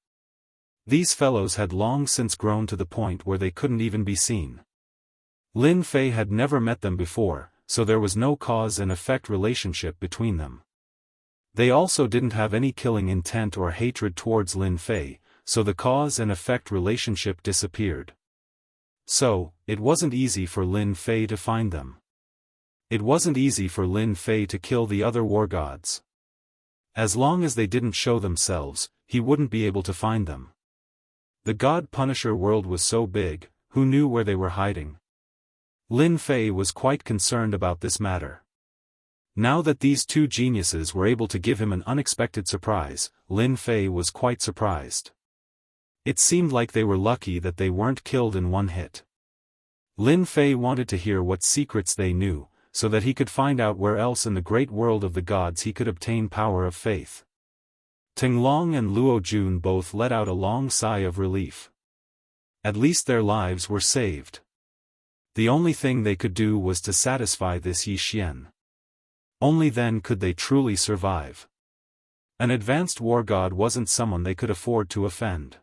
These fellows had long since grown to the point where they couldn't even be seen. Lin Fei had never met them before, so there was no cause and effect relationship between them. They also didn't have any killing intent or hatred towards Lin Fei, so the cause and effect relationship disappeared. So, it wasn't easy for Lin Fei to find them. It wasn't easy for Lin Fei to kill the other war gods. As long as they didn't show themselves, he wouldn't be able to find them. The God Punisher world was so big, who knew where they were hiding? Lin Fei was quite concerned about this matter. Now that these two geniuses were able to give him an unexpected surprise, Lin Fei was quite surprised. It seemed like they were lucky that they weren't killed in one hit. Lin Fei wanted to hear what secrets they knew, so that he could find out where else in the great world of the gods he could obtain power of faith. Tinglong and Luo Jun both let out a long sigh of relief. At least their lives were saved. The only thing they could do was to satisfy this Yi Xian. Only then could they truly survive. An advanced war god wasn't someone they could afford to offend.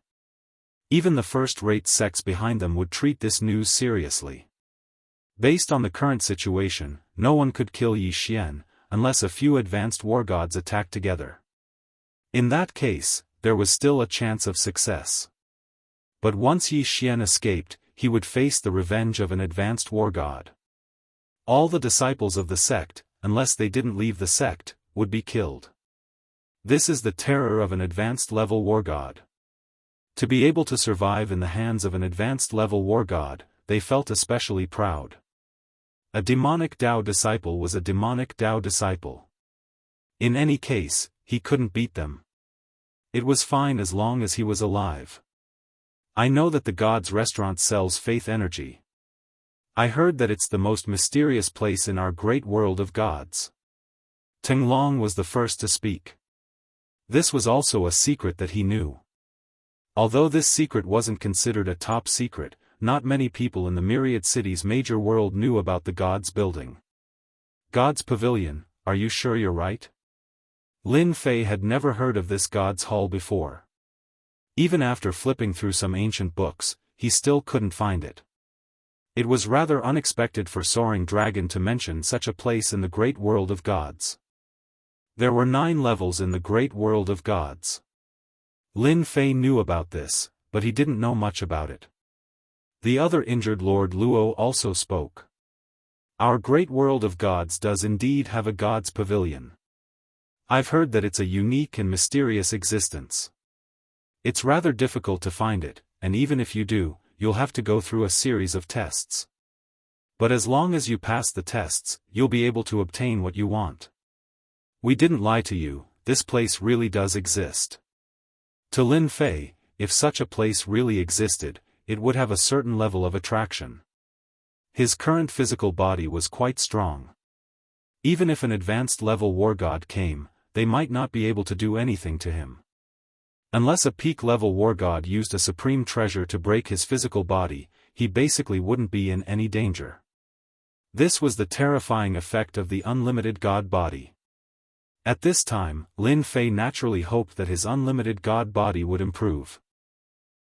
Even the first-rate sects behind them would treat this news seriously. Based on the current situation, no one could kill Yi Xian, unless a few advanced war gods attacked together. In that case, there was still a chance of success. But once Yi Xian escaped, he would face the revenge of an advanced war god. All the disciples of the sect, unless they didn't leave the sect, would be killed. This is the terror of an advanced level war god. To be able to survive in the hands of an advanced level war god, they felt especially proud. A demonic Dao disciple was a demonic Dao disciple. In any case, he couldn't beat them. It was fine as long as he was alive. I know that the God's restaurant sells faith energy. I heard that it's the most mysterious place in our great world of gods. Tinglong was the first to speak. This was also a secret that he knew. Although this secret wasn't considered a top secret, not many people in the myriad city's major world knew about the God's building. God's Pavilion, are you sure you're right? Lin Fei had never heard of this God's Hall before. Even after flipping through some ancient books, he still couldn't find it. It was rather unexpected for Soaring Dragon to mention such a place in the great world of gods. There were 9 levels in the great world of gods. Lin Fei knew about this, but he didn't know much about it. The other injured Lord Luo also spoke. Our great world of gods does indeed have a God's Pavilion. I've heard that it's a unique and mysterious existence. It's rather difficult to find it, and even if you do, you'll have to go through a series of tests. But as long as you pass the tests, you'll be able to obtain what you want. We didn't lie to you, this place really does exist. To Lin Fei, if such a place really existed, it would have a certain level of attraction. His current physical body was quite strong. Even if an advanced level war god came, they might not be able to do anything to him. Unless a peak level war god used a supreme treasure to break his physical body, he basically wouldn't be in any danger. This was the terrifying effect of the unlimited god body. At this time, Lin Fei naturally hoped that his unlimited god body would improve.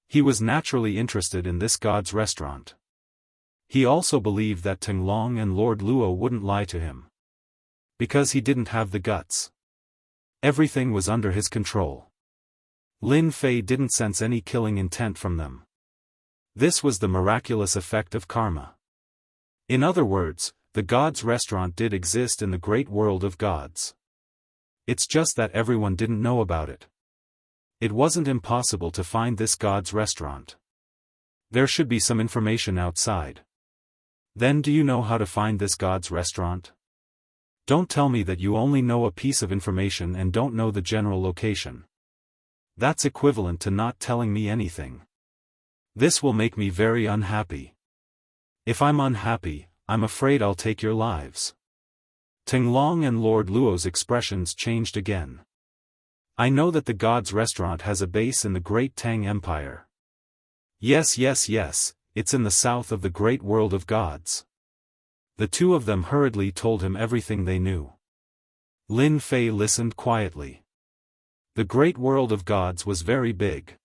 He was naturally interested in this god's restaurant. He also believed that Tinglong and Lord Luo wouldn't lie to him. Because he didn't have the guts. Everything was under his control. Lin Fei didn't sense any killing intent from them. This was the miraculous effect of karma. In other words, the gods' restaurant did exist in the great world of gods. It's just that everyone didn't know about it. It wasn't impossible to find this god's restaurant. There should be some information outside. Then do you know how to find this god's restaurant? Don't tell me that you only know a piece of information and don't know the general location. That's equivalent to not telling me anything. This will make me very unhappy. If I'm unhappy, I'm afraid I'll take your lives. Ting Long and Lord Luo's expressions changed again. I know that the God's Restaurant has a base in the Great Tang Empire. Yes, it's in the south of the great world of gods. The two of them hurriedly told him everything they knew. Lin Fei listened quietly. The great world of gods was very big.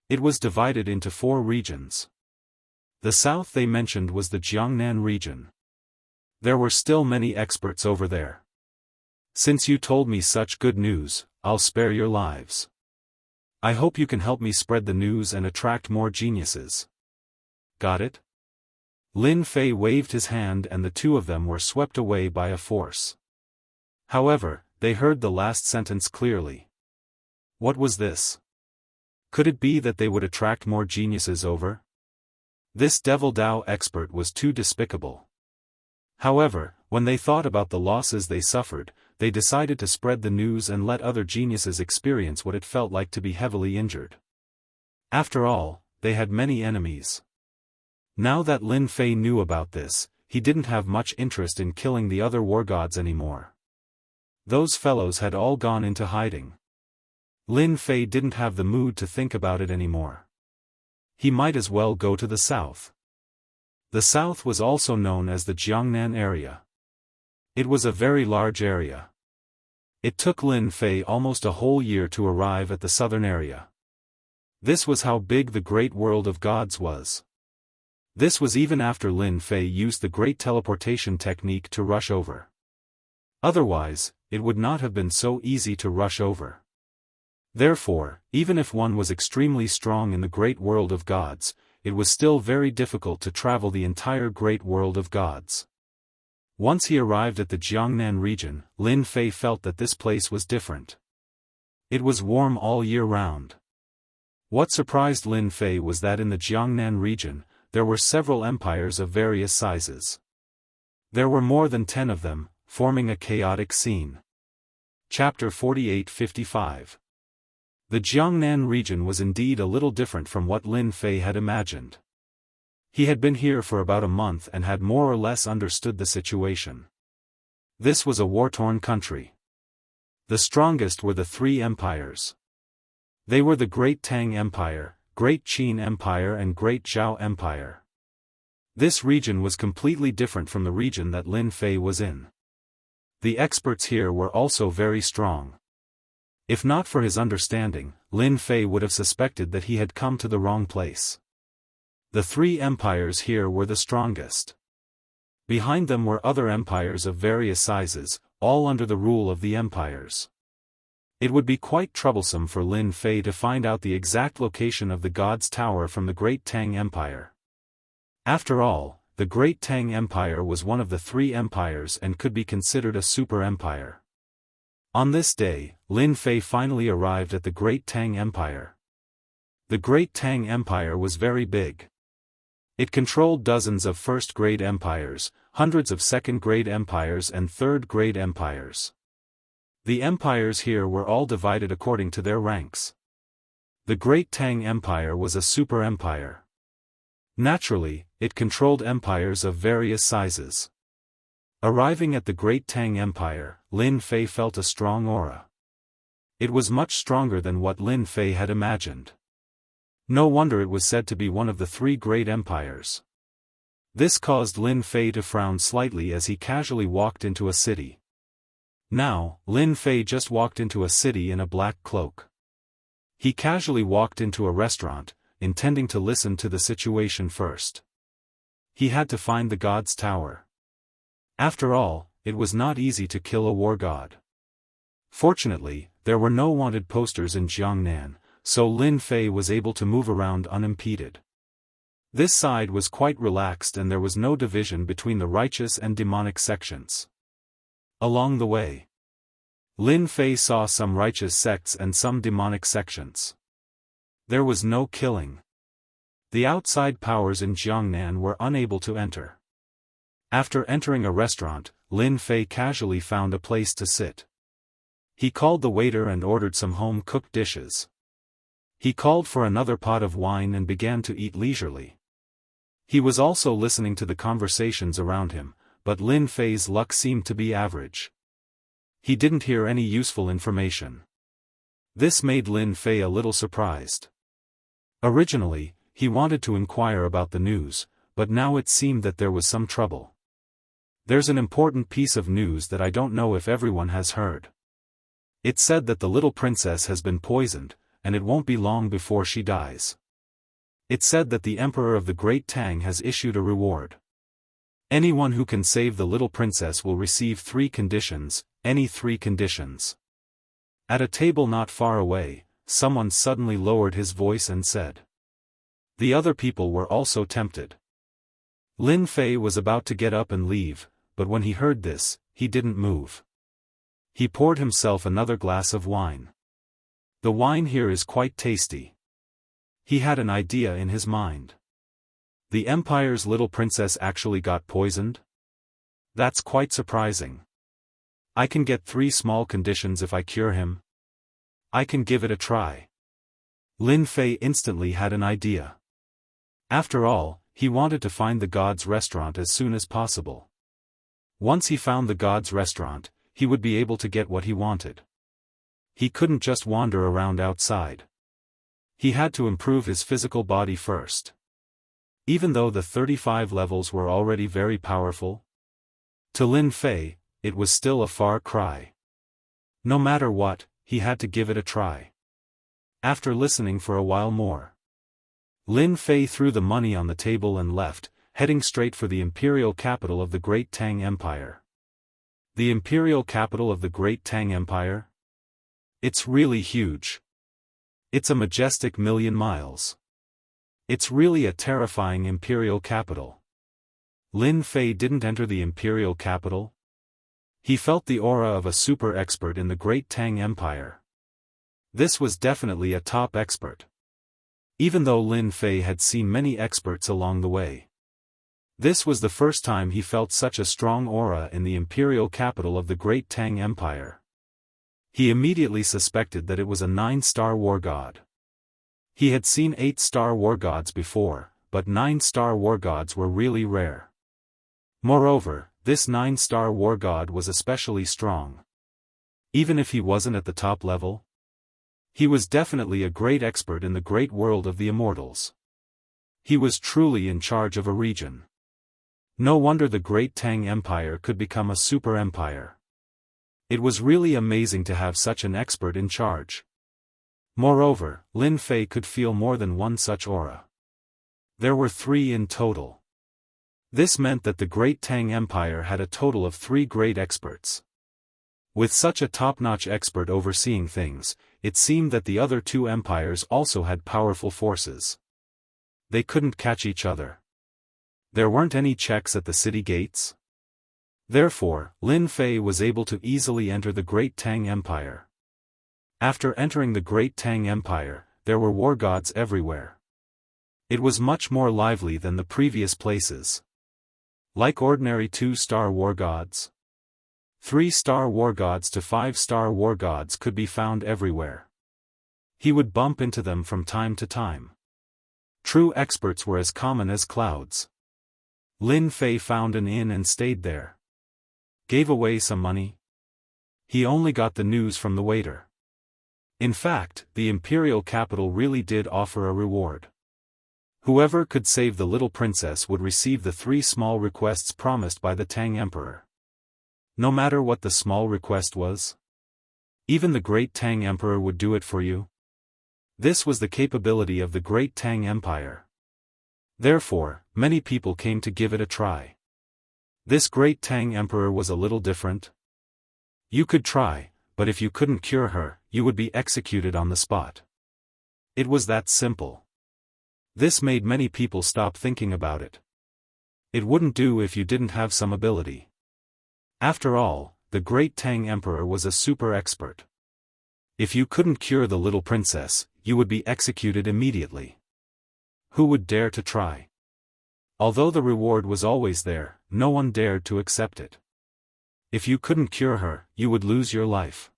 It was divided into 4 regions. The south they mentioned was the Jiangnan region. There were still many experts over there. Since you told me such good news, I'll spare your lives. I hope you can help me spread the news and attract more geniuses. Got it? Lin Fei waved his hand and the two of them were swept away by a force. However, they heard the last sentence clearly. What was this? Could it be that they would attract more geniuses over? This Devil Dao expert was too despicable. However, when they thought about the losses they suffered, they decided to spread the news and let other geniuses experience what it felt like to be heavily injured. After all, they had many enemies. Now that Lin Fei knew about this, he didn't have much interest in killing the other war gods anymore. Those fellows had all gone into hiding. Lin Fei didn't have the mood to think about it anymore. He might as well go to the south. The south was also known as the Jiangnan area. It was a very large area. It took Lin Fei almost a whole year to arrive at the southern area. This was how big the great world of gods was. This was even after Lin Fei used the great teleportation technique to rush over. Otherwise, it would not have been so easy to rush over. Therefore, even if one was extremely strong in the great world of gods, it was still very difficult to travel the entire great world of gods. Once he arrived at the Jiangnan region, Lin Fei felt that this place was different. It was warm all year round. What surprised Lin Fei was that in the Jiangnan region, there were several empires of various sizes. There were more than 10 of them, forming a chaotic scene. Chapter 48-55. The Jiangnan region was indeed a little different from what Lin Fei had imagined. He had been here for about a month and had more or less understood the situation. This was a war-torn country. The strongest were the 3 empires. They were the Great Tang Empire, Great Qin Empire and Great Zhao Empire. This region was completely different from the region that Lin Fei was in. The experts here were also very strong. If not for his understanding, Lin Fei would have suspected that he had come to the wrong place. The 3 empires here were the strongest. Behind them were other empires of various sizes, all under the rule of the empires. It would be quite troublesome for Lin Fei to find out the exact location of the God's Tower from the Great Tang Empire. After all, the Great Tang Empire was one of the 3 empires and could be considered a super empire. On this day, Lin Fei finally arrived at the Great Tang Empire. The Great Tang Empire was very big. It controlled dozens of first-grade empires, hundreds of second-grade empires and third-grade empires. The empires here were all divided according to their ranks. The Great Tang Empire was a super empire. Naturally, it controlled empires of various sizes. Arriving at the Great Tang Empire, Lin Fei felt a strong aura. It was much stronger than what Lin Fei had imagined. No wonder it was said to be one of the 3 great empires. This caused Lin Fei to frown slightly as he casually walked into a city. Now, Lin Fei just walked into a city in a black cloak. He casually walked into a restaurant, intending to listen to the situation first. He had to find the God's Tower. After all, it was not easy to kill a war god. Fortunately, there were no wanted posters in Jiangnan, so Lin Fei was able to move around unimpeded. This side was quite relaxed and there was no division between the righteous and demonic sections. Along the way, Lin Fei saw some righteous sects and some demonic sections. There was no killing. The outside powers in Jiangnan were unable to enter. After entering a restaurant, Lin Fei casually found a place to sit. He called the waiter and ordered some home-cooked dishes. He called for another pot of wine and began to eat leisurely. He was also listening to the conversations around him, but Lin Fei's luck seemed to be average. He didn't hear any useful information. This made Lin Fei a little surprised. Originally, he wanted to inquire about the news, but now it seemed that there was some trouble. There's an important piece of news that I don't know if everyone has heard. It said that the little princess has been poisoned, and it won't be long before she dies. It said that the Emperor of the Great Tang has issued a reward. Anyone who can save the little princess will receive 3 conditions, any 3 conditions. At a table not far away, someone suddenly lowered his voice and said. The other people were also tempted. Lin Fei was about to get up and leave, but when he heard this, he didn't move. He poured himself another glass of wine. The wine here is quite tasty. He had an idea in his mind. The Empire's little princess actually got poisoned? That's quite surprising. I can get 3 small conditions if I cure him. I can give it a try. Lin Fei instantly had an idea. After all, he wanted to find the god's restaurant as soon as possible. Once he found the god's restaurant, he would be able to get what he wanted. He couldn't just wander around outside. He had to improve his physical body first. Even though the 35 levels were already very powerful, to Lin Fei, it was still a far cry. No matter what, he had to give it a try. After listening for a while more, Lin Fei threw the money on the table and left, heading straight for the imperial capital of the Great Tang Empire. The imperial capital of the Great Tang Empire? It's really huge. It's a majestic 1,000,000 miles. It's really a terrifying imperial capital. Lin Fei didn't enter the imperial capital. He felt the aura of a super expert in the Great Tang Empire. This was definitely a top expert. Even though Lin Fei had seen many experts along the way, this was the first time he felt such a strong aura in the imperial capital of the Great Tang Empire. He immediately suspected that it was a 9-star war god. He had seen 8-star war gods before, but 9-star war gods were really rare. Moreover, this 9-star war god was especially strong. Even if he wasn't at the top level, he was definitely a great expert in the great world of the immortals. He was truly in charge of a region. No wonder the Great Tang Empire could become a super empire. It was really amazing to have such an expert in charge. Moreover, Lin Fei could feel more than one such aura. There were 3 in total. This meant that the Great Tang Empire had a total of 3 great experts. With such a top-notch expert overseeing things, it seemed that the other 2 empires also had powerful forces. They couldn't catch each other. There weren't any checks at the city gates. Therefore, Lin Fei was able to easily enter the Great Tang Empire. After entering the Great Tang Empire, there were war gods everywhere. It was much more lively than the previous places. Like ordinary 2-star war gods, 3-star war gods to 5-star war gods could be found everywhere. He would bump into them from time to time. True experts were as common as clouds. Lin Fei found an inn and stayed there. Gave away some money. He only got the news from the waiter. In fact, the imperial capital really did offer a reward. Whoever could save the little princess would receive the 3 small requests promised by the Tang Emperor. No matter what the small request was, even the Great Tang Emperor would do it for you. This was the capability of the Great Tang Empire. Therefore, many people came to give it a try. This great Tang emperor was a little different. You could try, but if you couldn't cure her, you would be executed on the spot. It was that simple. This made many people stop thinking about it. It wouldn't do if you didn't have some ability. After all, the great Tang emperor was a super expert. If you couldn't cure the little princess, you would be executed immediately. Who would dare to try? Although the reward was always there, no one dared to accept it. If you couldn't cure her, you would lose your life.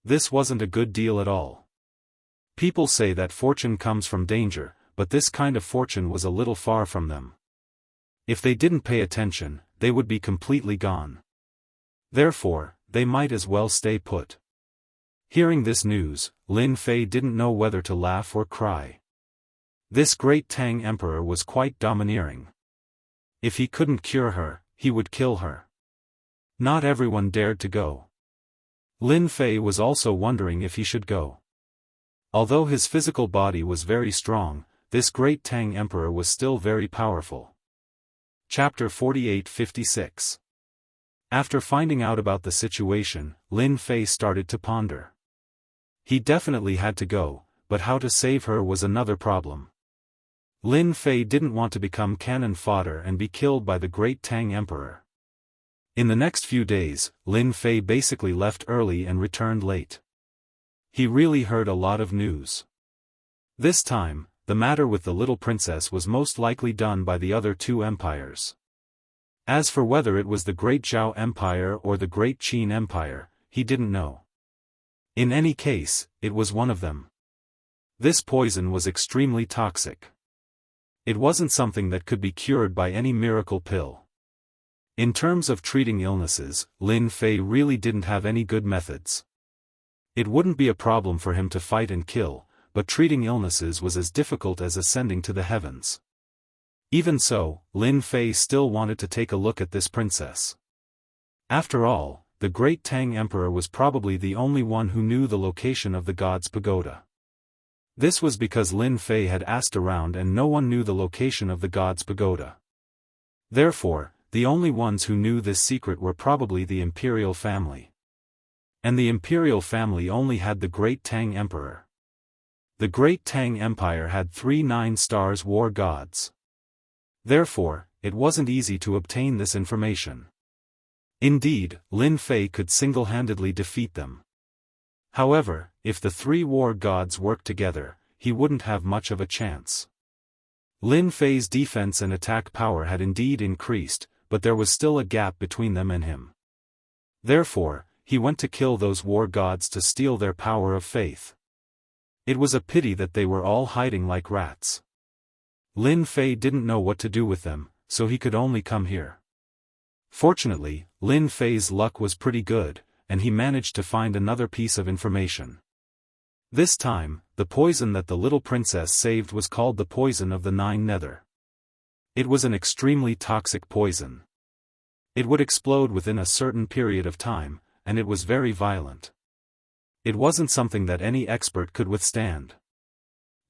This wasn't a good deal at all. People say that fortune comes from danger, but this kind of fortune was a little far from them. If they didn't pay attention, they would be completely gone. Therefore, they might as well stay put. Hearing this news, Lin Fei didn't know whether to laugh or cry. This great Tang emperor was quite domineering. If he couldn't cure her, he would kill her. Not everyone dared to go. Lin Fei was also wondering if he should go. Although his physical body was very strong, this great Tang emperor was still very powerful. Chapter 48-56. After finding out about the situation, Lin Fei started to ponder. He definitely had to go, but how to save her was another problem. Lin Fei didn't want to become cannon fodder and be killed by the great Tang emperor. In the next few days, Lin Fei basically left early and returned late. He really heard a lot of news. This time, the matter with the little princess was most likely done by the other two empires. As for whether it was the Great Zhao Empire or the Great Qin Empire, he didn't know. In any case, it was one of them. This poison was extremely toxic. It wasn't something that could be cured by any miracle pill. In terms of treating illnesses, Lin Fei really didn't have any good methods. It wouldn't be a problem for him to fight and kill, but treating illnesses was as difficult as ascending to the heavens. Even so, Lin Fei still wanted to take a look at this princess. After all, the great Tang emperor was probably the only one who knew the location of the god's pagoda. This was because Lin Fei had asked around and no one knew the location of the god's pagoda. Therefore, the only ones who knew this secret were probably the imperial family. And the imperial family only had the great Tang emperor. The great Tang Empire had 3 9-stars war gods. Therefore, it wasn't easy to obtain this information. Indeed, Lin Fei could single-handedly defeat them. However, if the 3 war gods worked together, he wouldn't have much of a chance. Lin Fei's defense and attack power had indeed increased, but there was still a gap between them and him. Therefore, he went to kill those war gods to steal their power of faith. It was a pity that they were all hiding like rats. Lin Fei didn't know what to do with them, so he could only come here. Fortunately, Lin Fei's luck was pretty good, and he managed to find another piece of information. This time, the poison that the little princess saved was called the poison of the 9 nether. It was an extremely toxic poison. It would explode within a certain period of time, and it was very violent. It wasn't something that any expert could withstand.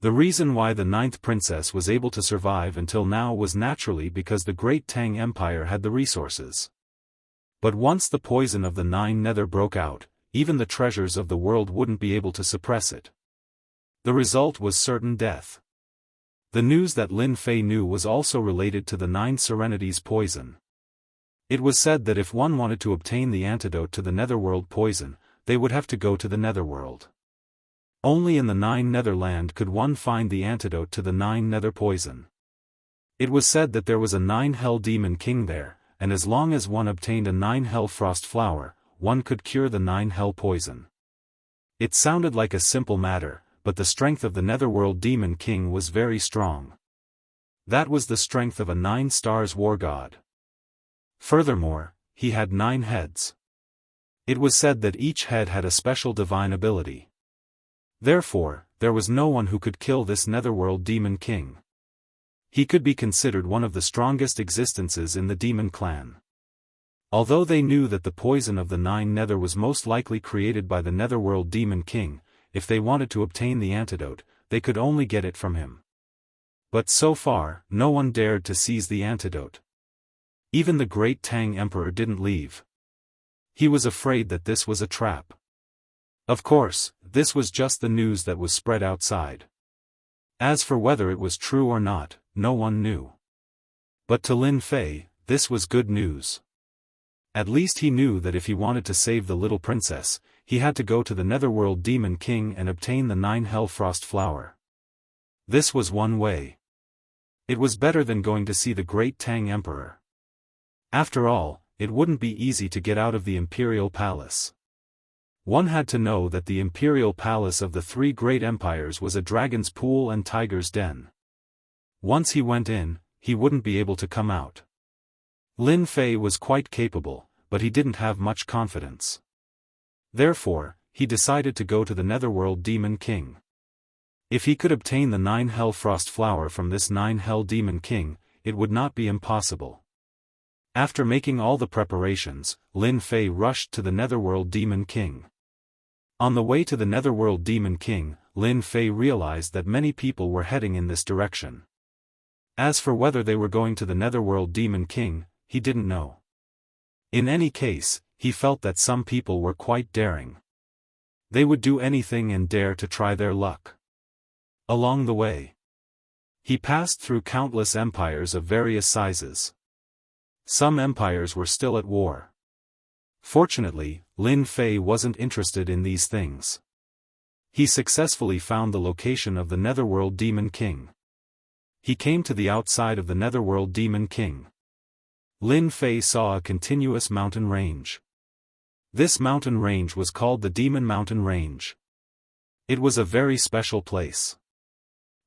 The reason why the 9th princess was able to survive until now was naturally because the great Tang Empire had the resources. But once the poison of the 9 nether broke out, even the treasures of the world wouldn't be able to suppress it. The result was certain death. The news that Lin Fei knew was also related to the 9 serenities poison. It was said that if one wanted to obtain the antidote to the netherworld poison, they would have to go to the netherworld. Only in the 9 netherland could one find the antidote to the 9 nether poison. It was said that there was a 9 hell demon king there, and as long as one obtained a 9 hell frost flower, one could cure the 9 hell poison. It sounded like a simple matter, but the strength of the netherworld demon king was very strong. That was the strength of a 9 stars war god. Furthermore, he had 9 heads. It was said that each head had a special divine ability. Therefore, there was no one who could kill this netherworld demon king. He could be considered one of the strongest existences in the demon clan. Although they knew that the poison of the 9 nether was most likely created by the netherworld demon king, if they wanted to obtain the antidote, they could only get it from him. But so far, no one dared to seize the antidote. Even the great Tang Emperor didn't leave. He was afraid that this was a trap. Of course, this was just the news that was spread outside. As for whether it was true or not, no one knew. But to Lin Fei, this was good news. At least he knew that if he wanted to save the little princess, he had to go to the Netherworld Demon King and obtain the 9 Hellfrost Flower. This was one way. It was better than going to see the great Tang Emperor. After all, it wouldn't be easy to get out of the Imperial Palace. One had to know that the Imperial Palace of the 3 great empires was a dragon's pool and tiger's den. Once he went in, he wouldn't be able to come out. Lin Fei was quite capable, but he didn't have much confidence. Therefore, he decided to go to the Netherworld Demon King. If he could obtain the 9 Hellfrost Flower from this 9 Hell Demon King, it would not be impossible. After making all the preparations, Lin Fei rushed to the Netherworld Demon King. On the way to the Netherworld Demon King, Lin Fei realized that many people were heading in this direction. As for whether they were going to the Netherworld Demon King, he didn't know. In any case, he felt that some people were quite daring. They would do anything and dare to try their luck. Along the way, he passed through countless empires of various sizes. Some empires were still at war. Fortunately, Lin Fei wasn't interested in these things. He successfully found the location of the Netherworld Demon King. He came to the outside of the Netherworld Demon King. Lin Fei saw a continuous mountain range. This mountain range was called the Demon Mountain Range. It was a very special place.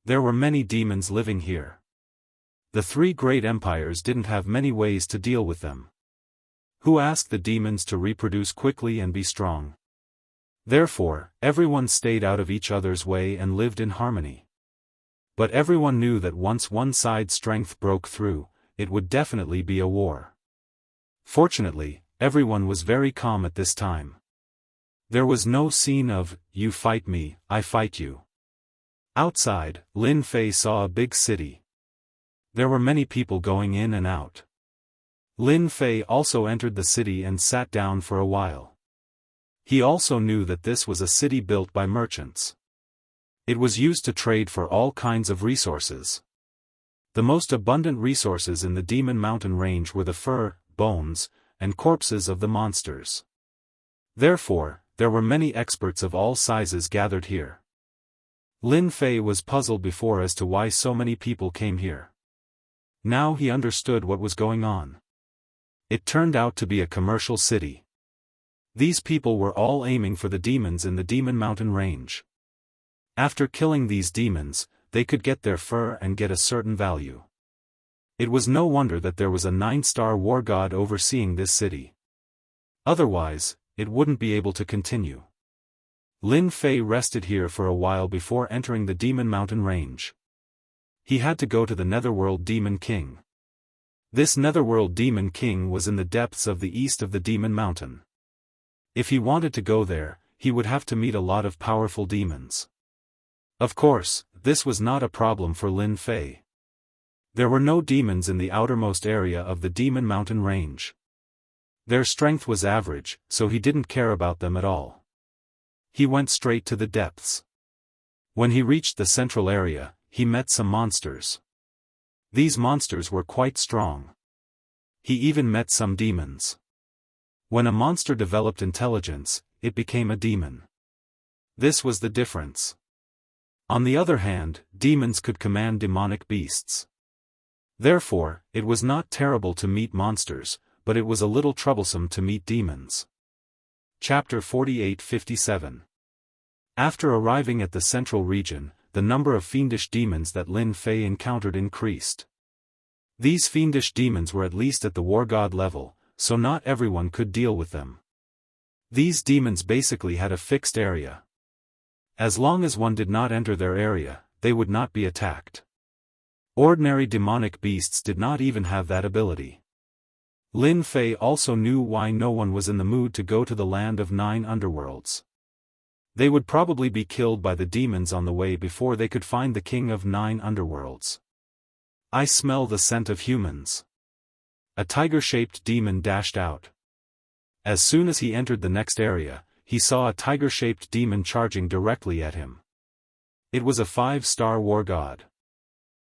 There were many demons living here. The 3 great empires didn't have many ways to deal with them. Who asked the demons to reproduce quickly and be strong? Therefore, everyone stayed out of each other's way and lived in harmony. But everyone knew that once one side's strength broke through, it would definitely be a war. Fortunately, everyone was very calm at this time. There was no scene of, you fight me, I fight you. Outside, Lin Fei saw a big city. There were many people going in and out. Lin Fei also entered the city and sat down for a while. He also knew that this was a city built by merchants. It was used to trade for all kinds of resources. The most abundant resources in the Demon Mountain Range were the fur, bones, and corpses of the monsters. Therefore, there were many experts of all sizes gathered here. Lin Fei was puzzled before as to why so many people came here. Now he understood what was going on. It turned out to be a commercial city. These people were all aiming for the demons in the Demon Mountain Range. After killing these demons, they could get their fur and get a certain value. It was no wonder that there was a 9-star war god overseeing this city. Otherwise, it wouldn't be able to continue. Lin Fei rested here for a while before entering the Demon Mountain Range. He had to go to the Netherworld Demon King. This Netherworld Demon King was in the depths of the east of the Demon Mountain. If he wanted to go there, he would have to meet a lot of powerful demons. Of course, this was not a problem for Lin Fei. There were no demons in the outermost area of the Demon Mountain Range. Their strength was average, so he didn't care about them at all. He went straight to the depths. When he reached the central area, he met some monsters. These monsters were quite strong. He even met some demons. When a monster developed intelligence, it became a demon. This was the difference. On the other hand, demons could command demonic beasts. Therefore, it was not terrible to meet monsters, but it was a little troublesome to meet demons. Chapter 48-57. After arriving at the central region, the number of fiendish demons that Lin Fei encountered increased. These fiendish demons were at least at the war god level, so not everyone could deal with them. These demons basically had a fixed area. As long as one did not enter their area, they would not be attacked. Ordinary demonic beasts did not even have that ability. Lin Fei also knew why no one was in the mood to go to the land of 9 underworlds. They would probably be killed by the demons on the way before they could find the king of 9 underworlds. I smell the scent of humans. A tiger-shaped demon dashed out. As soon as he entered the next area, he saw a tiger-shaped demon charging directly at him. It was a 5-star war god.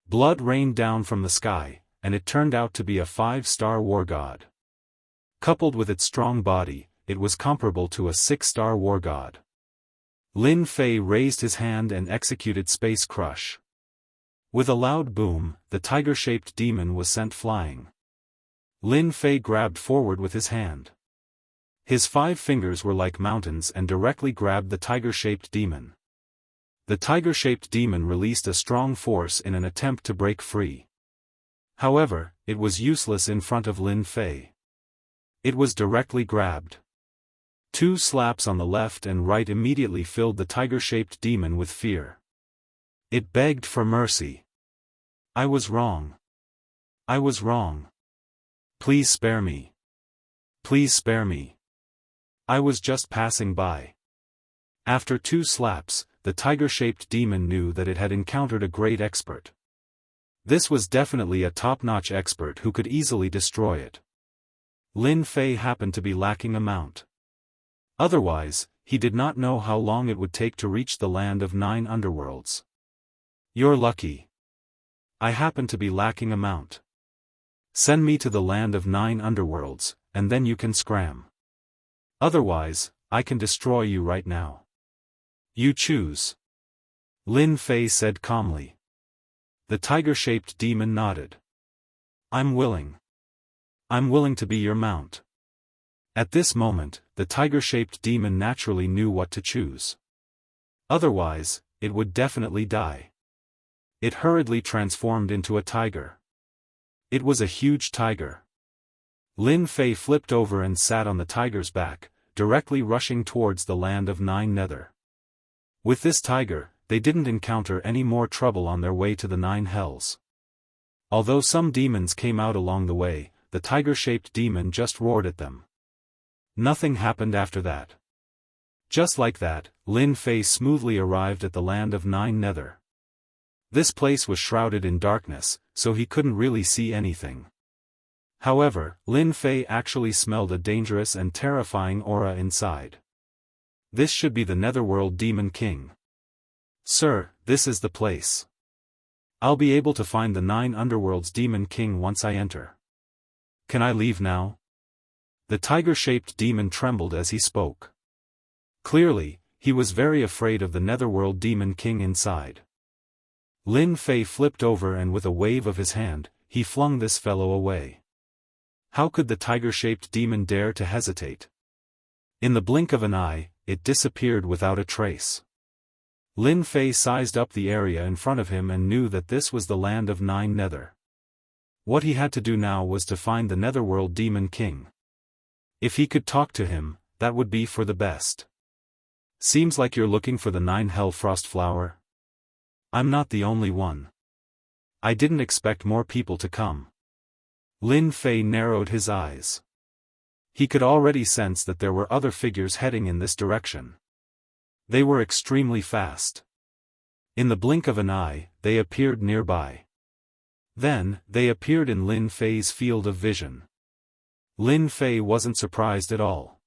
Blood rained down from the sky, and it turned out to be a 5-star war god. Coupled with its strong body, it was comparable to a 6-star war god. Lin Fei raised his hand and executed Space Crush. With a loud boom, the tiger-shaped demon was sent flying. Lin Fei grabbed forward with his hand. His 5 fingers were like mountains and directly grabbed the tiger-shaped demon. The tiger-shaped demon released a strong force in an attempt to break free. However, it was useless in front of Lin Fei. It was directly grabbed. 2 slaps on the left and right immediately filled the tiger-shaped demon with fear. It begged for mercy. "I was wrong. I was wrong. Please spare me. Please spare me. I was just passing by." After 2 slaps, the tiger-shaped demon knew that it had encountered a great expert. This was definitely a top-notch expert who could easily destroy it. Lin Fei happened to be lacking a mount. Otherwise, he did not know how long it would take to reach the land of 9 underworlds. "You're lucky. I happen to be lacking a mount. Send me to the land of 9 underworlds, and then you can scram. Otherwise, I can destroy you right now. You choose." Lin Fei said calmly. The tiger-shaped demon nodded. "I'm willing. I'm willing to be your mount." At this moment, the tiger-shaped demon naturally knew what to choose. Otherwise, it would definitely die. It hurriedly transformed into a tiger. It was a huge tiger. Lin Fei flipped over and sat on the tiger's back, directly rushing towards the land of 9 Nether. With this tiger, they didn't encounter any more trouble on their way to the 9 Hells. Although some demons came out along the way, the tiger-shaped demon just roared at them. Nothing happened after that. Just like that, Lin Fei smoothly arrived at the land of 9 Nether. This place was shrouded in darkness, so he couldn't really see anything. However, Lin Fei actually smelled a dangerous and terrifying aura inside. This should be the Netherworld Demon King. "Sir, this is the place. I'll be able to find the 9 underworlds Demon King once I enter. Can I leave now?" The tiger-shaped demon trembled as he spoke. Clearly, he was very afraid of the Netherworld Demon King inside. Lin Fei flipped over and with a wave of his hand, he flung this fellow away. How could the tiger-shaped demon dare to hesitate? In the blink of an eye, it disappeared without a trace. Lin Fei sized up the area in front of him and knew that this was the land of 9 Nether. What he had to do now was to find the Netherworld Demon King. If he could talk to him, that would be for the best. "Seems like you're looking for the 9 Hell Frost Flower. I'm not the only one. I didn't expect more people to come." Lin Fei narrowed his eyes. He could already sense that there were other figures heading in this direction. They were extremely fast. In the blink of an eye, they appeared nearby. Then, they appeared in Lin Fei's field of vision. Lin Fei wasn't surprised at all.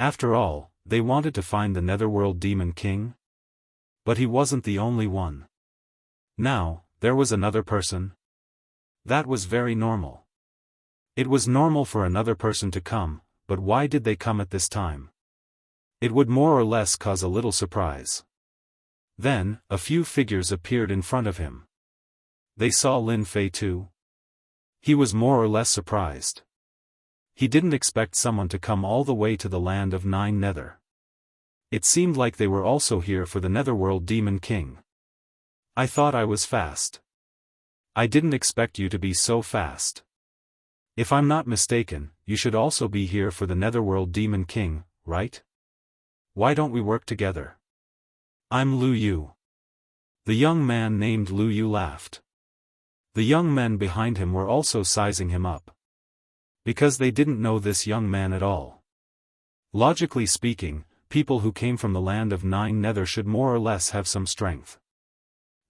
After all, they wanted to find the Netherworld Demon King. But he wasn't the only one. Now, there was another person. That was very normal. It was normal for another person to come, but why did they come at this time? It would more or less cause a little surprise. Then, a few figures appeared in front of him. They saw Lin Fei too. He was more or less surprised. He didn't expect someone to come all the way to the land of 9 Nether. It seemed like they were also here for the Netherworld Demon King. "I thought I was fast. I didn't expect you to be so fast. If I'm not mistaken, you should also be here for the Netherworld Demon King, right? Why don't we work together? I'm Lu Yu." The young man named Lu Yu laughed. The young men behind him were also sizing him up. Because they didn't know this young man at all. Logically speaking, people who came from the land of 9 Nether should more or less have some strength.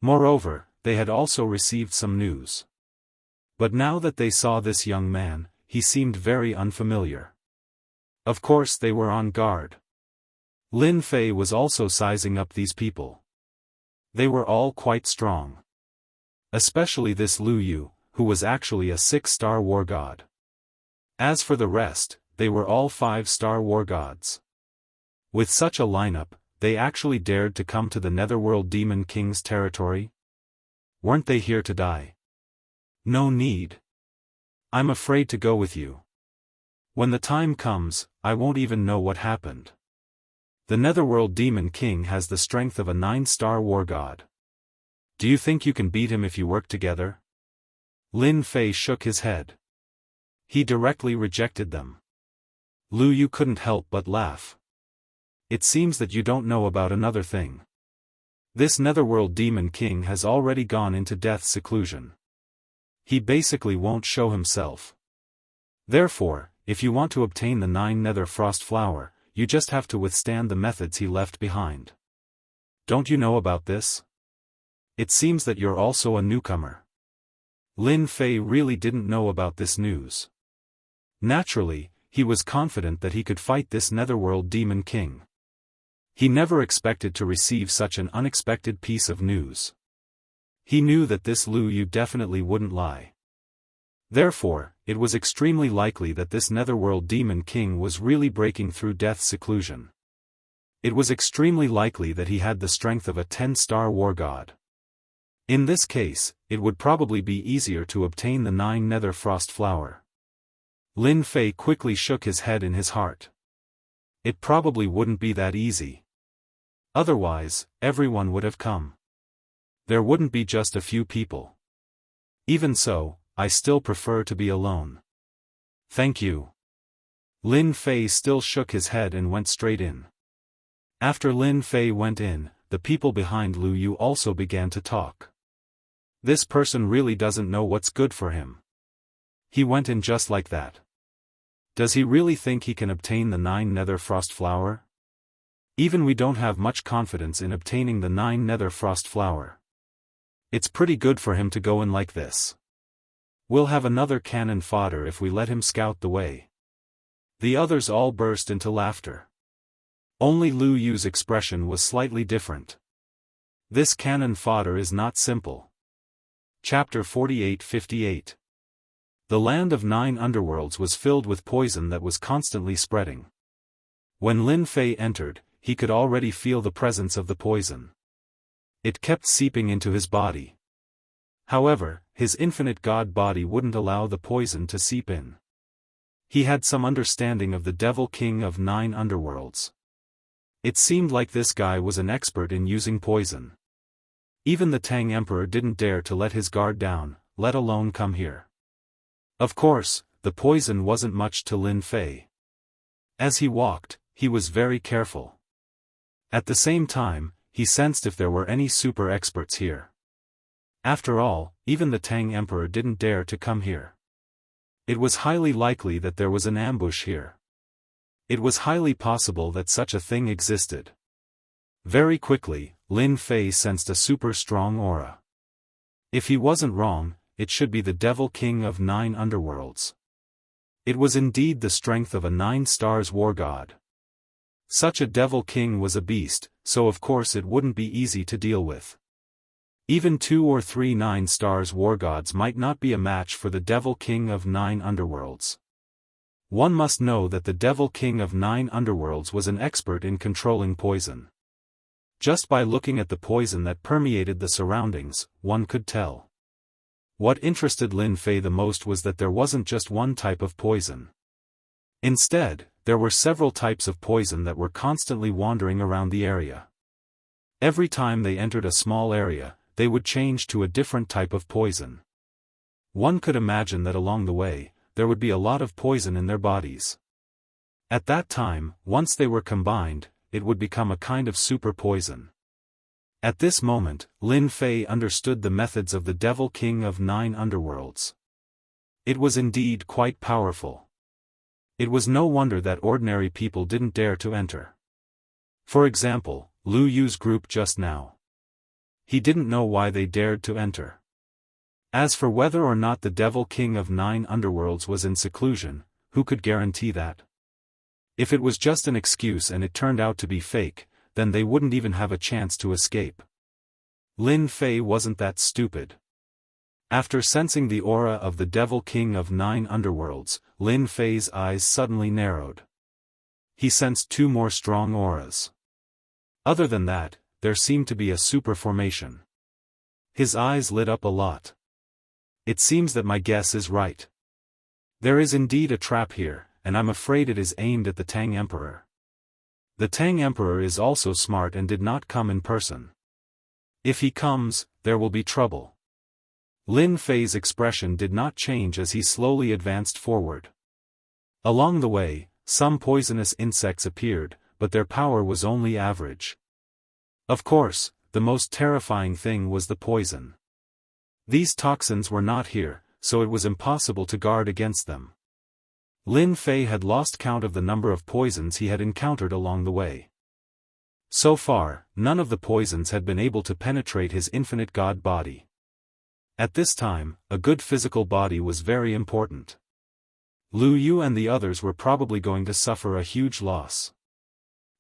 Moreover, they had also received some news. But now that they saw this young man, he seemed very unfamiliar. Of course they were on guard. Lin Fei was also sizing up these people. They were all quite strong. Especially this Lu Yu, who was actually a 6-star war god. As for the rest, they were all 5-star war gods. With such a lineup, they actually dared to come to the Netherworld Demon King's territory? Weren't they here to die? No need. I'm afraid to go with you. When the time comes, I won't even know what happened. The Netherworld Demon King has the strength of a 9-star war god. Do you think you can beat him if you work together? Lin Fei shook his head. He directly rejected them. Lu Yu couldn't help but laugh. It seems that you don't know about another thing. This Netherworld Demon King has already gone into death's seclusion. He basically won't show himself. Therefore, if you want to obtain the 9 Nether Frost Flower, you just have to withstand the methods he left behind. Don't you know about this? It seems that you're also a newcomer. Lin Fei really didn't know about this news. Naturally, he was confident that he could fight this Netherworld Demon King. He never expected to receive such an unexpected piece of news. He knew that this Lu Yu definitely wouldn't lie. Therefore, it was extremely likely that this Netherworld Demon King was really breaking through death's seclusion. It was extremely likely that he had the strength of a 10-star war god. In this case, it would probably be easier to obtain the 9 Nether Frost Flower. Lin Fei quickly shook his head in his heart. It probably wouldn't be that easy. Otherwise, everyone would have come. There wouldn't be just a few people. Even so, I still prefer to be alone. Thank you. Lin Fei still shook his head and went straight in. After Lin Fei went in, the people behind Lu Yu also began to talk. This person really doesn't know what's good for him. He went in just like that. Does he really think he can obtain the 9 Nether Frost Flower? Even we don't have much confidence in obtaining the 9 Nether Frost Flower. It's pretty good for him to go in like this. We'll have another cannon fodder if we let him scout the way. The others all burst into laughter. Only Lu Yu's expression was slightly different. This cannon fodder is not simple. Chapter 48-58. The land of 9 underworlds was filled with poison that was constantly spreading. When Lin Fei entered, he could already feel the presence of the poison. It kept seeping into his body. However, his infinite god body wouldn't allow the poison to seep in. He had some understanding of the Devil King of 9 underworlds. It seemed like this guy was an expert in using poison. Even the Tang Emperor didn't dare to let his guard down, let alone come here. Of course, the poison wasn't much to Lin Fei. As he walked, he was very careful. At the same time, he sensed if there were any super experts here. After all, even the Tang Emperor didn't dare to come here. It was highly likely that there was an ambush here. It was highly possible that such a thing existed. Very quickly, Lin Fei sensed a super strong aura. If he wasn't wrong, it should be the Devil King of 9 underworlds. It was indeed the strength of a 9 stars war god. Such a Devil King was a beast, so of course it wouldn't be easy to deal with. Even 2 or 3 9 stars war gods might not be a match for the Devil King of 9 underworlds. One must know that the Devil King of 9 underworlds was an expert in controlling poison. Just by looking at the poison that permeated the surroundings, one could tell. What interested Lin Fei the most was that there wasn't just one type of poison. Instead, there were several types of poison that were constantly wandering around the area. Every time they entered a small area, they would change to a different type of poison. One could imagine that along the way, there would be a lot of poison in their bodies. At that time, once they were combined, it would become a kind of super poison. At this moment, Lin Fei understood the methods of the Devil King of 9 underworlds. It was indeed quite powerful. It was no wonder that ordinary people didn't dare to enter. For example, Lu Yu's group just now. He didn't know why they dared to enter. As for whether or not the Devil King of 9 Underworlds was in seclusion, who could guarantee that? If it was just an excuse and it turned out to be fake, then they wouldn't even have a chance to escape. Lin Fei wasn't that stupid. After sensing the aura of the Devil King of 9 Underworlds, Lin Fei's eyes suddenly narrowed. He sensed 2 more strong auras. Other than that, there seemed to be a super formation. His eyes lit up a lot. It seems that my guess is right. There is indeed a trap here, and I'm afraid it is aimed at the Tang Emperor. The Tang Emperor is also smart and did not come in person. If he comes, there will be trouble. Lin Fei's expression did not change as he slowly advanced forward. Along the way, some poisonous insects appeared, but their power was only average. Of course, the most terrifying thing was the poison. These toxins were not here, so it was impossible to guard against them. Lin Fei had lost count of the number of poisons he had encountered along the way. So far, none of the poisons had been able to penetrate his infinite god body. At this time, a good physical body was very important. Lu Yu and the others were probably going to suffer a huge loss.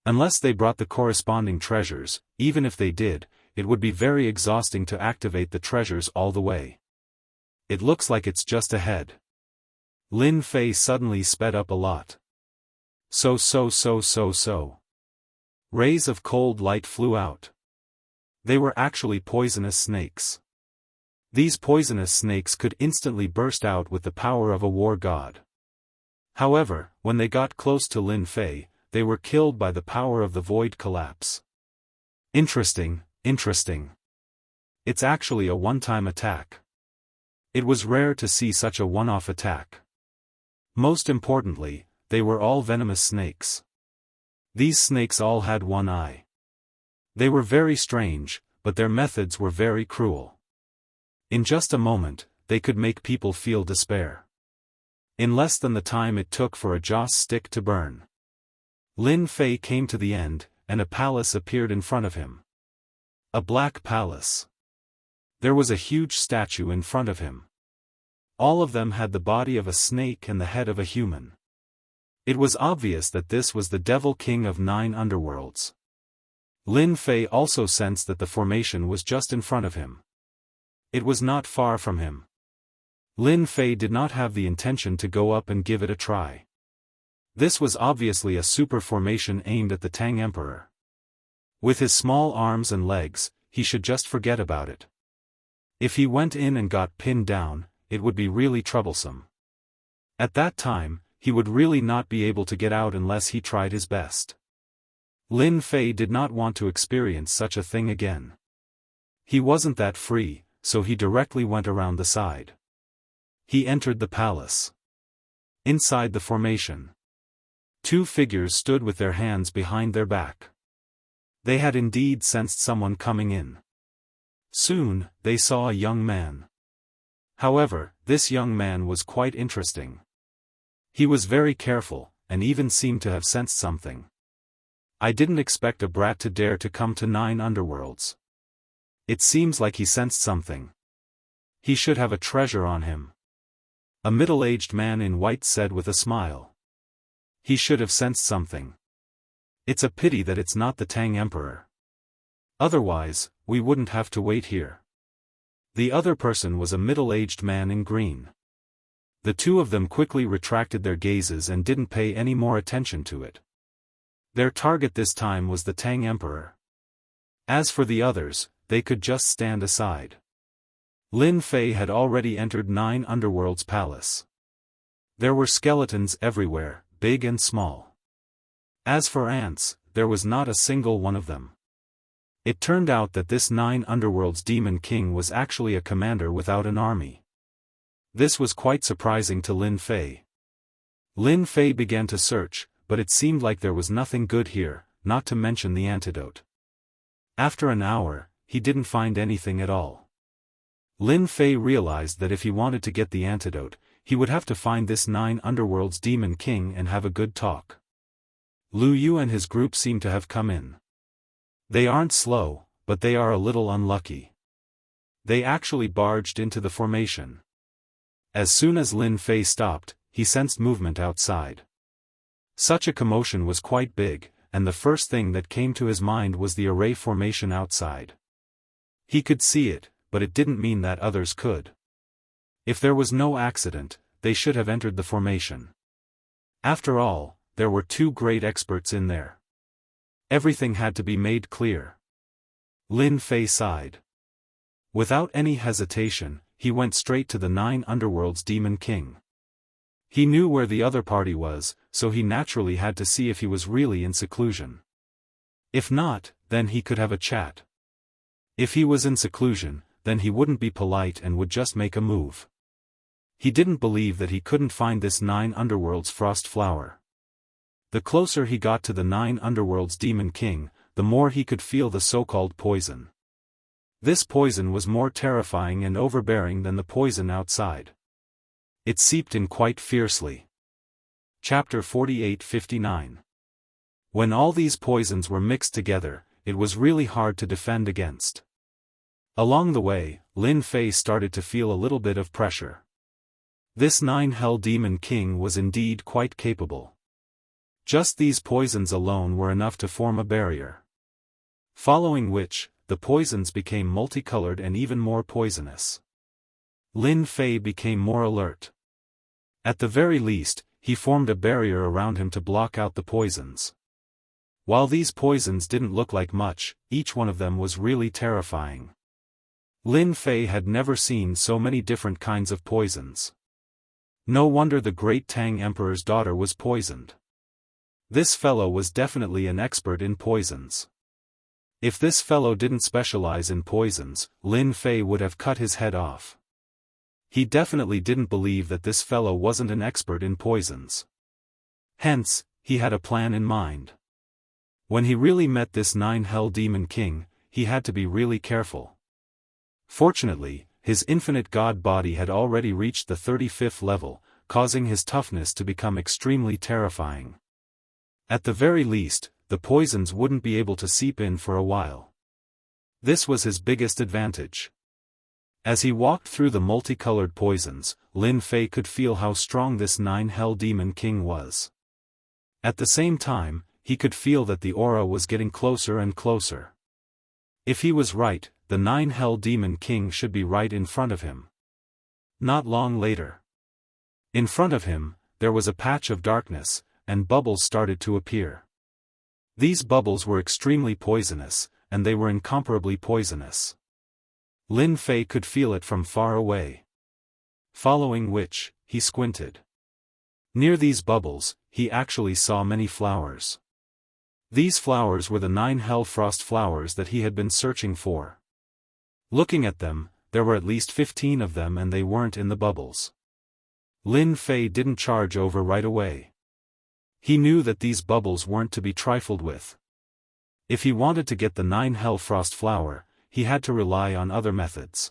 Unless they brought the corresponding treasures, even if they did, it would be very exhausting to activate the treasures all the way. It looks like it's just ahead. Lin Fei suddenly sped up a lot. So. Rays of cold light flew out. They were actually poisonous snakes. These poisonous snakes could instantly burst out with the power of a war god. However, when they got close to Lin Fei, they were killed by the power of the void collapse. Interesting. It's actually a one-time attack. It was rare to see such a one-off attack. Most importantly, they were all venomous snakes. These snakes all had one eye. They were very strange, but their methods were very cruel. In just a moment, they could make people feel despair. In less than the time it took for a joss stick to burn. Lin Fei came to the end, and a palace appeared in front of him. A black palace. There was a huge statue in front of him. All of them had the body of a snake and the head of a human. It was obvious that this was the Devil King of 9 Underworlds. Lin Fei also sensed that the formation was just in front of him. It was not far from him. Lin Fei did not have the intention to go up and give it a try. This was obviously a super formation aimed at the Tang Emperor. With his small arms and legs, he should just forget about it. If he went in and got pinned down, it would be really troublesome. At that time, he would really not be able to get out unless he tried his best. Lin Fei did not want to experience such a thing again. He wasn't that free, so he directly went around the side. He entered the palace. Inside the formation, 2 figures stood with their hands behind their back. They had indeed sensed someone coming in. Soon, they saw a young man. However, this young man was quite interesting. He was very careful, and even seemed to have sensed something. I didn't expect a brat to dare to come to 9 Underworlds. It seems like he sensed something. He should have a treasure on him. A middle-aged man in white said with a smile. He should have sensed something. It's a pity that it's not the Tang Emperor. Otherwise, we wouldn't have to wait here. The other person was a middle-aged man in green. The 2 of them quickly retracted their gazes and didn't pay any more attention to it. Their target this time was the Tang Emperor. As for the others, they could just stand aside. Lin Fei had already entered 9 Underworld's palace. There were skeletons everywhere, big and small. As for ants, there was not a single one of them. It turned out that this 9 Underworld's Demon King was actually a commander without an army. This was quite surprising to Lin Fei. Lin Fei began to search, but it seemed like there was nothing good here, not to mention the antidote. After an hour, he didn't find anything at all. Lin Fei realized that if he wanted to get the antidote, he would have to find this 9 Underworld's Demon King and have a good talk. Lu Yu and his group seem to have come in. They aren't slow, but they are a little unlucky. They actually barged into the formation. As soon as Lin Fei stopped, he sensed movement outside. Such a commotion was quite big, and the first thing that came to his mind was the array formation outside. He could see it, but it didn't mean that others could. If there was no accident, they should have entered the formation. After all, there were two great experts in there. Everything had to be made clear. Lin Fei sighed. Without any hesitation, he went straight to the 9 Underworlds Demon King. He knew where the other party was, so he naturally had to see if he was really in seclusion. If not, then he could have a chat. If he was in seclusion, then he wouldn't be polite and would just make a move. He didn't believe that he couldn't find this 9 Underworlds Frost Flower. The closer he got to the 9 Underworlds Demon King, the more he could feel the so-called poison. This poison was more terrifying and overbearing than the poison outside. It seeped in quite fiercely. Chapter 48-59. When all these poisons were mixed together, it was really hard to defend against. Along the way, Lin Fei started to feel a little bit of pressure. This 9 Hell Demon King was indeed quite capable. Just these poisons alone were enough to form a barrier. Following which, the poisons became multicolored and even more poisonous. Lin Fei became more alert. At the very least, he formed a barrier around him to block out the poisons. While these poisons didn't look like much, each one of them was really terrifying. Lin Fei had never seen so many different kinds of poisons. No wonder the great Tang Emperor's daughter was poisoned. This fellow was definitely an expert in poisons. If this fellow didn't specialize in poisons, Lin Fei would have cut his head off. He definitely didn't believe that this fellow wasn't an expert in poisons. Hence, he had a plan in mind. When he really met this 9 Hell Demon King, he had to be really careful. Fortunately, his infinite god body had already reached the 35th level, causing his toughness to become extremely terrifying. At the very least, the poisons wouldn't be able to seep in for a while. This was his biggest advantage. As he walked through the multicolored poisons, Lin Fei could feel how strong this 9 Hell Demon King was. At the same time, he could feel that the aura was getting closer and closer. If he was right, the 9 Hell Demon King should be right in front of him. Not long later. In front of him, there was a patch of darkness, and bubbles started to appear. These bubbles were extremely poisonous, and they were incomparably poisonous. Lin Fei could feel it from far away. Following which, he squinted. Near these bubbles, he actually saw many flowers. These flowers were the 9 Hell Frost flowers that he had been searching for. Looking at them, there were at least 15 of them and they weren't in the bubbles. Lin Fei didn't charge over right away. He knew that these bubbles weren't to be trifled with. If he wanted to get the 9 Hell Frost flower, he had to rely on other methods.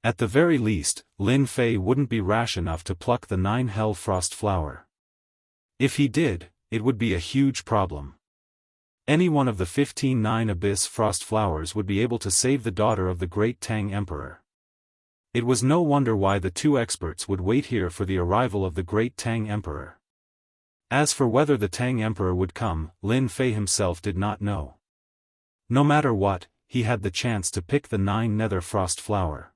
At the very least, Lin Fei wouldn't be rash enough to pluck the 9 Hell Frost flower. If he did, it would be a huge problem. Any one of the 15 9 Abyss Frost flowers would be able to save the daughter of the great Tang Emperor. It was no wonder why the two experts would wait here for the arrival of the great Tang Emperor. As for whether the Tang Emperor would come, Lin Fei himself did not know. No matter what, he had the chance to pick the 9 Nether Frost flower.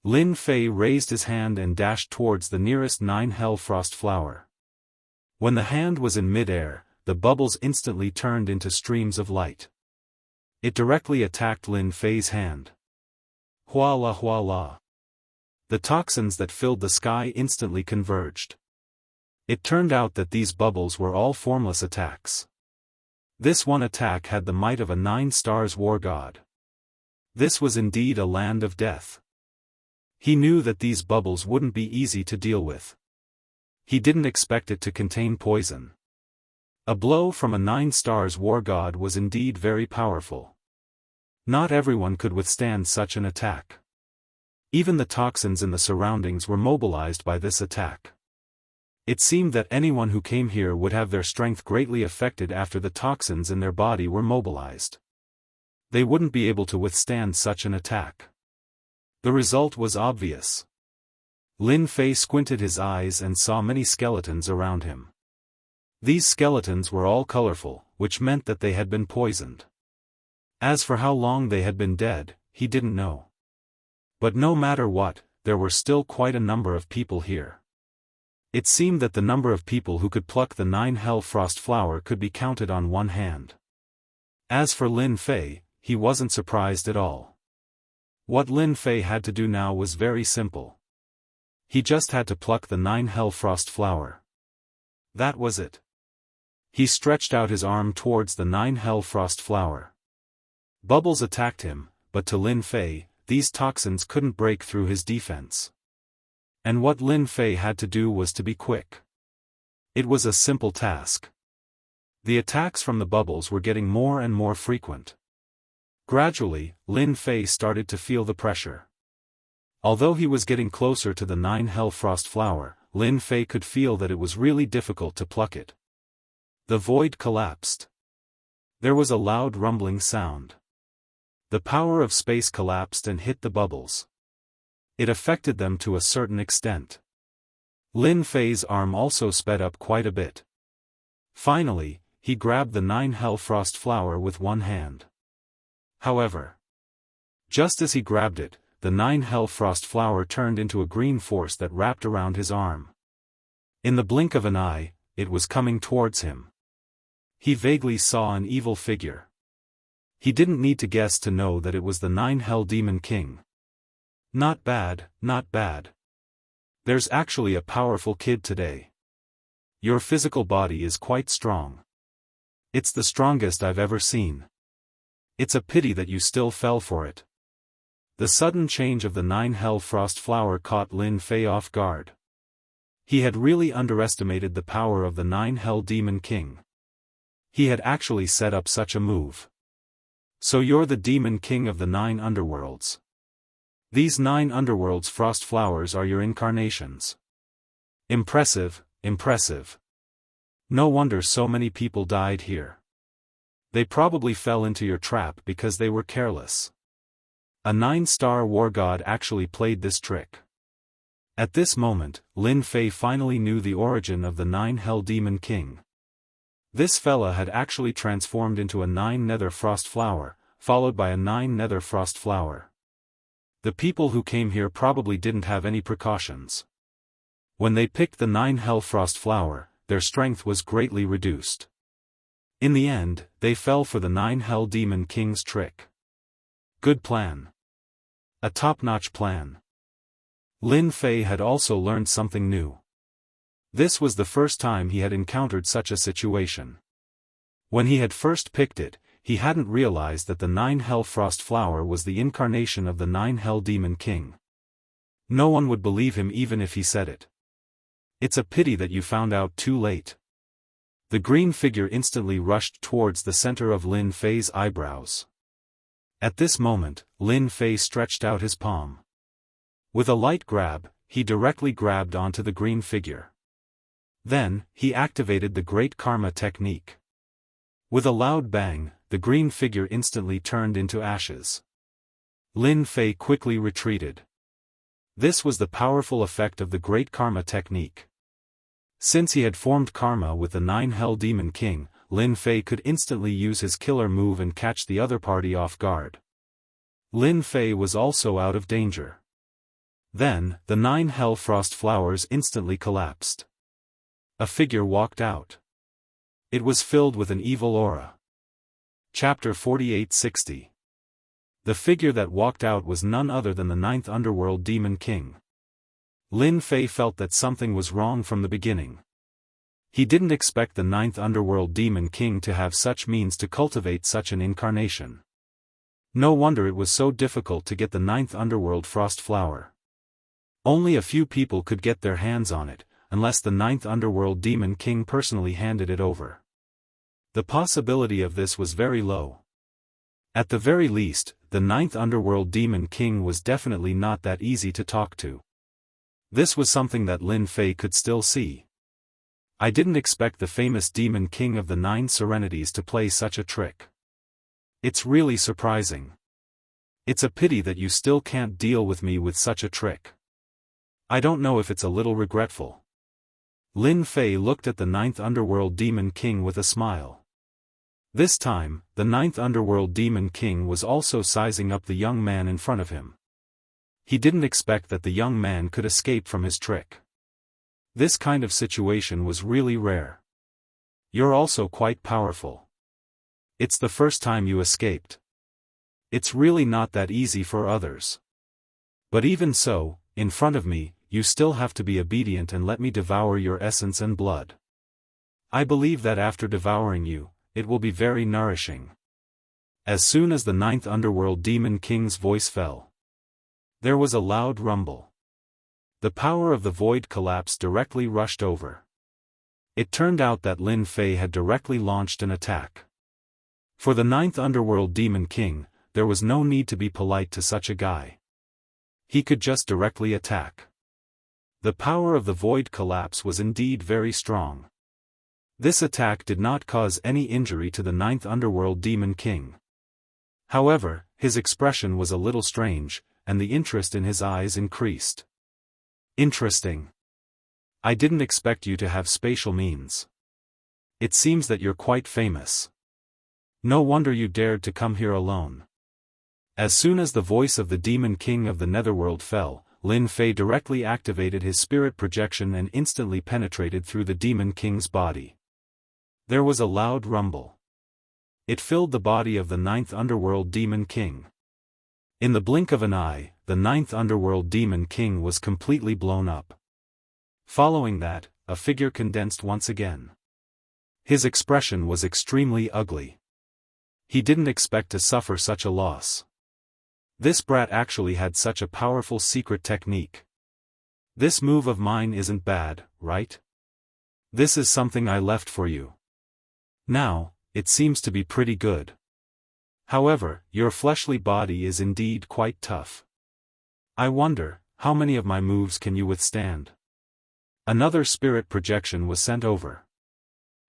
Lin Fei raised his hand and dashed towards the nearest 9 Hell Frost flower. When the hand was in mid-air, the bubbles instantly turned into streams of light. It directly attacked Lin Fei's hand. Huala huala. The toxins that filled the sky instantly converged. It turned out that these bubbles were all formless attacks. This one attack had the might of a 9 stars war god. This was indeed a land of death. He knew that these bubbles wouldn't be easy to deal with. He didn't expect it to contain poison. A blow from a 9 stars war god was indeed very powerful. Not everyone could withstand such an attack. Even the toxins in the surroundings were mobilized by this attack. It seemed that anyone who came here would have their strength greatly affected after the toxins in their body were mobilized. They wouldn't be able to withstand such an attack. The result was obvious. Lin Fei squinted his eyes and saw many skeletons around him. These skeletons were all colorful, which meant that they had been poisoned. As for how long they had been dead, he didn't know. But no matter what, there were still quite a number of people here. It seemed that the number of people who could pluck the 9 Hell Frost flower could be counted on one hand. As for Lin Fei, he wasn't surprised at all. What Lin Fei had to do now was very simple. He just had to pluck the 9 Hell Frost flower. That was it. He stretched out his arm towards the 9 Hell Frost flower. Bubbles attacked him, but to Lin Fei, these toxins couldn't break through his defense. And what Lin Fei had to do was to be quick. It was a simple task. The attacks from the bubbles were getting more and more frequent. Gradually, Lin Fei started to feel the pressure. Although he was getting closer to the 9 Hell Frost flower, Lin Fei could feel that it was really difficult to pluck it. The void collapsed. There was a loud rumbling sound. The power of space collapsed and hit the bubbles. It affected them to a certain extent. Lin Fei's arm also sped up quite a bit. Finally, he grabbed the 9 Hell Frost flower with one hand. However, just as he grabbed it, the 9 Hell Frost flower turned into a green force that wrapped around his arm. In the blink of an eye, it was coming towards him. He vaguely saw an evil figure. He didn't need to guess to know that it was the 9 Hell Demon King. Not bad, not bad. There's actually a powerful kid today. Your physical body is quite strong. It's the strongest I've ever seen. It's a pity that you still fell for it. The sudden change of the 9 Hell Frost flower caught Lin Fei off guard. He had really underestimated the power of the 9 Hell Demon King. He had actually set up such a move. So you're the Demon King of the 9 underworlds. These 9 underworlds frost flowers are your incarnations. Impressive, impressive. No wonder so many people died here. They probably fell into your trap because they were careless. A 9-star war god actually played this trick. At this moment, Lin Fei finally knew the origin of the 9 Hell Demon King. This fella had actually transformed into a 9 Nether Frost flower, followed by a 9 Nether Frost flower. The people who came here probably didn't have any precautions. When they picked the 9 Hell Frost flower, their strength was greatly reduced. In the end, they fell for the 9 Hell Demon King's trick. Good plan. A top-notch plan. Lin Fei had also learned something new. This was the first time he had encountered such a situation. When he had first picked it, he hadn't realized that the 9 Hell Frost flower was the incarnation of the 9 Hell Demon King. No one would believe him even if he said it. It's a pity that you found out too late. The green figure instantly rushed towards the center of Lin Fei's eyebrows. At this moment, Lin Fei stretched out his palm. With a light grab, he directly grabbed onto the green figure. Then, he activated the Great Karma technique. With a loud bang, the green figure instantly turned into ashes. Lin Fei quickly retreated. This was the powerful effect of the Great Karma technique. Since he had formed karma with the 9 Hell Demon King, Lin Fei could instantly use his killer move and catch the other party off guard. Lin Fei was also out of danger. Then, the 9 Hell Frost flowers instantly collapsed. A figure walked out. It was filled with an evil aura. Chapter 4860. The figure that walked out was none other than the 9th Underworld Demon King. Lin Fei felt that something was wrong from the beginning. He didn't expect the 9th Underworld Demon King to have such means to cultivate such an incarnation. No wonder it was so difficult to get the 9th Underworld Frost Flower. Only a few people could get their hands on it, unless the 9th Underworld Demon King personally handed it over. The possibility of this was very low. At the very least, the 9th Underworld Demon King was definitely not that easy to talk to. This was something that Lin Fei could still see. I didn't expect the famous Demon King of the 9 Serenities to play such a trick. It's really surprising. It's a pity that you still can't deal with me with such a trick. I don't know if it's a little regretful. Lin Fei looked at the ninth underworld demon king with a smile. This time, the ninth underworld demon king was also sizing up the young man in front of him. He didn't expect that the young man could escape from his trick. This kind of situation was really rare. You're also quite powerful. It's the first time you escaped. It's really not that easy for others. But even so, in front of me, you still have to be obedient and let me devour your essence and blood. I believe that after devouring you, it will be very nourishing. As soon as the ninth underworld demon king's voice fell, there was a loud rumble. The power of the void collapse directly rushed over. It turned out that Lin Fei had directly launched an attack. For the ninth underworld demon king, there was no need to be polite to such a guy. He could just directly attack. The power of the void collapse was indeed very strong. This attack did not cause any injury to the ninth underworld demon king. However, his expression was a little strange, and the interest in his eyes increased. Interesting. I didn't expect you to have spatial means. It seems that you're quite famous. No wonder you dared to come here alone. As soon as the voice of the demon king of the netherworld fell, Lin Fei directly activated his spirit projection and instantly penetrated through the demon king's body. There was a loud rumble. It filled the body of the ninth underworld demon king. In the blink of an eye, the ninth underworld demon king was completely blown up. Following that, a figure condensed once again. His expression was extremely ugly. He didn't expect to suffer such a loss. This brat actually had such a powerful secret technique. This move of mine isn't bad, right? This is something I left for you. Now, it seems to be pretty good. However, your fleshly body is indeed quite tough. I wonder, how many of my moves can you withstand? Another spirit projection was sent over.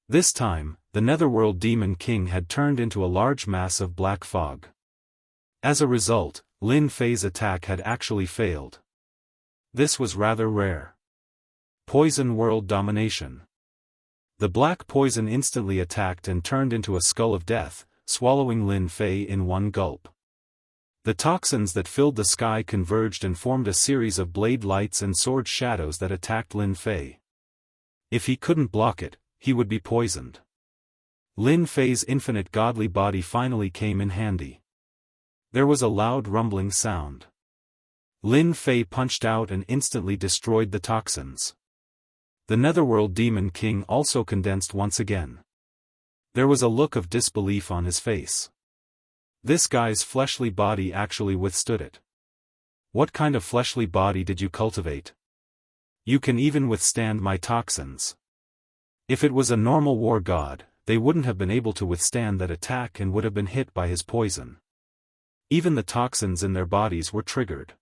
This time, the netherworld demon king had turned into a large mass of black fog. As a result, Lin Fei's attack had actually failed. This was rather rare. Poison world domination. The black poison instantly attacked and turned into a skull of death, swallowing Lin Fei in one gulp. The toxins that filled the sky converged and formed a series of blade lights and sword shadows that attacked Lin Fei. If he couldn't block it, he would be poisoned. Lin Fei's infinite godly body finally came in handy. There was a loud rumbling sound. Lin Fei punched out and instantly destroyed the toxins. The netherworld demon king also condensed once again. There was a look of disbelief on his face. This guy's fleshly body actually withstood it. What kind of fleshly body did you cultivate? You can even withstand my toxins. If it was a normal war god, they wouldn't have been able to withstand that attack and would have been hit by his poison. Even the toxins in their bodies were triggered.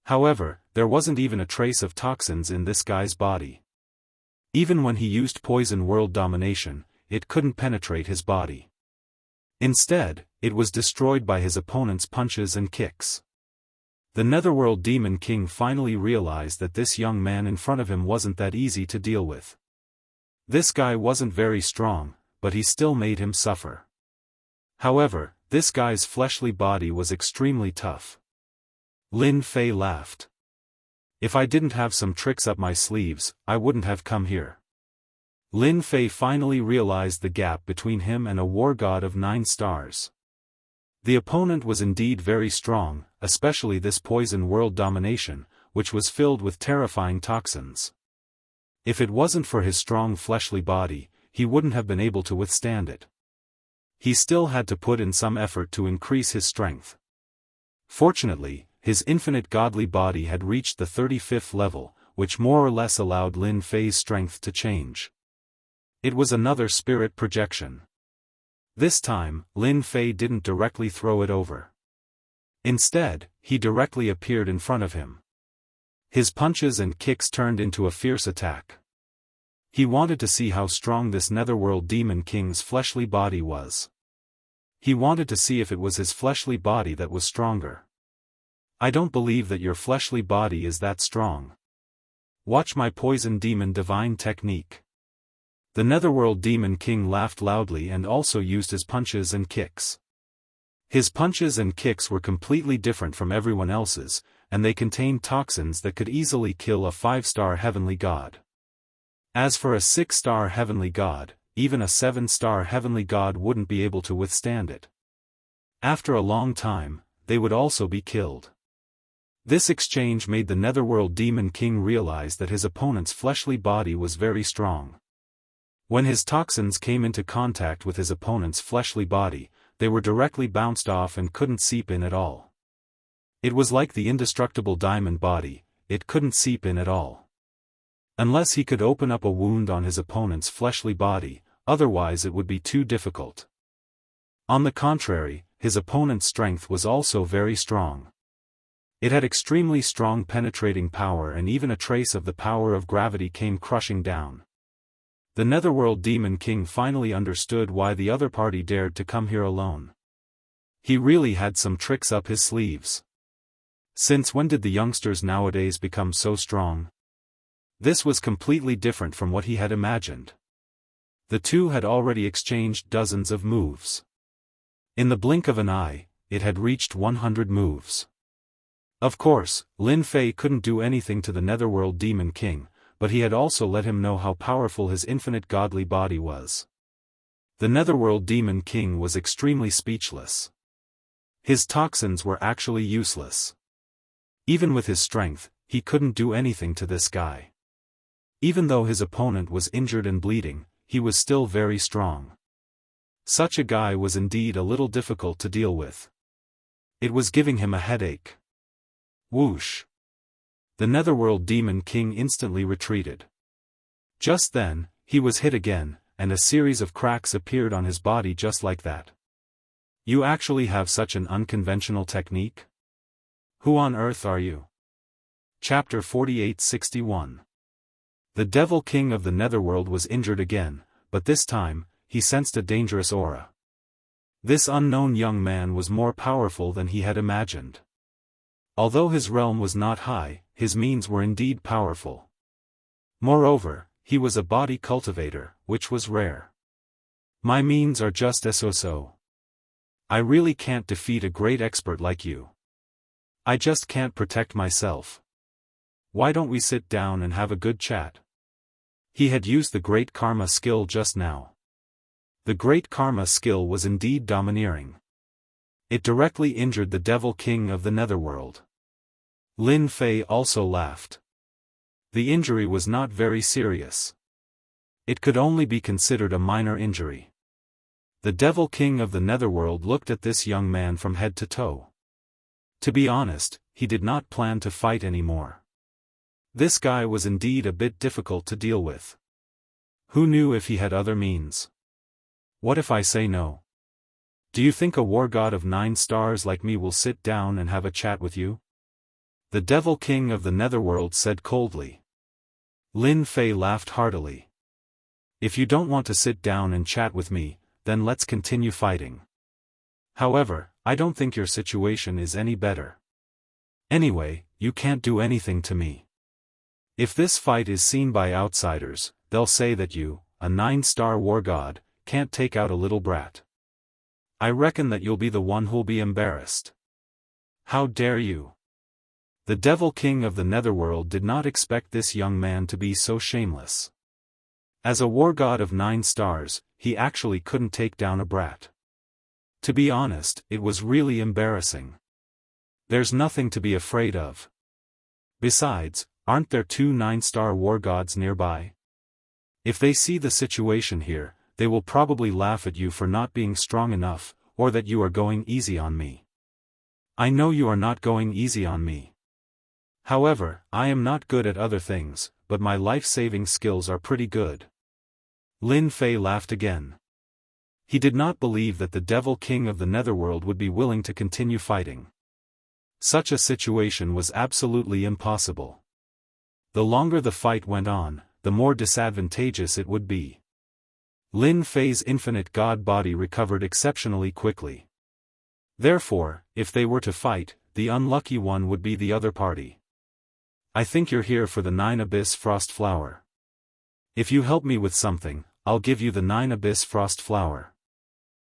However, there wasn't even a trace of toxins in this guy's body. Even when he used poison world domination, it couldn't penetrate his body. Instead, it was destroyed by his opponent's punches and kicks. The netherworld demon king finally realized that this young man in front of him wasn't that easy to deal with. This guy wasn't very strong, but he still made him suffer. However, this guy's fleshly body was extremely tough. Lin Fei laughed. If I didn't have some tricks up my sleeves, I wouldn't have come here. Lin Fei finally realized the gap between him and a war god of 9 stars. The opponent was indeed very strong, especially this poison world domination, which was filled with terrifying toxins. If it wasn't for his strong fleshly body, he wouldn't have been able to withstand it. He still had to put in some effort to increase his strength. Fortunately, his infinite godly body had reached the 35th level, which more or less allowed Lin Fei's strength to change. It was another spirit projection. This time, Lin Fei didn't directly throw it over. Instead, he directly appeared in front of him. His punches and kicks turned into a fierce attack. He wanted to see how strong this netherworld demon king's fleshly body was. He wanted to see if it was his fleshly body that was stronger. I don't believe that your fleshly body is that strong. Watch my poison demon divine technique. The Netherworld Demon King laughed loudly and also used his punches and kicks. His punches and kicks were completely different from everyone else's, and they contained toxins that could easily kill a 5-star heavenly god. As for a 6-star heavenly god, even a 7-star heavenly god wouldn't be able to withstand it. After a long time, they would also be killed. This exchange made the Netherworld Demon King realize that his opponent's fleshly body was very strong. When his toxins came into contact with his opponent's fleshly body, they were directly bounced off and couldn't seep in at all. It was like the indestructible diamond body, it couldn't seep in at all. Unless he could open up a wound on his opponent's fleshly body, otherwise it would be too difficult. On the contrary, his opponent's strength was also very strong. It had extremely strong penetrating power, and even a trace of the power of gravity came crushing down. The Netherworld Demon King finally understood why the other party dared to come here alone. He really had some tricks up his sleeves. Since when did the youngsters nowadays become so strong? This was completely different from what he had imagined. The two had already exchanged dozens of moves. In the blink of an eye, it had reached 100 moves. Of course, Lin Fei couldn't do anything to the Netherworld Demon King, but he had also let him know how powerful his infinite godly body was. The Netherworld Demon King was extremely speechless. His toxins were actually useless. Even with his strength, he couldn't do anything to this guy. Even though his opponent was injured and bleeding, he was still very strong. Such a guy was indeed a little difficult to deal with. It was giving him a headache. Whoosh! The Netherworld Demon King instantly retreated. Just then, he was hit again, and a series of cracks appeared on his body just like that. You actually have such an unconventional technique? Who on earth are you? Chapter 4861. The Devil King of the Netherworld was injured again, but this time, he sensed a dangerous aura. This unknown young man was more powerful than he had imagined. Although his realm was not high, his means were indeed powerful. Moreover, he was a body cultivator, which was rare. My means are just so. I really can't defeat a great expert like you. I just can't protect myself. Why don't we sit down and have a good chat? He had used the Great Karma skill just now. The Great Karma skill was indeed domineering. It directly injured the Devil King of the Netherworld. Lin Fei also laughed. The injury was not very serious. It could only be considered a minor injury. The Devil King of the Netherworld looked at this young man from head to toe. To be honest, he did not plan to fight anymore. This guy was indeed a bit difficult to deal with. Who knew if he had other means? What if I say no? Do you think a war god of 9 stars like me will sit down and have a chat with you? The Devil King of the Netherworld said coldly. Lin Fei laughed heartily. If you don't want to sit down and chat with me, then let's continue fighting. However, I don't think your situation is any better. Anyway, you can't do anything to me. If this fight is seen by outsiders, they'll say that you, a 9-star war god, can't take out a little brat. I reckon that you'll be the one who'll be embarrassed. How dare you? The Devil King of the Netherworld did not expect this young man to be so shameless. As a war god of 9 stars, he actually couldn't take down a brat. To be honest, it was really embarrassing. There's nothing to be afraid of. Besides, aren't there 2 9-star war gods nearby? If they see the situation here, they will probably laugh at you for not being strong enough, or that you are going easy on me. I know you are not going easy on me. However, I am not good at other things, but my life-saving skills are pretty good. Lin Fei laughed again. He did not believe that the Devil King of the Netherworld would be willing to continue fighting. Such a situation was absolutely impossible. The longer the fight went on, the more disadvantageous it would be. Lin Fei's infinite god body recovered exceptionally quickly. Therefore, if they were to fight, the unlucky one would be the other party. I think you're here for the 9 Abyss Frost Flower. If you help me with something, I'll give you the 9 Abyss Frost Flower.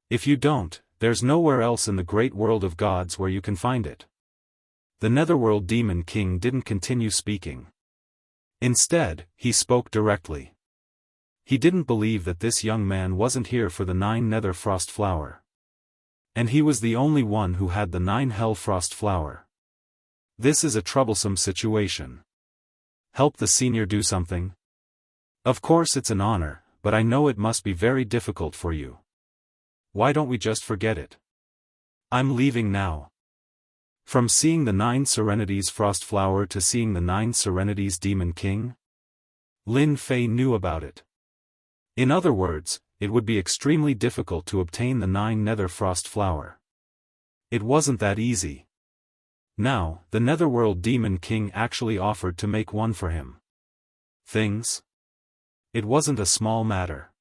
If you don't, there's nowhere else in the great world of gods where you can find it. The Netherworld Demon King didn't continue speaking. Instead, he spoke directly. He didn't believe that this young man wasn't here for the 9 Nether Frost Flower. And he was the only one who had the 9 Hell Frost Flower. This is a troublesome situation. Help the senior do something? Of course it's an honor, but I know it must be very difficult for you. Why don't we just forget it? I'm leaving now. From seeing the 9 Serenities Frost Flower to seeing the 9 Serenities Demon King? Lin Fei knew about it. In other words, it would be extremely difficult to obtain the 9 Nether Frost Flower. It wasn't that easy. Now, the Netherworld Demon King actually offered to make one for him. Things? It wasn't a small matter.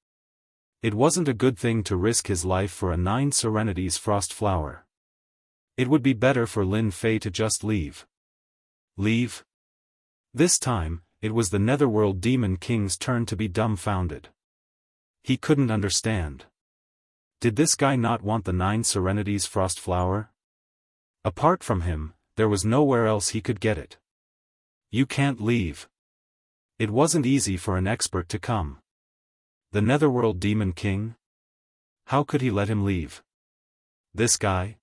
It wasn't a good thing to risk his life for a 9 Serenities Frost Flower. It would be better for Lin Fei to just leave. Leave? This time, it was the Netherworld Demon King's turn to be dumbfounded. He couldn't understand. Did this guy not want the 9 Serenities Frost Flower? Apart from him, there was nowhere else he could get it. You can't leave. It wasn't easy for an expert to come. The Netherworld Demon King? How could he let him leave? This guy?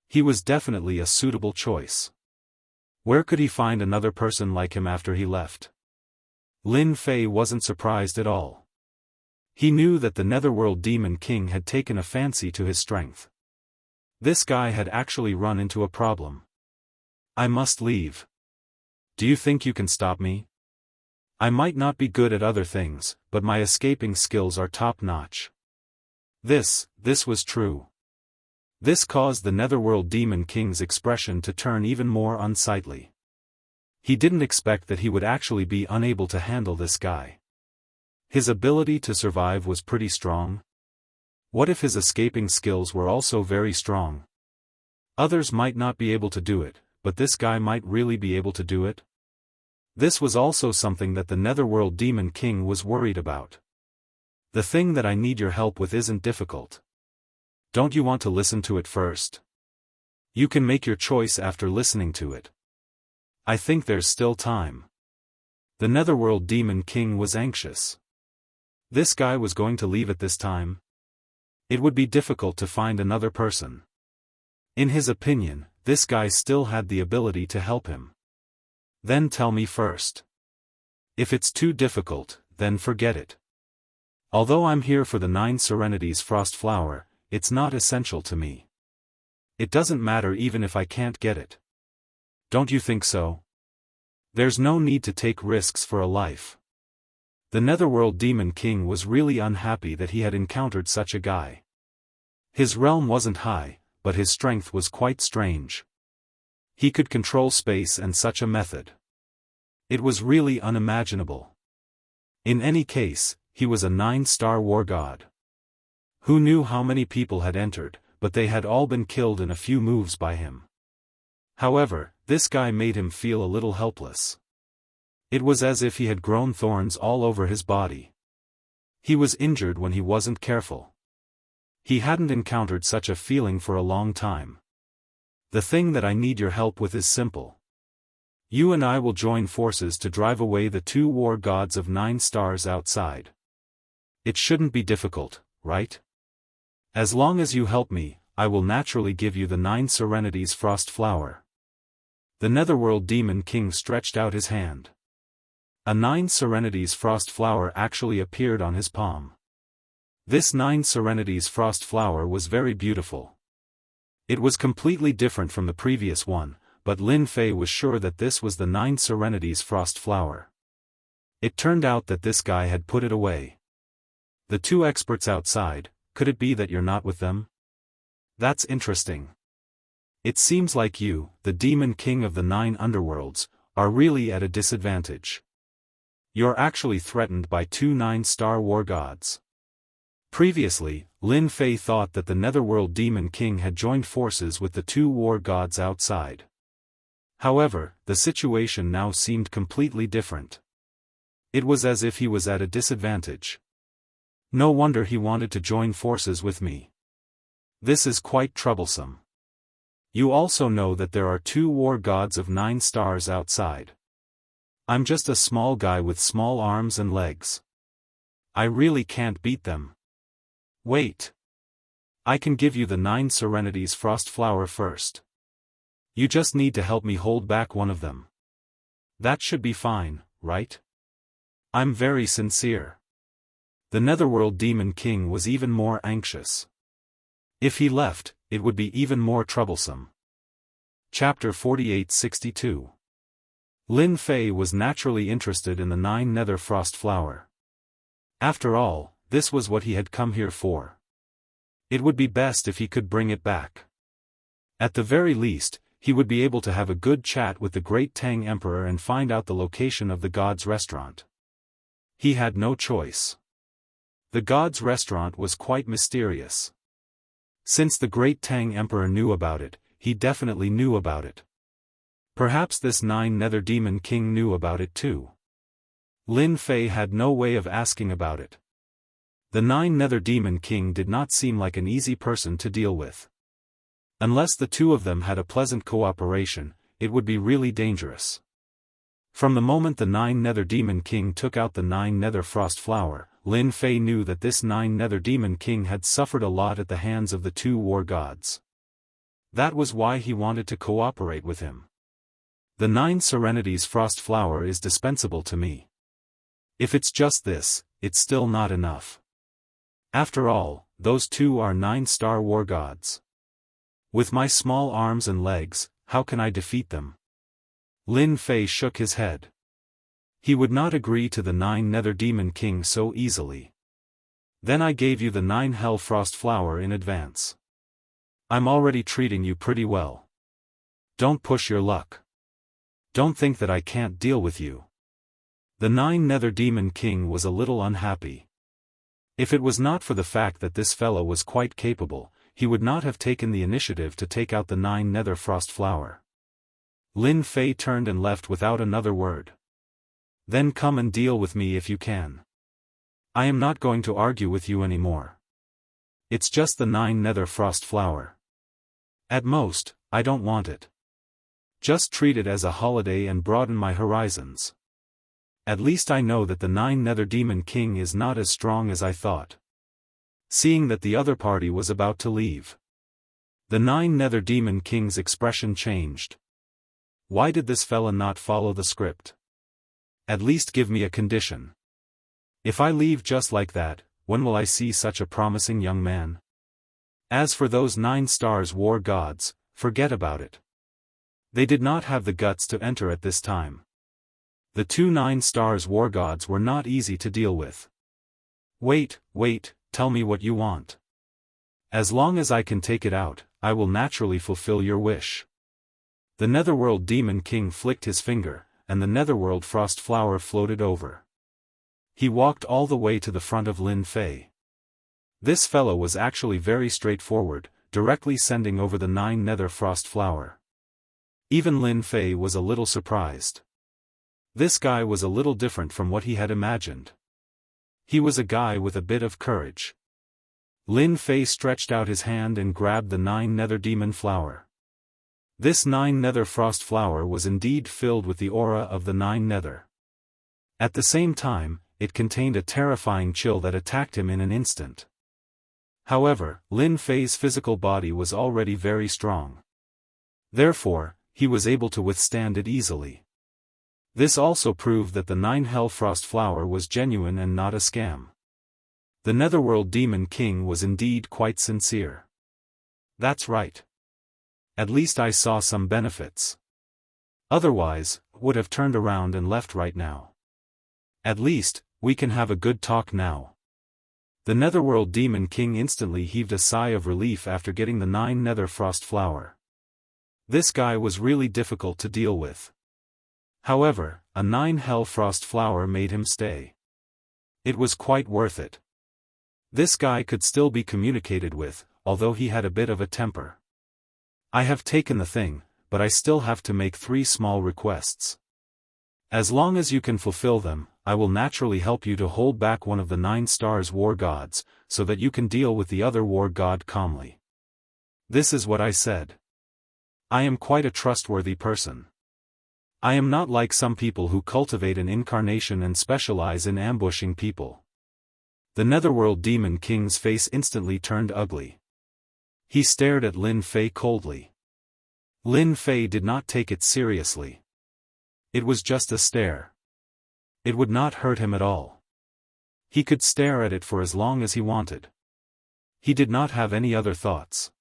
He was definitely a suitable choice. Where could he find another person like him after he left? Lin Fei wasn't surprised at all. He knew that the Netherworld Demon King had taken a fancy to his strength. This guy had actually run into a problem. I must leave. Do you think you can stop me? I might not be good at other things, but my escaping skills are top-notch. This was true. This caused the Netherworld Demon King's expression to turn even more unsightly. He didn't expect that he would actually be unable to handle this guy. His ability to survive was pretty strong. What if his escaping skills were also very strong? Others might not be able to do it, but this guy might really be able to do it? This was also something that the Netherworld Demon King was worried about. The thing that I need your help with isn't difficult. Don't you want to listen to it first? You can make your choice after listening to it. I think there's still time. The Netherworld Demon King was anxious. This guy was going to leave at this time? It would be difficult to find another person. In his opinion, this guy still had the ability to help him. Then tell me first. If it's too difficult, then forget it. Although I'm here for the 9 Serenities Frost Flower, it's not essential to me. It doesn't matter even if I can't get it. Don't you think so? There's no need to take risks for a life. The Netherworld Demon King was really unhappy that he had encountered such a guy. His realm wasn't high, but his strength was quite strange. He could control space and such a method. It was really unimaginable. In any case, he was a 9-star war god. Who knew how many people had entered, but they had all been killed in a few moves by him. However, this guy made him feel a little helpless. It was as if he had grown thorns all over his body. He was injured when he wasn't careful. He hadn't encountered such a feeling for a long time. The thing that I need your help with is simple. You and I will join forces to drive away the 2 war gods of 9 stars outside. It shouldn't be difficult, right? As long as you help me, I will naturally give you the 9 Serenities Frost Flower. The Netherworld Demon King stretched out his hand. A 9 Serenities Frost Flower actually appeared on his palm. This 9 Serenities Frost Flower was very beautiful. It was completely different from the previous one, but Lin Fei was sure that this was the 9 Serenities Frost Flower. It turned out that this guy had put it away. The 2 experts outside, could it be that you're not with them? That's interesting. It seems like you, the Demon King of the 9 underworlds, are really at a disadvantage. You're actually threatened by 2 9-star war gods. Previously, Lin Fei thought that the Netherworld Demon King had joined forces with the two war gods outside. However, the situation now seemed completely different. It was as if he was at a disadvantage. No wonder he wanted to join forces with me. This is quite troublesome. You also know that there are two war gods of 9 stars outside. I'm just a small guy with small arms and legs. I really can't beat them. Wait. I can give you the 9 Serenities Frost Flower first. You just need to help me hold back one of them. That should be fine, right? I'm very sincere. The Netherworld Demon King was even more anxious. If he left, it would be even more troublesome. Chapter 4862. Lin Fei was naturally interested in the 9 Nether Frost Flower. After all, this was what he had come here for. It would be best if he could bring it back. At the very least, he would be able to have a good chat with the Great Tang Emperor and find out the location of the god's restaurant. He had no choice. The god's restaurant was quite mysterious. Since the Great Tang Emperor knew about it, he definitely knew about it. Perhaps this 9 Nether Demon King knew about it too. Lin Fei had no way of asking about it. The 9 Nether Demon King did not seem like an easy person to deal with. Unless the two of them had a pleasant cooperation, it would be really dangerous. From the moment the 9 Nether Demon King took out the 9 Nether Frost Flower, Lin Fei knew that this 9 Nether Demon King had suffered a lot at the hands of the two war gods. That was why he wanted to cooperate with him. The 9 Serenities Frost Flower is dispensable to me. If it's just this, it's still not enough. After all, those two are 9-star war gods. With my small arms and legs, how can I defeat them? Lin Fei shook his head. He would not agree to the 9 Nether Demon King so easily. Then I gave you the 9 Hell Frost Flower in advance. I'm already treating you pretty well. Don't push your luck. Don't think that I can't deal with you. The 9 Nether Demon King was a little unhappy. If it was not for the fact that this fellow was quite capable, he would not have taken the initiative to take out the 9 Nether Frost Flower. Lin Fei turned and left without another word. Then come and deal with me if you can. I am not going to argue with you anymore. It's just the 9 Nether Frost Flower. At most, I don't want it. Just treat it as a holiday and broaden my horizons. At least I know that the 9 Nether Demon King is not as strong as I thought. Seeing that the other party was about to leave, the 9 Nether Demon King's expression changed. Why did this fella not follow the script? At least give me a condition. If I leave just like that, when will I see such a promising young man? As for those 9 stars war gods, forget about it. They did not have the guts to enter at this time. The two 9 stars war gods were not easy to deal with. Wait, tell me what you want. As long as I can take it out, I will naturally fulfill your wish. The Netherworld Demon King flicked his finger, and the Netherworld Frost Flower floated over. He walked all the way to the front of Lin Fei. This fellow was actually very straightforward, directly sending over the 9 Nether Frost Flower. Even Lin Fei was a little surprised. This guy was a little different from what he had imagined. He was a guy with a bit of courage. Lin Fei stretched out his hand and grabbed the 9 Nether Demon Flower. This 9 Nether Frost Flower was indeed filled with the aura of the 9 Nether. At the same time, it contained a terrifying chill that attacked him in an instant. However, Lin Fei's physical body was already very strong. Therefore, he was able to withstand it easily. This also proved that the 9 Hell Frost Flower was genuine and not a scam. The Netherworld Demon King was indeed quite sincere. That's right. At least I saw some benefits. Otherwise, would have turned around and left right now. At least, we can have a good talk now. The Netherworld Demon King instantly heaved a sigh of relief after getting the 9 Nether Frost Flower. This guy was really difficult to deal with. However, a 9 Hell Frost Flower made him stay. It was quite worth it. This guy could still be communicated with, although he had a bit of a temper. I have taken the thing, but I still have to make 3 small requests. As long as you can fulfill them, I will naturally help you to hold back one of the 9 stars war gods, so that you can deal with the other war god calmly. This is what I said. I am quite a trustworthy person. I am not like some people who cultivate an incarnation and specialize in ambushing people. The Netherworld Demon King's face instantly turned ugly. He stared at Lin Fei coldly. Lin Fei did not take it seriously. It was just a stare. It would not hurt him at all. He could stare at it for as long as he wanted. He did not have any other thoughts.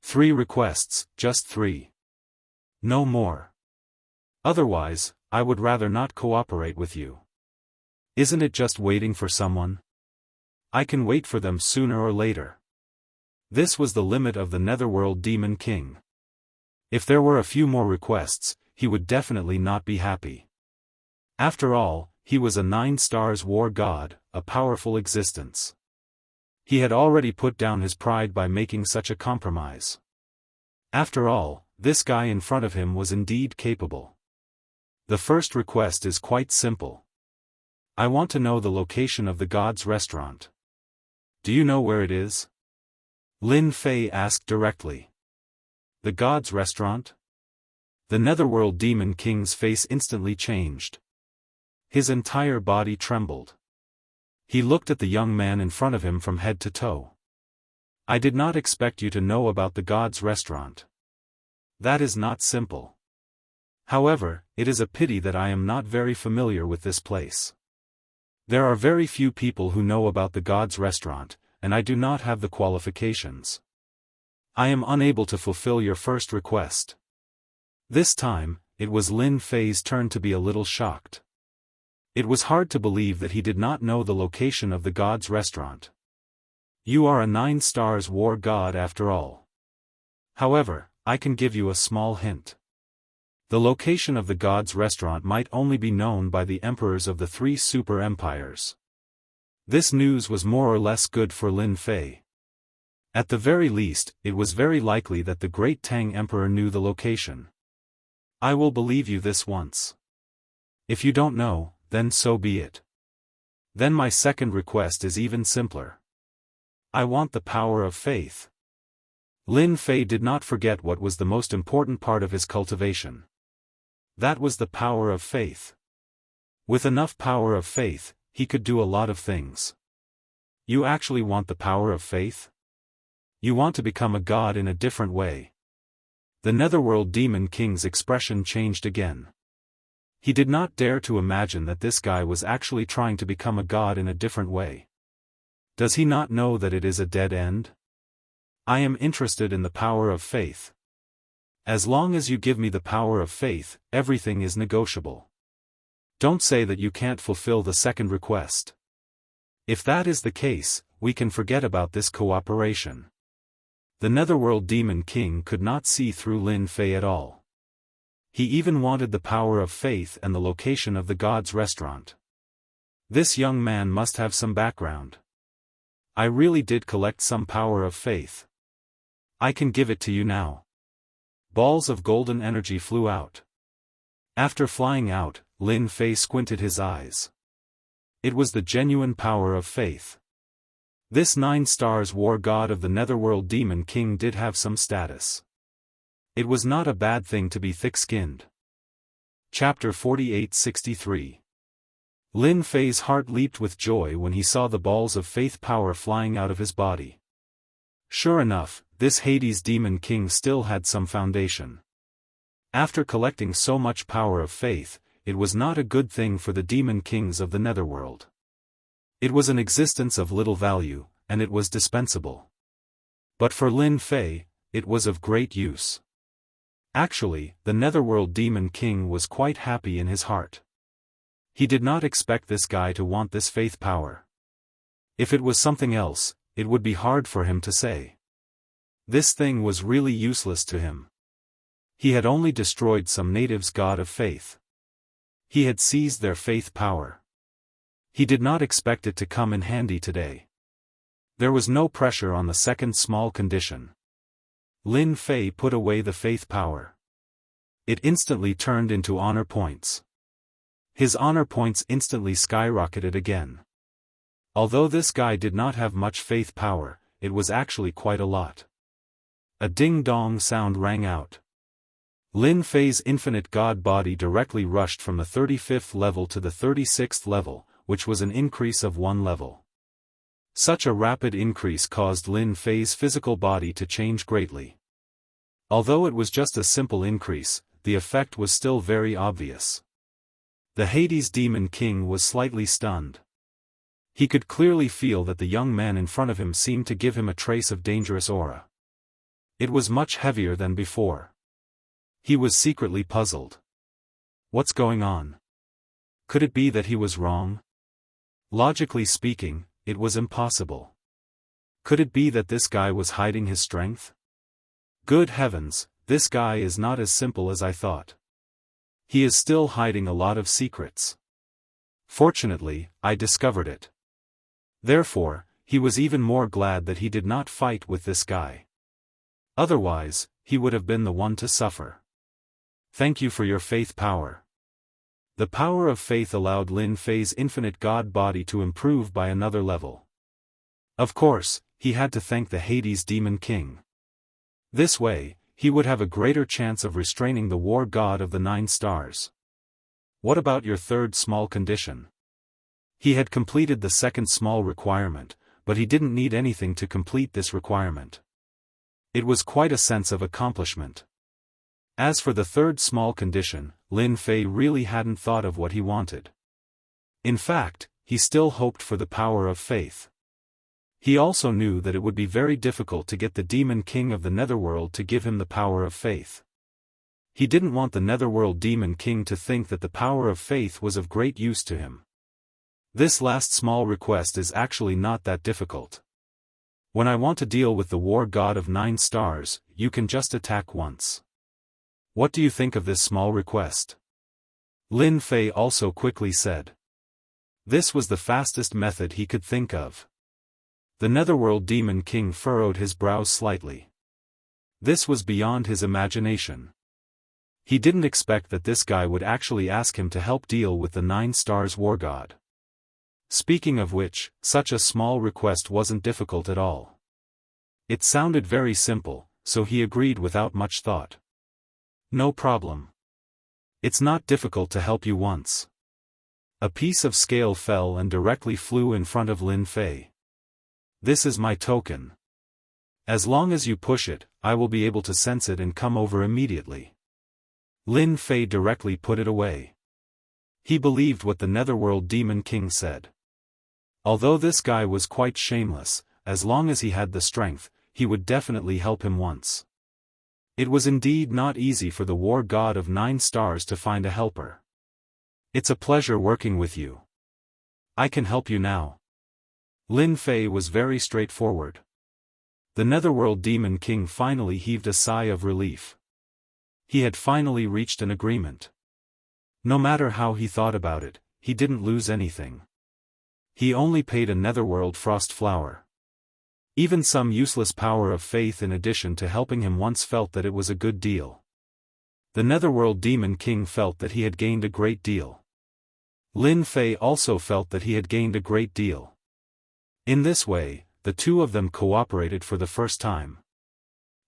3 requests, just 3. No more. Otherwise, I would rather not cooperate with you. Isn't it just waiting for someone? I can wait for them sooner or later. This was the limit of the Netherworld Demon King. If there were a few more requests, he would definitely not be happy. After all, he was a 9 stars war god, a powerful existence. He had already put down his pride by making such a compromise. After all, this guy in front of him was indeed capable. The first request is quite simple. I want to know the location of the god's restaurant. Do you know where it is? Lin Fei asked directly. The god's restaurant? The Netherworld Demon King's face instantly changed. His entire body trembled. He looked at the young man in front of him from head to toe. I did not expect you to know about the god's restaurant. That is not simple. However, it is a pity that I am not very familiar with this place. There are very few people who know about the god's restaurant, and I do not have the qualifications. I am unable to fulfill your first request. This time, it was Lin Fei's turn to be a little shocked. It was hard to believe that he did not know the location of the god's restaurant. You are a 9 stars war god after all. However, I can give you a small hint. The location of the god's restaurant might only be known by the emperors of the 3 super empires. This news was more or less good for Lin Fei. At the very least, it was very likely that the great Tang Emperor knew the location. I will believe you this once. If you don't know, then so be it. Then my second request is even simpler. I want the power of faith. Lin Fei did not forget what was the most important part of his cultivation. That was the power of faith. With enough power of faith, he could do a lot of things. You actually want the power of faith? You want to become a god in a different way. The Netherworld Demon King's expression changed again. He did not dare to imagine that this guy was actually trying to become a god in a different way. Does he not know that it is a dead end? I am interested in the power of faith. As long as you give me the power of faith, everything is negotiable. Don't say that you can't fulfill the second request. If that is the case, we can forget about this cooperation. The Netherworld Demon King could not see through Lin Fei at all. He even wanted the power of faith and the location of the god's restaurant. This young man must have some background. I really did collect some power of faith. I can give it to you now. Balls of golden energy flew out. After flying out, Lin Fei squinted his eyes. It was the genuine power of faith. This 9 stars war god of the Netherworld Demon King did have some status. It was not a bad thing to be thick-skinned. Chapter 4863. Lin Fei's heart leaped with joy when he saw the balls of faith power flying out of his body. Sure enough, this Hades Demon King still had some foundation. After collecting so much power of faith, it was not a good thing for the Demon Kings of the Netherworld. It was an existence of little value, and it was dispensable. But for Lin Fei, it was of great use. Actually, the Netherworld Demon King was quite happy in his heart. He did not expect this guy to want this faith power. If it was something else, it would be hard for him to say. This thing was really useless to him. He had only destroyed some natives' god of faith. He had seized their faith power. He did not expect it to come in handy today. There was no pressure on the second small condition. Lin Fei put away the faith power. It instantly turned into honor points. His honor points instantly skyrocketed again. Although this guy did not have much faith power, it was actually quite a lot. A ding-dong sound rang out. Lin Fei's infinite god body directly rushed from the 35th level to the 36th level, which was an increase of 1 level. Such a rapid increase caused Lin Fei's physical body to change greatly. Although it was just a simple increase, the effect was still very obvious. The Hades Demon King was slightly stunned. He could clearly feel that the young man in front of him seemed to give him a trace of dangerous aura. It was much heavier than before. He was secretly puzzled. What's going on? Could it be that he was wrong? Logically speaking, it was impossible. Could it be that this guy was hiding his strength? Good heavens, this guy is not as simple as I thought. He is still hiding a lot of secrets. Fortunately, I discovered it. Therefore, he was even more glad that he did not fight with this guy. Otherwise, he would have been the one to suffer. Thank you for your faith power. The power of faith allowed Lin Fei's infinite god body to improve by another level. Of course, he had to thank the Hades Demon King. This way, he would have a greater chance of restraining the war god of the 9 stars. What about your third small condition? He had completed the second small requirement, but he didn't need anything to complete this requirement. It was quite a sense of accomplishment. As for the third small condition, Lin Fei really hadn't thought of what he wanted. In fact, he still hoped for the power of faith. He also knew that it would be very difficult to get the Demon King of the Netherworld to give him the power of faith. He didn't want the Netherworld Demon King to think that the power of faith was of great use to him. This last small request is actually not that difficult. When I want to deal with the war god of 9 stars, you can just attack once. What do you think of this small request? Lin Fei also quickly said. This was the fastest method he could think of. The Netherworld Demon King furrowed his brows slightly. This was beyond his imagination. He didn't expect that this guy would actually ask him to help deal with the 9 stars war god. Speaking of which, such a small request wasn't difficult at all. It sounded very simple, so he agreed without much thought. No problem. It's not difficult to help you once. A piece of scale fell and directly flew in front of Lin Fei. This is my token. As long as you push it, I will be able to sense it and come over immediately. Lin Fei directly put it away. He believed what the Netherworld Demon King said. Although this guy was quite shameless, as long as he had the strength, he would definitely help him once. It was indeed not easy for the war god of 9 stars to find a helper. It's a pleasure working with you. I can help you now. Lin Fei was very straightforward. The Netherworld Demon King finally heaved a sigh of relief. He had finally reached an agreement. No matter how he thought about it, he didn't lose anything. He only paid a Netherworld Frost Flower. Even some useless power of faith in addition to helping him once felt that it was a good deal. The Netherworld Demon King felt that he had gained a great deal. Lin Fei also felt that he had gained a great deal. In this way, the two of them cooperated for the first time.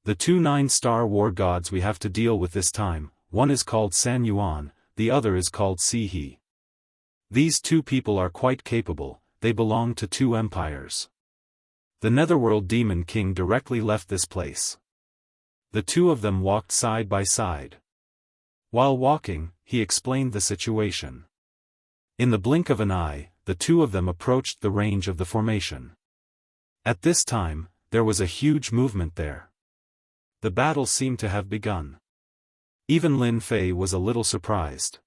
The 2 9-star war gods we have to deal with this time, one is called San Yuan, the other is called Si He. These 2 people are quite capable, they belong to 2 empires. The Netherworld Demon King directly left this place. The 2 of them walked side by side. While walking, he explained the situation. In the blink of an eye, the 2 of them approached the range of the formation. At this time, there was a huge movement there. The battle seemed to have begun. Even Lin Fei was a little surprised.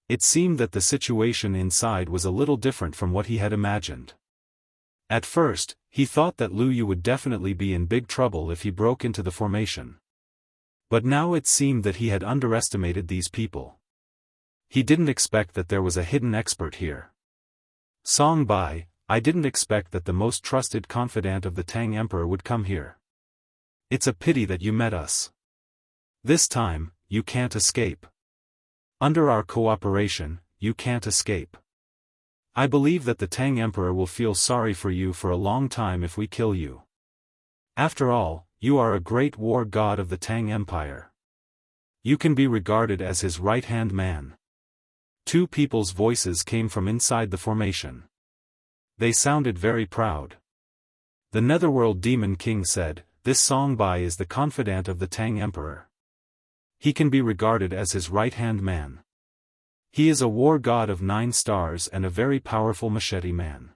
It seemed that the situation inside was a little different from what he had imagined. At first, he thought that Lu Yu would definitely be in big trouble if he broke into the formation. But now it seemed that he had underestimated these people. He didn't expect that there was a hidden expert here. Song Bai, I didn't expect that the most trusted confidant of the Tang Emperor would come here. It's a pity that you met us. This time, you can't escape. Under our cooperation, you can't escape. I believe that the Tang Emperor will feel sorry for you for a long time if we kill you. After all, you are a great war god of the Tang Empire. You can be regarded as his right-hand man. Two people's voices came from inside the formation. They sounded very proud. The Netherworld Demon King said, "This Songbai is the confidant of the Tang Emperor. He can be regarded as his right-hand man. He is a war god of 9 stars and a very powerful machete man.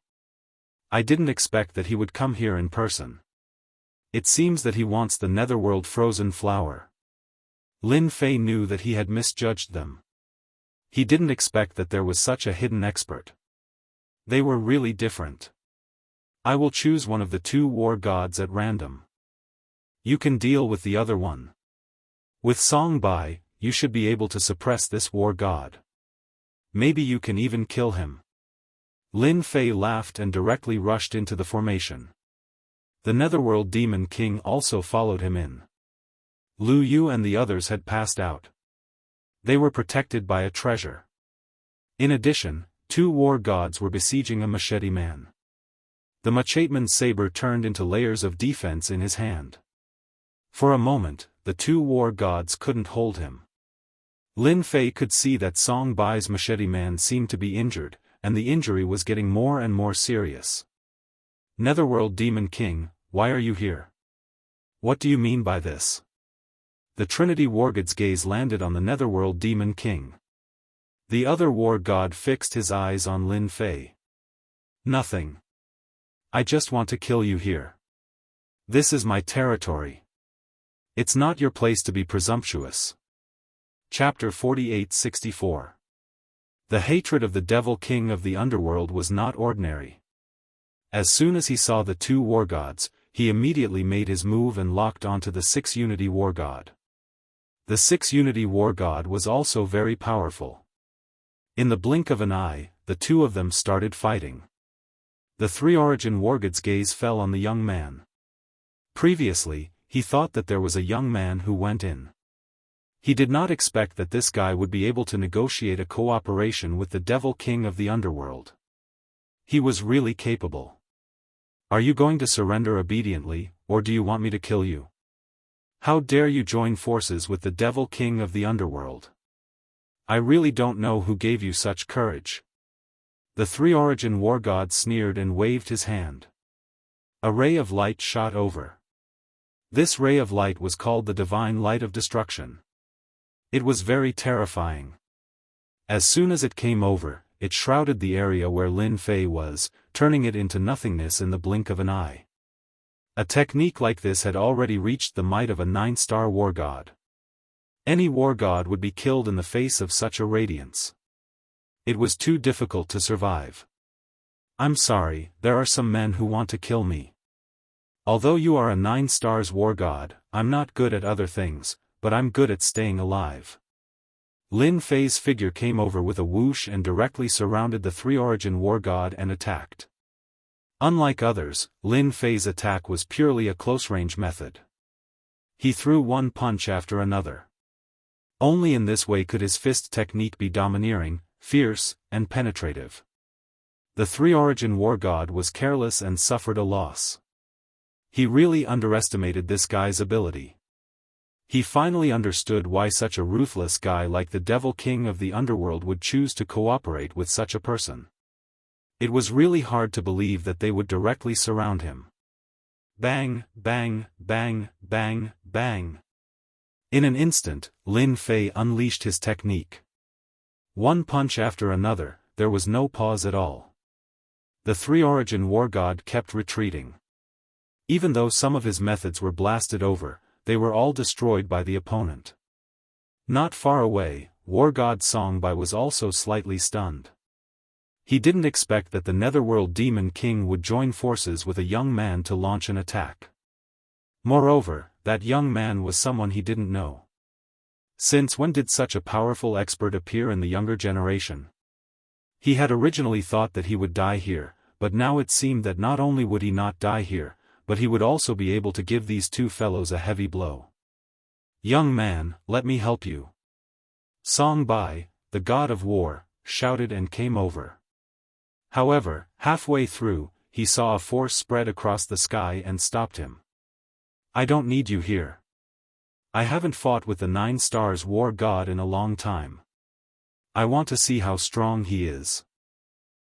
I didn't expect that he would come here in person. It seems that he wants the Netherworld frozen flower." Lin Fei knew that he had misjudged them. He didn't expect that there was such a hidden expert. They were really different. I will choose one of the 2 war gods at random. You can deal with the other one. With Songbai, you should be able to suppress this war god. Maybe you can even kill him. Lin Fei laughed and directly rushed into the formation. The Netherworld Demon King also followed him in. Lu Yu and the others had passed out. They were protected by a treasure. In addition, 2 war gods were besieging a machete man. The macheteman's saber turned into layers of defense in his hand. For a moment, the 2 war gods couldn't hold him. Lin Fei could see that Songbai's machete man seemed to be injured, and the injury was getting more and more serious. Netherworld Demon King, why are you here? What do you mean by this? The Trinity Wargod's gaze landed on the Netherworld Demon King. The other war god fixed his eyes on Lin Fei. Nothing. I just want to kill you here. This is my territory. It's not your place to be presumptuous. Chapter 48-64. The hatred of the Devil King of the Underworld was not ordinary. As soon as he saw the 2 war gods, he immediately made his move and locked onto the 6 Unity War God. The 6 Unity War God was also very powerful. In the blink of an eye, the 2 of them started fighting. The 3 Origin Wargod's gaze fell on the young man. Previously, he thought that there was a young man who went in. He did not expect that this guy would be able to negotiate a cooperation with the Devil King of the Underworld. He was really capable. Are you going to surrender obediently, or do you want me to kill you? How dare you join forces with the Devil King of the Underworld? I really don't know who gave you such courage. The 3 Origin War God sneered and waved his hand. A ray of light shot over. This ray of light was called the Divine Light of Destruction. It was very terrifying. As soon as it came over, it shrouded the area where Lin Fei was, turning it into nothingness in the blink of an eye. A technique like this had already reached the might of a 9-star war god. Any war god would be killed in the face of such a radiance. It was too difficult to survive. I'm sorry, there are some men who want to kill me. Although you are a 9 stars war god, I'm not good at other things, but I'm good at staying alive. Lin Fei's figure came over with a whoosh and directly surrounded the 3 Origin War God and attacked. Unlike others, Lin Fei's attack was purely a close-range method. He threw one punch after another. Only in this way could his fist technique be domineering, fierce, and penetrative. The 3 Origin War God was careless and suffered a loss. He really underestimated this guy's ability. He finally understood why such a ruthless guy like the Devil King of the Underworld would choose to cooperate with such a person. It was really hard to believe that they would directly surround him. Bang, bang, bang, bang, bang. In an instant, Lin Fei unleashed his technique. One punch after another, there was no pause at all. The 3 Origin War God kept retreating. Even though some of his methods were blasted over, they were all destroyed by the opponent. Not far away, War God Songbai was also slightly stunned. He didn't expect that the Netherworld Demon King would join forces with a young man to launch an attack. Moreover, that young man was someone he didn't know. Since when did such a powerful expert appear in the younger generation? He had originally thought that he would die here, but now it seemed that not only would he not die here, but he would also be able to give these two fellows a heavy blow. "Young man, let me help you." Song Bai, the god of war, shouted and came over. However, halfway through, he saw a force spread across the sky and stopped him. "I don't need you here. I haven't fought with the 9 stars war god in a long time. I want to see how strong he is.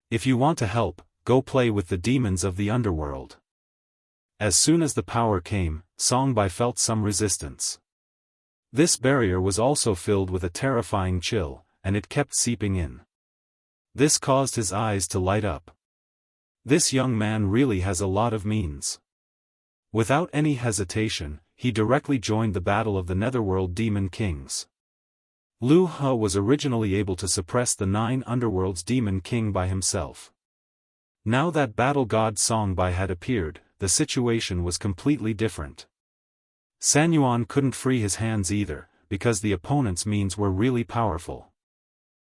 If you want to help, go play with the demons of the underworld." As soon as the power came, Song Bai felt some resistance. This barrier was also filled with a terrifying chill, and it kept seeping in. This caused his eyes to light up. This young man really has a lot of means. Without any hesitation, he directly joined the battle of the Netherworld Demon Kings. Lu He was originally able to suppress the 9 underworlds Demon King by himself. Now that battle god Song Bai had appeared, the situation was completely different. San Yuan couldn't free his hands either, because the opponent's means were really powerful.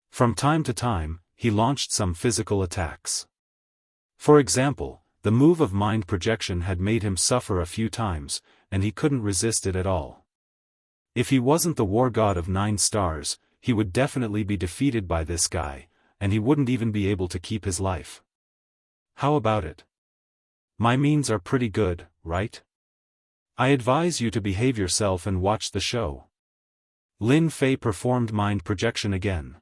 From time to time, he launched some physical attacks. For example, the move of mind projection had made him suffer a few times, and he couldn't resist it at all. If he wasn't the war god of 9 stars, he would definitely be defeated by this guy, and he wouldn't even be able to keep his life. How about it? My means are pretty good, right? I advise you to behave yourself and watch the show. Lin Fei performed mind projection again.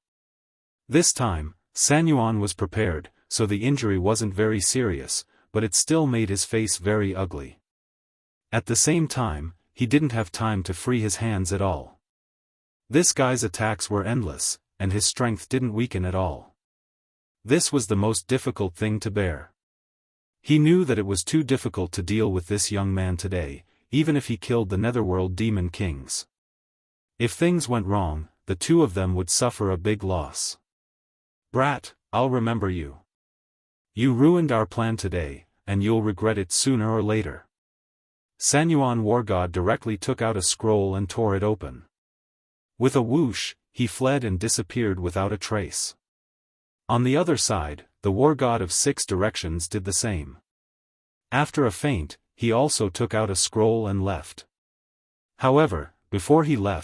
This time, San Yuan was prepared, so the injury wasn't very serious, but it still made his face very ugly. At the same time, he didn't have time to free his hands at all. This guy's attacks were endless, and his strength didn't weaken at all. This was the most difficult thing to bear. He knew that it was too difficult to deal with this young man today, even if he killed the Netherworld Demon Kings. If things went wrong, the two of them would suffer a big loss. "Brat, I'll remember you. You ruined our plan today, and you'll regret it sooner or later." San Yuan War God directly took out a scroll and tore it open. With a whoosh, he fled and disappeared without a trace. On the other side, the War God of 6 directions did the same. After a feint, he also took out a scroll and left. However, before he left,